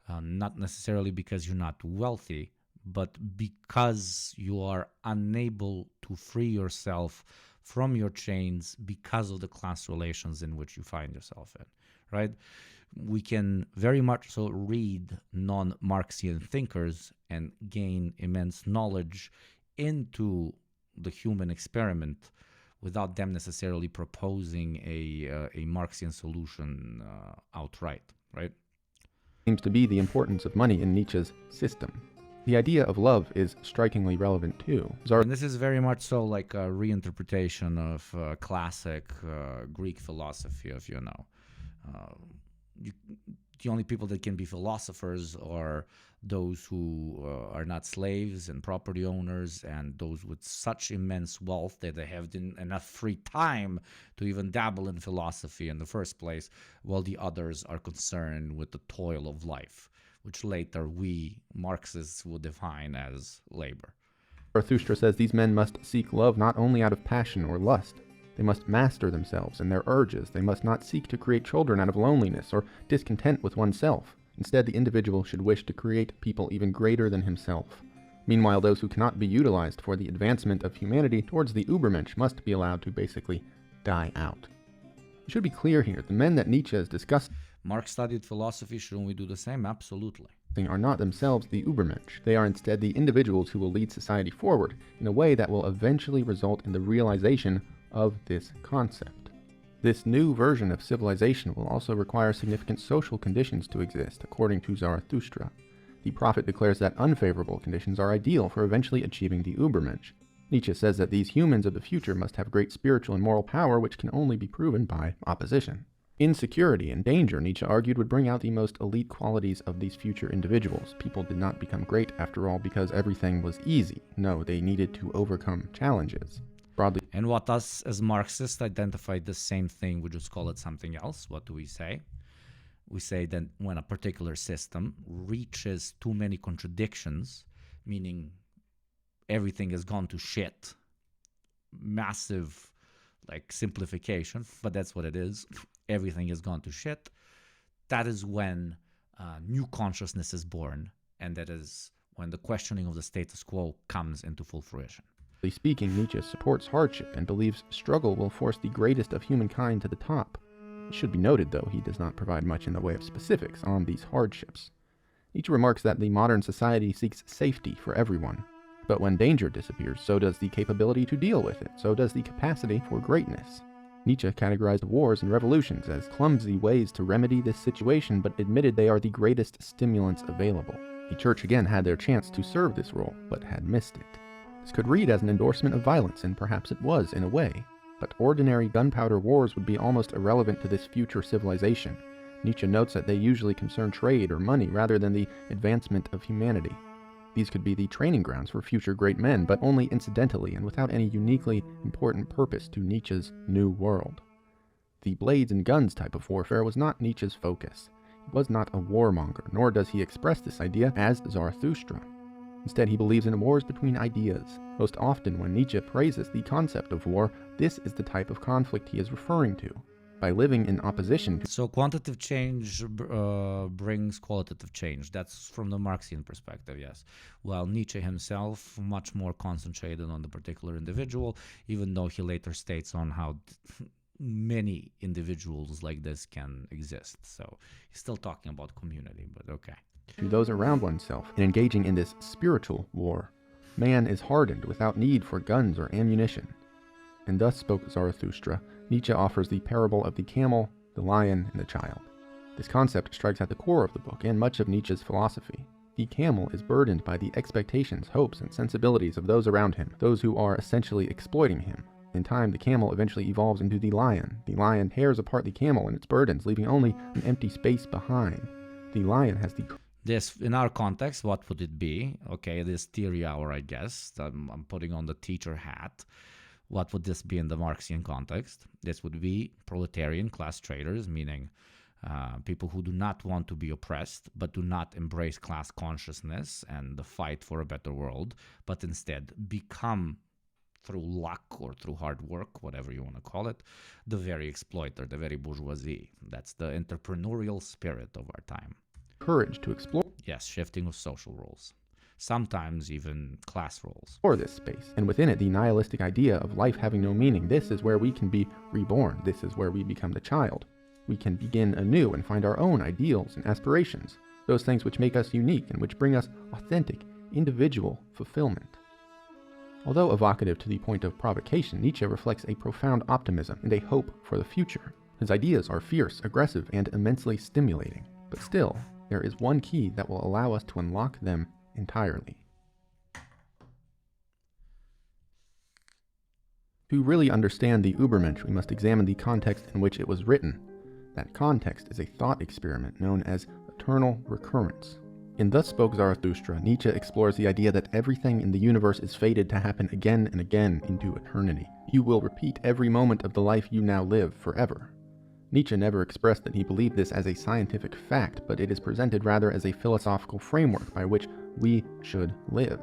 Not necessarily because you're not wealthy, but because you are unable to free yourself from your chains because of the class relations in which you find yourself in, right? We can very much so read non-Marxian thinkers and gain immense knowledge into the human experiment without them necessarily proposing a Marxian solution outright, right? Seems to be the importance of money in Nietzsche's system. The idea of love is strikingly relevant too. And this is very much so like a reinterpretation of classic Greek philosophy of, the only people that can be philosophers are those who are not slaves and property owners and those with such immense wealth that they have enough free time to even dabble in philosophy in the first place, while the others are concerned with the toil of life, which later we Marxists will define as labor. Zarathustra says these men must seek love not only out of passion or lust. They must master themselves and their urges. They must not seek to create children out of loneliness or discontent with oneself. Instead, the individual should wish to create people even greater than himself. Meanwhile, those who cannot be utilized for the advancement of humanity towards the Übermensch must be allowed to basically die out. It should be clear here, the men that Nietzsche is discussing Marx studied philosophy. Shouldn't we do the same? Absolutely. Are not themselves the Übermensch. They are instead the individuals who will lead society forward in a way that will eventually result in the realization of this concept. This new version of civilization will also require significant social conditions to exist, according to Zarathustra. The prophet declares that unfavorable conditions are ideal for eventually achieving the Übermensch. Nietzsche says that these humans of the future must have great spiritual and moral power, which can only be proven by opposition. Insecurity and danger, Nietzsche argued, would bring out the most elite qualities of these future individuals. People did not become great, after all, because everything was easy. No, they needed to overcome challenges. Broadly. And what us as Marxists identify the same thing, we just call it something else. What do we say? We say that when a particular system reaches too many contradictions, meaning everything has gone to shit, massive simplification, but that's what it is. Everything has gone to shit. That is when new consciousness is born, and that is when the questioning of the status quo comes into full fruition. Speaking, Nietzsche supports hardship and believes struggle will force the greatest of humankind to the top. It should be noted, though, he does not provide much in the way of specifics on these hardships. Nietzsche remarks that the modern society seeks safety for everyone. But when danger disappears, so does the capability to deal with it, so does the capacity for greatness. Nietzsche categorized wars and revolutions as clumsy ways to remedy this situation, but admitted they are the greatest stimulants available. The church again had their chance to serve this role, but had missed it. This could read as an endorsement of violence, and perhaps it was in a way. But ordinary gunpowder wars would be almost irrelevant to this future civilization. Nietzsche notes that they usually concern trade or money rather than the advancement of humanity. These could be the training grounds for future great men, but only incidentally and without any uniquely important purpose to Nietzsche's new world. The blades and guns type of warfare was not Nietzsche's focus. He was not a warmonger, nor does he express this idea as Zarathustra. Instead, he believes in wars between ideas. Most often, when Nietzsche praises the concept of war, this is the type of conflict he is referring to. By living in opposition to... So quantitative change brings qualitative change. That's from the Marxian perspective, yes. While Nietzsche himself, much more concentrated on the particular individual, even though he later states on how many individuals like this can exist. So he's still talking about community, but okay. To those around oneself in engaging in this spiritual war, man is hardened without need for guns or ammunition. And thus spoke Zarathustra. Nietzsche offers the parable of the camel, the lion, and the child. This concept strikes at the core of the book and much of Nietzsche's philosophy. The camel is burdened by the expectations, hopes, and sensibilities of those around him, those who are essentially exploiting him. In time, the camel eventually evolves into the lion. The lion tears apart the camel and its burdens, leaving only an empty space behind. The lion has the... This, in our context, what would it be? Okay, this theory hour, I guess. I'm putting on the teacher hat. What would this be in the Marxian context? This would be proletarian class traders, meaning people who do not want to be oppressed, but do not embrace class consciousness and the fight for a better world, but instead become, through luck or through hard work, whatever you want to call it, the very exploiter, the very bourgeoisie. That's the entrepreneurial spirit of our time. Courage to explore. Yes, shifting of social roles. Sometimes even class roles. Or this space, and within it the nihilistic idea of life having no meaning. This is where we can be reborn. This is where we become the child. We can begin anew and find our own ideals and aspirations, those things which make us unique and which bring us authentic, individual fulfillment. Although evocative to the point of provocation, Nietzsche reflects a profound optimism and a hope for the future. His ideas are fierce, aggressive, and immensely stimulating. But still, there is one key that will allow us to unlock them entirely. To really understand the Übermensch, we must examine the context in which it was written. That context is a thought experiment known as eternal recurrence. In Thus Spoke Zarathustra, Nietzsche explores the idea that everything in the universe is fated to happen again and again into eternity. You will repeat every moment of the life you now live forever. Nietzsche never expressed that he believed this as a scientific fact, but it is presented rather as a philosophical framework by which we should live.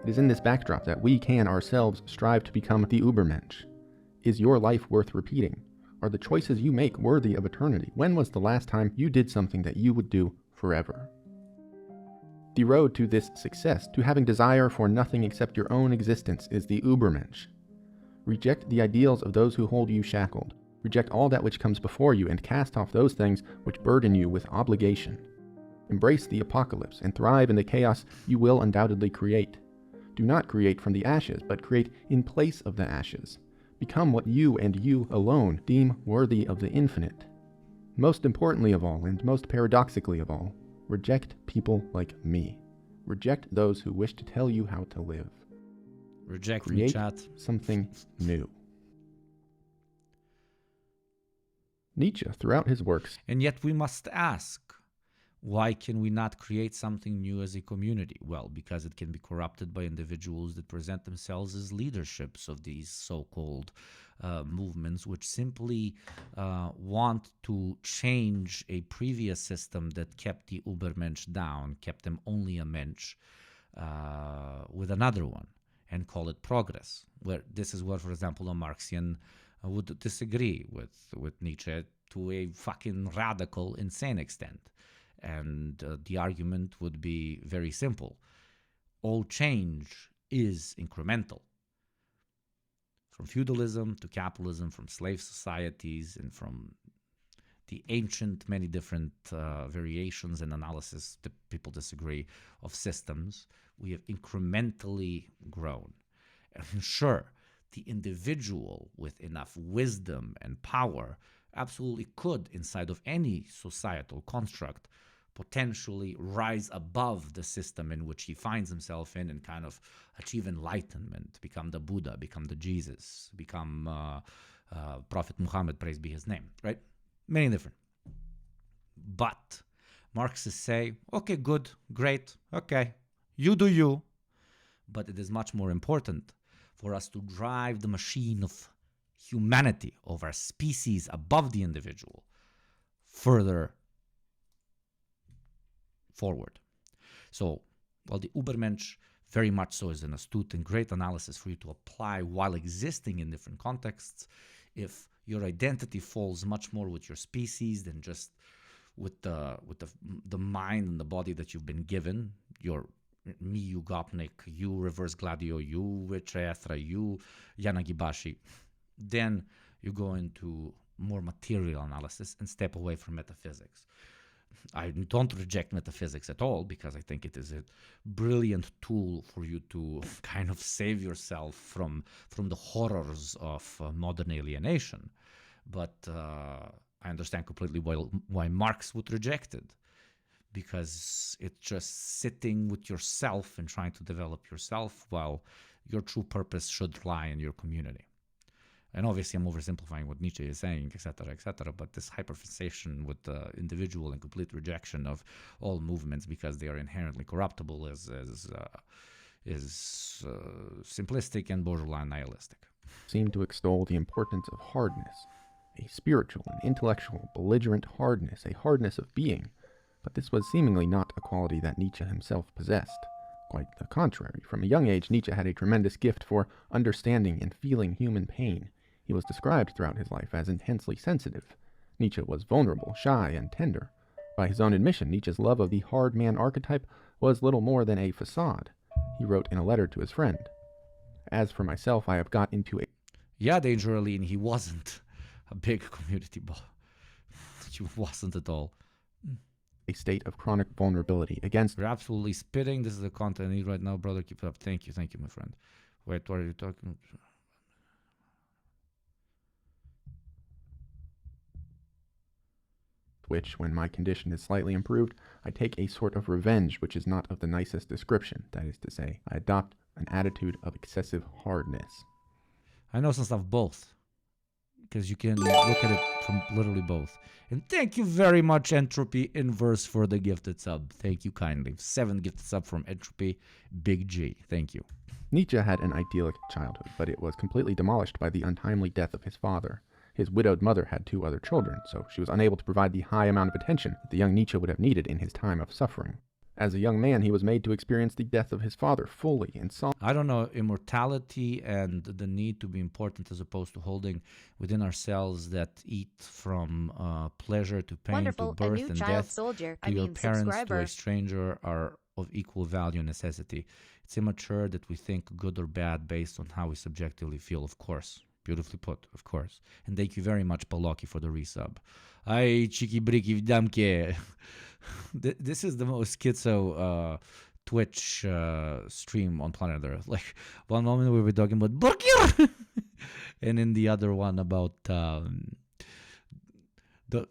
It is in this backdrop that we can ourselves strive to become the Übermensch. Is your life worth repeating? Are the choices you make worthy of eternity? When was the last time you did something that you would do forever? The road to this success, to having desire for nothing except your own existence, is the Übermensch. Reject the ideals of those who hold you shackled. Reject all that which comes before you and cast off those things which burden you with obligation. Embrace the apocalypse and thrive in the chaos you will undoubtedly create. Do not create from the ashes, but create in place of the ashes. Become what you and you alone deem worthy of the infinite. Most importantly of all, and most paradoxically of all, reject people like me. Reject those who wish to tell you how to live. Reject me, create chat. something new. Nietzsche, throughout his works, And yet we must ask, why can we not create something new as a community? Well, because it can be corrupted by individuals that present themselves as leaderships of these so-called movements, which simply want to change a previous system that kept the Übermensch down, kept them only a mensch, with another one, and call it progress. Where this is where, for example, a Marxian would disagree with Nietzsche to a fucking radical, insane extent. And the argument would be very simple. All change is incremental. From feudalism to capitalism, from slave societies, and from the ancient, many different variations and analysis that people disagree of systems, we have incrementally grown. And sure, the individual with enough wisdom and power absolutely could, inside of any societal construct, potentially rise above the system in which he finds himself in and kind of achieve enlightenment, become the Buddha, become the Jesus, become Prophet Muhammad, praise be his name, right? Many different. But Marxists say, okay, good, great, okay, you do you. But it is much more important for us to drive the machine of humanity, of our species above the individual, further forward. So, while the Übermensch very much so is an astute and great analysis for you to apply while existing in different contexts, if your identity falls much more with your species than just with the mind and the body that you've been given, your me, you Gopnik, you Reverse Gladio, you Vichayastra, you Yanagibashi, then you go into more material analysis and step away from metaphysics. I don't reject metaphysics at all, because I think it is a brilliant tool for you to kind of save yourself from the horrors of modern alienation. But I understand completely why Marx would reject it, because it's just sitting with yourself and trying to develop yourself, while your true purpose should lie in your community. And obviously I'm oversimplifying what Nietzsche is saying, etc., but this hyperfixation with the individual and complete rejection of all movements because they are inherently corruptible is simplistic and borderline nihilistic. Seem to extol the importance of hardness, a spiritual and intellectual belligerent hardness, a hardness of being. But this was seemingly not a quality that Nietzsche himself possessed. Quite the contrary. From a young age, Nietzsche had a tremendous gift for understanding and feeling human pain. He was described throughout his life as intensely sensitive. Nietzsche was vulnerable, shy, and tender. By his own admission, Nietzsche's love of the hard man archetype was little more than a facade. He wrote in a letter to his friend, "As for myself, I have got into a..." Yeah, Danger Aline, he wasn't a big community boss. He wasn't at all. A state of chronic vulnerability against... You're absolutely spitting. This is the content I need right now, brother. Keep it up. Thank you, my friend. Wait, what are you talking? Which, when my condition is slightly improved, I take a sort of revenge which is not of the nicest description. That is to say, I adopt an attitude of excessive hardness. I know some stuff both, because you can look at it from literally both. And thank you very much, Entropy Inverse, for the gifted sub. Thank you kindly. 7 gifted sub from Entropy, Big G. Thank you. Nietzsche had an idyllic childhood, but it was completely demolished by the untimely death of his father. His widowed mother had 2 other children, so she was unable to provide the high amount of attention that the young Nietzsche would have needed in his time of suffering. As a young man, he was made to experience the death of his father fully and saw... I don't know, immortality and the need to be important as opposed to holding within ourselves that eat from pleasure to pain Wonderful. to birth A new and child death soldier. to your parents Subscriber. to a stranger are of equal value and necessity. It's immature that we think good or bad based on how we subjectively feel, of course. Beautifully put, of course. And thank you very much, Paloki, for the resub. Ay, chiki briki damke. This is the most schizo Twitch stream on planet Earth. Like, one moment we were talking about Burkir, and in the other one about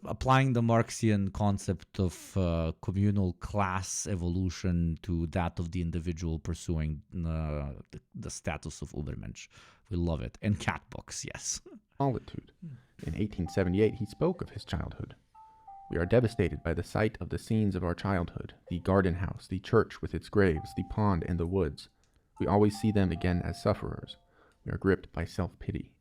applying the Marxian concept of communal class evolution to that of the individual pursuing the status of Übermensch. We love it. And cat books, yes. Solitude. In 1878, he spoke of his childhood. We are devastated by the sight of the scenes of our childhood, the garden house, the church with its graves, the pond and the woods. We always see them again as sufferers. We are gripped by self-pity.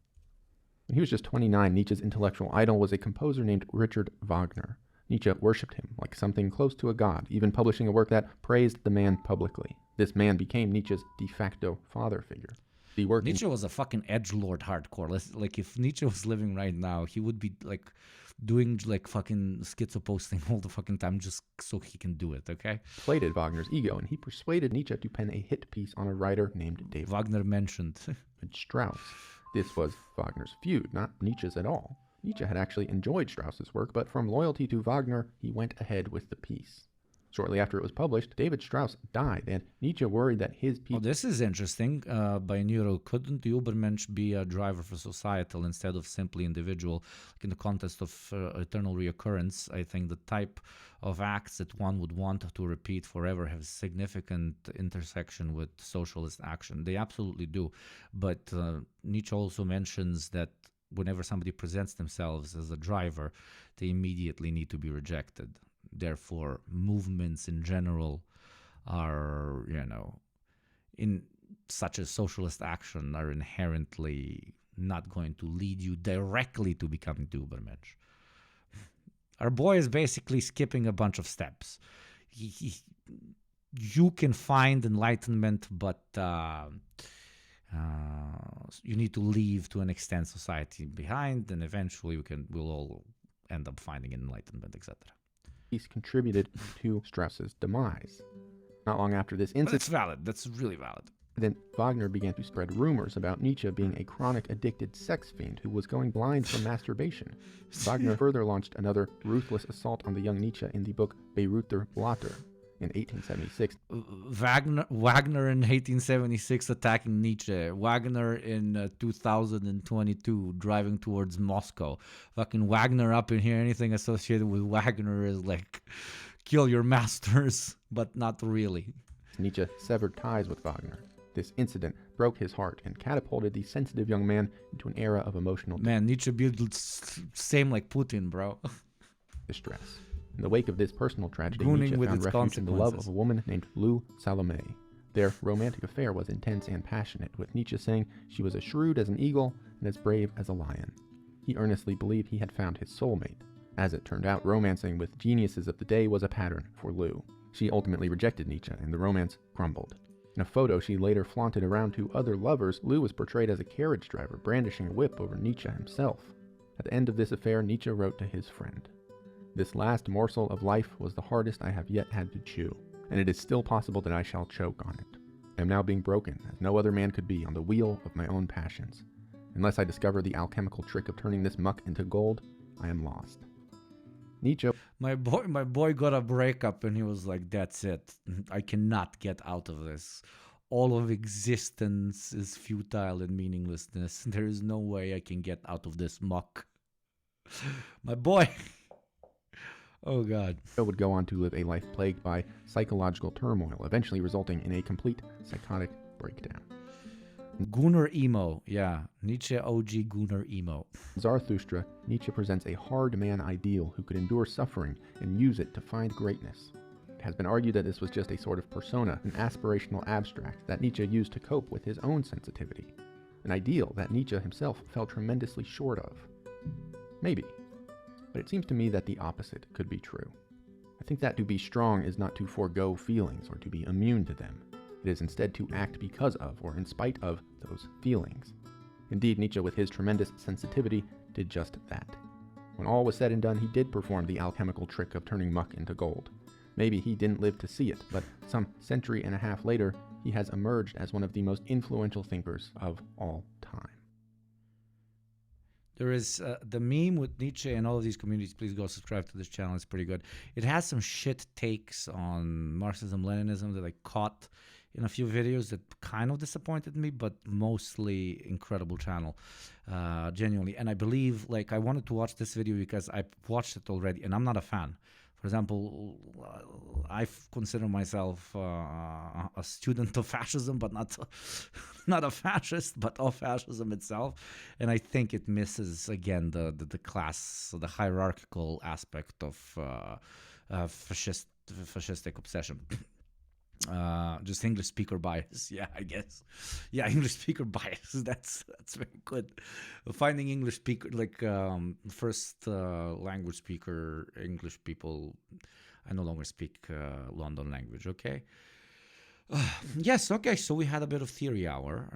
When he was just 29, Nietzsche's intellectual idol was a composer named Richard Wagner. Nietzsche worshipped him like something close to a god, even publishing a work that praised the man publicly. This man became Nietzsche's de facto father figure. Nietzsche was a fucking edgelord hardcore. Like, if Nietzsche was living right now, he would be like doing like fucking schizoposting all the fucking time just so he can do it, okay? Inflated Wagner's ego, and he persuaded Nietzsche to pen a hit piece on a writer named David Wagner mentioned Strauss. This was Wagner's feud, not Nietzsche's at all. Nietzsche had actually enjoyed Strauss's work, but from loyalty to Wagner, he went ahead with the piece. Shortly after it was published, David Strauss died, and Nietzsche worried that his piece... Oh, this is interesting. By Nero, couldn't the Übermensch be a driver for societal instead of simply individual? Like in the context of eternal reoccurrence, I think the type of acts that one would want to repeat forever have significant intersection with socialist action. They absolutely do. But Nietzsche also mentions that whenever somebody presents themselves as a driver, they immediately need to be rejected. Therefore, movements in general are, in such as socialist action, are inherently not going to lead you directly to becoming the Übermensch. Our boy is basically skipping a bunch of steps. You can find enlightenment, but you need to leave to an extent society behind, and eventually we'll all end up finding enlightenment, etc. Piece contributed to Strauss's demise. Not long after this incident... That's valid. That's really valid. Then Wagner began to spread rumors about Nietzsche being a chronic addicted sex fiend who was going blind from masturbation. Wagner further launched another ruthless assault on the young Nietzsche in the book Bayreuther Blatter in 1876. Wagner in 1876 attacking Nietzsche. Wagner in 2022 driving towards Moscow. Fucking Wagner up in here. Anything associated with Wagner is like, kill your masters, but not really. Nietzsche severed ties with Wagner. This incident broke his heart and catapulted the sensitive young man into an era of emotional... Man, Nietzsche built same like Putin, bro. ...distress. In the wake of this personal tragedy, Nietzsche found refuge in the love of a woman named Lou Salome. Their romantic affair was intense and passionate, with Nietzsche saying she was as shrewd as an eagle and as brave as a lion. He earnestly believed he had found his soulmate. As it turned out, romancing with geniuses of the day was a pattern for Lou. She ultimately rejected Nietzsche, and the romance crumbled. In a photo she later flaunted around to other lovers, Lou was portrayed as a carriage driver, brandishing a whip over Nietzsche himself. At the end of this affair, Nietzsche wrote to his friend, "This last morsel of life was the hardest I have yet had to chew, and it is still possible that I shall choke on it. I am now being broken, as no other man could be, on the wheel of my own passions. Unless I discover the alchemical trick of turning this muck into gold, I am lost." Nietzsche... My boy got a breakup and he was like, that's it. I cannot get out of this. All of existence is futile and meaninglessness. There is no way I can get out of this muck. My boy... Oh, God. Nietzsche would go on to live a life plagued by psychological turmoil, eventually resulting in a complete psychotic breakdown. Gunnar Emo. Yeah, Nietzsche OG Gunnar Emo. Zarathustra, Nietzsche presents a hard man ideal who could endure suffering and use it to find greatness. It has been argued that this was just a sort of persona, an aspirational abstract that Nietzsche used to cope with his own sensitivity. An ideal that Nietzsche himself fell tremendously short of. Maybe. But it seems to me that the opposite could be true. I think that to be strong is not to forego feelings or to be immune to them. It is instead to act because of, or in spite of, those feelings. Indeed, Nietzsche, with his tremendous sensitivity, did just that. When all was said and done, he did perform the alchemical trick of turning muck into gold. Maybe he didn't live to see it, but some century and a half later, he has emerged as one of the most influential thinkers of all time. There is the meme with Nietzsche and all of these communities. Please go subscribe to this channel. It's pretty good. It has some shit takes on Marxism, Leninism that I caught in a few videos that kind of disappointed me, but mostly incredible channel, genuinely. And I believe, like, I wanted to watch this video because I watched it already, and I'm not a fan. For example, I consider myself a student of fascism, but not a fascist, but of fascism itself. And I think it misses, again, the class, the hierarchical aspect of fascistic obsession. Just English speaker bias. Yeah, I guess. Yeah, English speaker bias. That's very good. Finding English speaker, like first language speaker English people. I no longer speak London language. Okay. Yes. Okay. So we had a bit of theory hour.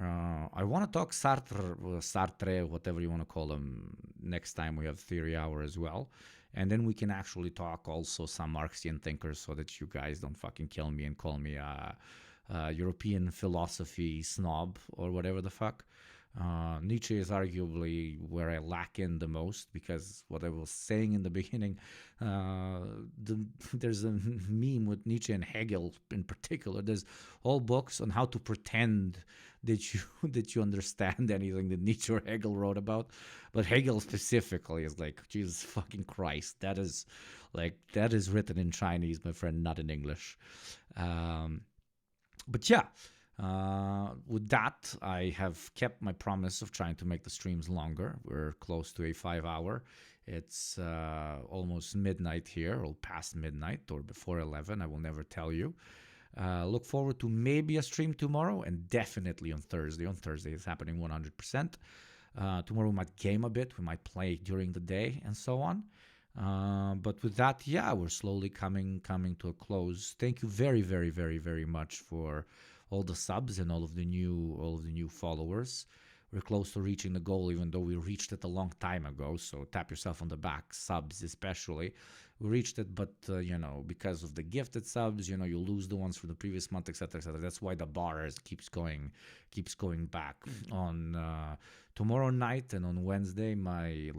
I want to talk Sartre, whatever you want to call him, next time we have theory hour as well. And then we can actually talk also some Marxian thinkers so that you guys don't fucking kill me and call me a European philosophy snob or whatever the fuck. Nietzsche is arguably where I lack in the most, because what I was saying in the beginning, there's a meme with Nietzsche and Hegel in particular. There's whole books on how to pretend that you understand anything that Nietzsche or Hegel wrote about, but Hegel specifically is like, Jesus fucking Christ, that is written in Chinese, my friend, not in English. But yeah. With that, I have kept my promise of trying to make the streams longer. We're close to a 5 hour. It's almost midnight here, or past midnight, or before 11. I will never tell you. Look forward to maybe a stream tomorrow, and definitely on Thursday. On Thursday, it's happening 100%. Tomorrow we might game a bit. We might play during the day and so on. But with that, yeah, we're slowly coming to a close. Thank you very, very, very, very much for all the subs and all of the new followers. We're close to reaching the goal, even though we reached it a long time ago. So tap yourself on the back, subs especially. We reached it, but because of the gifted subs, you lose the ones from the previous month, etc., etc. That's why the bar keeps going back. On tomorrow night and on Wednesday, my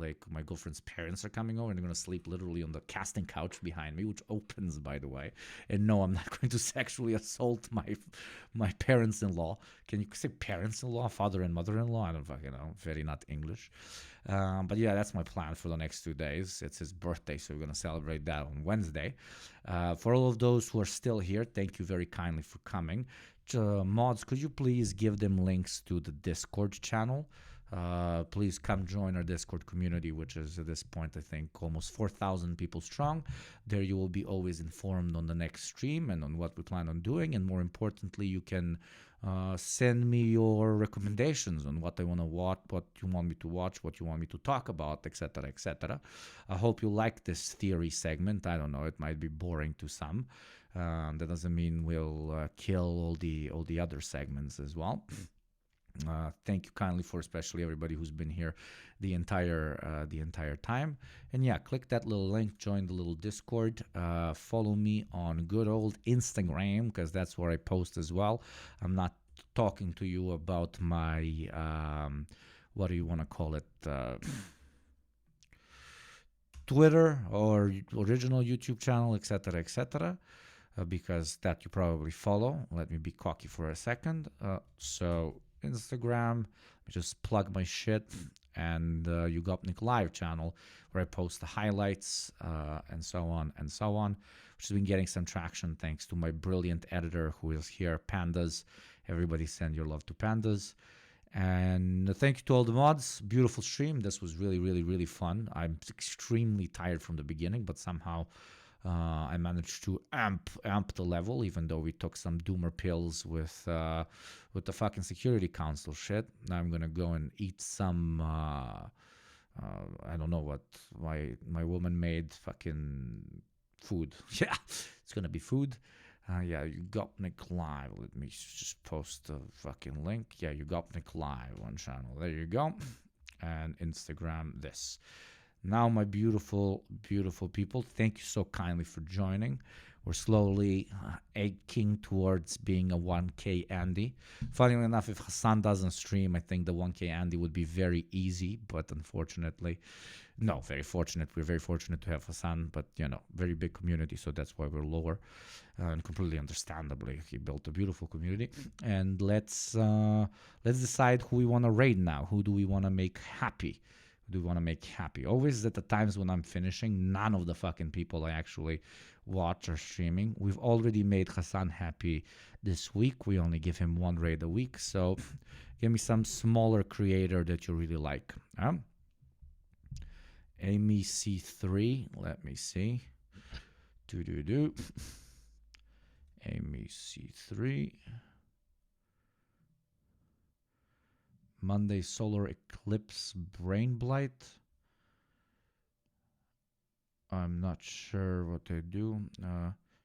girlfriend's parents are coming over, and they're gonna sleep literally on the casting couch behind me, which opens, by the way. And no, I'm not going to sexually assault my parents-in-law. Can you say parents-in-law, father and mother-in-law? I don't fucking know. Very not English. But yeah, that's my plan for the next 2 days. It's his birthday, so we're going to celebrate that on Wednesday. For all of those who are still here, thank you very kindly for coming. Mods, could you please give them links to the Discord channel? Please come join our Discord community, which is at this point, I think, almost 4,000 people strong. There you will be always informed on the next stream and on what we plan on doing. And more importantly, you can send me your recommendations on what I want to watch, what you want me to watch, what you want me to talk about, etc., etc. I hope you like this theory segment. I don't know, it might be boring to some. That doesn't mean we'll kill all the other segments as well. Thank you kindly for especially everybody who's been here the entire time. And yeah, click that little link, join the little Discord, follow me on good old Instagram, because that's where I post as well. I'm not talking to you about my what do you want to call it, Twitter or original YouTube channel, etc., because that you probably follow. Let me be cocky for a second. So Instagram, just plug my shit, and Yugopnik Live channel, where I post the highlights and so on, which has been getting some traction thanks to my brilliant editor who is here, Pandas. Everybody send your love to Pandas. And thank you to all the mods. Beautiful stream. This was really, really, really fun. I'm extremely tired from the beginning, but somehow I managed to amp the level, even though we took some doomer pills with the fucking Security Council shit. Now I'm gonna go and eat some I don't know what my woman made fucking food. Yeah, it's gonna be food. Yeah, Yugopnik Live. Let me just post the fucking link. Yeah, Yugopnik Live on channel. There you go. And Instagram this. Now, my beautiful, beautiful people, thank you so kindly for joining. We're slowly aching towards being a 1K Andy. Funnily enough, if Hassan doesn't stream, I think the 1K Andy would be very easy, but unfortunately, no, very fortunate. We're very fortunate to have Hassan, but, you know, very big community, so that's why we're lower. And completely understandably, he built a beautiful community. And let's decide who we want to raid now. Who do we want to make happy? Who do we want to make happy? Always at the times when I'm finishing, none of the fucking people I actually watch are streaming. We've already made Hassan happy this week. We only give him one raid a week, so give me some smaller creator that you really like. Amy C3, let me see. Amy C3. Monday solar eclipse brain blight. I'm not sure what they do.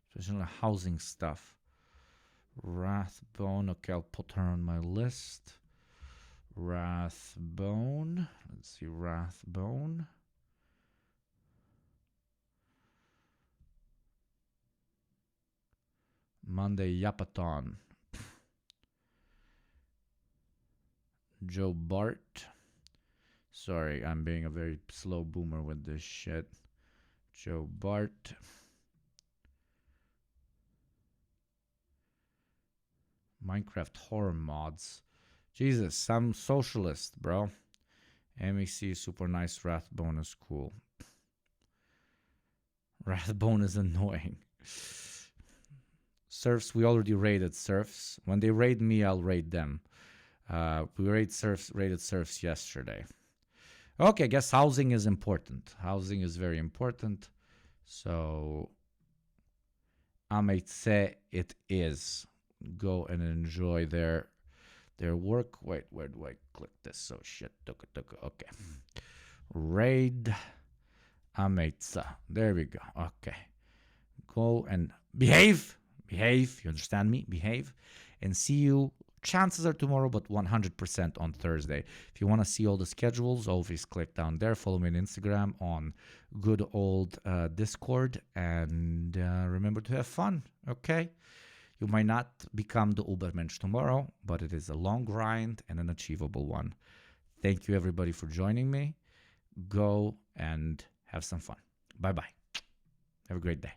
Especially housing stuff. Wrathbone. Okay, I'll put her on my list. Wrathbone. Let's see, Wrathbone. Monday Yapaton. Joe Bart. Sorry, I'm being a very slow boomer with this shit. Joe Bart. Minecraft horror mods. Jesus, I'm socialist, bro. MEC super nice. Wrathbone is cool. Wrathbone is annoying. Serfs, we already raided serfs. When they raid me, I'll raid them. We raided serfs yesterday. Okay, I guess housing is important. Housing is very important. So, I might say it is. Go and enjoy their work. Wait, where do I click this? Oh shit, okay. Raid Ameitsa. There we go. Okay. Go and behave. Behave. You understand me? Behave. And see you. Chances are tomorrow, but 100% on Thursday. If you want to see all the schedules, always click down there. Follow me on Instagram, on good old Discord. And remember to have fun, okay? You might not become the Ubermensch tomorrow, but it is a long grind and an achievable one. Thank you, everybody, for joining me. Go and have some fun. Bye-bye. Have a great day.